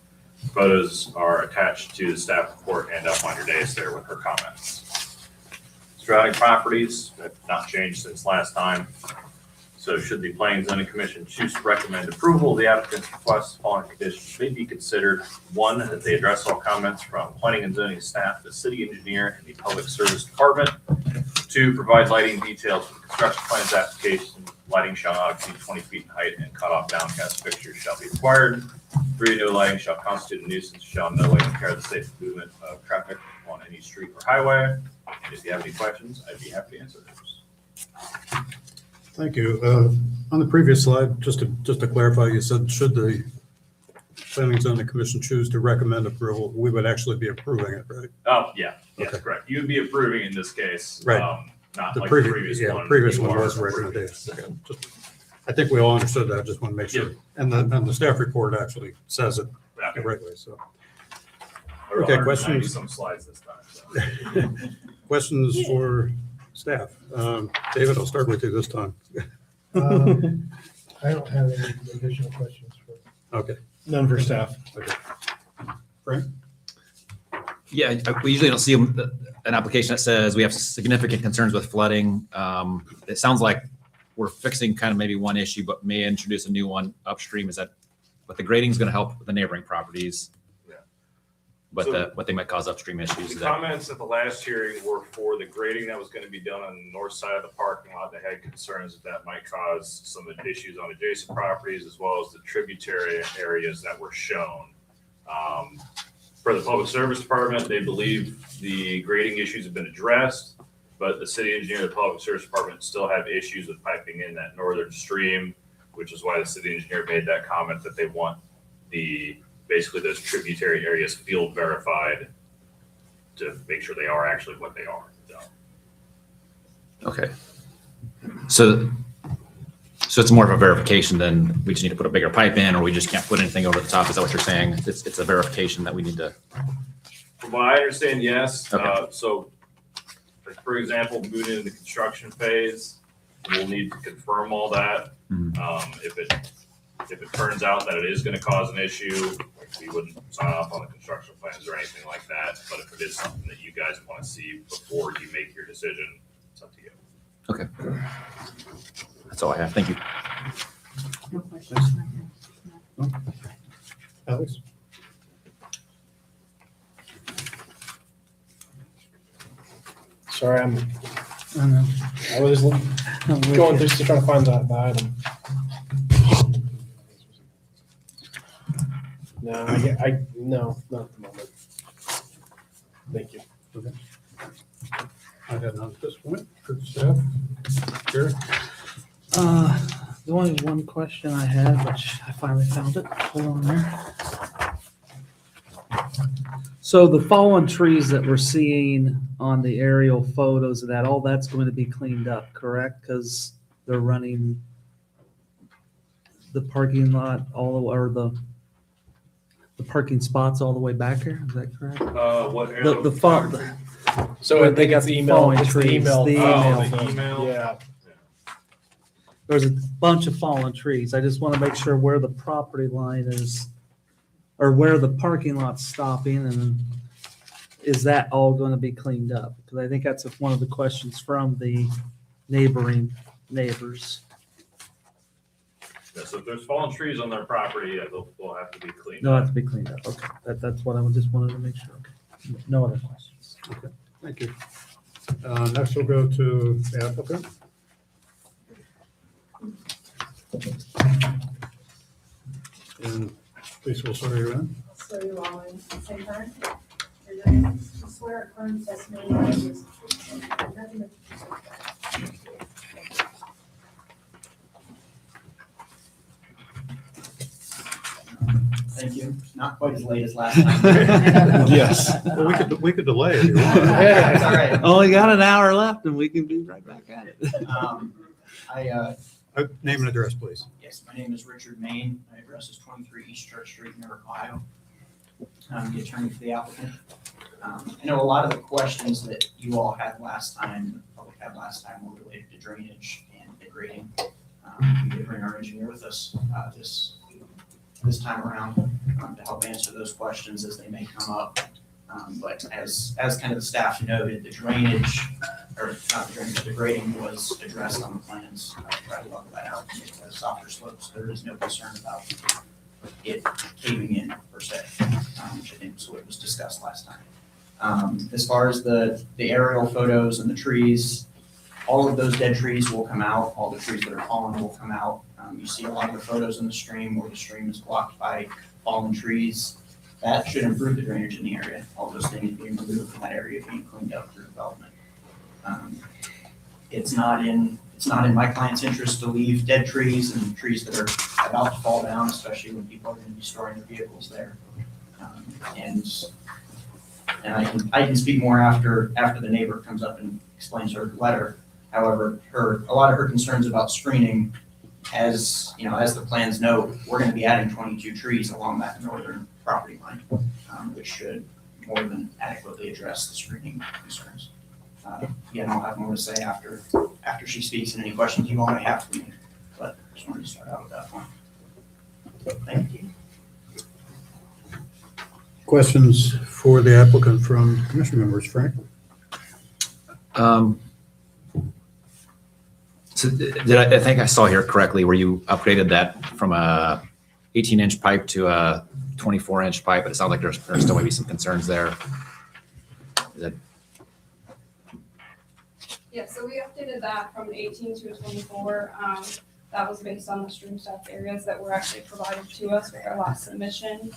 Photos are attached to the staff report and up on your dais there with her comments. Surrounding properties have not changed since last time. So should the Planning and Zoning Commission choose to recommend approval of the applicant's request, the following conditions may be considered. 1, that they address all comments from Planning and Zoning staff, the city engineer, and the Public Service Department. 2, provide lighting details for the construction plans application. Lighting shall not exceed 20 feet in height, and cut-off downcast fixtures shall be required. 3, no lighting shall constitute a nuisance, shall in no way impair the safe movement of traffic on any street or highway. And if you have any questions, I'd be happy to answer those. Thank you. On the previous slide, just to clarify, you said should the Planning and Zoning Commission choose to recommend approval, we would actually be approving it, right? Oh, yeah, yes, Okay. correct. You would be approving in this case. Right. Not The like previous, the previous yeah, one. previous You one are was approving. recommendation. Okay. I think we all understood that. I just want to make sure. And the staff report actually says it correctly, so. There were Okay, 190 questions? some slides this time. So. Questions for staff? David, I'll start with you this time. I don't have any additional questions for. Okay. None for staff. Okay. Frank? Yeah, we usually don't see an application that says we have significant concerns with flooding. It sounds like we're fixing kind of maybe one issue, but may introduce a new one upstream. Is that, but the grading is going to help with the neighboring properties? Yeah. But So- what they might cause upstream issues. The Is that, comments at the last hearing were for the grading that was going to be done on the north side of the parking lot. They had concerns that might cause some issues on adjacent properties, as well as the tributary areas that were shown. For the Public Service Department, they believe the grading issues have been addressed, but the city engineer and the Public Service Department still have issues with piping in that northern stream, which is why the city engineer made that comment that they want basically those tributary areas field verified to make sure they are actually what they are. So. okay. So it's more of a verification than we just need to put a bigger pipe in, or we just can't put anything over the top. Is that what you're saying? It's a verification that we need to. From what I understand, yes. Okay. So, like, for example, moving into the construction phase, we'll need to confirm all that. If it turns out that it is going to cause an issue, like, we wouldn't sign off on the construction plans or anything like that. But if it is something that you guys want to see before you make your decision, it's up to you. Okay. That's all I have. Thank you. No questions. Alex? Sorry, I know. I was going through just trying to find the item. No, no, not at the moment. Thank you. Okay. I have none at this point. Good staff. Jerry? The only one question I had, which I finally found it, hold on there. So the fallen trees that we're seeing on the aerial photos of that, all that's going to be cleaned up, correct? Because they're running the parking lot or the parking spots all the way back here, is that correct? What The fall, So Where I they think got it's the the email. fallen It's the trees, email. the email. Email? Yeah. there's a bunch of fallen trees. I just want to make sure where the property line is, or where the parking lot's stopping, and is that all going to be cleaned up? Because I think that's one of the questions from the neighbors. Yeah, so if there's fallen trees on their property, yeah, they'll have to be cleaned They'll up. have to be cleaned up. Okay, that's what I just wanted to make sure. Okay. No other questions. Okay, thank you. Next we'll go to the applicant. And please will swear you in. So you all in the same time? You swear affirm testimony you give is the truth, and nothing but the truth. Thank you. Not quite as late as last time. Yes. Well, we could delay if you want. Yeah, it's all right. Only got an hour left and we can be right back at it. Name and address, please. Yes, my name is Richard Main. My address is 23 East Church Street, Newark, Ohio. I'm the attorney for the applicant. I know a lot of the questions that you all had last time, the public had last time, were related to drainage and the grading. We did bring our engineer with us this time around to help answer those questions as they may come up. But as kind of the staff noted, the drainage, or not the drainage, the grading was addressed on the plans. Try to level that out, make the softer slopes. There is no concern about it caving in per se, which I think was what was discussed last time. As far as the aerial photos and the trees, all of those dead trees will come out. All the trees that are fallen will come out. You see a lot of the photos in the stream where the stream is blocked by fallen trees. That should improve the drainage in the area. All those things being removed from that area being cleaned up through development. It's not in my client's interest to leave dead trees and trees that are about to fall down, especially when people are going to be storing their vehicles there. And I can speak more after the neighbor comes up and explains her letter. However, a lot of her concerns about screening, as you know, as the plans note, we're going to be adding 22 trees along that northern property line, which should more than adequately address the screening concerns. Again, I'll have more to say after she speaks and any questions you all may have for me, but just wanted to start out with that one. Thank you. Questions for the applicant from commission members, Frank? So I think I saw here correctly where you upgraded that from a 18-inch pipe to a 24-inch pipe, but it sounds like there's still maybe some concerns there. Is that Yeah, so we updated that from an 18 to a 24. That was based on the stream stack areas that were actually provided to us with our last submission.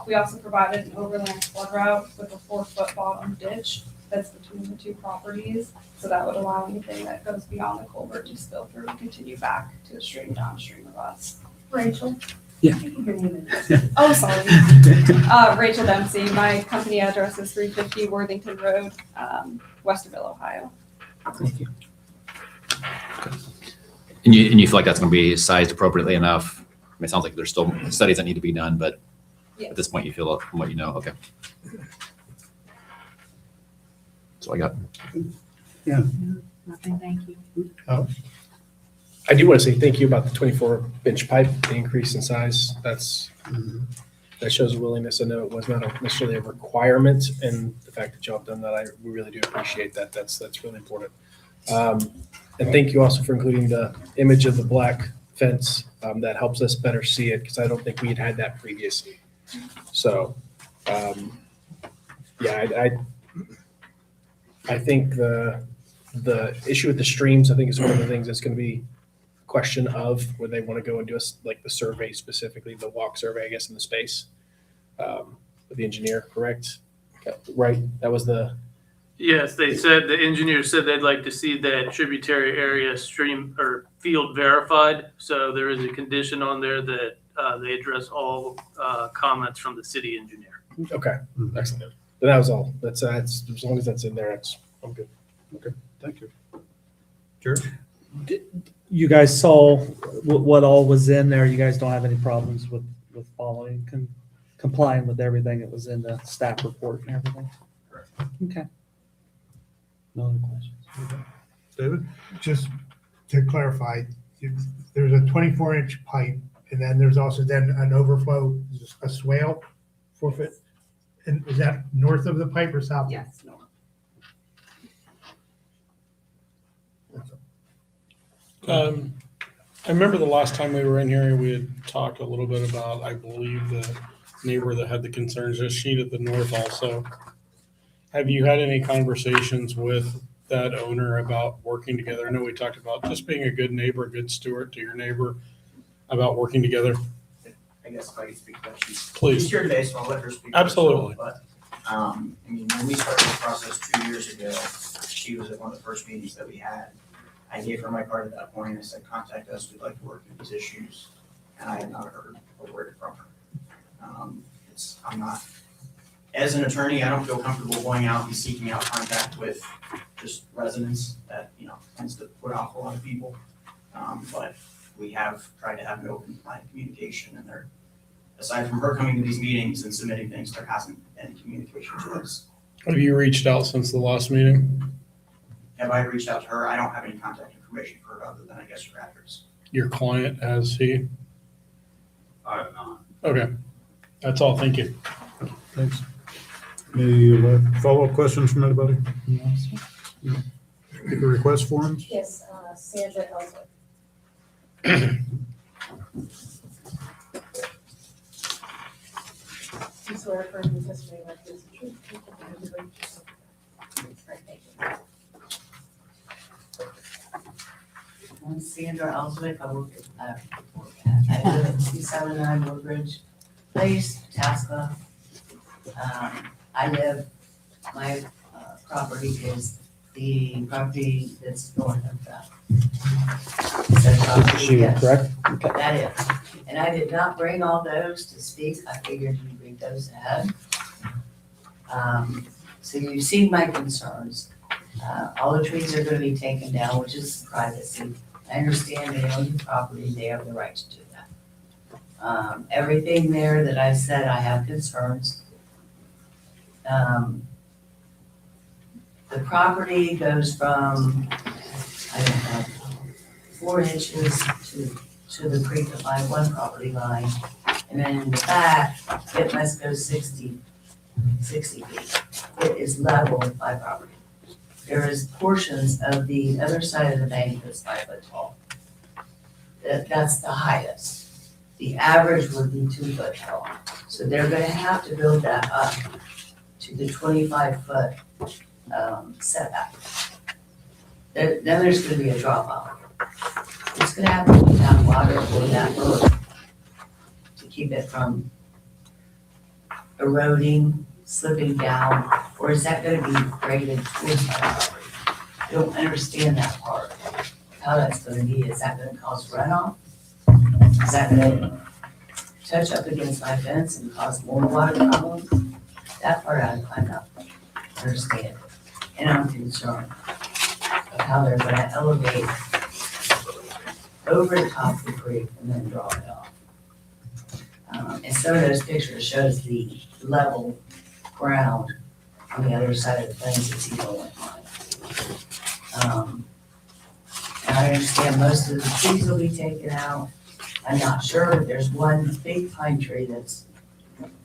We also provided an overland flood route with a 4-foot bottom ditch that's between the two properties. So that would allow anything that goes beyond the culvert to spill through and continue back to the stream downstream of us. Rachel? Yeah. Oh, sorry. Rachel Dempsey. My company address is 350 Worthington Road, Westerville, Ohio. Thank you. and you feel like that's going to be sized appropriately enough? I mean, it sounds like there's still studies that need to be done, but Yes. at this point you feel from what you know, okay. That's all I got. Yeah. Nothing, thank you. Oh, I do want to say thank you about the 24-inch pipe, the increase in size. That shows a willingness. I know it was not necessarily a requirement, and the fact that y'all have done that, we really do appreciate that. That's really important. And thank you also for including the image of the black fence. That helps us better see it because I don't think we had that previously. So, yeah, I think the issue with the streams, I think is one of the things that's going to be a question of where they want to go and do like the survey specifically, the walk survey, I guess, in the space. With the engineer, correct? Right, that was the. Yes, they said, the engineer said they'd like to see that tributary area stream or field verified. So there is a condition on there that they address all comments from the city engineer. Okay, excellent. But that was all. That's as long as that's in there, I'm good. Okay, thank you. Jared? You guys saw what all was in there. You guys don't have any problems with following, complying with everything that was in the staff report and everything? Correct. Okay. No other questions? David? Just to clarify, there's a 24-inch pipe, and then there's also then an overflow, a swale, 4 foot. And is that north of the pipe or south? Yes, no. I remember the last time we were in here, we had talked a little bit about, I believe, the neighbor that had the concerns, just she at the north also. Have you had any conversations with that owner about working together? I know we talked about just being a good neighbor, a good steward to your neighbor, about working together. I guess if I could speak to that, Please. she's here today, so I'll let her speak. Absolutely. But, I mean, when we started this process 2 years ago, she was at one of the first meetings that we had. I gave her my card at that point and I said, contact us, we'd like to work through these issues. And I had not heard a word from her. I'm not, as an attorney, I don't feel comfortable going out and seeking out contact with just residents that, tends to put off a lot of people. But we have tried to have an open line of communication, and there, aside from her coming to these meetings and submitting things, there hasn't been communication to us. Have you reached out since the last meeting? Have I reached out to her? I don't have any contact information for her other than, I guess, her address. Your client, has he? I have not. Okay, that's all. Thank you. Thanks. Any follow-up questions from anybody? Speaker request forms? Yes, Sandra Ellsworth. You swear affirm the testimony like this, the truth, the truth, and the truth. Right, thank you. I'm Sandra Ellswick. I work at, I live at 279 Woodbridge Place, Tasca. My property is the property that's north of that. Said property, yes. Correct? That is. And I did not bring all those to speak. I figured you'd bring those ahead. So you've seen my concerns. All the trees are gonna be taken down, which is privacy. I understand they own the property, they have the right to do that. Everything there that I said, I have concerns. The property goes from, I don't know, 4 inches to the creek of my one property line. And then in the back, it must go 60 feet. It is level with my property. There is portions of the other side of the bank that's 5 foot tall. That's the highest. The average would be 2 foot tall. So they're gonna have to build that up to the 25-foot setback. Then there's gonna be a drop off. It's gonna have to put down water or that road to keep it from eroding, slipping down, or is that gonna be graded towards my property? I don't understand that part, how that's gonna be. Is that gonna cause runoff? Is that gonna touch up against my fence and cause more water problems? That part I'm not understand. And I'm concerned of how they're gonna elevate over the top of the creek and then draw it off. And some of those pictures shows the level ground on the other side of the fence that's even like mine. And I understand most of the trees will be taken out. I'm not sure, but there's one big pine tree that's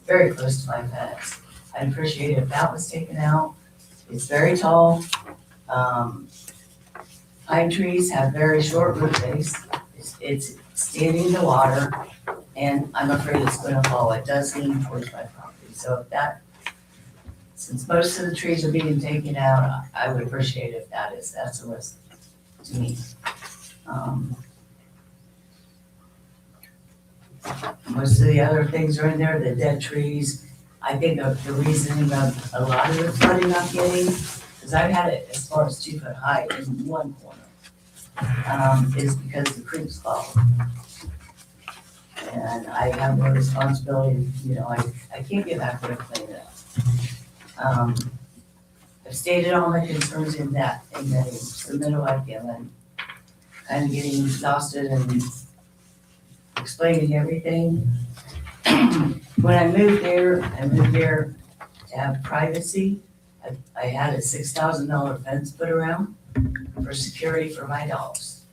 very close to my fence. I'd appreciate it if that was taken out. It's very tall. Pine trees have very short root base. It's standing in the water, and I'm afraid it's gonna fall. It does lean towards my property, so if that, since most of the trees are being taken out, I would appreciate if that's a risk to me. Most of the other things are in there, the dead trees. I think of the reasoning of a lot of the flooding I'm getting, because I've had it as far as 2 foot high in one corner, is because the creeks fall. And I have no responsibility, you know, I can't get back there and clean it up. I've stated all my concerns in the submittal I've given, kind of getting exhausted and explaining everything. When I moved there to have privacy. I had a $6,000 fence put around for security for my dogs.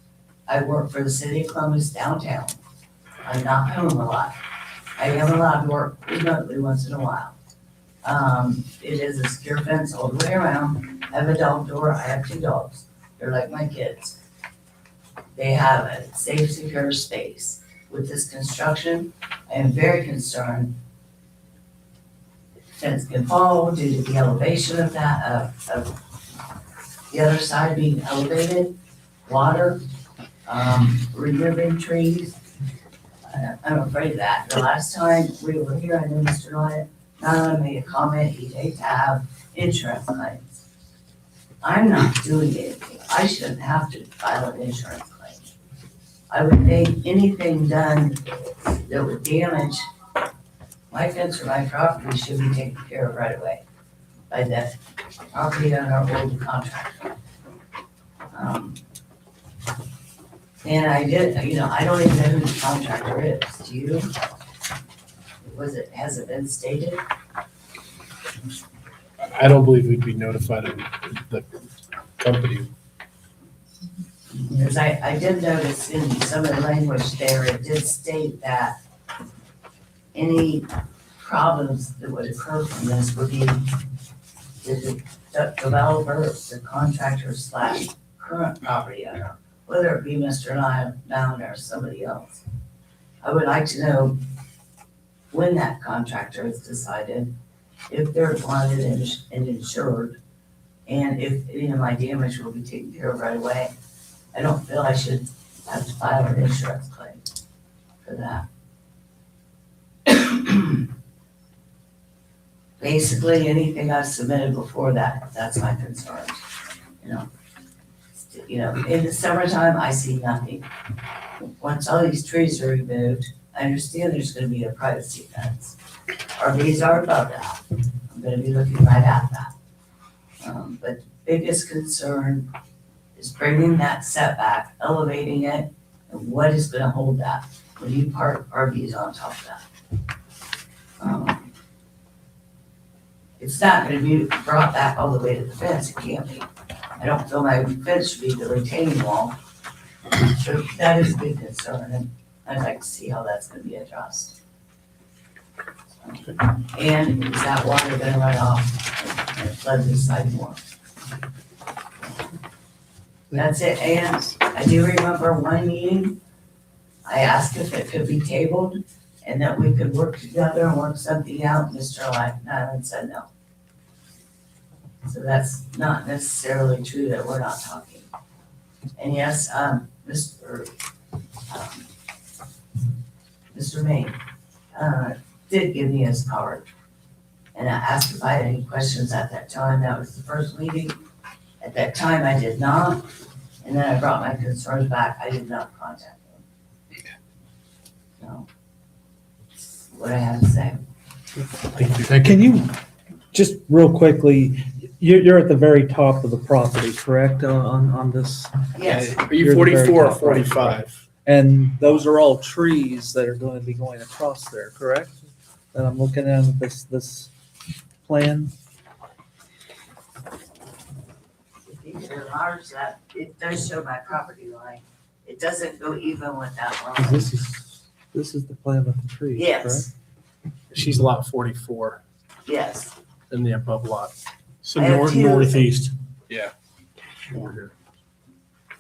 I work for the city of Columbus downtown. I'm not home a lot. I am allowed to work remotely once in a while. It is a secure fence all the way around. I have a dog door. I have 2 dogs. They're like my kids. They have a safe, secure space. With this construction, I am very concerned fence can fall due to the elevation of that, of the other side being elevated, water, removing trees. I'm afraid of that. The last time we were here, I know Mr. Nyland made a comment, he'd hate to have insurance claims. I'm not doing anything. I shouldn't have to file an insurance claim. I would think anything done that would damage my fence or my property should be taken care of right away by the property owner or the contractor. And I did, you know, I don't even know who the contractor is. Do you? Has it been stated? I don't believe we'd be notified of the company. Because I did notice in some of the language there, it did state that any problems that would occur from this would be the developer, the contractor / current property owner, whether it be Mr. Nyland or somebody else. I would like to know when that contractor has decided if they're wanted and insured, and if any of my damage will be taken care of right away. I don't feel I should have to file an insurance claim for that. Basically, anything I've submitted before that, that's my concern, you know. You know, in the summertime, I see nothing. Once all these trees are removed, I understand there's gonna be a privacy fence. RVs are above that. I'm gonna be looking right at that. But the biggest concern is bringing that setback, elevating it, and what is gonna hold that when you park RVs on top of that. It's not gonna be brought back all the way to the fence, it can't be. I don't feel my fence should be the retaining wall. So that is a big concern, and I'd like to see how that's gonna be addressed. And is that water gonna run off and flood the sidewalk? That's it, and I do remember one meeting, I asked if it could be tabled and that we could work together and work something out, Mr. Nyland said no. So that's not necessarily true that we're not talking. And yes, Mr. Maine, did give me his card. And I asked if I had any questions at that time, that was the first meeting. At that time, I did not, and then I brought my concerns back, I did not contact him. So, that's what I have to say. Can you, just real quickly, you're at the very top of the property, correct, on this? Yes. Are you You're the very 44 or top, right? 45? And those are all trees that are going to be going across there, correct? And I'm looking at this plan. If you could enlarge that, it does show my property line. It doesn't go even with that line. This is the plan with the trees, correct? Yes, She's lot 44 yes. in the above lot. So I have two. northeast. Yeah. Over here.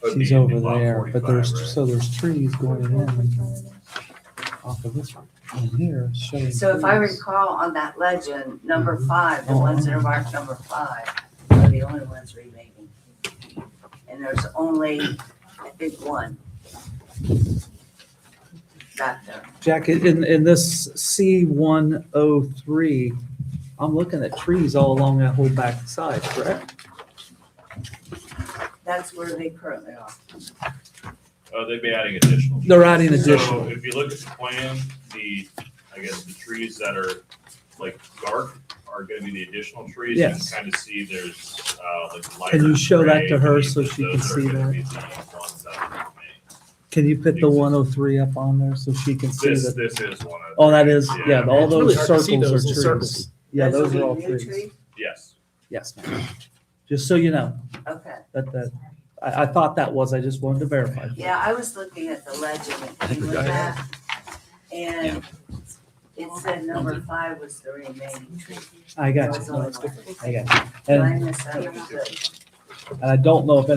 Would She's be over about there, 45, but there's, right? so there's trees going in off of this one. And here, it's showing. So if I trees. recall on that legend, number 5, the Oh, ones that are marked number 5 are the only ones remaining. And there's only, I think, one back there. Jack, in this C103, I'm looking at trees all along that whole back side, correct? That's where they currently are. They'd be adding additional. They're adding trees. additional. So if you look at the plan, I guess the trees that are like dark are gonna be the additional trees. Yes. You can kind of see there's, like lighter. Can you show that gray to her leaves, so she can those are see gonna that? be the ones that are remaining. Can you put the 103 up on there so she can see This that? is one of. Oh, that is, yeah, all It's really those hard to see circles are those in trees. circles. Yeah, Those those will are all be new trees. Yes. Yes, ma'am. Just so you know, Okay. I thought that was, I just wanted to verify. Yeah, I was looking at the legend that came with that. And it said number 5 was the remaining tree. I got There was you. only No, it's one. different. I got you. So I And, misunderstood. and I don't know if the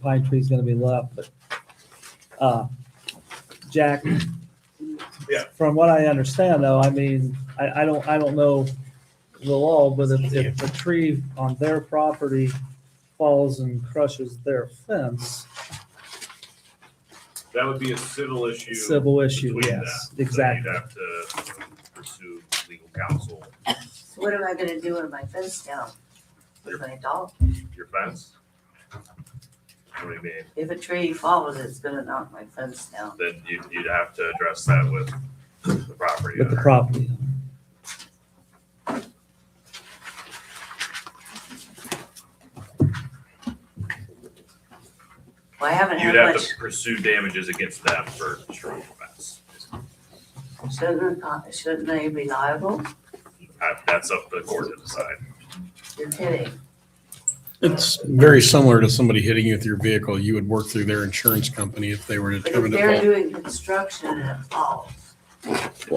pine tree's gonna be left, but, Jack, Yeah. from what I understand though, I mean, I don't know the law, but if a tree on their property falls and crushes their fence, That would be a civil issue. civil issue, between yes, them. So exactly. You'd have to pursue legal counsel. So what am I gonna do with my fence down? With my dog? Your fence? What do you mean? If a tree falls, it's gonna knock my fence down. Then you'd have to address that with the property With the owner. property. Well, I haven't You'd had have much, to pursue damages against them for destroying the fence. shouldn't they be liable? That's up to the court to decide. You're kidding. It's very similar to somebody hitting you with your vehicle. You would work through their insurance company if they were But if determined to they're fault. doing construction and it falls,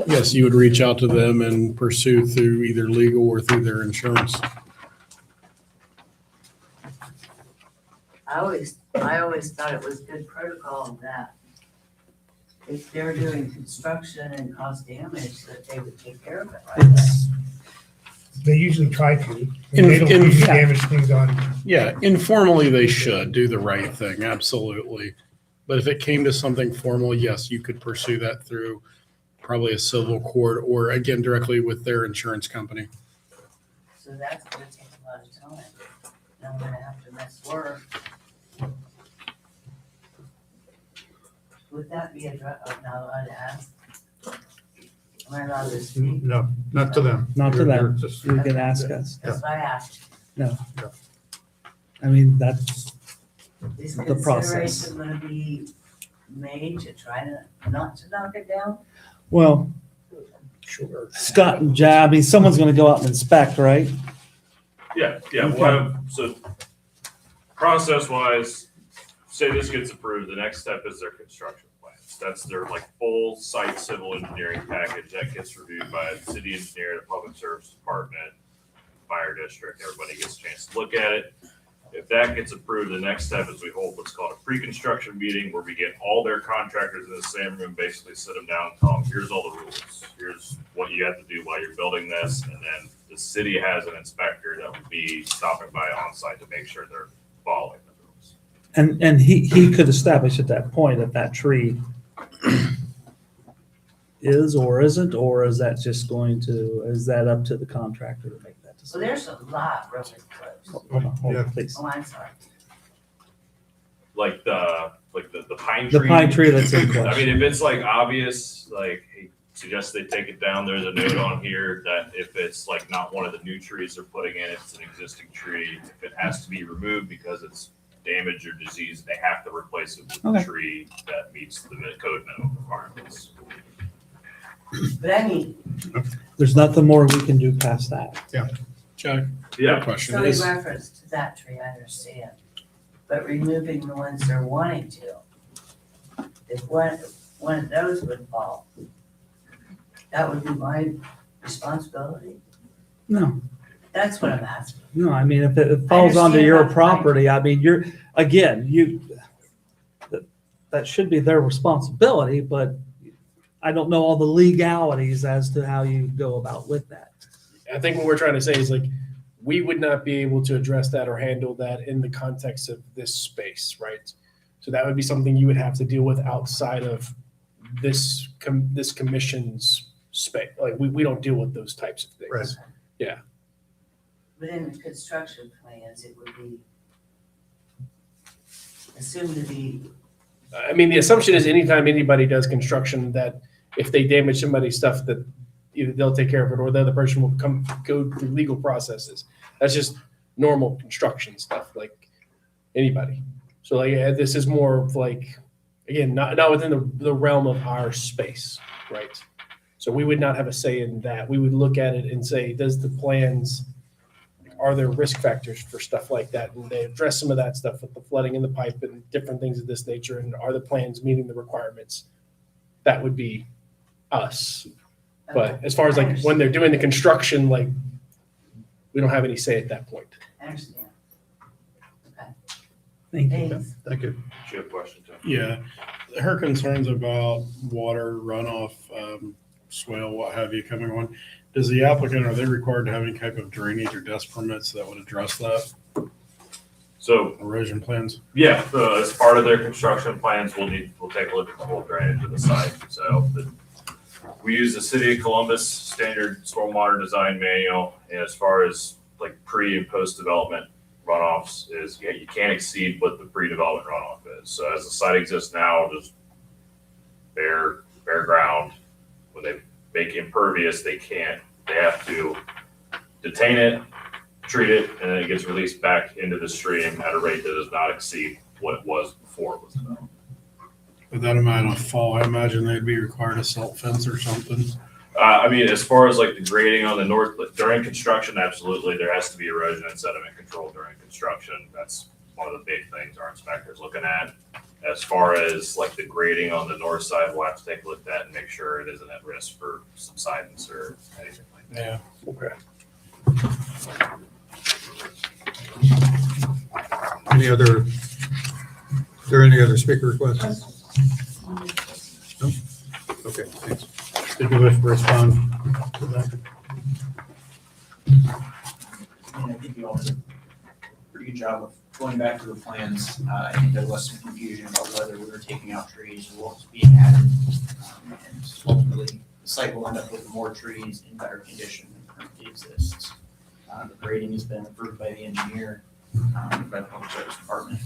Yes, you would reach out to them and pursue through either legal or through their insurance. I always thought it was good protocol that if they're doing construction and cause damage, that they would take care of it right away. They usually try to. And In- they don't in- usually damage things on. Yeah, informally, they should do the right thing, absolutely. But if it came to something formal, yes, you could pursue that through probably a civil court or again, directly with their insurance company. So that's gonna take a lot of time. And I'm gonna have to miss work. Would that be a, I'm not allowed to ask? Am I allowed to speak? No, not to them. Not to You're them. just- You can ask us. That's what I asked. No. I mean, that's Is the process. consideration gonna be made to try to, not to knock it down? Well, Scott and Jab, I mean, someone's gonna go out and inspect, right? Yeah, Okay. So process wise, say this gets approved, the next step is their construction plans. That's their like full site civil engineering package that gets reviewed by the city engineer, the public service department, fire district, everybody gets a chance to look at it. If that gets approved, the next step is we hold what's called a pre-construction meeting where we get all their contractors in the same room, basically sit them down and tell them, here's all the rules. Here's what you have to do while you're building this. And then the city has an inspector that will be stopping by on site to make sure they're following the rules. And he could establish at that point if that tree is or isn't, or is that just going to, is that up to the contractor to make that So decision? there's a lot really close. Hold on, please. Oh, I'm sorry. Like the pine The tree. pine tree that's in I mean, question. if it's like obvious, like, hey, suggest they take it down, there's a note on here that if it's like not one of the new trees they're putting in, it's an existing tree. If it has to be removed because it's damaged or diseased, they have to replace it with Okay. a tree that meets the code minimum requirements. But I mean, There's nothing more we can do past that. Chuck? Yeah. Question so in is, reference to that tree, I understand. But removing the ones they're wanting to, if one of those would fall, that would be my responsibility. No, That's what I'm asking. no, I mean, if it falls onto understand your about the pine property, I mean, you're, again, that should be their responsibility, but I don't know all the legalities as to how you go about with that. I think what we're trying to say is like, we would not be able to address that or handle that in the context of this space, right? So that would be something you would have to deal with outside of this commission's space. Like, we don't deal with those types of things. Right. Yeah. Within the construction plans, it would be assumed to be, I mean, the assumption is anytime anybody does construction, that if they damage somebody's stuff, that either they'll take care of it or the other person will go through legal processes. That's just normal construction stuff, like anybody. So like, this is more of like, again, not within the realm of our space, right? So we would not have a say in that. We would look at it and say, does the plans, are there risk factors for stuff like that? And they address some of that stuff with the flooding in the pipe and different things of this nature. And are the plans meeting the requirements? That would be us. But as far as like when they're doing the construction, like, we don't have any say at that point. I understand. Okay. Thank you. Thank you. She had a question, Tim. Yeah, her concerns about water runoff, swale, what have you coming on. Does the applicant, are they required to have any type of drainage or dust permits that would address that? So Erosion plans? yeah, as part of their construction plans, we'll take a look at the whole drainage of the site. So we use the City of Columbus standard stormwater design manual. And as far as like pre and post development runoffs is, you can't exceed what the pre-development runoff is. So as the site exists now, just bare ground. When they make impervious, they have to detain it, treat it, and then it gets released back into the stream at a rate that does not exceed what it was before it was developed. With that amount of fall, I imagine they'd be required a silt fence or something. I mean, as far as like the grading on the north, during construction, absolutely, there has to be erosion and sediment control during construction. That's one of the big things our inspector's looking at. As far as like the grading on the north side, we'll have to take a look at that and make sure it isn't at risk for subsidence or anything like that. Yeah, okay. Are there any other speaker requests? No? Okay, thanks. Did you wish to respond to that? I think you all did a pretty good job of going back to the plans. I think there was some confusion about whether we were taking out trees or what was being added. And ultimately, the site will end up with more trees in better condition than currently exists. The grading has been approved by the engineer, by the Public Service Department.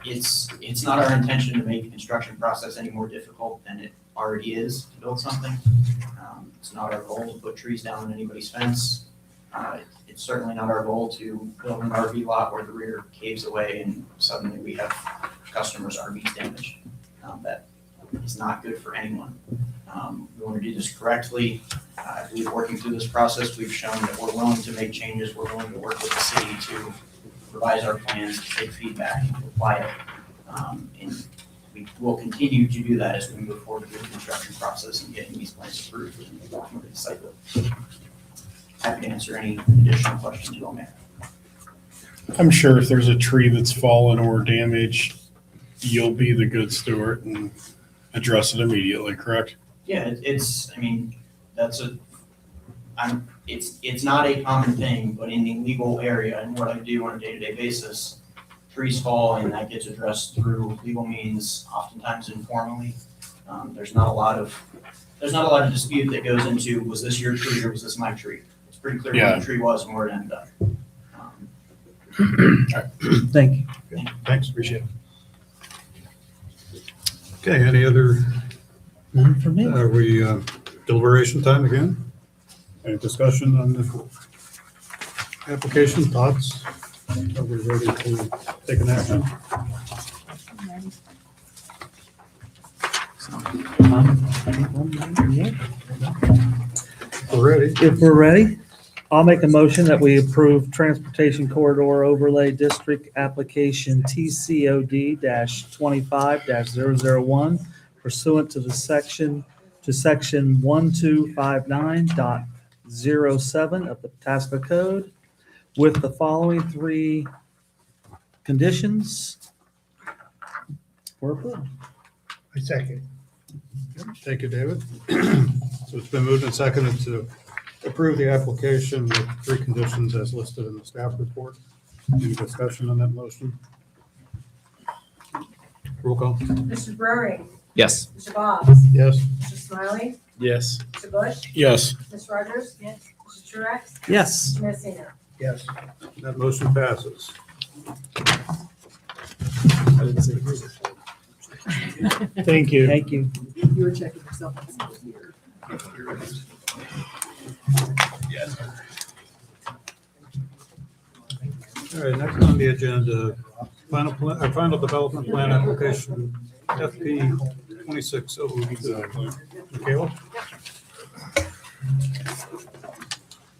It's not our intention to make the construction process any more difficult than it already is to build something. It's not our goal to put trees down on anybody's fence. It's certainly not our goal to build an RV lot where the rear caves away and suddenly we have customers' RVs damaged. That is not good for anyone. We want to do this correctly. I believe working through this process, we've shown that we're willing to make changes. We're willing to work with the city to revise our plans, to take feedback, and to apply it. And we will continue to do that as we move forward with the construction process and getting these plans approved and ultimately the site work. Happy to answer any additional questions you all may have. I'm sure if there's a tree that's fallen or damaged, you'll be the good steward and address it immediately, correct? Yeah, it's not a common thing, but in the legal area and what I do on a day-to-day basis, trees fall and that gets addressed through legal means, oftentimes informally. There's not a lot of dispute that goes into, was this your tree or was this my tree? It's pretty clear what the tree was and where it ended up. Thank you. Thanks, appreciate it. Okay, any other? None for me. Are we deliberation time again? Any discussion on the application, thoughts? Are we ready to take an action? We're ready. If we're ready, I'll make a motion that we approve Transportation Corridor Overlay District Application TCOD-25-001 pursuant to section 1259.07 of the Pataska Code with the following three conditions. for approval. I second. Thank you, David. So it's been moved and seconded to approve the application with 3 conditions as listed in the staff report. Any discussion on that motion? Roll call. Mr. Breuering, Yes. Mr. Boggs, Yes. Mr. Smiley, Yes. Mr. Bush, Yes. Ms. Rogers. Yes. Mr. Truax, Yes. Mr. Messina. Yes. That motion passes. I didn't say approval. Thank you. Thank you. You were checking yourself. All right, next on the agenda, final development plan application FP 2602. Michaela?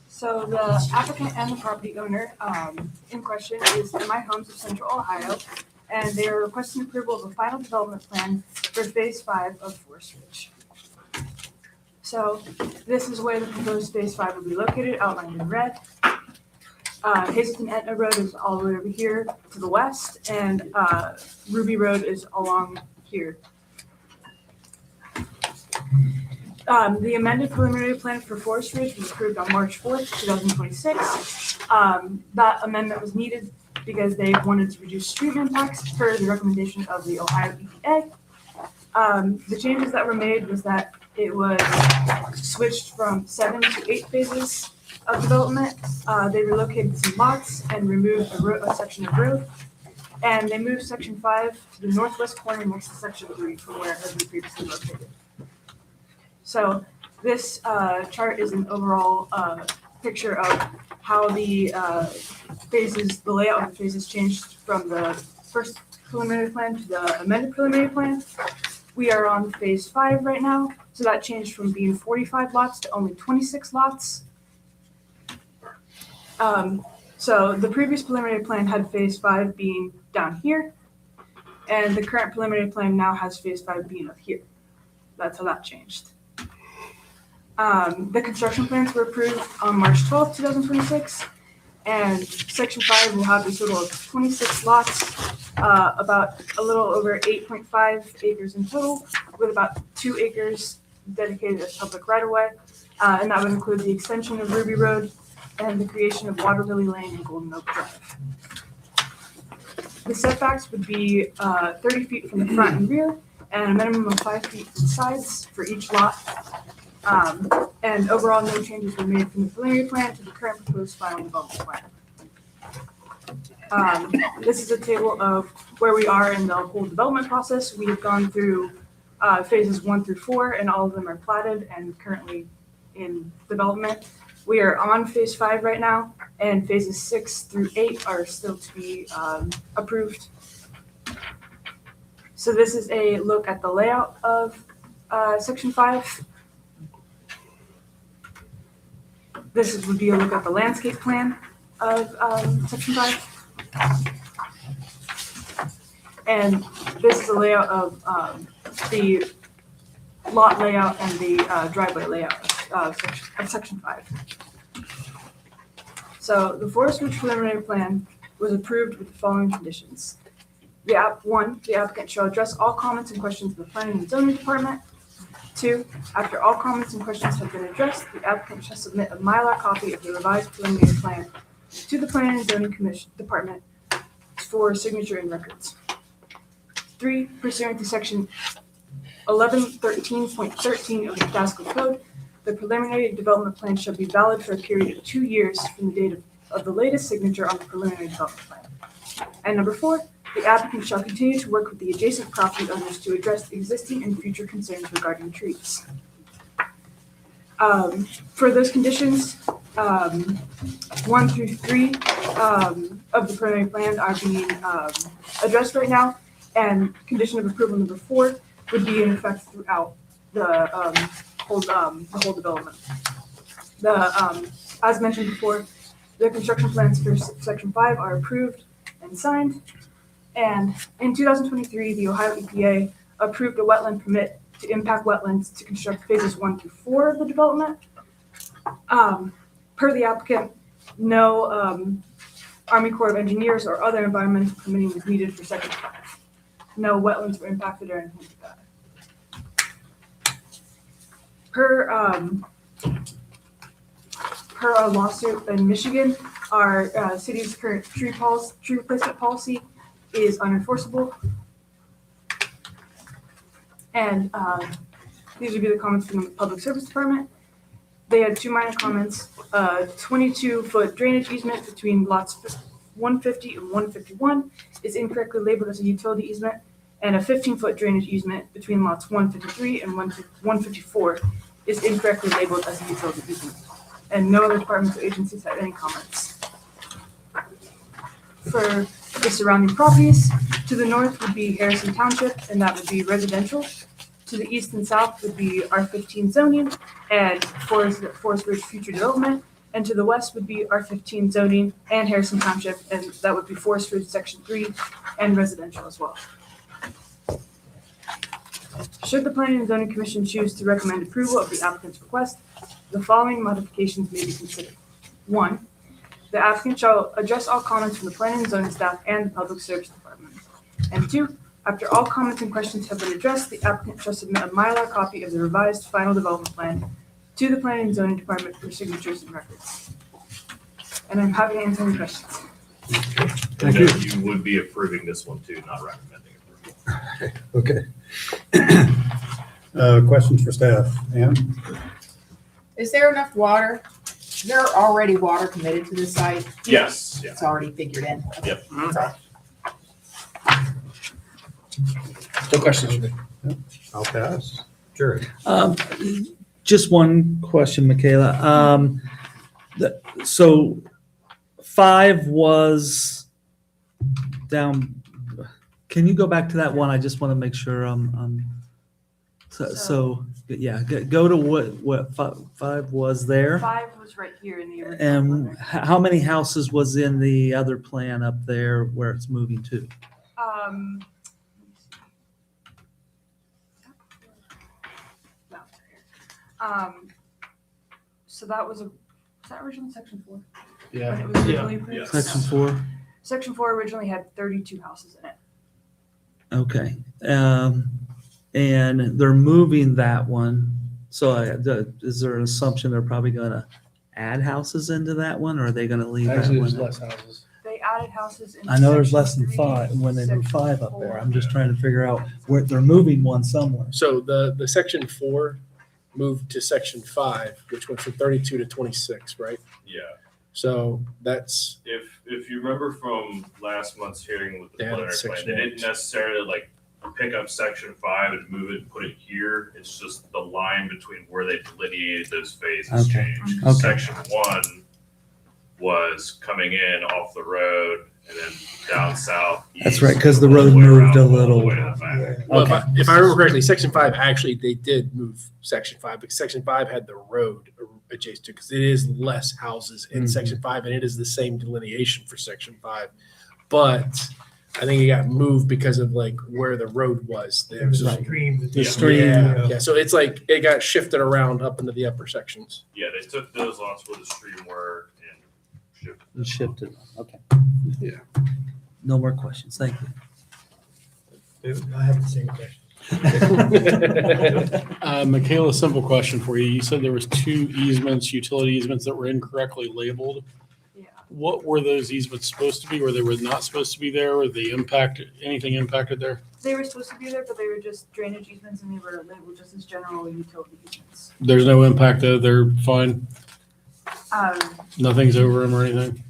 So the applicant and the property owner in question is MI Homes of Central Ohio, and they are requesting approval of a final development plan for Phase 5 of Forest Ridge. So this is where the proposed Phase 5 will be located, outlined in red. Hazelton Etna Road is all the way over here to the west, and Ruby Road is along here. The amended preliminary plan for Forest Ridge was approved on March 4th, 2026. That amendment was needed because they wanted to reduce stream impacts per the recommendation of the Ohio EPA. The changes that were made was that it was switched from 7 to 8 phases of development. They relocated some lots and removed a section of road. And they moved section 5 to the northwest corner next to section 3 from where it had been previously located. So this chart is an overall picture of how the phases, the layout of the phases changed from the first preliminary plan to the amended preliminary plan. We are on Phase 5 right now, so that changed from being 45 lots to only 26 lots. So the previous preliminary plan had Phase 5 being down here, and the current preliminary plan now has Phase 5 being up here. That's how that changed. The construction plans were approved on March 12th, 2026, and Section 5 will have a total of 26 lots, about a little over 8.5 acres in total, with about 2 acres dedicated as public right-of-way, and that would include the extension of Ruby Road and the creation of Water Lily Lane and Golden Oak Drive. The setbacks would be 30 feet from the front and rear, and a minimum of 5 feet from the sides for each lot. And overall, no changes were made from the preliminary plan to the current proposed final development plan. This is a table of where we are in the whole development process. We have gone through phases 1 through 4, and all of them are platted and currently in development. We are on Phase 5 right now, and phases 6 through 8 are still to be approved. So this is a look at the layout of Section 5. This would be a look at the landscape plan of Section 5. And this is a layout of the lot layout and the driveway layout of Section 5. So the Forest Ridge preliminary plan was approved with the following conditions. The applicant shall address all comments and questions of the Planning and Zoning Department. 2, after all comments and questions have been addressed, the applicant shall submit a Mylar copy of the revised preliminary plan to the Planning and Zoning Department for signature and records. 3, pursuant to section 1113.13 of the Nebraska Code, the preliminary development plan shall be valid for a period of 2 years from the date of the latest signature on the preliminary development plan. And number 4, the applicant shall continue to work with the adjacent property owners to address existing and future concerns regarding trees. For those conditions, 1 through 3 of the preliminary plan are being addressed right now, and condition of approval number 4 would be in effect throughout the whole development. As mentioned before, the construction plans for Section 5 are approved and signed. And in 2023, the Ohio EPA approved a wetland permit to impact wetlands to construct phases 1 through 4 of the development. Per the applicant, no Army Corps of Engineers or other environmental permitting was needed for Section 5. no wetlands were impacted or anything like that. Per a lawsuit in Michigan, our city's current tree replacement policy is unenforceable. And these would be the comments from the Public Service Department. They had two minor comments. 22-foot drainage easement between lots 150 and 151 is incorrectly labeled as a utility easement, and a 15-foot drainage easement between lots 153 and 154 is incorrectly labeled as a utility easement. And no other departments or agencies had any comments. For the surrounding properties, to the north would be Harrison Township, and that would be residential. To the east and south would be R15 zoning and Forest Ridge future development. And to the west would be R15 zoning and Harrison Township, and that would be Forest Ridge Section 3 and residential as well. Should the Planning and Zoning Commission choose to recommend approval of the applicant's request, the following modifications may be considered. 1, the applicant shall address all comments from the Planning and Zoning staff and the Public Service Department. And 2, after all comments and questions have been addressed, the applicant shall submit a Mylar copy of the revised final development plan to the Planning and Zoning Department for signatures and records. And I'm happy to answer any questions. Thank you. You would be approving this one too, not recommending approval. Okay. Questions for staff? Ann? Is there enough water? Is there already water committed to this site? Yes, yeah. It's already figured in? Yep. No questions for me. I'll pass. Jerry? Just one question, Michaela. So 5 was down, can you go back to that one? I just want to make sure so yeah, go to what 5 was there. 5 was right here in the original. And how many houses was in the other plan up there where it's moving to? So that was that originally section 4? Yeah. When it was originally approved? Yes. Section 4? Section 4 originally had 32 houses in it. Okay. And they're moving that one. So is there an assumption they're probably going to add houses into that one, or are they going to leave that Actually, one? there's less houses. They added houses in. I know there's less section than 3, 5 when they move section 5 up there. 4. I'm just trying to figure out where they're moving one somewhere. So the section 4 moved to section 5, which went from 32 to 26, right? Yeah. So that's, If you remember from last month's hearing with the They added preliminary plan, section they 8. didn't necessarily like pick up section 5 and move it and put it here. It's just the line between where they delineated those phases Okay. changed. Okay. Section 1 was coming in off the road and then down south. That's east, right, because the all road way moved around, a all the little. way to the back. well, Okay. if I remember correctly, section 5, actually, they did move section 5 because section 5 had the road adjacent to, because it is less houses in Mhm. section 5, and it is the same delineation for section 5. But I think it got moved because of like where the road was. There was The stream. The stream. Yeah. So it's like, it got shifted around up into the upper sections. Yeah, they took those lots where the stream were and shifted. And shifted. Okay. Yeah. No more questions. Thank you. I have the same question. Michaela, simple question for you. You said there was 2 easements, utility easements that were incorrectly labeled. Yeah. What were those easements supposed to be? Were they not supposed to be there? Were they anything impacted there? They were supposed to be there, but they were just drainage easements and they were labeled just as general utility easements. There's no impact though. They're fine. Nothing's over them or anything.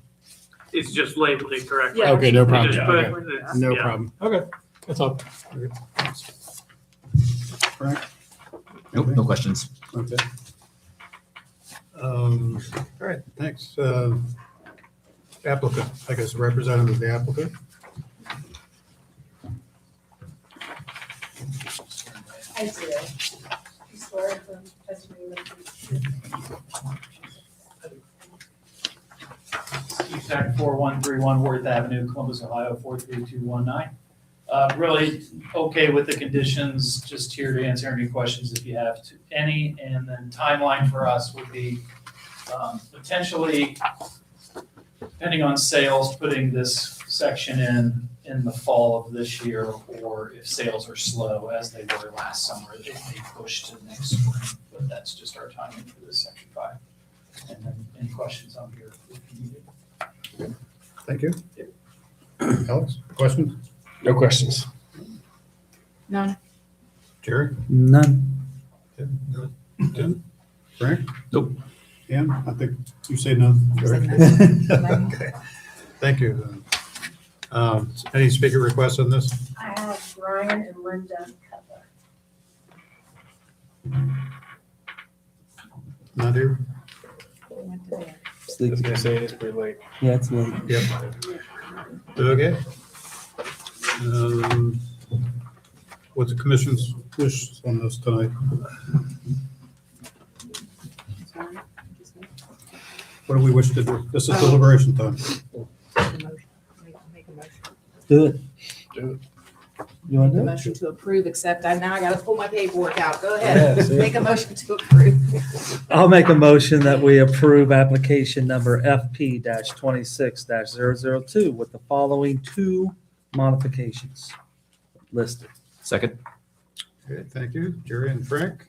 It's just labeled incorrectly. Yeah. Okay, no They problem. just put- Okay. it's- No yeah. problem. Okay, that's all. Frank? Nope, no questions. Okay. All right, thanks. Applicant, I guess representative of the applicant. I do. You swear affirm testimony that CSAC 4131 Worth Avenue, Columbus, Ohio 43219. Really okay with the conditions, just here to answer any questions if you have any. And then timeline for us would be potentially, depending on sales, putting this section in the fall of this year, or if sales are slow as they were last summer, it may push to next spring, but that's just our timing for this section 5. And then any questions on here if you need. Thank you. Alex, questions? No questions. None. Jerry? None. Tim? Frank? Nope. Ian, I think you say none. Said none. Okay. Thank you. Any speaker requests on this? I have Brian and Linda Cutler. Not here? We went to there. I was gonna say it's pretty late. Yeah, it's late. Yep. Okay. What's the commission's wish on this tonight? What do we wish to do? This is deliberation time. Make a motion. Do it. Do You want to Make a do it? motion to approve, except now I gotta pull my paperwork out. Go Yeah, ahead. see? Make a motion to approve. I'll make a motion that we approve application number FP-26-002 with the following 2 modifications listed. Second. Okay, thank you, Jerry and Frank.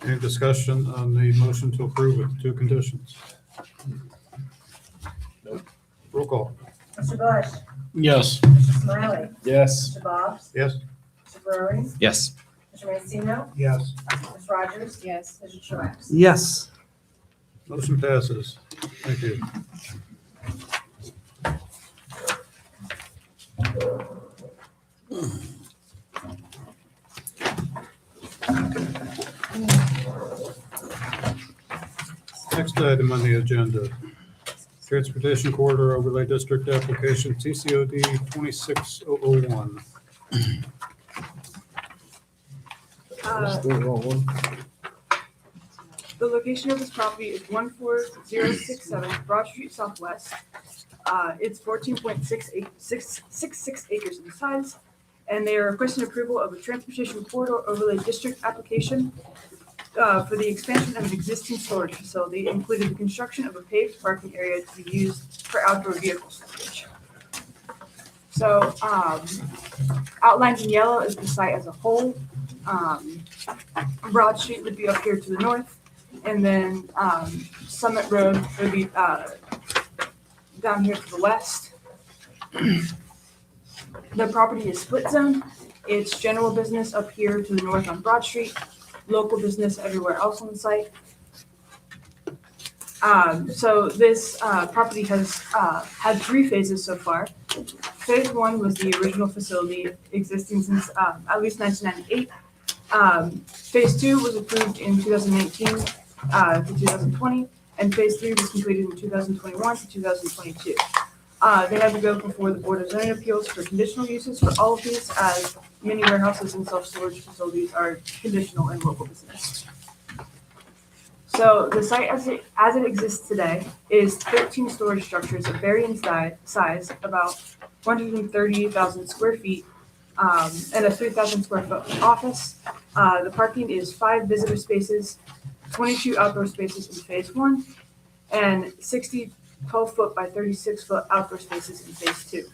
Any discussion on the motion to approve with the 2 conditions? Roll call. Mr. Bush, Yes. Mr. Smiley, Yes. Mr. Bobs, Yes? Mr. Burry, Yes. Mr. Mancino, Yes. Ms. Rogers, Yes. Mr. Truax. Yes. Motion passes. Thank you. Next item on the agenda, Transportation Corridor Overlay District Application TCOD 26001. That's the wrong one. The location of this property is 14067 Broad Street Southwest. It's 14.66 acres in size, and they are requesting approval of a transportation corridor overlay district application for the expansion of an existing storage facility, including the construction of a paved parking area to be used for outdoor vehicle storage. So, outlined in yellow is the site as a whole. Broad Street would be up here to the north, and then Summit Road would be down here to the west. The property is split zone. It's general business up here to the north on Broad Street, local business everywhere else on the site. So this property has had 3 phases so far. Phase 1 was the original facility existing since at least 1998. Phase 2 was approved in 2019 to 2020, and Phase 3 was completed in 2021 to 2022. They had to go before the Board of Zoning Appeals for conditional uses for all of these, as many warehouses and self-storage facilities are conditional in local business. So the site as it exists today is 13 storage structures of varying size, about 130,000 square feet, and a 3,000 square foot office. The parking is 5 visitor spaces, 22 outdoor spaces in phase 1, and 60 12-foot by 36-foot outdoor spaces in phase 2.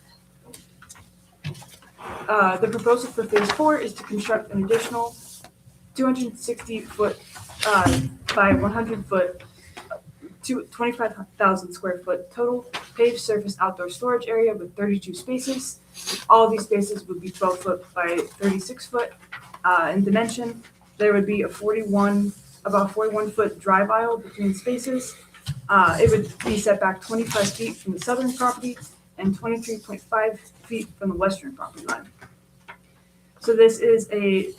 The proposal for phase 4 is to construct an additional 260-foot by 100-foot, 25,000 square foot total paved surface outdoor storage area with 32 spaces. All of these spaces would be 12-foot by 36-foot in dimension. There would be about 41-foot drive aisle between spaces. It would be set back 25 feet from the southern property and 23.5 feet from the western property line. So this is the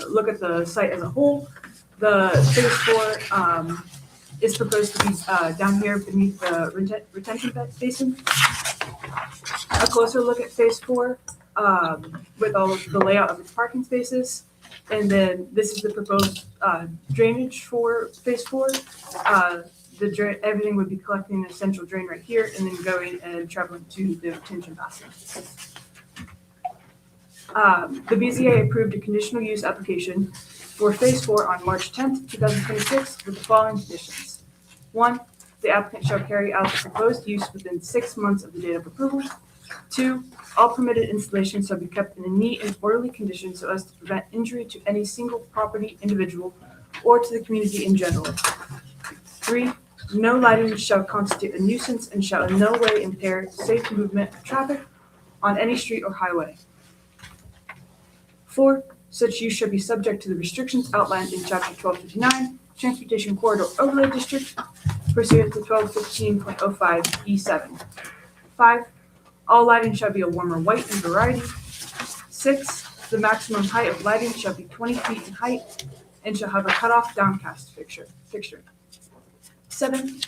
look at the site as a whole. The phase 4 is proposed to be down here beneath the retention basin. A closer look at phase 4 with all of the layout of its parking spaces. And then this is the proposed drainage for phase 4. Everything would be collecting in a central drain right here and then going and traveling to the retention basin. The BZA approved a conditional use application for phase 4 on March 10th, 2026 with the following conditions. 1, the applicant shall carry out the proposed use within 6 months of the date of approval. 2, all permitted installations shall be kept in a neat and orderly condition so as to prevent injury to any single property, individual, or to the community in general. 3, no lighting shall constitute a nuisance and shall in no way impair safe movement of traffic on any street or highway. 4, such use shall be subject to the restrictions outlined in Chapter 1259, Transportation Corridor Overlay District, pursuant to 1215.05 E7. 5, all lighting shall be a warmer white in variety. 6, the maximum height of lighting shall be 20 feet in height and shall have a cutoff downcast fixture. 7,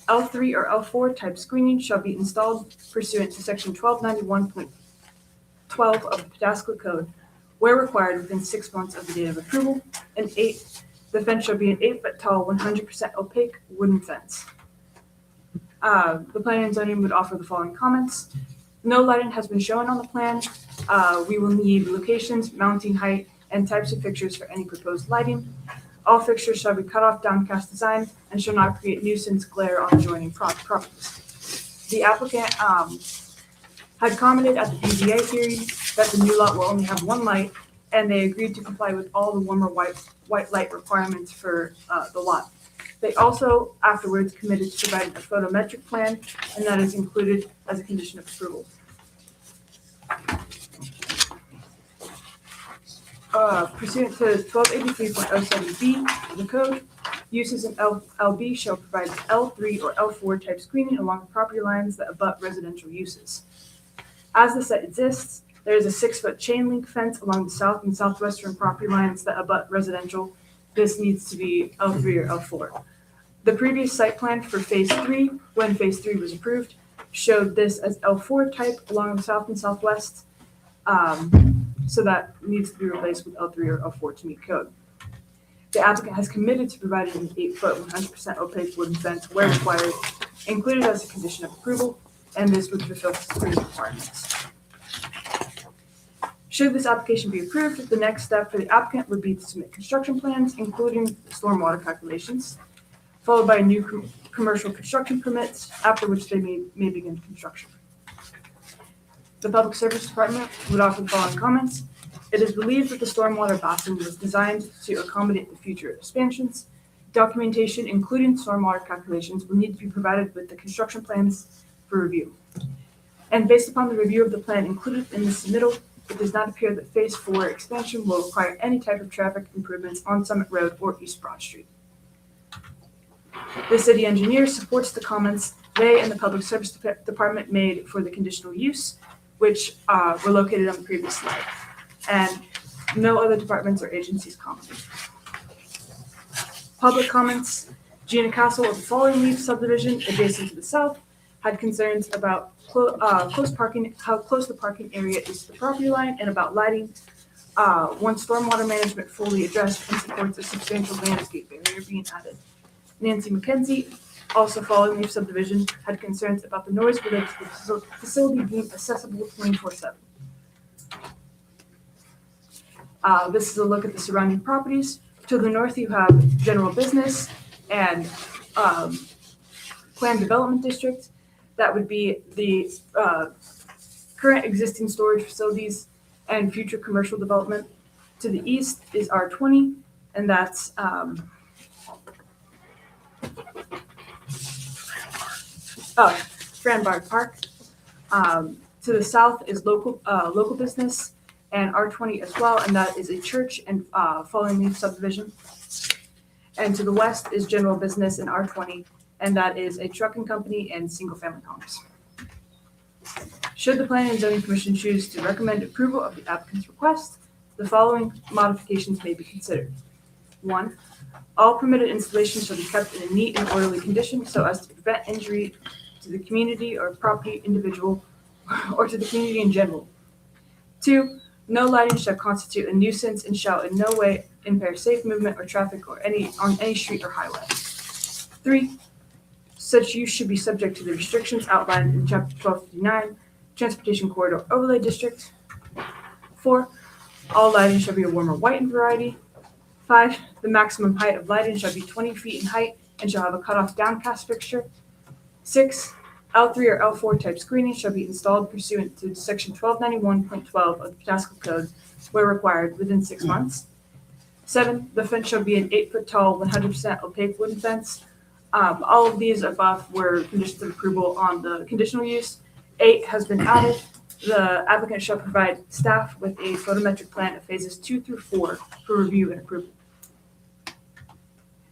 L3 or L4 type screening shall be installed pursuant to Section 1291.12 of the Pataskla Code, where required within 6 months of the date of approval. And 8, the fence shall be an 8-foot tall, 100% opaque wooden fence. The planning and zoning would offer the following comments. No lighting has been shown on the plan. We will need locations, mounting height, and types of fixtures for any proposed lighting. All fixtures shall be cut off downcast design and shall not create nuisance glare on adjoining properties. The applicant had commented at the BZA hearing that the new lot will only have one light, and they agreed to comply with all the warmer white light requirements for the lot. They also afterwards committed to providing a photometric plan, and that is included as a condition of approval. Pursuant to 1283.07B of the code, uses in LB shall provide L3 or L4 type screening along the property lines that abut residential uses. As the site exists, there is a 6-foot chain link fence along the south and southwestern property lines that abut residential. This needs to be L3 or L4. The previous site plan for phase 3, when phase 3 was approved, showed this as L4 type along the south and southwest. So that needs to be replaced with L3 or L4 to meet code. The applicant has committed to providing an 8-foot, 100% opaque wooden fence where required, included as a condition of approval, and this would fulfill screening requirements. Should this application be approved, the next step for the applicant would be to submit construction plans, including stormwater calculations, followed by new commercial construction permits, after which they may begin construction. The Public Service Department would offer the following comments. It is believed that the stormwater basin was designed to accommodate the future expansions. Documentation, including stormwater calculations, will need to be provided with the construction plans for review. And based upon the review of the plan included in the submittal, it does not appear that Phase 4 expansion will require any type of traffic improvements on Summit Road or East Broad Street. The city engineer supports the comments they and the Public Service Department made for the conditional use, which were located on the previous slide, and no other departments or agencies commented. Public comments. Gina Castle of the Falling Leaf subdivision adjacent to the south had concerns about close parking, how close the parking area is to the property line, and about lighting. One stormwater management fully addressed and supports a substantial landscape barrier being added. Nancy McKenzie, also Falling Leaf subdivision, had concerns about the noise related to the facility being accessible 24/7. This is a look at the surrounding properties. To the north, you have general business and planned development district. That would be the current existing storage facilities and future commercial development. To the east is R20, and that's Franbard Park. To the south is local business and R20 as well, and that is a church and Falling Leaf subdivision. And to the west is general business and R20, and that is a trucking company and single-family homes. Should the Planning and Zoning Commission choose to recommend approval of the applicant's request, the following modifications may be considered. 1, all permitted installations shall be kept in a neat and orderly condition so as to prevent injury to the community or property individual or to the community in general. 2, no lighting shall constitute a nuisance and shall in no way impair safe movement or traffic on any street or highway. 3, such use should be subject to the restrictions outlined in Chapter 1259, Transportation Corridor Overlay District. 4, all lighting shall be a warmer white in variety. 5, the maximum height of lighting shall be 20 feet in height and shall have a cutoff downcast fixture. 6, L3 or L4 type screening shall be installed pursuant to section 1291.12 of the Pataskal Code where required within 6 months. 7, the fence shall be an 8-foot tall, 100% opaque wooden fence. All of these above were conditions of approval on the conditional use. 8 has been added. The applicant shall provide staff with a photometric plan of phases 2 through 4 for review and approval.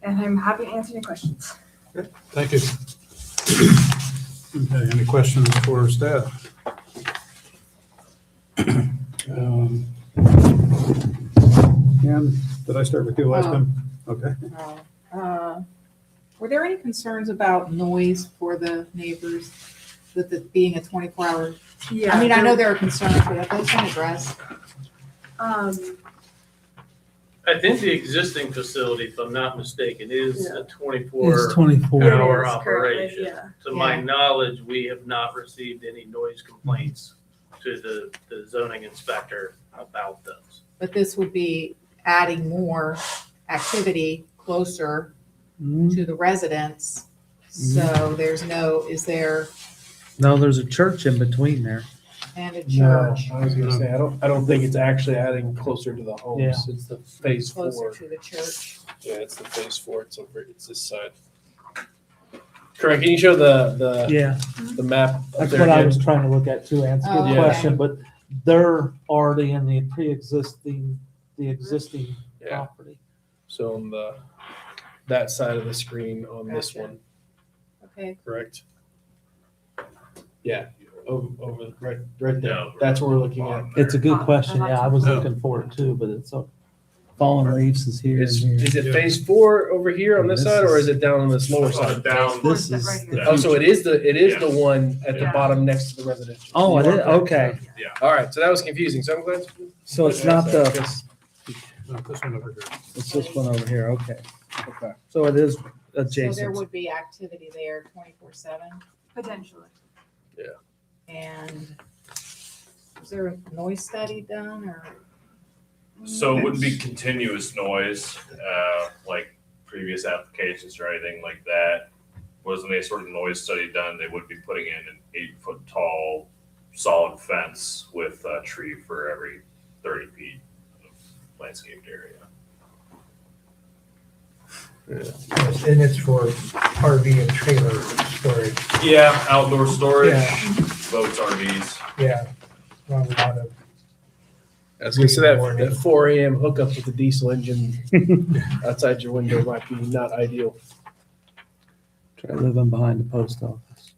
And I'm happy to answer any questions. Thank you. Okay, any questions for staff? Ann, did I start with you last time? Okay. Were there any concerns about noise for the neighbors, with it being a 24-hour? Yeah. I mean, I know there are concerns, but have those been addressed? I think the existing facility, if I'm not mistaken, is a 24 It's 24. hour It is currently, operation. yeah. To my Yeah. knowledge, we have not received any noise complaints to the zoning inspector about those. But this would be adding more activity closer to the residents. So there's no, is there, No, there's a church in between there. and a No, church I was gonna say, I don't think it's actually adding closer to the homes. Yeah. It's the phase closer 4. to the church? Yeah, it's the phase 4. It's over, it's this side. Correct. Can you show the Yeah, the map up that's there what I again? was trying to look at too, answer Oh, the okay. question, but they're already in the pre-existing, the existing Yeah. property. So on that side of the screen on this Gotcha. one, Okay, correct? Yeah, over right there. Yeah. That's what we're looking at. It's a good question, yeah, I was Yeah. looking for it too, but it's, fallen leaves is here and Is here. it phase 4 over here on this This side, or is- is it down on this lower side? Down. This is Right the here. Oh, so it is the Yeah. one at the Yeah. bottom next to the residential. Oh, it is, okay, All right, so that was confusing. So I'm glad. so it's not the, No, this one over here. it's this one over here, okay. Okay. So it is so there adjacent. would be activity there 24/7, Potentially. and is there a noise study done, or? So it wouldn't be continuous noise, like previous applications or anything like that. Wasn't any sort of noise study done, they would be putting in an 8-foot tall solid fence with a tree for every 30 feet of landscaped area. And it's for RV and trailer storage. Yeah, outdoor storage, Yeah. boats, RVs. Yeah. Not a lot of, I was gonna say that 4 a.m. hookup with the diesel engine outside your window might be not ideal. Try living behind the post office.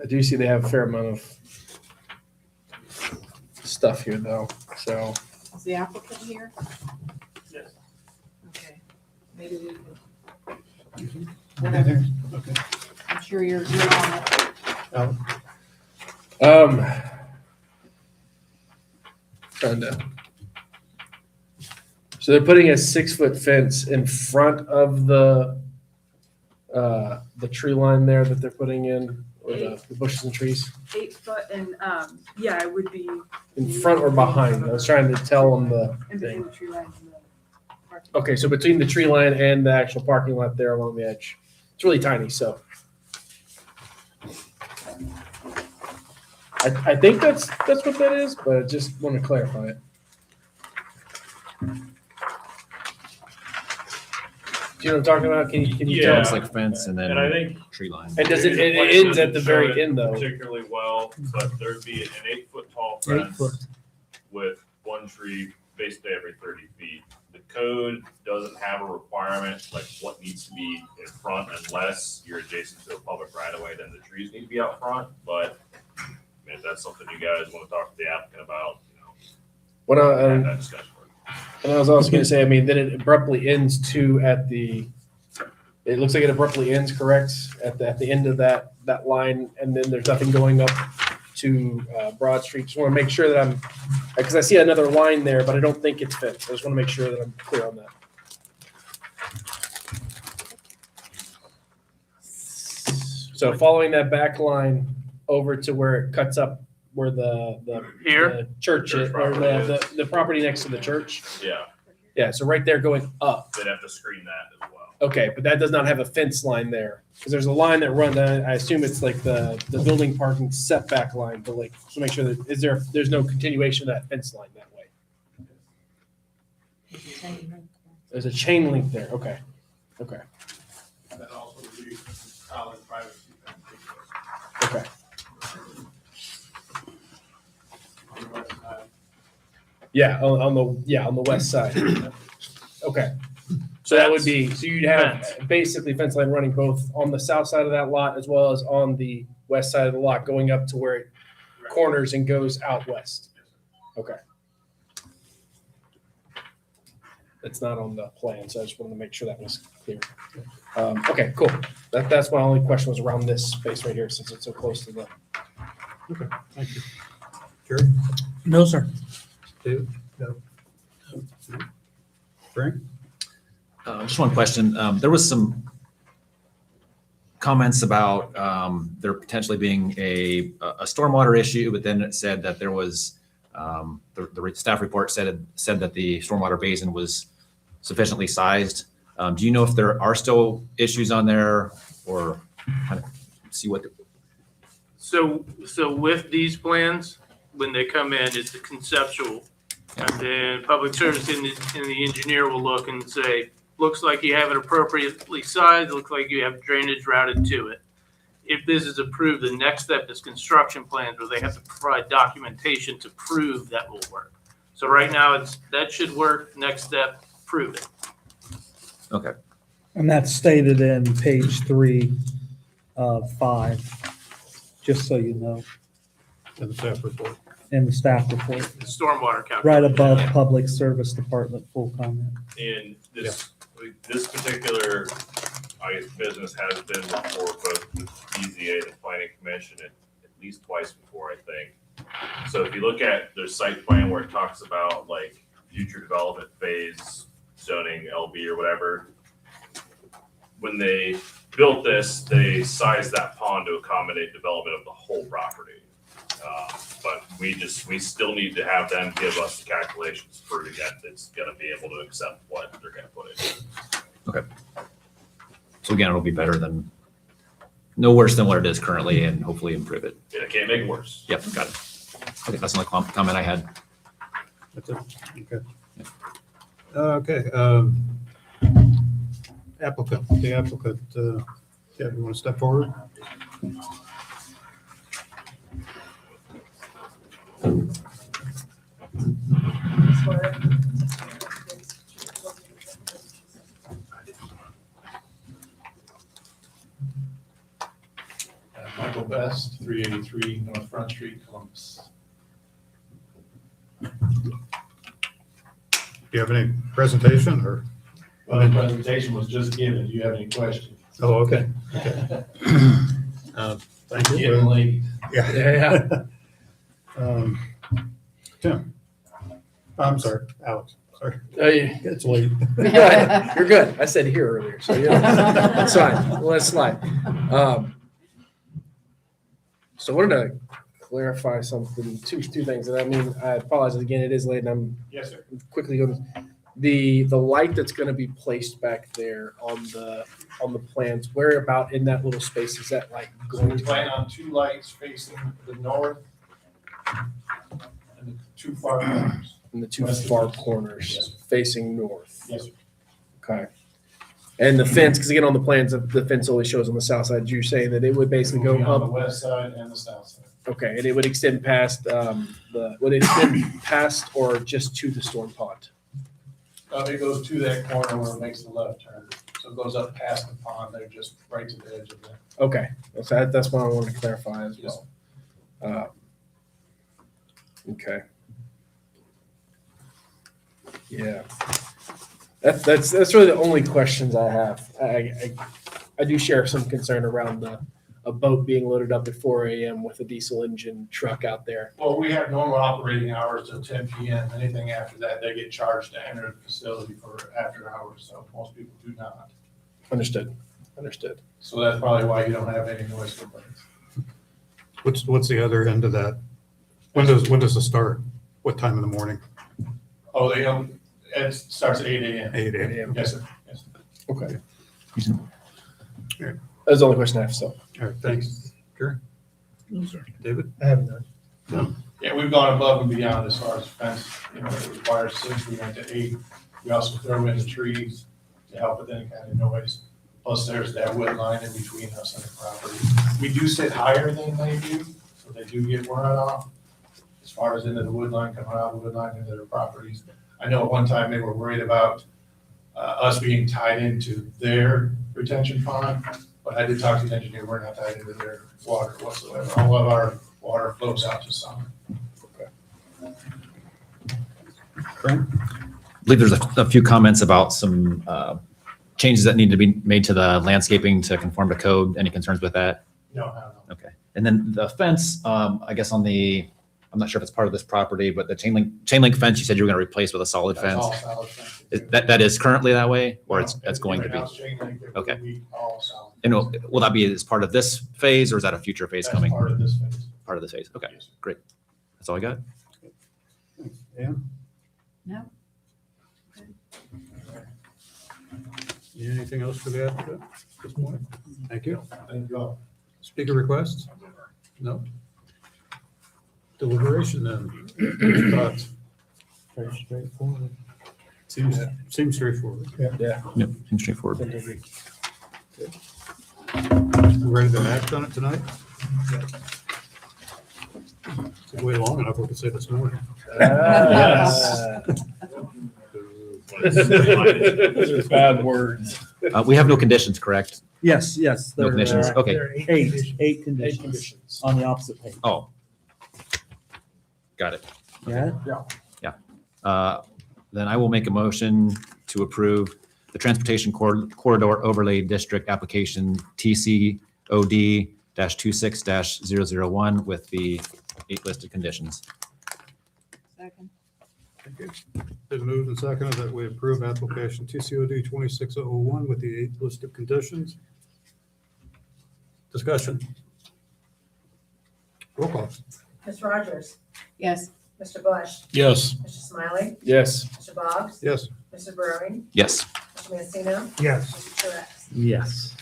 I do see they have a fair amount of stuff here though, so. Is the applicant here? Yes. Okay, maybe we can. Whatever, Okay. I'm sure you're on it. Trying to. So they're putting a 6-foot fence in front of the tree line there that they're putting in, or the bushes and trees? 8 foot and, yeah, it would be In front or behind? I was trying to tell on the in between thing. the tree lines and the parking. Okay, so between the tree line and the actual parking lot there along the edge. It's really tiny, so. I think that's what that is, but I just want to clarify it. Do you know what I'm talking about? Can you Yeah. tell? It's like fence and then And I think tree line. And does it It ends at doesn't the show very it end though? Particularly well, but there'd be an 8-foot tall 8 fence foot. with one tree basically every 30 feet. The code doesn't have a requirement like what needs to be in front unless you're adjacent to a public right of way, then the trees need to be out front. But I mean, if that's something you guys want to talk to the applicant about, What have that discussion. And I was also going to say, I mean, then it abruptly ends too at the. It looks like it abruptly ends, correct, at the end of that line, and then there's nothing going up to Broad Street. Just want to make sure that I'm, because I see another line there, but I don't think it's fenced. I just want to make sure that I'm clear on that. So following that back line over to where it cuts up where the Here? the church is, or the property next to the church. Yeah, Yeah, so right there going up. they'd have to screen that as well. Okay, but that does not have a fence line there. Because there's a line that runs, I assume it's like the building parking setback line, but like, to make sure that, there's no continuation of that fence line that way. There's a chain link there, okay, okay, That also would be solid privacy. okay. On the west side. Yeah, on the west side. Okay. So that would be, so you'd have basically fence line running both on the south side of that lot as well as on the west side of the lot, going up to where it corners and goes out west. Okay. It's not on the plan, so I just wanted to make sure that was clear. Okay, cool. That's my only question was around this space right here, since it's so close to the. Okay, thank you. Jerry? No, sir. David? No. Frank? Just one question. There was some comments about there potentially being a stormwater issue, but then it said that there was, the staff report said that the stormwater basin was sufficiently sized. Do you know if there are still issues on there, or kind of see what? So with these plans, when they come in, it's a conceptual. And then public service and the engineer will look and say, looks like you have it appropriately sized, looks like you have drainage routed to it. If this is approved, the next step is construction plans, where they have to provide documentation to prove that will work. So right now, that should work. Next step, prove it. Okay. And that's stated in page 3 of 5, just so you know, In the staff report. in the staff report. The stormwater calculation. Right above Public Service Department, full comment. And this particular, I guess, business has been before both the BZA, the planning commission, at least twice before, I think. So if you look at their site plan where it talks about like future development phase, zoning, LB or whatever, when they built this, they sized that pond to accommodate development of the whole property. But we still need to have them give us the calculations proving that it's gonna be able to accept what they're gonna put in. Okay. So again, it'll be better than, no worse than what it is currently, and hopefully improve it. Yeah, it can't make it worse. Yep, got it. Okay, that's the only comment I had. That's it, okay. The applicant, yeah, you want to step forward? Michael Best, 383 North Front Street, Columbus. Do you have any presentation or? Well, the presentation was just given. Do you have any questions? Oh, okay. Thank you. Getting late. Yeah. Tim? I'm sorry, Alex, sorry. It's late. You're good. I said here earlier, so yeah, that's fine. Well, let's slide. So I wanted to clarify something, two things. And I mean, I apologize again, it is late and I'm Yes, sir. quickly going. The light that's going to be placed back there on the plans, where about in that little space is that light going We to? plan on 2 lights facing the north and the 2 far corners. In the 2 West far and east. corners Yes, sir. facing north. Yes, sir. Okay. And the fence, because again, on the plans, the fence only shows on the south side. You're saying that it would basically It will go be on the up. west side and the south side. Okay, and it would extend past would it extend past or just to the storm pond? It goes to that corner where it makes the left turn. So it goes up past the pond. They're just right to the edge of that. Okay, that's what I wanted to clarify as well. Okay. Yeah. That's really the only questions I have. I do share some concern around a boat being loaded up at 4 a.m. with a diesel engine truck out there. Well, we have normal operating hours till 10 p.m. Anything after that, they get charged to enter the facility for after hours. So most people do not. Understood. So that's probably why you don't have any noise complaints. What's the other end of that When does it start? What time in the morning? Oh, it starts at 8 a.m. 8 a.m. Yes, sir. Yes, sir. Okay. Yeah. That's the only question I have, so. All right, thanks. Sure. David? I have none. No. Yeah, we've gone above and beyond as far as fence, it requires 6, we went to 8. We also throw in the trees to help with any kind of noise. Plus there's that wood line in between us and the property. We do sit higher than they do, so they do get more runoff as far as into the wood line, coming out of the wood line into their properties. I know at one time they were worried about us being tied into their retention pond, but I did talk to the engineer, we're not tied into their water whatsoever. All of our water flows out to Summit. I believe there's a few comments about some changes that need to be made to the landscaping to conform to code. Any concerns with that? No. Okay. And then the fence, I guess I'm not sure if it's part of this property, but the chain link fence, you said you were going to replace with a solid That's fence. all solid fence. That is currently that way, or it's No, going to be? everything else chain link, it Okay. would be all solid. And will that be as part of this phase, or is that a future phase That's coming? part of this phase. Part of this phase. Okay, great. That's all I got. Ann? No. Yeah, anything else for the applicant at this point? Thank you. Thank you all. Speaker requests? No. Deliberation then. Thoughts? Very straightforward. Seems straightforward. Yeah. Yep, seems straightforward. Ready to act on it tonight? If we wait long enough, we could say this morning. Those are bad words. We have no conditions, correct? Yes, yes. No there conditions. are Okay. Eight conditions on the opposite page. Oh. Got it. Yeah? Then I will make a motion to approve the Transportation Corridor Overlay District application TCOD-26-001 with the 8 listed conditions. Second. Thank you. Been moved and seconded that we approve application TCOD 2601 with the 8 listed conditions. Discussion. Roll call. Ms. Rogers? Yes. Mr. Bush? Yes. Mr. Smiley? Yes. Mr. Boggs? Yes. Mr. Brewing? Yes. Mr. Mancino? Yes. Mr. Truax? Yes.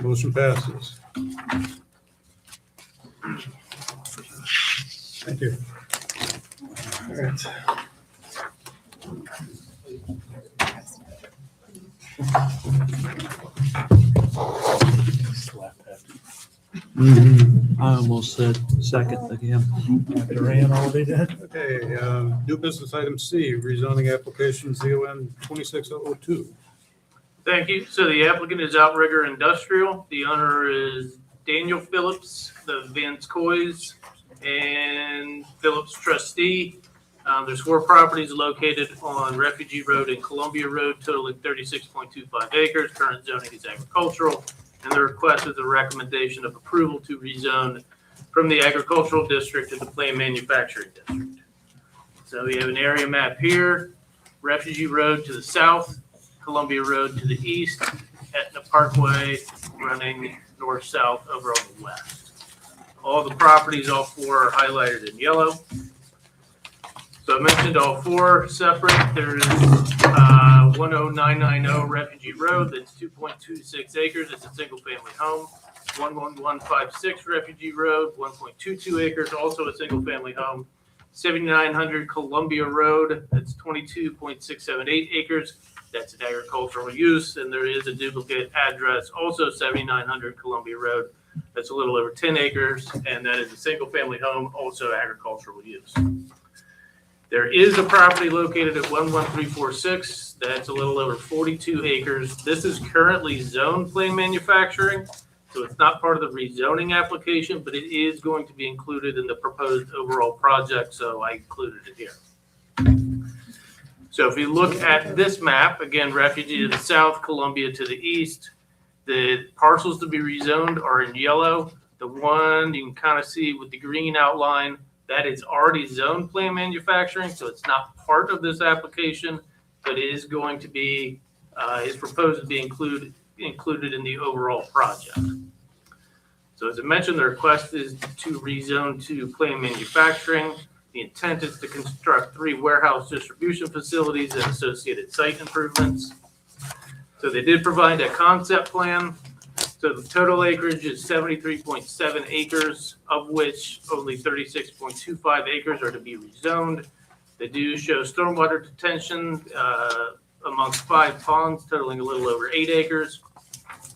Motion passes. Thank you. All right. I almost said second again. After ran all they did. Okay, new business item C, rezoning application ZON 26002. Thank you. So the applicant is Outrigger Industrial. The owner is Daniel Phillips, the Vance Coys, and Phillips trustee. There's 4 properties located on Refugee Road and Columbia Road, totaling 36.25 acres. Current zoning is agricultural, and the request is a recommendation of approval to rezone from the agricultural district to the planned manufacturing district. So we have an area map here, Refugee Road to the south, Columbia Road to the east, Etna Parkway running north-south over on the west. All the properties, all 4 are highlighted in yellow. So I mentioned all 4 separate. There's 10990 Refugee Road, that's 2.26 acres. It's a single-family home. 11156 Refugee Road, 1.22 acres, also a single-family home. 7900 Columbia Road, that's 22.678 acres. That's an agricultural use, and there is a duplicate address, also 7900 Columbia Road. That's a little over 10 acres, and that is a single-family home, also agricultural use. There is a property located at 11346. That's a little over 42 acres. This is currently zoned plain manufacturing, so it's not part of the rezoning application, but it is going to be included in the proposed overall project, so I included it here. So if you look at this map, again, Refugee to the south, Columbia to the east, the parcels to be rezoned are in yellow. The one you can kind of see with the green outline, that is already zoned plain manufacturing, so it's not part of this application, but it is going to be, is proposed to be included in the overall project. So as I mentioned, the request is to rezone to plain manufacturing. The intent is to construct 3 warehouse distribution facilities and associated site improvements. So they did provide a concept plan. So the total acreage is 73.7 acres, of which only 36.25 acres are to be rezoned. They do show stormwater detention amongst 5 ponds totaling a little over 8 acres.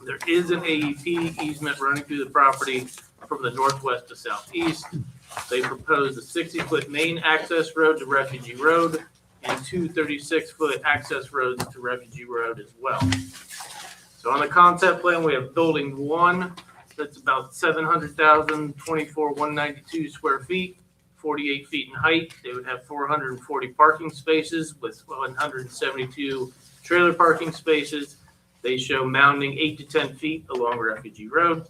There is an AEP easement running through the property from the northwest to southeast. They proposed a 60-foot main access road to Refugee Road and 2 36-foot access roads to Refugee Road as well. So on the concept plan, we have building 1, that's about 700,024,192 square feet, 48 feet in height. They would have 440 parking spaces with 172 trailer parking spaces. They show mounding 8 to 10 feet along Refugee Road.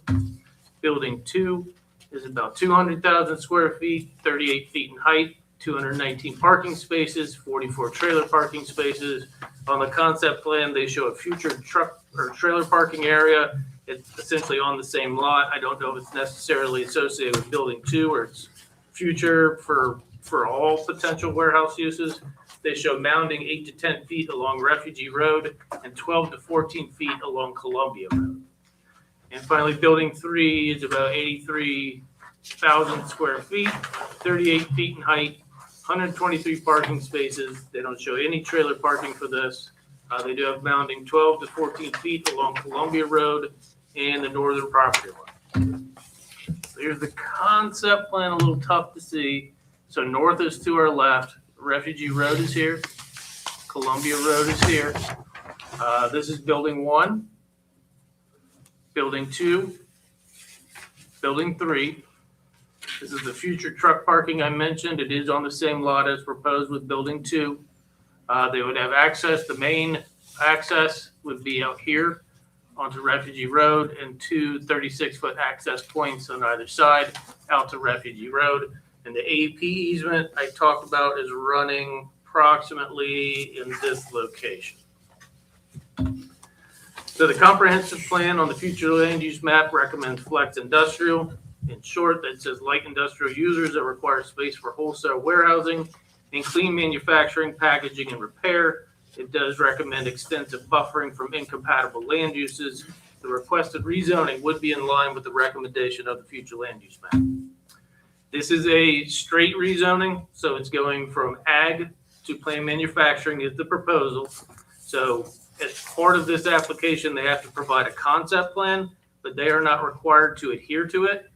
Building 2 is about 200,000 square feet, 38 feet in height, 219 parking spaces, 44 trailer parking spaces. On the concept plan, they show a future truck or trailer parking area. It's essentially on the same lot. I don't know if it's necessarily associated with building 2 or it's future for all potential warehouse uses. They show mounding 8 to 10 feet along Refugee Road and 12 to 14 feet along Columbia Road. And finally, building 3 is about 83,000 square feet, 38 feet in height, 123 parking spaces. They don't show any trailer parking for this. They do have mounding 12 to 14 feet along Columbia Road and the northern property line. So here's the concept plan, a little tough to see. So north is to our left, Refugee Road is here, Columbia Road is here. This is building 1, building 2, building 3. This is the future truck parking I mentioned. It is on the same lot as proposed with building 2. They would have access. The main access would be out here onto Refugee Road and 2 36-foot access points on either side out to Refugee Road. And the AP easement I talked about is running approximately in this location. So the comprehensive plan on the future land use map recommends flex industrial. In short, that says light industrial users that require space for wholesale warehousing and clean manufacturing, packaging, and repair. It does recommend extensive buffering from incompatible land uses. The requested rezoning would be in line with the recommendation of the future land use map. This is a straight rezoning, so it's going from ag to plain manufacturing is the proposal. So as part of this application, they have to provide a concept plan, but they are not required to adhere to it.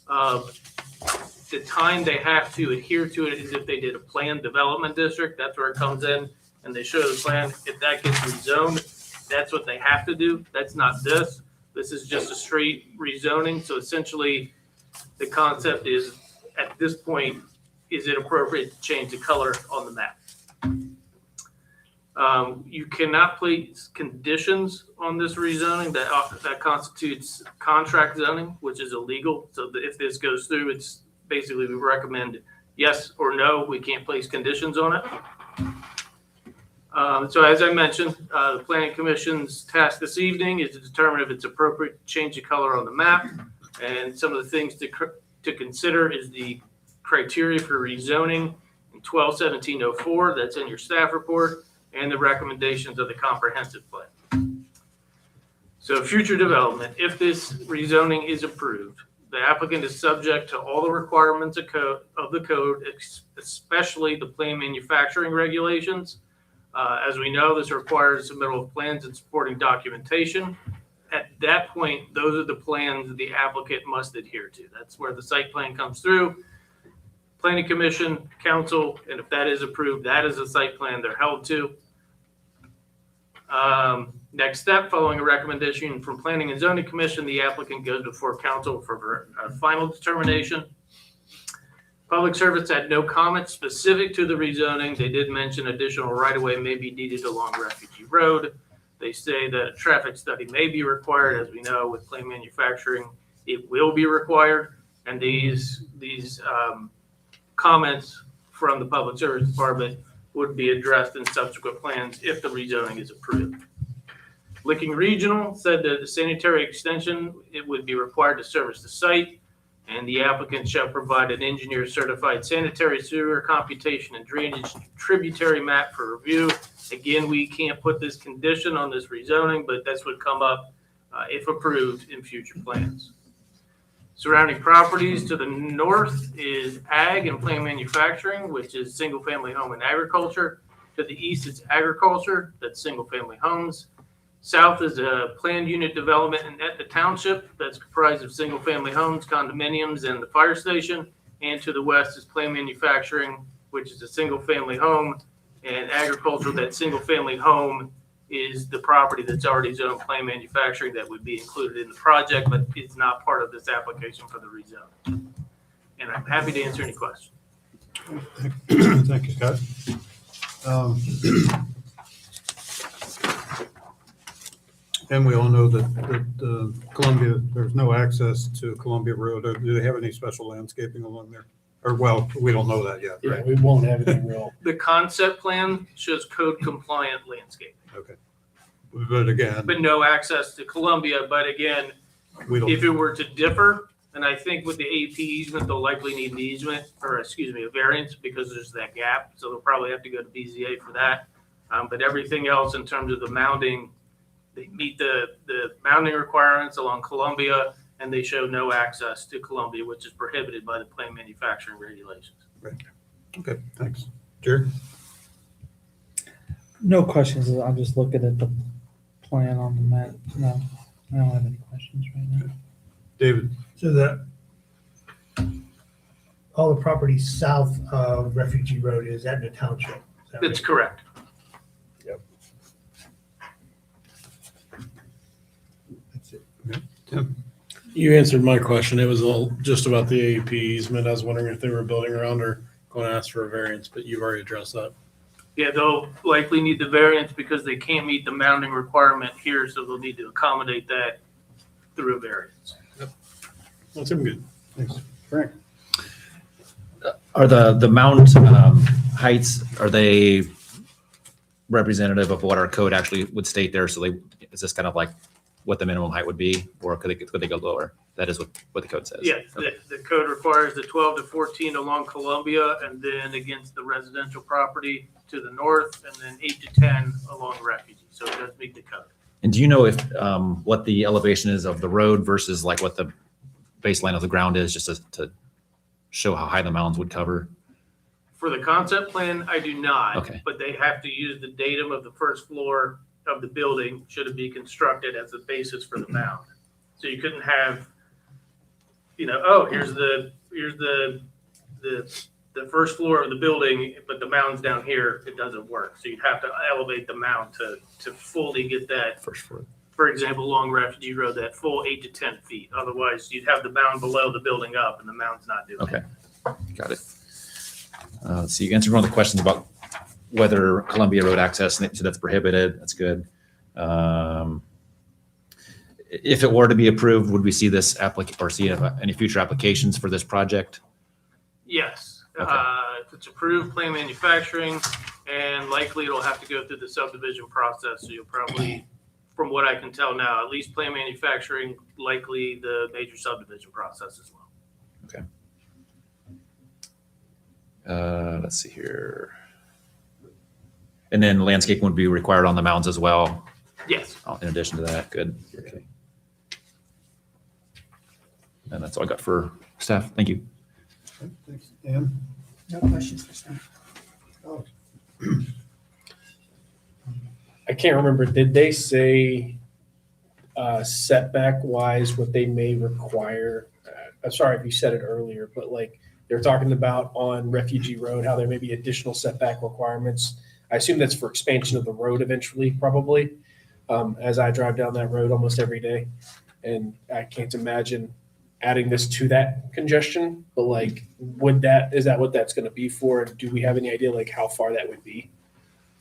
The time they have to adhere to it is if they did a planned development district. That's where it comes in, and they show the plan. If that gets rezoned, that's what they have to do. That's not this. This is just a straight rezoning. So essentially, the concept is, at this point, is it appropriate to change the color on the map? You cannot place conditions on this rezoning. That constitutes contract zoning, which is illegal. So if this goes through, it's basically we recommend yes or no. We can't place conditions on it. So as I mentioned, the Planning Commission's task this evening is to determine if it's appropriate to change the color on the map. And some of the things to consider is the criteria for rezoning in 12-1704. That's in your staff report, and the recommendations of the comprehensive plan. So future development, if this rezoning is approved, the applicant is subject to all the requirements of the code, especially the plain manufacturing regulations. As we know, this requires submittal of plans and supporting documentation. At that point, those are the plans the applicant must adhere to. That's where the site plan comes through. Planning Commission, council, and if that is approved, that is a site plan they're held to. Next step, following a recommendation from Planning and Zoning Commission, the applicant goes before council for a final determination. Public Service had no comments specific to the rezoning. They did mention additional right-of-way may be needed along Refugee Road. They say that a traffic study may be required. As we know, with plain manufacturing, it will be required. And these comments from the Public Service Department would be addressed in subsequent plans if the rezoning is approved. Licking Regional said that the sanitary extension, it would be required to service the site. And the applicant shall provide an engineer certified sanitary sewer computation and drainage tributary map for review. Again, we can't put this condition on this rezoning, but this would come up if approved in future plans. Surrounding properties to the north is ag and plant manufacturing, which is single family home and agriculture. To the east is agriculture, that's single family homes. South is a planned unit development at the township that's comprised of single family homes, condominiums, and the fire station. And to the west is planned manufacturing, which is a single family home, and agriculture. That single family home is the property that's already zoned planned manufacturing that would be included in the project, but it's not part of this application for the rezone. And I'm happy to answer any questions. Thank you, Scott. And we all know that Columbia, there's no access to Columbia Road. Do they have any special landscaping along there? Or, well, we don't know that yet, Yeah, right? we won't have anything real. The concept plan shows code compliant landscape, Okay. But again, but no access to Columbia. But again, we don't. if it were to differ, and I think with the AP easement, they'll likely need an easement, or excuse me, a variance, because there's that gap. So they'll probably have to go to BZA for that. But everything else in terms of the mounding, they meet the mounding requirements along Columbia, and they show no access to Columbia, which is prohibited by the plant manufacturing regulations. Right. Okay, thanks. Jerry? No questions. I'm just looking at the plan on the map. No, I don't have any questions right now. David? So all the property south of Refugee Road is at the township. Is that That's right? correct. That's it. Tim? You answered my question. It was all just about the AEP easement. I was wondering if they were building around or going to ask for a variance, but you've already addressed that. Yeah, they'll likely need the variance because they can't meet the mounding requirement here, so they'll need to accommodate that through a variance. That's good. Thanks. Frank? Are the mound heights, are they representative of what our code actually would state there? So is this kind of like what the minimum height would be, or could they go lower? That is what the code says. Yes, the code requires the 12 to 14 along Columbia, and then against the residential property to the north, and then 8 to 10 along Refugee. So it does meet the code. And do you know if what the elevation is of the road versus like what the baseline of the ground is, just to show how high the mounds would cover? For the concept plan, I do not. Okay. But they have to use the datum of the first floor of the building, should it be constructed, as the basis for the mound. So you couldn't have, here's the first floor of the building, but the mound's down here. It doesn't work. So you'd have to elevate the mound to fully get that. First floor. For example, along Refugee Road, that full 8 to 10 feet. Otherwise, you'd have the mound below the building up, and the mound's not doing it. Okay, got it. So you answered one of the questions about whether Columbia Road access, so that's prohibited. That's good. If it were to be approved, would we see this or see any future applications for this project? Yes. Okay. If it's approved, plan manufacturing, and likely it'll have to go through the subdivision process. So you'll probably, from what I can tell now, at least plan manufacturing, likely the major subdivision process as well. Okay. Let's see here. And then landscaping would be required on the mounds as well. Yes. In addition to that, good. Okay. And that's all I got for staff. Thank you. Okay, thanks. Ann? No questions for staff. Alex? I can't remember, did they say setback wise what they may require? I'm sorry if you said it earlier, but like they're talking about on Refugee Road, how there may be additional setback requirements. I assume that's for expansion of the road eventually, probably, as I drive down that road almost every day. And I can't imagine adding this to that congestion, but like, is that what that's going to be for? And do we have any idea like how far that would be?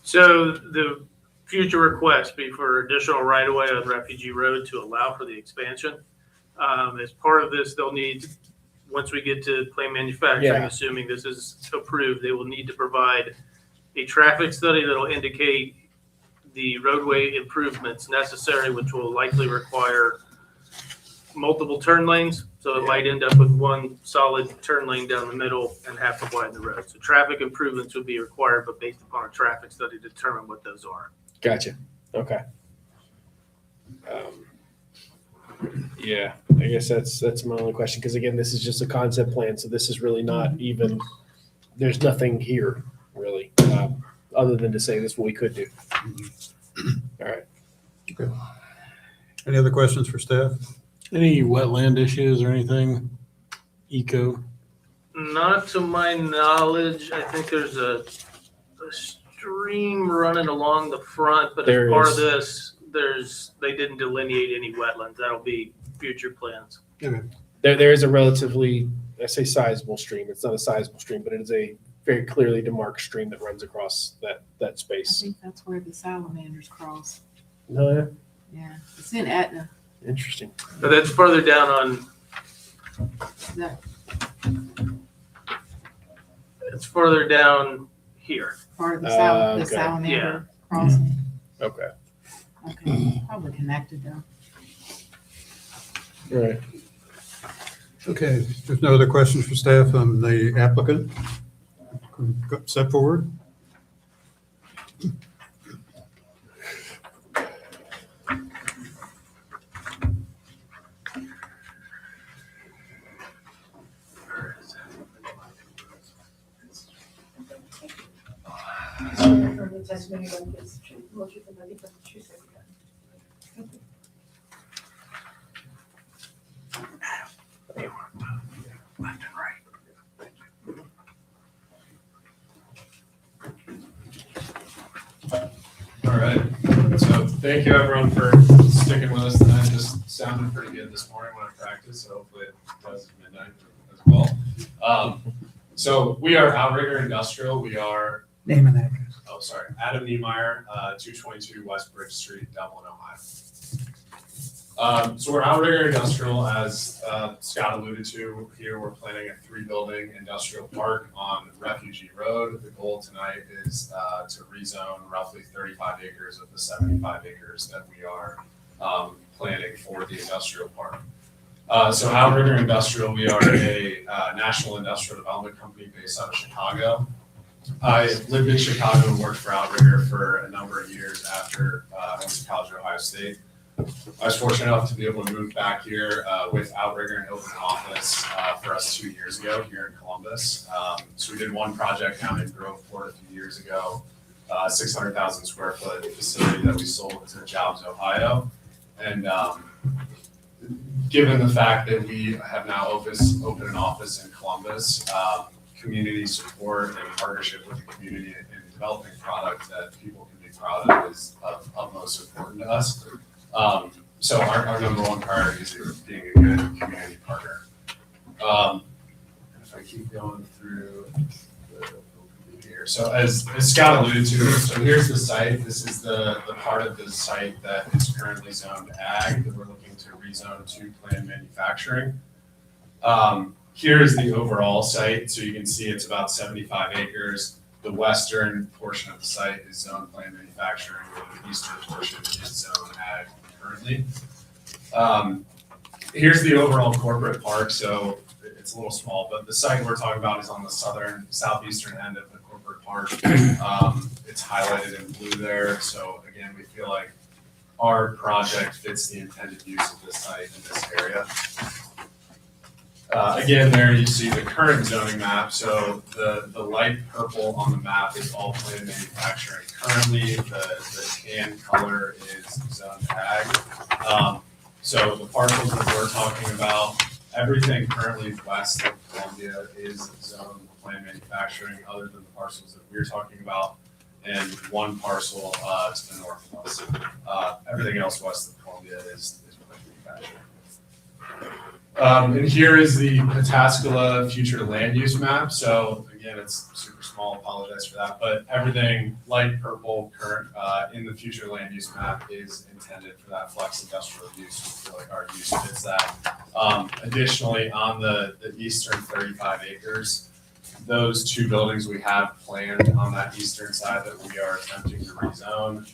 So the future request be for additional right-of-way on Refugee Road to allow for the expansion. As part of this, they'll need, once we get to plan manufacturing, Yeah. assuming this is approved, they will need to provide a traffic study that'll indicate the roadway improvements necessary, which will likely require multiple turn lanes So it might end up with one solid turn lane down the middle and have to widen the road. So traffic improvements would be required, but based upon a traffic study, determine what those are. Gotcha. Okay. Yeah, I guess that's my only question, because again, this is just a concept plan, so this is really not even, there's nothing here, really, other than to say this is what we could do. All right. Okay. Any other questions for staff? Any wetland issues or anything? Eco? Not to my knowledge. I think there's a stream running along the front, but There as part is. of this, they didn't delineate any wetlands. That'll be future plans. There is a relatively, I say sizable stream, it's not a sizable stream, but it is a very clearly demarked stream that runs across that I space. think that's where the salamanders cross. No, yeah. Yeah, it's in Etna. Interesting. But that's further down on, That it's further down here. part of the Okay. salamander crossing. Okay. Okay, probably connected though. All right. Okay, if there's no other questions for staff on the applicant. Step forward. From the testimony of this tree, most of the money from the trees that we got. Left and right. All right, so thank you everyone for sticking with us tonight. This sounded pretty good this morning when I practiced, so hopefully it does at midnight as well. So we are Outrigger Industrial. We are, Name and address. oh, sorry, Adam Niemeyer, 222 West Bridge Street, Dublin, Ohio. So we're Outrigger Industrial, as Scott alluded to. Here we're planning a 3-building industrial park on Refugee Road. The goal tonight is to rezone roughly 35 acres of the 75 acres that we are planning for the industrial park. So Outrigger Industrial, we are a national industrial development company based out of Chicago. I lived in Chicago and worked for Outrigger for a number of years after I went to college at Ohio State. I was fortunate enough to be able to move back here with Outrigger and open an office for us 2 years ago here in Columbus. So we did one project down in Groveport a few years ago, 600,000 square foot facility that we sold to Jobs Ohio. And given the fact that we have now opened an office in Columbus, community support and partnership with the community in developing product that people can be proud of is of utmost important to us. So our number one priority is being a good community partner. If I keep going through here. So as Scott alluded to, so here's the site. This is the part of the site that is currently zoned ag that we're looking to rezone to planned manufacturing. Here's the overall site. So you can see it's about 75 acres. The western portion of the site is zoned planned manufacturing, and the eastern portion is zoned ag currently. Here's the overall corporate park. So it's a little small, but the site we're talking about is on the southeastern end of the corporate park. It's highlighted in blue there. So again, we feel like our project fits the intended use of this site in this area. Again, there you see the current zoning map. So the light purple on the map is all planned manufacturing. Currently, the tan color is zoned ag. So the parcels that we're talking about, everything currently west of Columbia is zoned planned manufacturing, other than the parcels that we're talking about, and one parcel to the northwest. Everything else west of Columbia is planned manufacturing. And here is the Pataskala future land use map. So again, it's super small, apologize for that, but everything light purple current in the future land use map is intended for that flex industrial use. We feel like our use fits that. Additionally, on the eastern 35 acres, those two buildings we have planned on that eastern side that we are attempting to rezone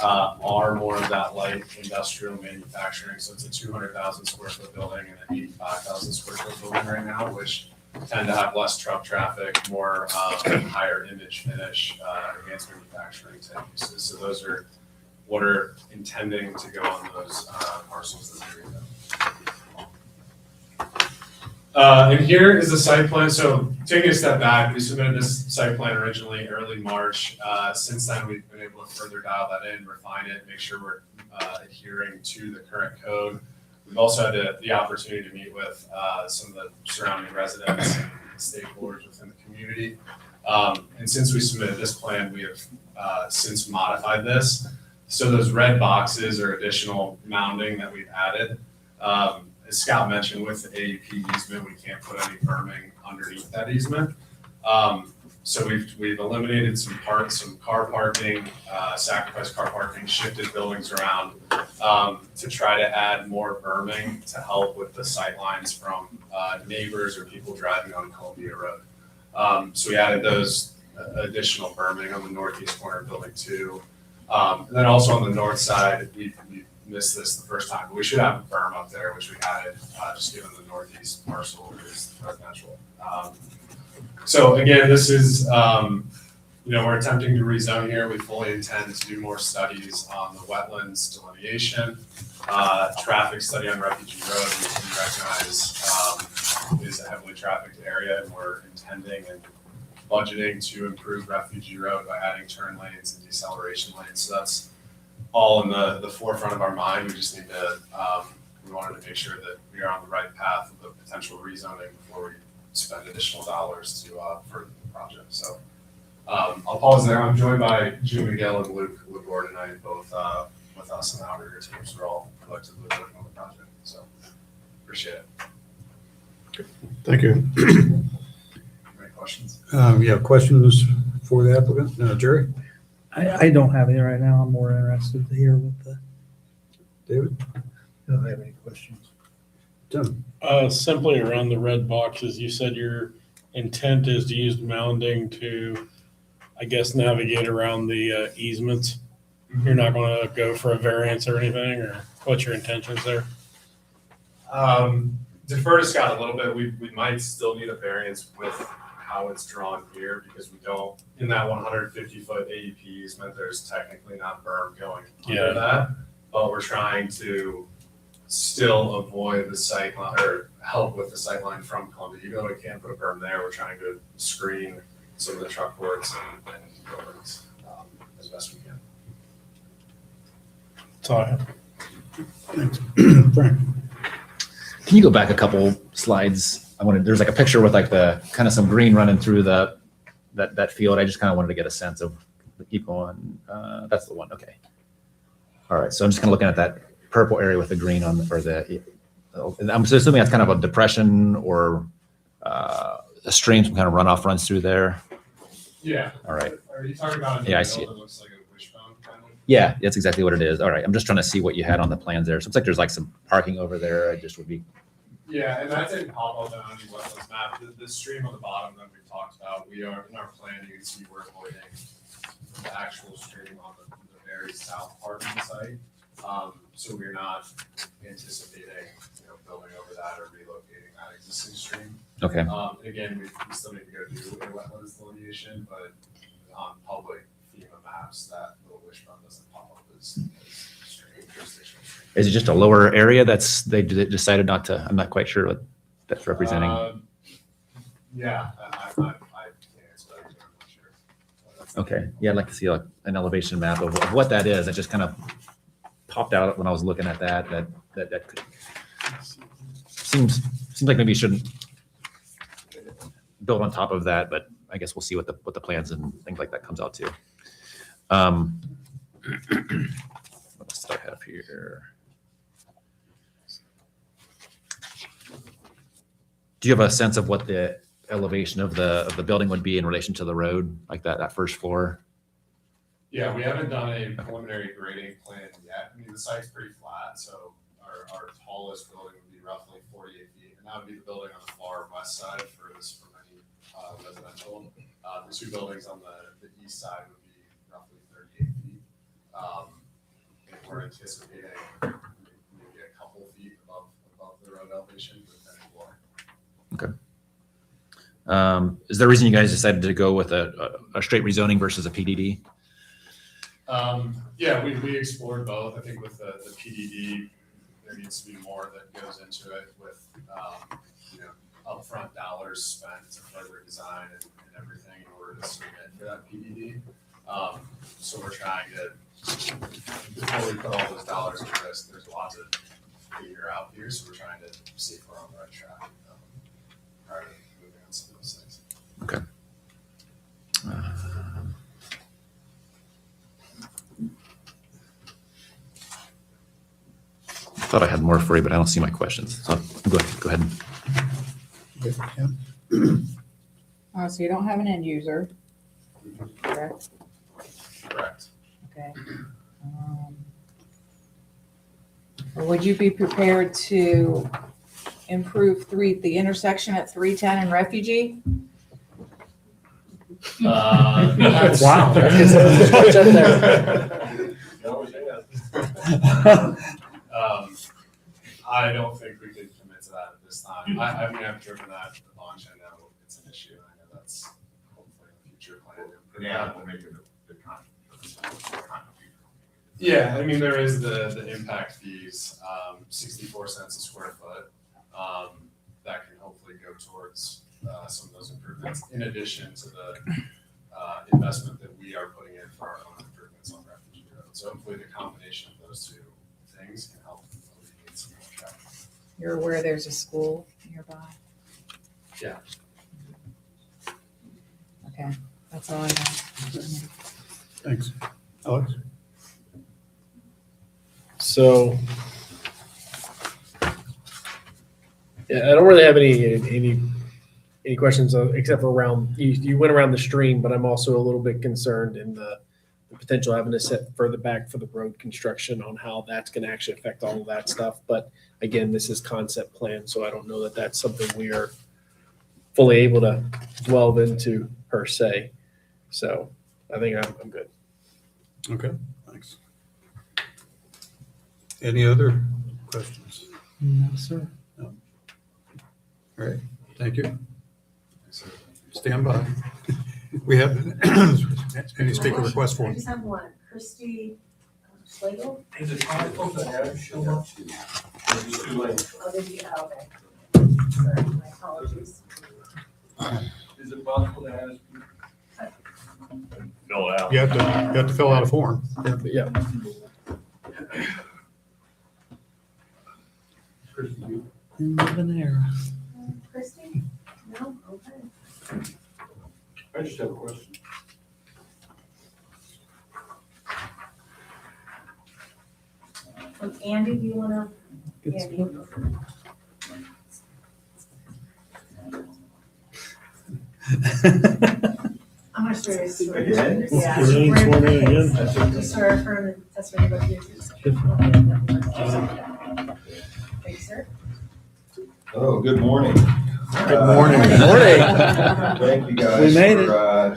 are more of that light industrial manufacturing. So it's a 200,000 square foot building and an 85,000 square foot building right now, which tend to have less truck traffic, more higher image finish, advanced manufacturing type uses. So those are what are intending to go on those parcels that we rezone. And here is the site plan. So taking a step back, we submitted this site plan originally early March. Since then, we've been able to further dial that in, refine it, make sure we're adhering to the current code. We've also had the opportunity to meet with some of the surrounding residents and stakeholders within the community. And since we submitted this plan, we have since modified this. So those red boxes are additional mounding that we've added. As Scott mentioned, with the AEP easement, we can't put any berming underneath that easement. So we've eliminated some car parking, sacrificed car parking, shifted buildings around to try to add more berming to help with the sight lines from neighbors or people driving on Columbia Road. So we added those additional berming on the northeast corner of Building 2. And then also on the north side, we missed this the first time, but we should have a berm up there, which we added, just given the northeast parcel is residential. So again, this is, we're attempting to rezone here. We fully intend to do more studies on the wetlands delineation, traffic study on Refugee Road, which we recognize is a heavily trafficked area, and we're intending and budgeting to improve Refugee Road by adding turn lanes and deceleration lanes. So that's all in the forefront of our mind. We just need to, we wanted to make sure that we are on the right path of the potential rezoning before we spend additional dollars to further the project. So I'll pause there. I'm joined by Jim Miguel and Luke Woodward tonight, both with us in the outer teams. We're all collectively working on the project. So appreciate it. Thank you. Any questions? You have questions for the applicant? Jerry? I don't have any right now. I'm more interested to hear what the. David? I don't have any questions. Tim? Simply around the red boxes, you said your intent is to use mounding to, I guess, navigate around the easements. You're not going to go for a variance or anything, or what's your intentions there? Defer to Scott a little bit. We might still need a variance with how it's drawn here, because we don't, in that 150-foot AEP easement, there's technically not berm going under that, but we're trying to still avoid the sight line, or help with the sight line from Columbia. Even though we can't put a berm there, we're trying to screen some of the truck courts and buildings as best we can. That's all I have. Thanks. Frank? Can you go back a couple slides? There's like a picture with like the kind of some green running through that field. I just kind of wanted to get a sense of, keep going. That's the one. Okay. All right. So I'm just kind of looking at that purple area with the green on, or I'm assuming that's kind of a depression or a stream, some kind of runoff runs through there. Yeah. All right. Are you talking about? Yeah, I see it. That looks like a wishbone kind of? Yeah, that's exactly what it is. All right. I'm just trying to see what you had on the plans there. So it's like there's like some parking over there. I just would be. Yeah, and that didn't pop up on any wetlands map. The stream on the bottom that we've talked about, we are, in our plan, you can see we're avoiding the actual stream on the very south part of the site. So we're not anticipating, building over that or relocating that existing stream. Okay. And again, we still need to go do a wetlands delineation, but on public FEMA maps, that little wishbone doesn't pop up as stream jurisdiction. Is it just a lower area they decided not to? I'm not quite sure what that's representing. Yeah, I can't answer that. I'm not sure. Okay. Yeah, I'd like to see like an elevation map of what that is. It just kind of popped out when I was looking at that. That could, seems like maybe you shouldn't build on top of that, but I guess we'll see what the plans and things like that comes out to. What else do I have here? Do you have a sense of what the elevation of the building would be in relation to the road, like that first floor? Yeah, we haven't done a preliminary grading plan yet. I mean, the site's pretty flat, so our tallest building would be roughly 48 feet, and that would be the building on the far west side, furthest from any residential. The two buildings on the east side would be roughly 38 feet. And we're anticipating maybe a couple feet above the road elevation with that floor. Is there a reason you guys decided to go with a straight rezoning versus a PDD? Yeah, we explored both. I think with the PDD, there needs to be more that goes into it with, upfront dollars spent to further design and everything in order to submit for that PDD. So we're trying to, before we put all those dollars at risk, there's a lot to figure out here. So we're trying to see if we're on the right track prior to moving on some of those things. Okay. I thought I had more for you, but I don't see my questions. So go ahead. So you don't have an end user, correct? Correct. Okay. Or would you be prepared to improve the intersection at 310 and Refugee? Wow. I don't think we could commit to that at this time. I mean, I've driven that a bunch. I know it's an issue. I know that's hopefully a future plan. Yeah, we'll make it the Yeah, I mean, there is the impact fees, 64 cents a square foot. That can hopefully go towards some of those improvements in addition to the investment that we are putting in for our own improvements on Refugee Road. So hopefully the combination of those two things can help alleviate some of the traffic. You're aware there's a school nearby? Yeah. Okay, that's all I have. Thanks. Alex? So, yeah, I don't really have any questions except for around, you went around the stream, but I'm also a little bit concerned in the potential having to set further back for the road construction on how that's going to actually affect all of that stuff. But again, this is concept plan, so I don't know that that's something we are fully able to delve into per se. So I think I'm good. Okay, thanks. Any other questions? No, sir. No. All right, thank you. Stand by. We have any speaker requests for I him? just have one. Christy Schlegel? Is it possible to have show up? Oh, did you? Oh, okay. Sorry, my apologies. Is it possible to ask? Fill it out. You have to fill out a form. Yeah. Christy? No? Okay. I just have a question. Andy, do you wanna? It's Andy. I'm gonna swear this. Again? Yeah. Again, sworn in again? To swear affirm and testify about you. Thank you, sir. Oh, good morning. Good morning. Thank you guys. We made it.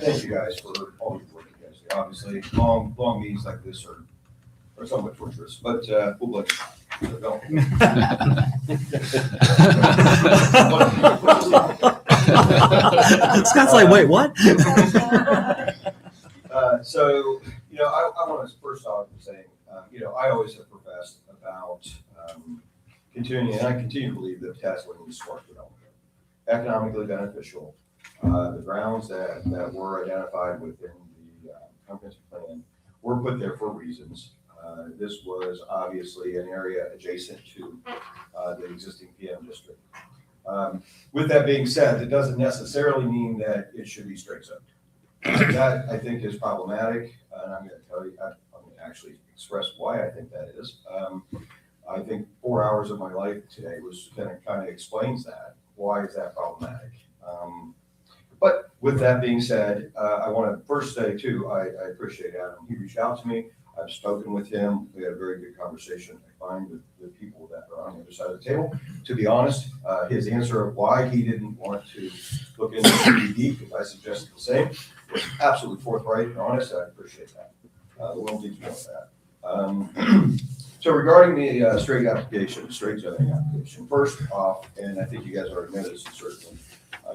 Thank you guys for all your work you guys do. Obviously, long meetings like this are somewhat torturous, but we'll let you. So don't. Scott's like, wait, what? So, I want to first off saying, I always have professed about continuing, and I continue to believe that Tasman needs smart development, economically beneficial. The grounds that were identified within the comprehensive plan were put there for reasons. This was obviously an area adjacent to the existing PM district. With that being said, it doesn't necessarily mean that it should be straight zoned. That I think is problematic, and I'm going to tell you, I'm going to actually express why I think that is. I think 4 hours of my life today was kind of explains that. Why is that problematic? But with that being said, I want to first say too, I appreciate Adam. He reached out to me. I've spoken with him. We had a very good conversation, I find, with the people that are on the other side of the table. To be honest, his answer of why he didn't want to look into PDD, because I suggested the same, was absolutely forthright and honest, and I appreciate that. We'll need to know that. So regarding the straight zoning application, first off, and I think you guys already know this, and certainly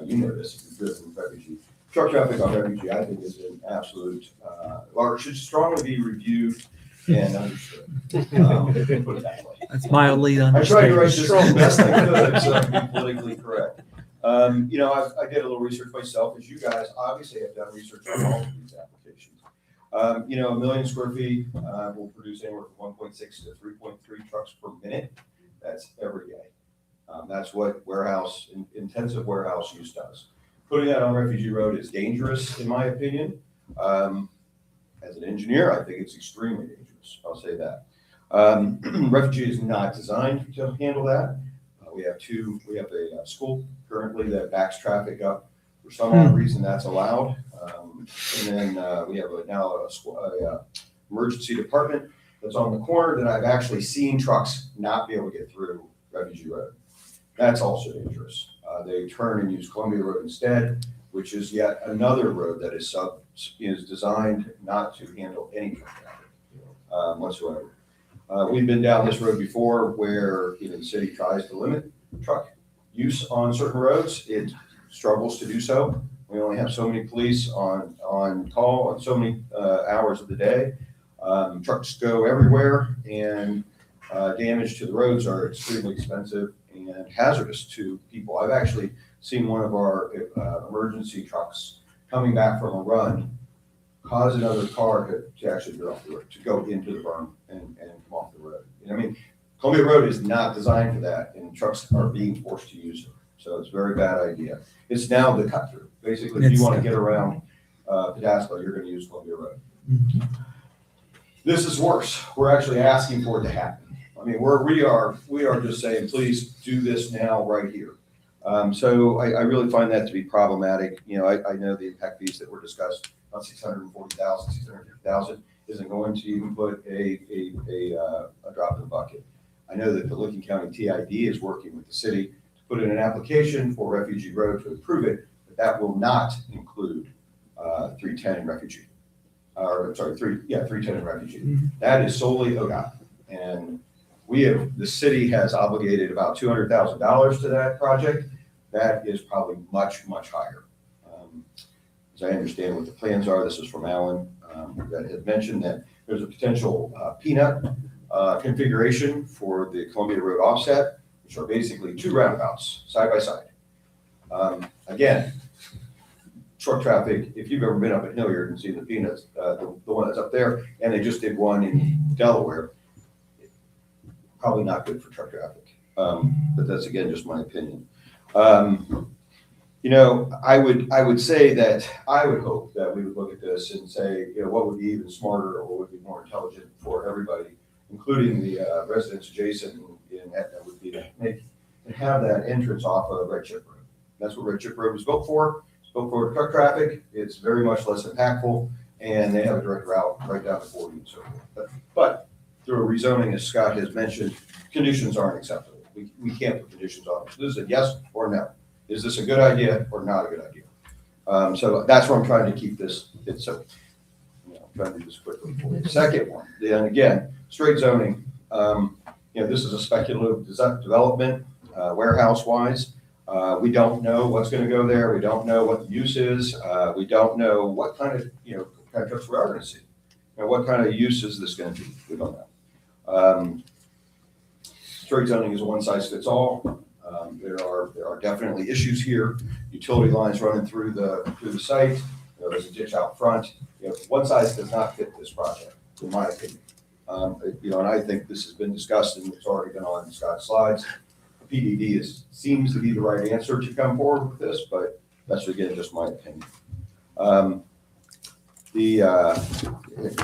you know this, if you've driven refugee. Truck traffic on refugee, I think, is an absolute, or should strongly be reviewed and understood. Put it that way. That's mildly I tried to write understated. this as best I could, so I can be politically correct. You know, I did a little research myself, as you guys obviously have done research on all of these applications. You know, 1 million square feet will produce anywhere from 1.6 to 3.3 trucks per minute. That's every day. That's what intensive warehouse use does. Putting that on Refugee Road is dangerous, in my opinion. As an engineer, I think it's extremely dangerous. I'll say that. Refugee is not designed to handle that. We have a school currently that backs traffic up. For some odd reason, that's allowed. And then we have now a emergency department that's on the corner that I've actually seen trucks not be able to get through Refugee Road. That's also dangerous. They turn and use Columbia Road instead, which is yet another road that is designed not to handle any truck traffic whatsoever. We've been down this road before where the city tries to limit truck use on certain roads. It struggles to do so. We only have so many police on call on so many hours of the day. Trucks go everywhere, and damage to the roads are extremely expensive and hazardous to people. I've actually seen one of our emergency trucks coming back from a run cause another car to actually get off the road, to go into the berm and come off the road. I mean, Columbia Road is not designed for that, and trucks are being forced to use it. So it's a very bad idea. It's now the cut through. Basically, if you want to get around Pedasco, you're going to use Columbia Road. This is worse. We're actually asking for it to happen. I mean, we are just saying, please do this now, right here. So I really find that to be problematic. You know, I know the impact fees that were discussed, about 640,000, 650,000, isn't going to even put a drop in the bucket. I know that the Licking County TID is working with the city to put in an application for Refugee Road to improve it, but that will not include 310 and Refugee. Or sorry, 310 and Refugee. That is solely ODOT, and the city has obligated about $200,000 to that project. That is probably much, much higher. As I understand what the plans are, this is from Alan, that had mentioned that there's a potential peanut configuration for the Columbia Road offset, which are basically two roundabouts side by side. Again, truck traffic, if you've ever been up at Hilliard and seen the peanuts, the one that's up there, and they just did one in Delaware, probably not good for truck traffic. But that's, again, just my opinion. You know, I would say that I would hope that we would look at this and say, you know, what would be even smarter or what would be more intelligent for everybody, including the residents adjacent in Etna, would be to have that entrance off of Red Chip Road. That's what Red Chip Road was built for. It's built for truck traffic. It's very much less impactful, and they have a direct route right down to 40 and so forth. But through a rezoning, as Scott has mentioned, conditions aren't acceptable. We can't put conditions on it. So this is a yes or no. Is this a good idea or not a good idea? So that's where I'm trying to keep this. So, you know, I'm trying to do this quickly. The second one, then again, straight zoning. You know, this is a speculative development, warehouse-wise. We don't know what's going to go there. We don't know what the use is. We don't know what kind of, kind of trucks we are going to see. You know, what kind of use is this going to be? We don't know. Straight zoning is a one-size-fits-all. There are definitely issues here. Utility lines running through the site. There's a ditch out front. One size does not fit this project, in my opinion. And I think this has been discussed and it's already been on Scott's slides. PDD seems to be the right answer to come forward with this, but that's again just my opinion.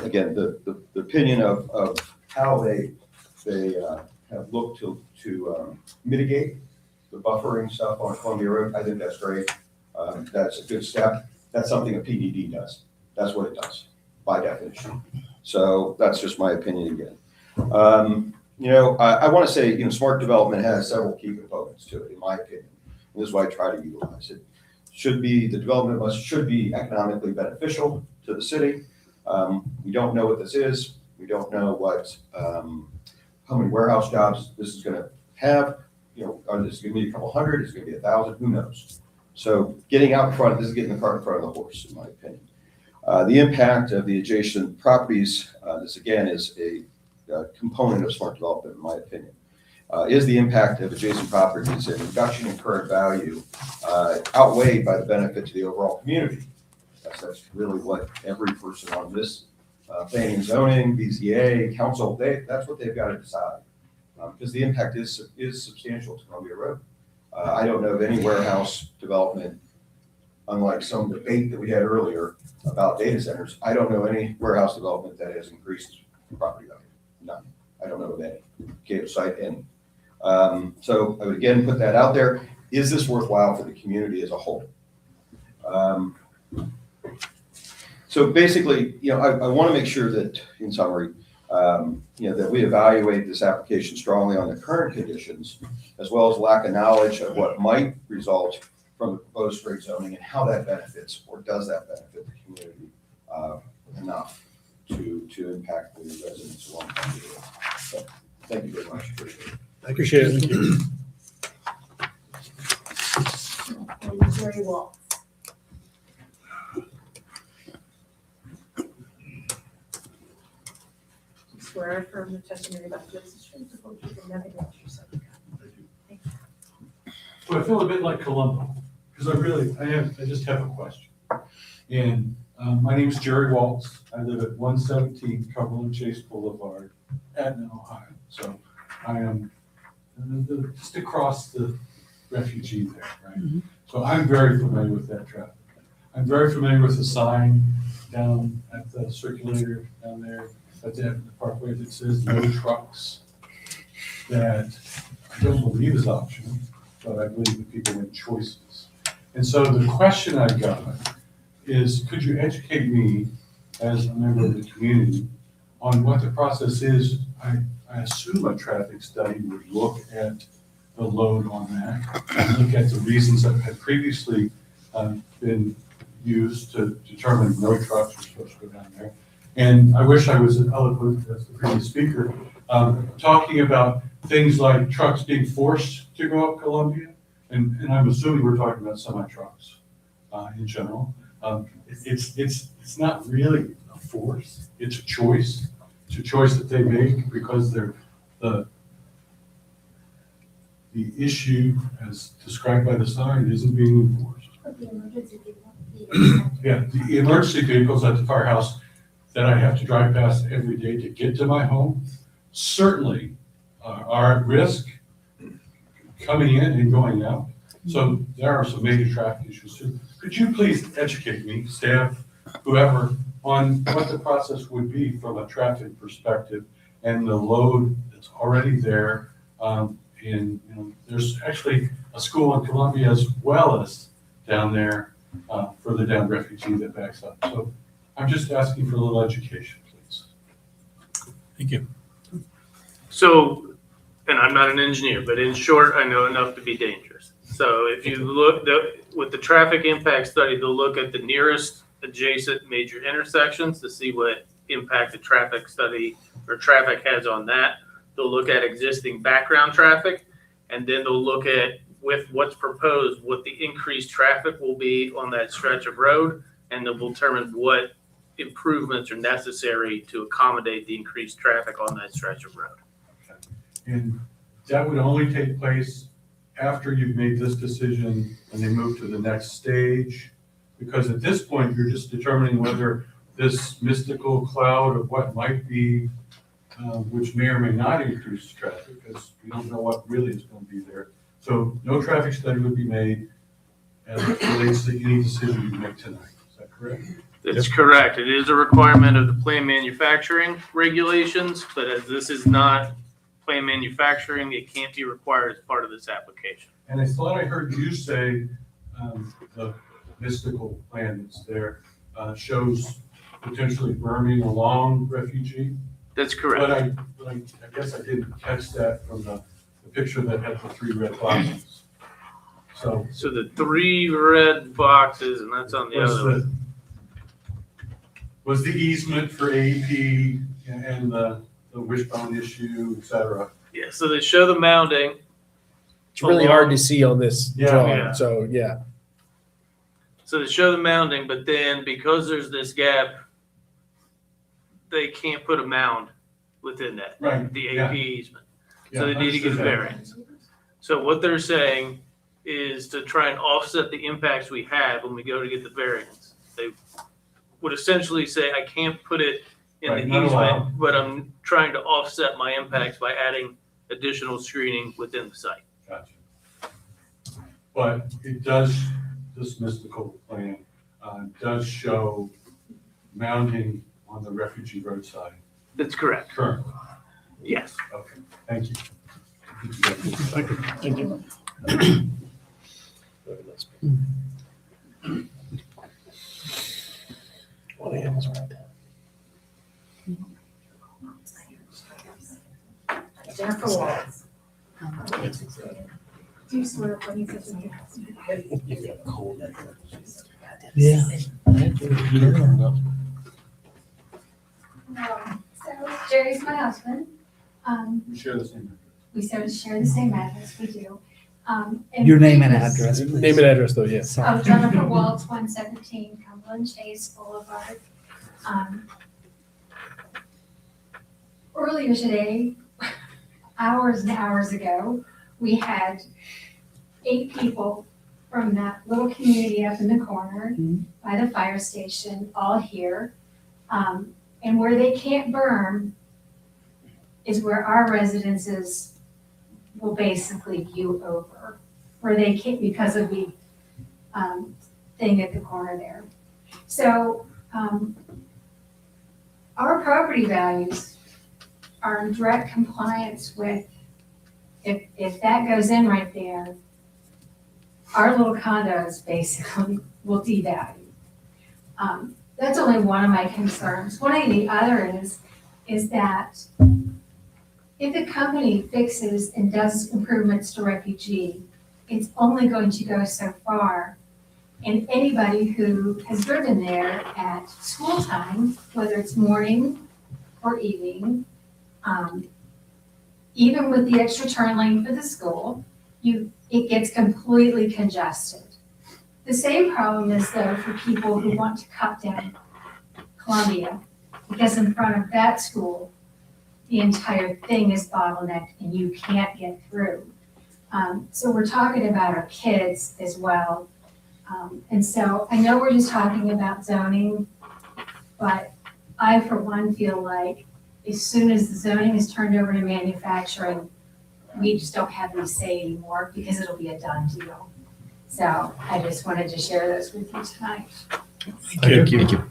Again, the opinion of how they have looked to mitigate the buffering stuff on Columbia Road, I think that's great. That's a good step. That's something a PDD does. That's what it does by definition. So that's just my opinion again. I want to say, smart development has several key components to it, in my opinion. And this is why I try to utilize it. The development should be economically beneficial to the city. We don't know what this is. We don't know how many warehouse jobs this is going to have. Are this going to be a couple hundred? Is it going to be 1,000? Who knows? So getting out in front, this is getting the cart in front of the horse, in my opinion. The impact of the adjacent properties, this again is a component of smart development, in my opinion, is the impact of adjacent properties and reduction in current value outweighed by the benefit to the overall community. That's really what every person on this planning and zoning, BZA, council, that's what they've got to decide. Because the impact is substantial to Columbia Road. I don't know of any warehouse development, unlike some debate that we had earlier about data centers. I don't know any warehouse development that has increased property value. None. I don't know of any. Can't cite any. So I would again put that out there. Is this worthwhile for the community as a whole? So basically, I want to make sure that, in summary, that we evaluate this application strongly on the current conditions, as well as lack of knowledge of what might result from the proposed straight zoning and how that benefits, or does that benefit the community enough to impact the residents along the way. So, thank you very much. Appreciate it. Appreciate it. Thank you. And Jerry Waltz. Swear affirm the testimony about this is true, the whole truth, and nothing but yourself. So I feel a bit like Columbo, because I just have a question. And my name is Jerry Waltz. I live at 117 Cumberland Chase Boulevard, Etna, Ohio. So I am just across the refugee there, right? Mm-hmm. So I'm very familiar with that traffic. I'm very familiar with the sign down at the circulator down there at the parkway that says no trucks. That I don't believe is optional, but I believe that people make choices. And so the question I got is, could you educate me as a member of the community on what the process is? I assume a traffic study would look at the load on that, and look at the reasons that had previously been used to determine no trucks are supposed to go down there. And I wish I was as eloquent as the previous speaker, talking about things like trucks being forced to go up Columbia, and I'm assuming we're talking about semi-trucks in general. It's not really a force, it's a choice. It's a choice that they make because they're the issue as described by the sign isn't being enforced. The emergency people. Yeah, the emergency vehicles at the firehouse that I have to drive past every day to get to my home certainly are at risk coming in and going out. So there are some major traffic issues too. Could you please educate me, staff, whoever, on what the process would be from a traffic perspective and the load that's already there? There's actually a school in Columbia as well as down there further down refugee that backs up. So I'm just asking for a little education, please. Thank you. So, and I'm not an engineer, but in short, I know enough to be dangerous. So if you look with the traffic impact study, they'll look at the nearest adjacent major intersections to see what impact the traffic study or traffic has on that. They'll look at existing background traffic, and then they'll look at, with what's proposed, what the increased traffic will be on that stretch of road, and they'll determine what improvements are necessary to accommodate the increased traffic on that stretch of road. And that would only take place after you've made this decision and they move to the next stage? Because at this point, you're just determining whether this mystical cloud of what might be, which may or may not increase traffic, because we don't know what really is going to be there. So no traffic study would be made as it relates to any decision you make tonight. Is that correct? That's correct. It is a requirement of the plan manufacturing regulations, but as this is not plan manufacturing, it can't be required as part of this application. And I thought I heard you say the mystical plan that's there shows potentially berming along Refugee. That's correct. But I guess I didn't catch that from the picture that had the 3 red boxes. So So the 3 red boxes, and that's on the was other one. was the easement for AEP and the wishbone issue, et cetera. Yeah, so they show the mounding. It's really hard to see on this Yeah. drawing, Yeah. so yeah. So they show the mounding, but then because there's this gap, they can't put a mound within that, Right, the yeah. AP easement. Yeah, So they need to get a understood that. variance. So what they're saying is to try and offset the impacts we have when we go to get the variance. They would essentially say, I can't put it in Right, the not easement, allowed. but I'm trying to offset my impacts by adding additional screening within the site. Gotcha. But it does, this mystical plan, does show mounding on the refugee roadside That's correct. currently. Yes. Okay, thank you. Thank you. Thank you. Well, yeah, that's right. Jennifer Waltz. Do you swear upon you such a You got a cold. Yeah. So Jerry's my husband. We share the same. We share the same address, we do. And Your name and previous- address, please. Name and address though, yes. Oh, Jennifer Waltz, 117 Cumberland Chase Boulevard. Earlier today, hours and hours ago, we had 8 people from that little community up in the corner by the fire station, all here. And where they can't burn is where our residences will basically view over, where they can't because of the thing at the corner there. So our property values are in direct compliance with, if that goes in right there, our little condos basically will devalue. That's only one of my concerns. One of the other is that if the company fixes and does improvements to Refugee, it's only going to go so far. And anybody who has driven there at school time, whether it's morning or evening, even with the extra turn lane for the school, it gets completely congested. The same problem is though for people who want to cut down Columbia, because in front of that school, the entire thing is bottlenecked and you can't get through. So we're talking about our kids as well. And so I know we're just talking about zoning, but I for one feel like as soon as the zoning is turned over to manufacturing, we just don't have any say anymore because it'll be a done deal. So I just wanted to share those with you tonight. Thank you. Thank you.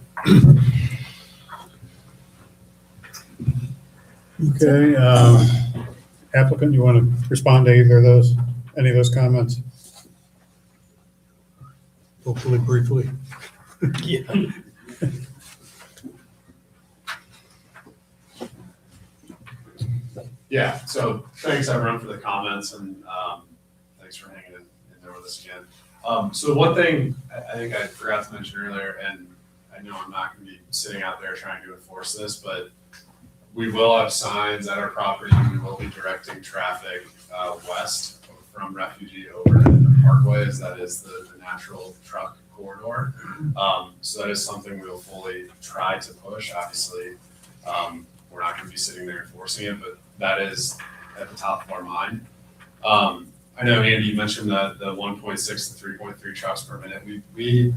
Okay, applicant, you want to respond to either of those, any of those comments? Hopefully briefly. Yeah. Yeah, so thanks everyone for the comments and thanks for hanging in there with us again. So one thing I think I forgot to mention earlier, and I know I'm not gonna be sitting out there trying to enforce this, but we will have signs at our property. We will be directing traffic west from Refugee over to the Parkway, as that is the natural truck corridor. So that is something we'll fully try to push. Obviously, we're not gonna be sitting there enforcing it, but that is at the top of our mind. I know Andy, you mentioned the 1.6 to 3.3 trucks per minute. We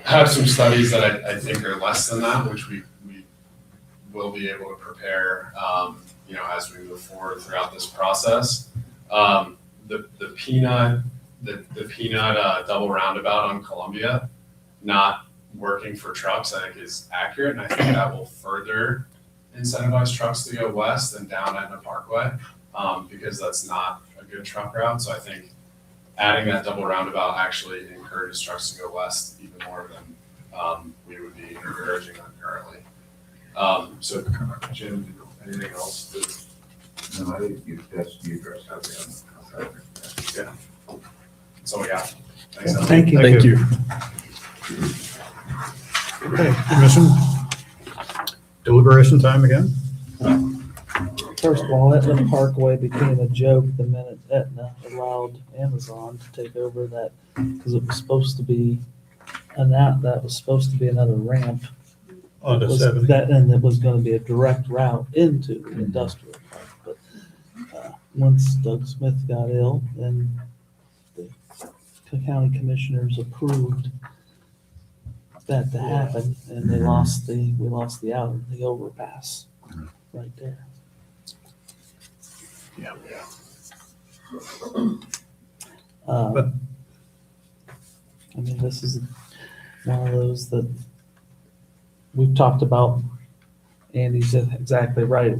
have some studies that I think are less than that, which we will be able to prepare, as we move forward throughout this process. The peanut double roundabout on Columbia, not working for trucks, I think is accurate, and I think that will further incentivize trucks to go west and down Etna Parkway, because that's not a good truck route. So I think adding that double roundabout actually encourages trucks to go west even more we would be urging on currently. So Jim, anything else to? No, I think you addressed everything. Yeah. That's all we got. Thanks. Alan. Thank you. Thank you. Okay, commission. Deliberation time again? First of all, Etna Parkway became a joke the minute Etna allowed Amazon to take over that, because it was supposed to be, that was supposed to be another ramp. On It the was 70. That, and it was gonna be a direct route into the industrial park, but, once Doug Smith got ill, then the county commissioners approved that to happen, and we lost the overpass right there. Yeah. I mean, this is one of those that we've talked about. Andy's exactly right.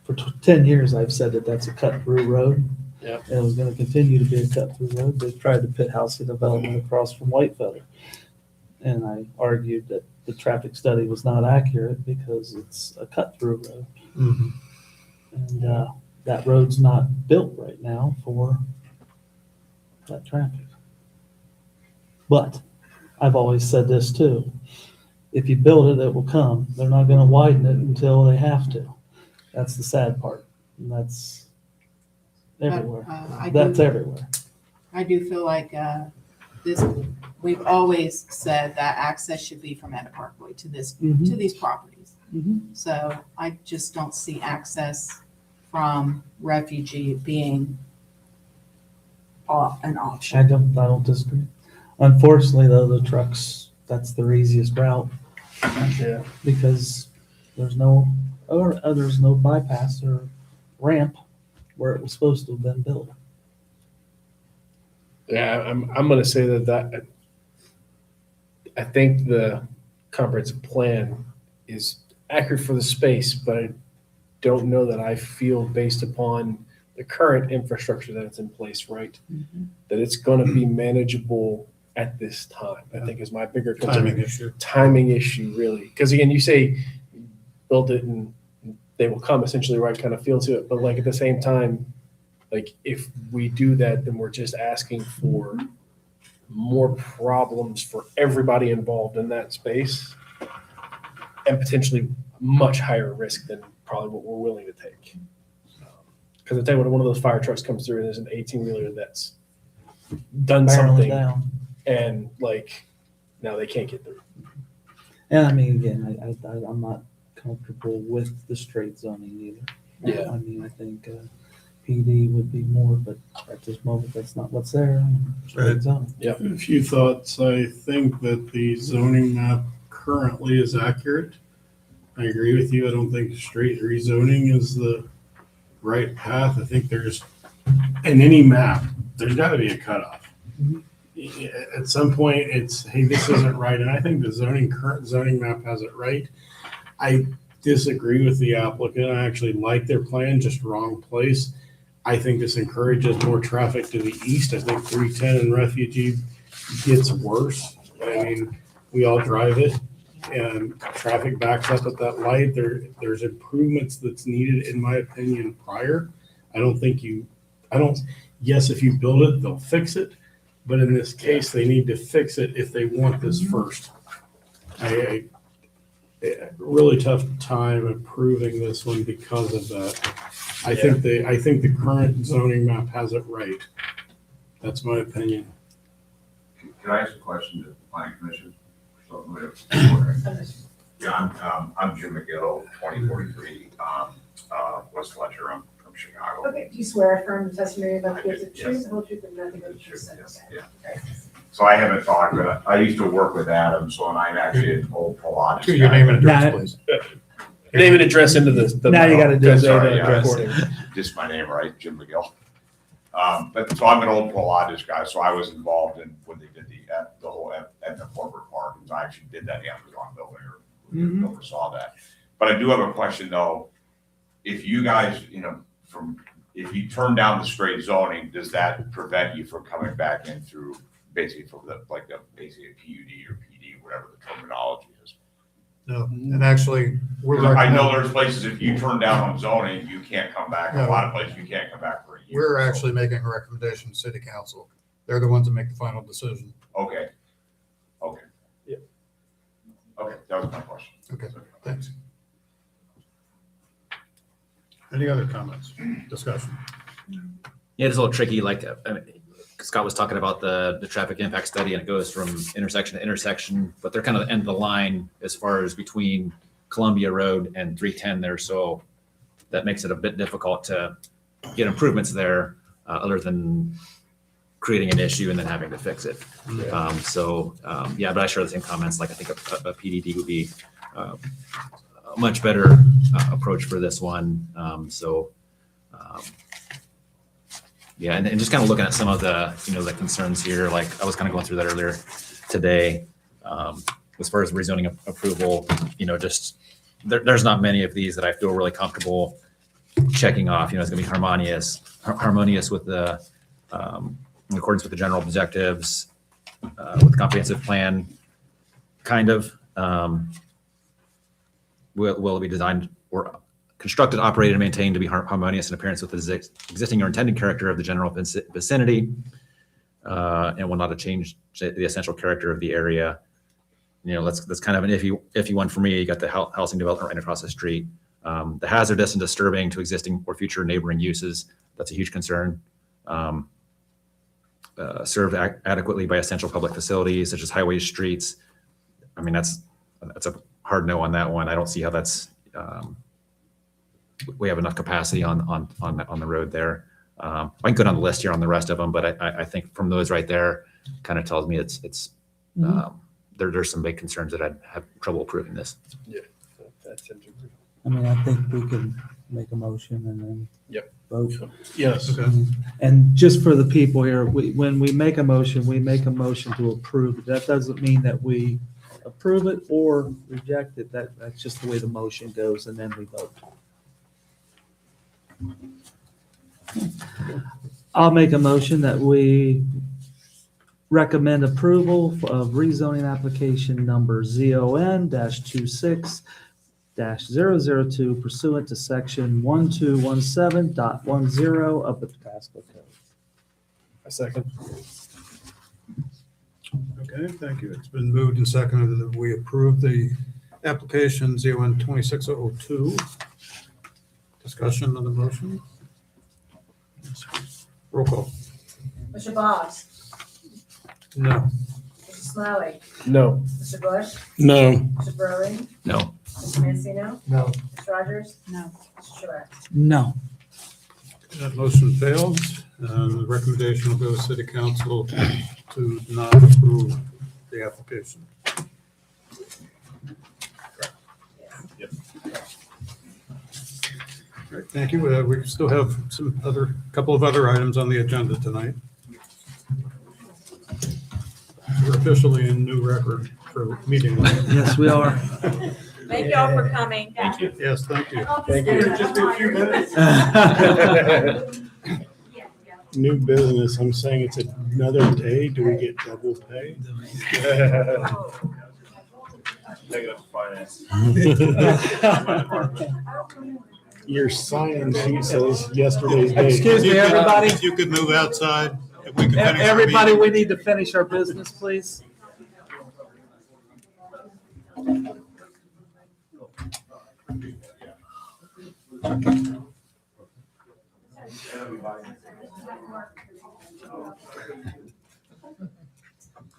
For 10 years, I've said that that's a cut-through road. Yep. And it was gonna continue to be a cut-through road. They tried to put housing development across from Whitefeather. And I argued that the traffic study was not accurate because it's a cut-through road. Mhm. And that road's not built right now for that traffic. But I've always said this too. If you build it, it will come. They're not gonna widen it until they have to. That's the sad part. And that's everywhere. That's everywhere. I do feel like we've always said that access should be from Etna Parkway to these properties. So I just don't see access from Refugee being an option. I don't disagree. Unfortunately, though, the trucks, that's their easiest route. Yeah. Because there's no bypass or ramp where it was supposed to have been built. Yeah, I'm gonna say that I think the comprehensive plan is accurate for the space, but I don't know that I feel based upon the current infrastructure that's in place, right? That it's gonna be manageable at this time, I think is my bigger concern. Timing issue, really. Because again, you say build it and they will come essentially, right, kind of feel to it. But like at the same time, like if we do that, then we're just asking for more problems for everybody involved in that space and potentially much higher risk than probably what we're willing to take. Because I tell you what, one of those fire trucks comes through and there's an 18-wheeler that's done Barreling something down. and like now they can't get through. And I mean, again, I'm not comfortable with the straight zoning either. Yeah. I mean, I think PD would be more, but at this moment, that's not what's there. Straight zoning. Yep. A few thoughts. I think that the zoning map currently is accurate. I agree with you. I don't think straight rezoning is the right path. I think in any map, there's got to be a cutoff. At some point, it's, hey, this isn't right. And I think the current zoning map has it right. I disagree with the applicant. I actually like their plan, just wrong place. I think this encourages more traffic to the east. I think 310 and Refugee gets worse. I mean, we all drive it and traffic backs up at that light. There's improvements that's needed, in my opinion, prior. Yes, if you build it, they'll fix it. But in this case, they need to fix it if they want this first. A really tough time approving this one because of that. I think the current zoning map has it right. That's my opinion. Can I ask a question to the planning commission? Yeah, I'm Jim McGill, 2043, West Fletcher. I'm from Chicago. Okay, do you swear affirm the testimony about the truth, the whole truth, and nothing but the truth? Yeah. So I haven't talked, but I used to work with Adam, so I'm actually an old Pilates. Your name and address, please. Name and address into the. Now you gotta do Good, the sorry, recording. Just my name, right? Jim McGill. But so I'm an old Pilates guy, so I was involved in when they did the whole at the corporate park. And I actually did that Amazon building or oversaw that. But I do have a question though. If you guys, if you turn down the straight zoning, does that prevent you from coming back in through basically from basically a PUD or PD whatever the terminology is. No, and actually, we're. I know there's places, if you turn down on zoning, you can't come back. A No. lot of places, you can't come back for a year. We're actually making a recommendation to city council. They're the ones that make the final decision. Okay. Okay. Yeah. Okay, that was my question. Okay, thanks. Any other comments, discussion? Yeah, it's a little tricky, like, I mean, Scott was talking about the traffic impact study, and it goes from intersection to intersection, but they're kind of the end of the line as far as between Columbia Road and 310 there, so that makes it a bit difficult to get improvements there, other than creating an issue and then having to fix it. Yeah, but I share the same comments, like I think a PDD would be a much better approach for this one. Yeah, and just kind of looking at some of the, the concerns here, like I was kind of going through that earlier today. As far as rezoning approval, just there's not many of these that I feel really comfortable checking off. It's gonna be harmonious with the, in accordance with the general objectives, with the comprehensive plan, kind of. Will it be designed or constructed, operated, and maintained to be harmonious in appearance with the existing or intended character of the general vicinity, and will not change the essential character of the area. That's kind of an iffy one for me. You got the housing development right across the street. The hazardous and disturbing to existing or future neighboring uses, that's a huge concern. Served adequately by essential public facilities such as highways, streets. I mean, that's a hard no on that one. I don't see how that's, we have enough capacity on the road there. I can go down the list here on the rest of them, but I think from those right there, kind of tells me there's some big concerns that I'd have trouble approving this. Yeah, that's interesting. I mean, I think we can make a motion and then vote. Yes. And just for the people here, when we make a motion to approve. That doesn't mean that we approve it or reject it. That's just the way the motion goes, and then we vote. I'll make a motion that we recommend approval of rezoning application number ZON-26-002 pursuant to section 1217.10 of the Pataskla Code. A second. Okay, thank you. It's been moved and seconded that we approve the application ZON 2602. Discussion on the motion? Roll call. Mr. Boggs? No. Mr. Smiley? No. Mr. Bush? No. Mr. Burley? No. Mr. Mancino? No. Mr. Rogers? No. Mr. Truax? No. That motion fails. The recommendation will go to city council to not approve the application. All right, thank you. We still have couple of other items on the agenda tonight. We're officially in new record for meeting. Yes, we are. Thank you all for coming. Thank you. Yes, thank you. Thank you. Just a few minutes. New business. I'm saying it's another day. Do we get double pay? Negative finance. Your sign sheet says yesterday's date. Excuse me, everybody. If you could move outside. If we could finish our Everybody, meeting. we need to finish our business, please. Put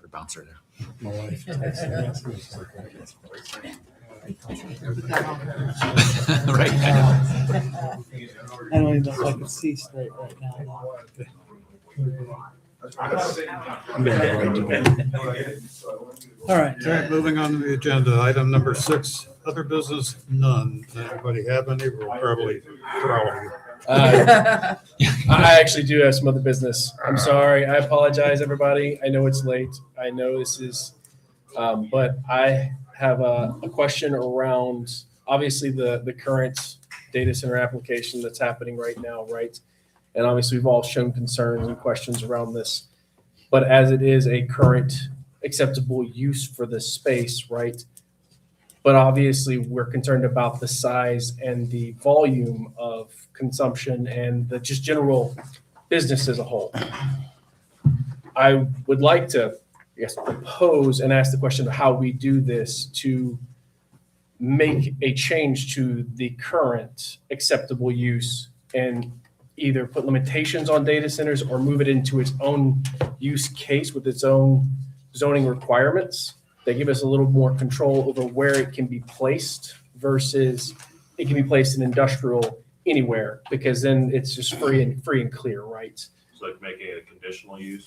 a bouncer there. My wife texted me yesterday. She's like, Right. I don't even know if I can see straight right now. All right. All right, moving on to the agenda. Item number 6, other business, none. Anybody have any? We'll probably throw you. I actually do have some other business. I'm sorry. I apologize, everybody. I know it's late. I know this is, but I have a question around, obviously, the current data center application that's happening right now, right? And obviously, we've all shown concerns and questions around this. But as it is a current acceptable use for the space, right? But obviously, we're concerned about the size and the volume of consumption and the just general business as a whole. I would like to, I guess, propose and ask the question of how we do this to make a change to the current acceptable use and either put limitations on data centers or move it into its own use case with its own zoning requirements that give us a little more control over where it can be placed versus it can be placed in industrial anywhere, because then it's just free and clear, right? So like making it a conditional use?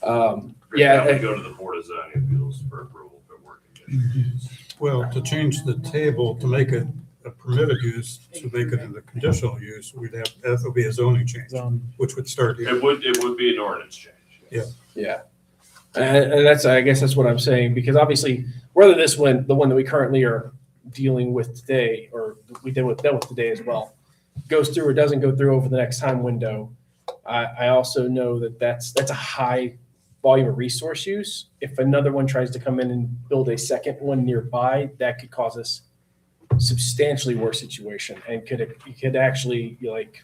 Yeah. That would go to the Board of Zoning Appeals for approval if it were conditional use. Well, to change the table, to make it a permitted use, to make it a conditional use, that would be a zoning change, which would start here. It would be an ordinance change. Yes. Yeah. And that's, I guess that's what I'm saying, because obviously, whether this one, the one that we currently are dealing with today, or we dealt with today as well, goes through or doesn't go through over the next time window, I also know that that's a high volume of resource use. If another one tries to come in and build a second one nearby, that could cause us substantially worse situation and could actually like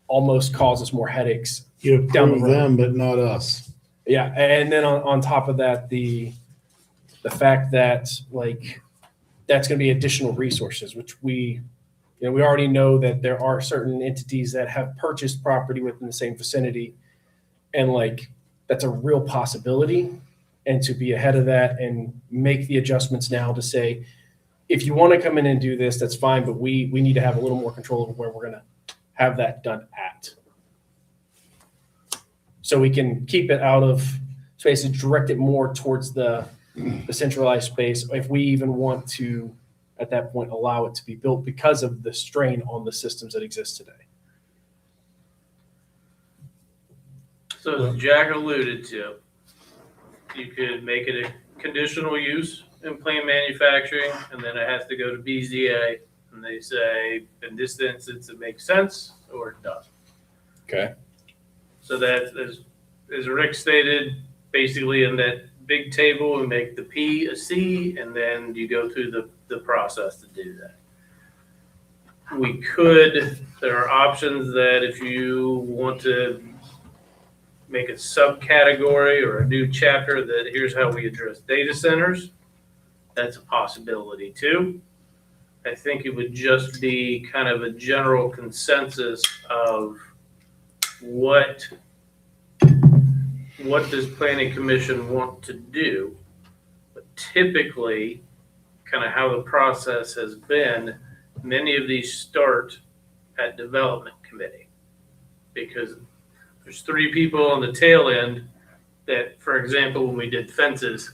almost cause us more headaches You down the approve road. them, but not us. Yeah, and then on top of that, the fact that like that's going to be additional resources, which we already know that there are certain entities that have purchased property within the same vicinity, and like that's a real possibility. And to be ahead of that and make the adjustments now to say, if you want to come in and do this, that's fine, but we need to have a little more control over where we're going to have that done at. So we can keep it out of space and direct it more towards the centralized space, if we even want to, at that point, allow it to be built because of the strain on the systems that exist today. So as Jack alluded to, you could make it a conditional use in plain manufacturing, and then it has to go to BZA, and they say, in this instance, it makes sense, or it doesn't. Okay. So that, as Rick stated, basically in that big table, we make the P a C, and then you go through the process to do that. There are options that if you want to make a subcategory or a new chapter, that here's how we address data centers, that's a possibility too. I think it would just be kind of a general consensus of what does planning commission want to do? But typically, kind of how the process has been, many of these start at development committee. Because there's 3 people on the tail end that, for example, when we did fences,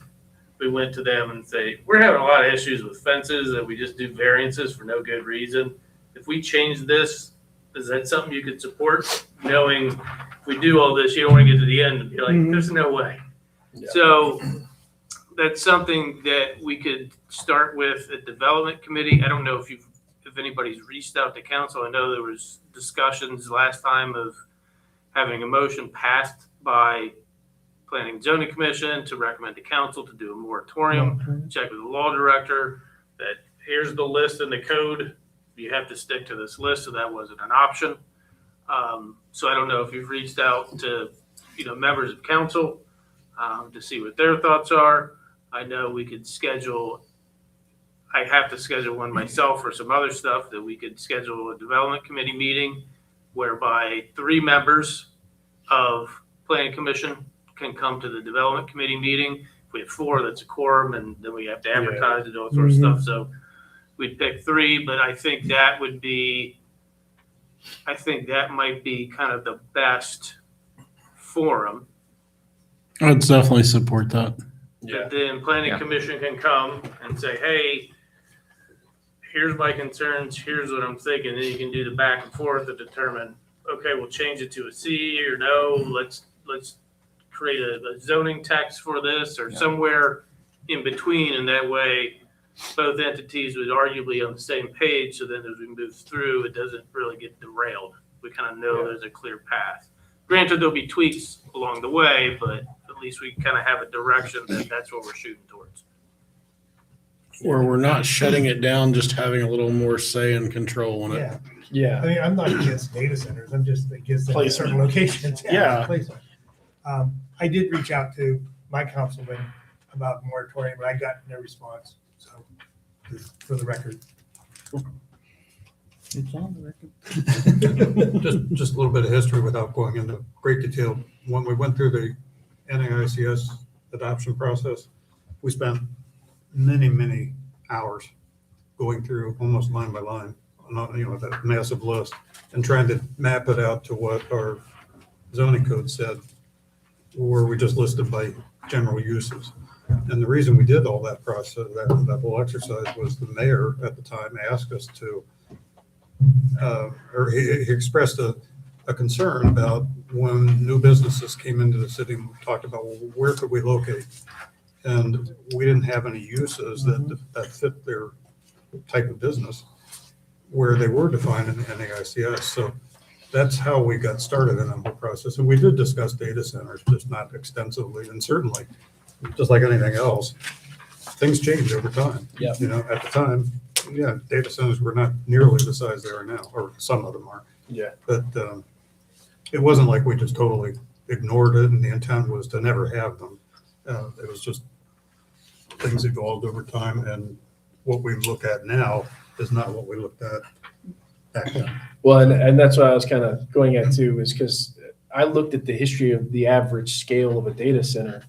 we went to them and say, we're having a lot of issues with fences that we just do variances for no good reason. If we change this, is that something you could support? Knowing if we do all this, you don't want to get to the end and be like, there's no way. Yeah. So that's something that we could start with at development committee. I don't know if anybody's reached out to council. I know there was discussions last time of having a motion passed by Planning and Zoning Commission to recommend to council to do a moratorium, check with the law director, that here's the list in the code. You have to stick to this list, so that wasn't an option. So I don't know if you've reached out to, members of council to see what their thoughts are. I know we could I have to schedule one myself for some other stuff, that we could schedule a development committee meeting whereby 3 members of planning commission can come to the development committee meeting. If we have 4, that's a quorum, and then we have to advertise and all that sort of stuff. So we'd pick 3, but I think that might be kind of the best forum. I'd definitely support that. That then planning commission can come and say, hey, here's my concerns, here's what I'm thinking. Then you can do the back and forth to determine, okay, we'll change it to a C, or no, let's create a zoning text for this, or somewhere in between. And that way both entities would arguably on the same page. So then as we move through, it doesn't really get derailed. We kind of know there's a clear path. Granted, there'll be tweaks along the way, but at least we kind of have a direction that that's what we're shooting towards. Where we're not shutting it down, just having a little more say and control on it. Yeah. Yeah. I mean, I'm not against data centers. I'm just against them in Placement. certain locations. Yeah. Placement. I did reach out to my councilman about moratorium, but I got no response. So just for the record. It's on the record. Just a little bit of history without going into great detail. When we went through the NAICS adoption process, we spent many hours going through almost line by line, that massive list and trying to map it out to what our zoning code said, where we just listed by general uses. And the reason we did all that process, that whole exercise, was the mayor at the time asked us to, or he expressed a concern about when new businesses came into the city and talked about, well, where could we locate? And we didn't have any uses that fit their type of business where they were defined in the NAICS. So that's how we got started in that whole process. And we did discuss data centers, just not extensively. And certainly, just like anything else, things change over time. Yeah. At the time, yeah, data centers were not nearly the size they are now, or some of them are. Yeah. But it wasn't like we just totally ignored it and the intent was to never have them. It was just things evolved over time, and what we look at now is not what we looked at back then. Well, and that's what I was kind of going at too, is because I looked at the history of the average scale of a data center.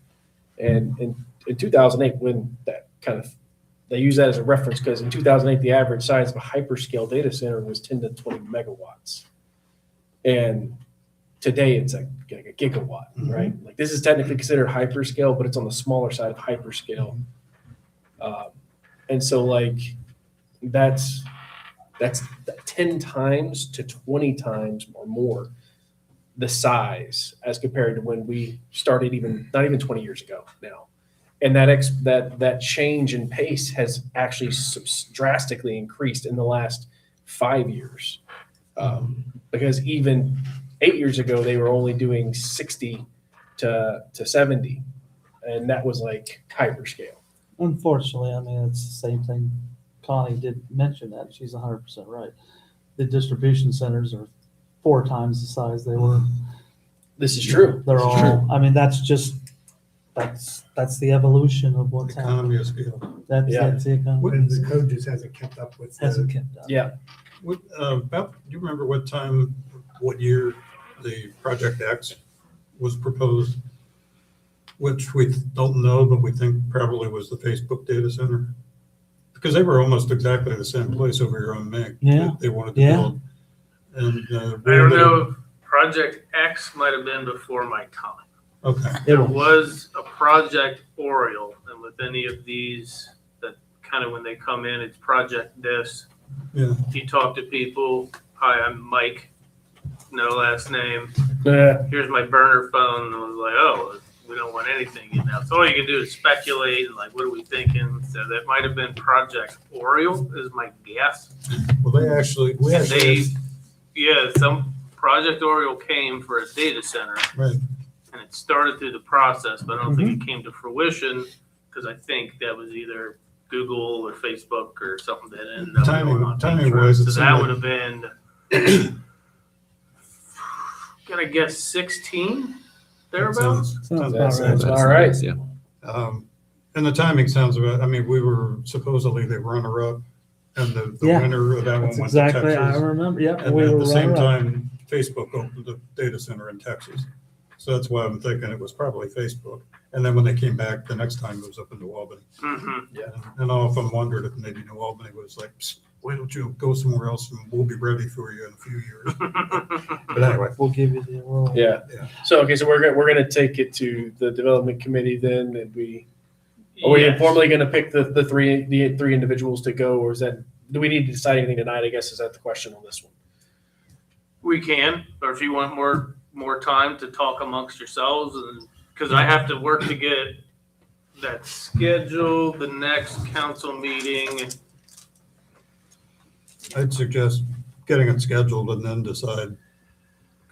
And in 2008, when that they use that as a reference, because in 2008, the average size of a hyperscale data center was 10 to 20 megawatts. And today it's like a gigawatt, right? Like this is technically considered hyperscale, but it's on the smaller side of hyperscale. And so like that's 10 times to 20 times or more the size as compared to when we started, not even 20 years ago now. And that change in pace has actually drastically increased in the last 5 years. Because even 8 years ago, they were only doing 60 to 70. And that was like hyperscale. Unfortunately, I mean, it's the same thing. Connie did mention that. She's 100% right. The distribution centers are 4 times the size they were. This is true. They're This is all, true. I mean, that's the evolution of what's happening. Economy of scale. That's the economy. And the code just hasn't kept up with. Hasn't kept up. Yeah. Do you remember what year the Project X was proposed? Which we don't know, but we think probably was the Facebook data center. Because they were almost exactly the same place over here on Main. Yeah. They wanted to Yeah. build. And I don't know if Project X might have been before my time. Okay. There was a Project Oriole, and with any of these, that kind of when they come in, it's Project this. Yeah. You talk to people, hi, I'm Mike, no last name. Yeah. Here's my burner phone. And I was like, oh, we don't want anything in now. So all you can do is speculate and like, what are we thinking? So that might have been Project Oriole is my guess. Well, Some Project Oriole came for a data center. Right. And it started through the process, but I don't think it came to fruition because I think that was either Google or Facebook or something that ended up going on. Timing wise, So it that would seemed have been, gonna guess 16 thereabouts. Sounds about right. All right. Yeah. and the timing sounds about, I mean, we were supposedly the runner-up and the Yeah. winner of that one That's went to exactly, I Texas. remember, yeah. And we at were the same runner-up. time, Facebook opened a data center in Texas. So that's why I'm thinking it was probably Facebook. And then when they came back, the next time it was up in New Albany. Mm-hmm. And I often wondered if maybe New Albany was like, "Psst, why don't you go somewhere else and we'll be ready for you in a few years." But anyway. We'll give you the world. Yeah. Yeah. So, okay, so we're gonna take it to the development committee then, and are we Yes. informally gonna pick the three individuals to go, or is that, do we need to decide anything tonight? I guess is that the question on this one? We can, or if you want more time to talk amongst yourselves, and because I have to work to get that scheduled, the next council meeting. I'd suggest getting it scheduled and then decide.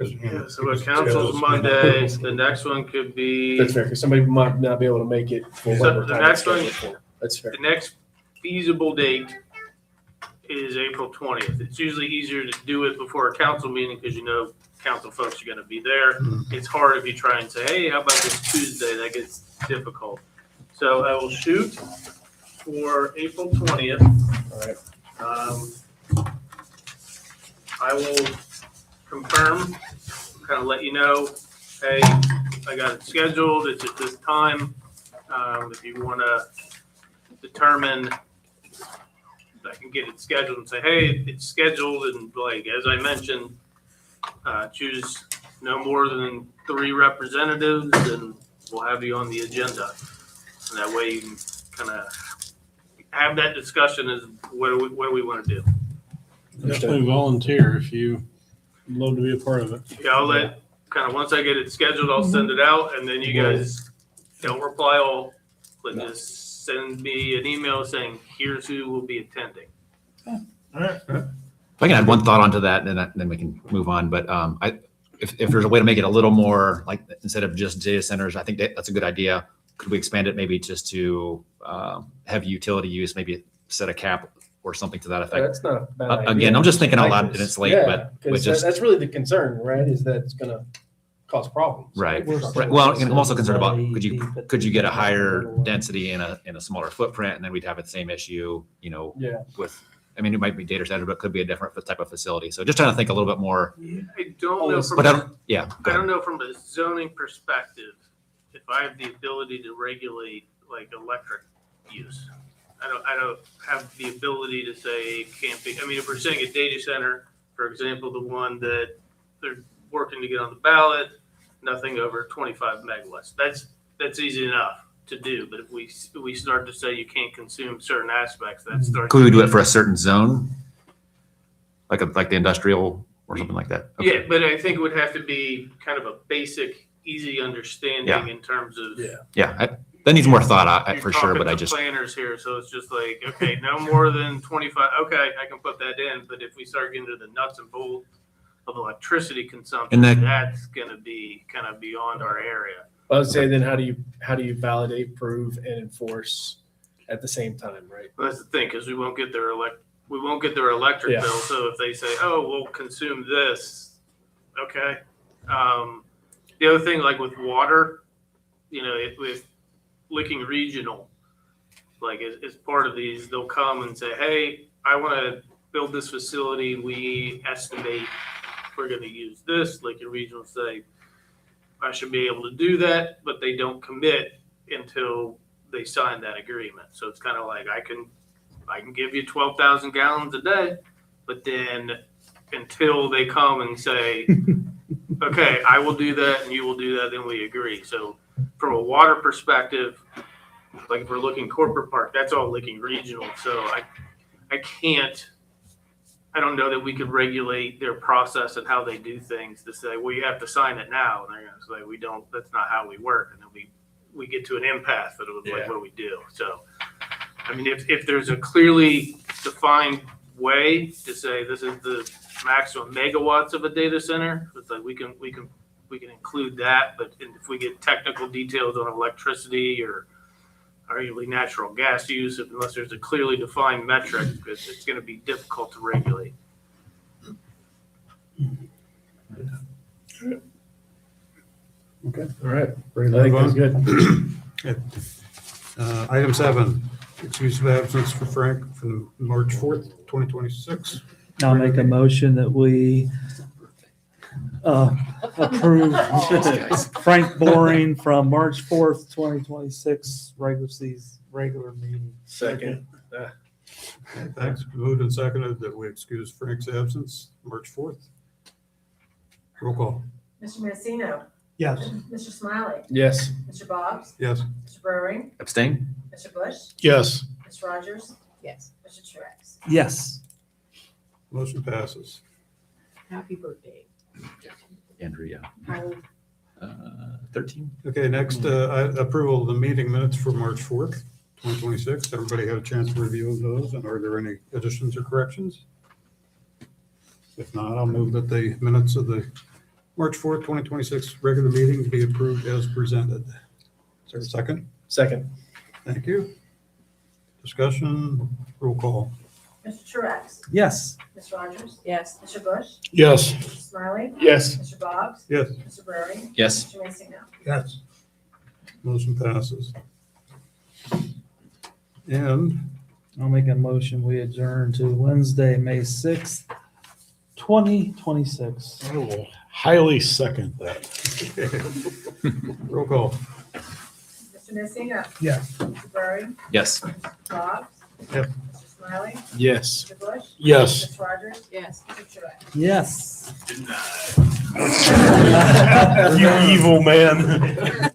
Yeah, so what council's Monday, the next one could be. That's fair, because somebody might not be able to make it for So whatever the time next it's one- scheduled for. That's fair. The next feasible date is April 20th. It's usually easier to do it before a council meeting because you know council folks are gonna be there. It's hard if you try and say, hey, how about this Tuesday? That gets difficult. So I will shoot for April 20th. All right. I will confirm, kind of let you know, hey, I got it scheduled, it's at this time. If you want to determine, I can get it scheduled and say, hey, it's scheduled, and like, as I mentioned, choose no more than 3 representatives, and we'll have you on the agenda. And that way you can kind of have that discussion as what do we want to do. Definitely volunteer if you would love to be a part of it. Yeah, I'll let, kind of, once I get it scheduled, I'll send it out, and then you guys don't reply all, but just send me an email saying, here's who will be attending. If I can add one thought onto that, and then we can move on. But if there's a way to make it a little more like, instead of just data centers, I think that's a good idea. Could we expand it maybe just to heavy utility use, maybe set a cap or something to that effect? That's not a bad idea. Again, I'm just thinking out loud, Like and it's late, yeah, but we 'cause just that's really the concern, right? Is that it's going to cause problems. right. We're Right. Well, and I'm also concerned about somebody- could you get a higher density in a smaller footprint, and then we'd have the same issue, you know, Yeah. with. I mean, it might be data center, but it could be a different type of facility. So just trying to think a little bit more. I don't know from, But I don't, yeah. go I ahead. don't know from a zoning perspective, if I have the ability to regulate like electric use. I don't have the ability to say it can't be, I mean, if we're saying a data center, for example, the one that they're working to get on the ballot, nothing over 25 megawatts. That's easy enough to do, but if we start to say you can't consume certain aspects, that starts. Could we do it for a certain zone? Like the industrial or something like that? Okay. Yeah, but I think it would have to be kind of a basic, easy understanding Yeah. in terms of. Yeah, that needs more thought You're for sure, talking but I to just, planners here, so it's just like, okay, no more than 25, okay, I can put that in, but if we start getting to the nuts and bolts of electricity consumption, And that- that's gonna be kind of beyond our area. I would say then how do you validate, prove, and enforce at the same time, right? Well, that's the thing, because we won't get their electric Yeah. bill, so if they say, oh, we'll consume this, okay. The other thing, like with water, you know, with Licking Regional, like as part of these, they'll come and say, hey, I want to build this facility, we estimate we're going to use this. Licking Regional say, I should be able to do that, but they don't commit until they sign that agreement. So it's kind of like, I can give you 12,000 gallons a day, but then until they come and say, okay, I will do that and you will do that, then we agree. So from a water perspective, like if we're looking corporate park, that's all Licking Regional. So I don't know that we could regulate their process and how they do things to say, well, you have to sign it now. And they're going to say, we don't, that's not how we work. And then we get to an impasse that it was like, what do we do? So, I mean, if there's a clearly defined way to say this is the maximum megawatts of a data center, it's like we can include that. But if we get technical details on electricity or arguably natural gas use, unless there's a clearly defined metric, it's going to be difficult to regulate. Okay. All right. Ready to I think move that's on? good. Item 7, excuse of absence for Frank from March 4th, 2026. I'll make a motion that we approve Frank Boring from March 4th, 2026, regular meeting. Second. Okay, thanks. Moved and seconded that we excuse Frank's absence, March 4th. Roll call. Mr. Messino. Yes. Mr. Smiley. Yes. Mr. Boggs. Yes. Mr. Burring. abstain? Mr. Bush. Yes. Ms. Rogers. Yes. Mr. Truax. Yes. Motion passes. Happy birthday. Andrea, How old? 13? Okay, next, approval of the meeting minutes for March 4th, 2026. Everybody had a chance to review those, and are there any additions or corrections? If not, I'll move that the minutes of the March 4th, 2026 regular meeting to be approved as presented. Is there a second? Second. Thank you. Discussion, roll call. Mr. Truax. Yes. Ms. Rogers. Yes. Mr. Bush. Yes. Mr. Smiley. Yes. Mr. Boggs. Yes. Mr. Burry. Yes. Mr. Mason, no. Yes. Motion passes. And I'll make a motion, we adjourn to Wednesday, May 6th, 2026. I will highly second that. roll call. Mr. Mason, no. Yes. Mr. Burry. Yes. Mr. Boggs. Yep. Mr. Smiley. Yes. Mr. Bush. Yes. Ms. Rogers. Yes. Mr. Truax. Yes. Good night. You evil man.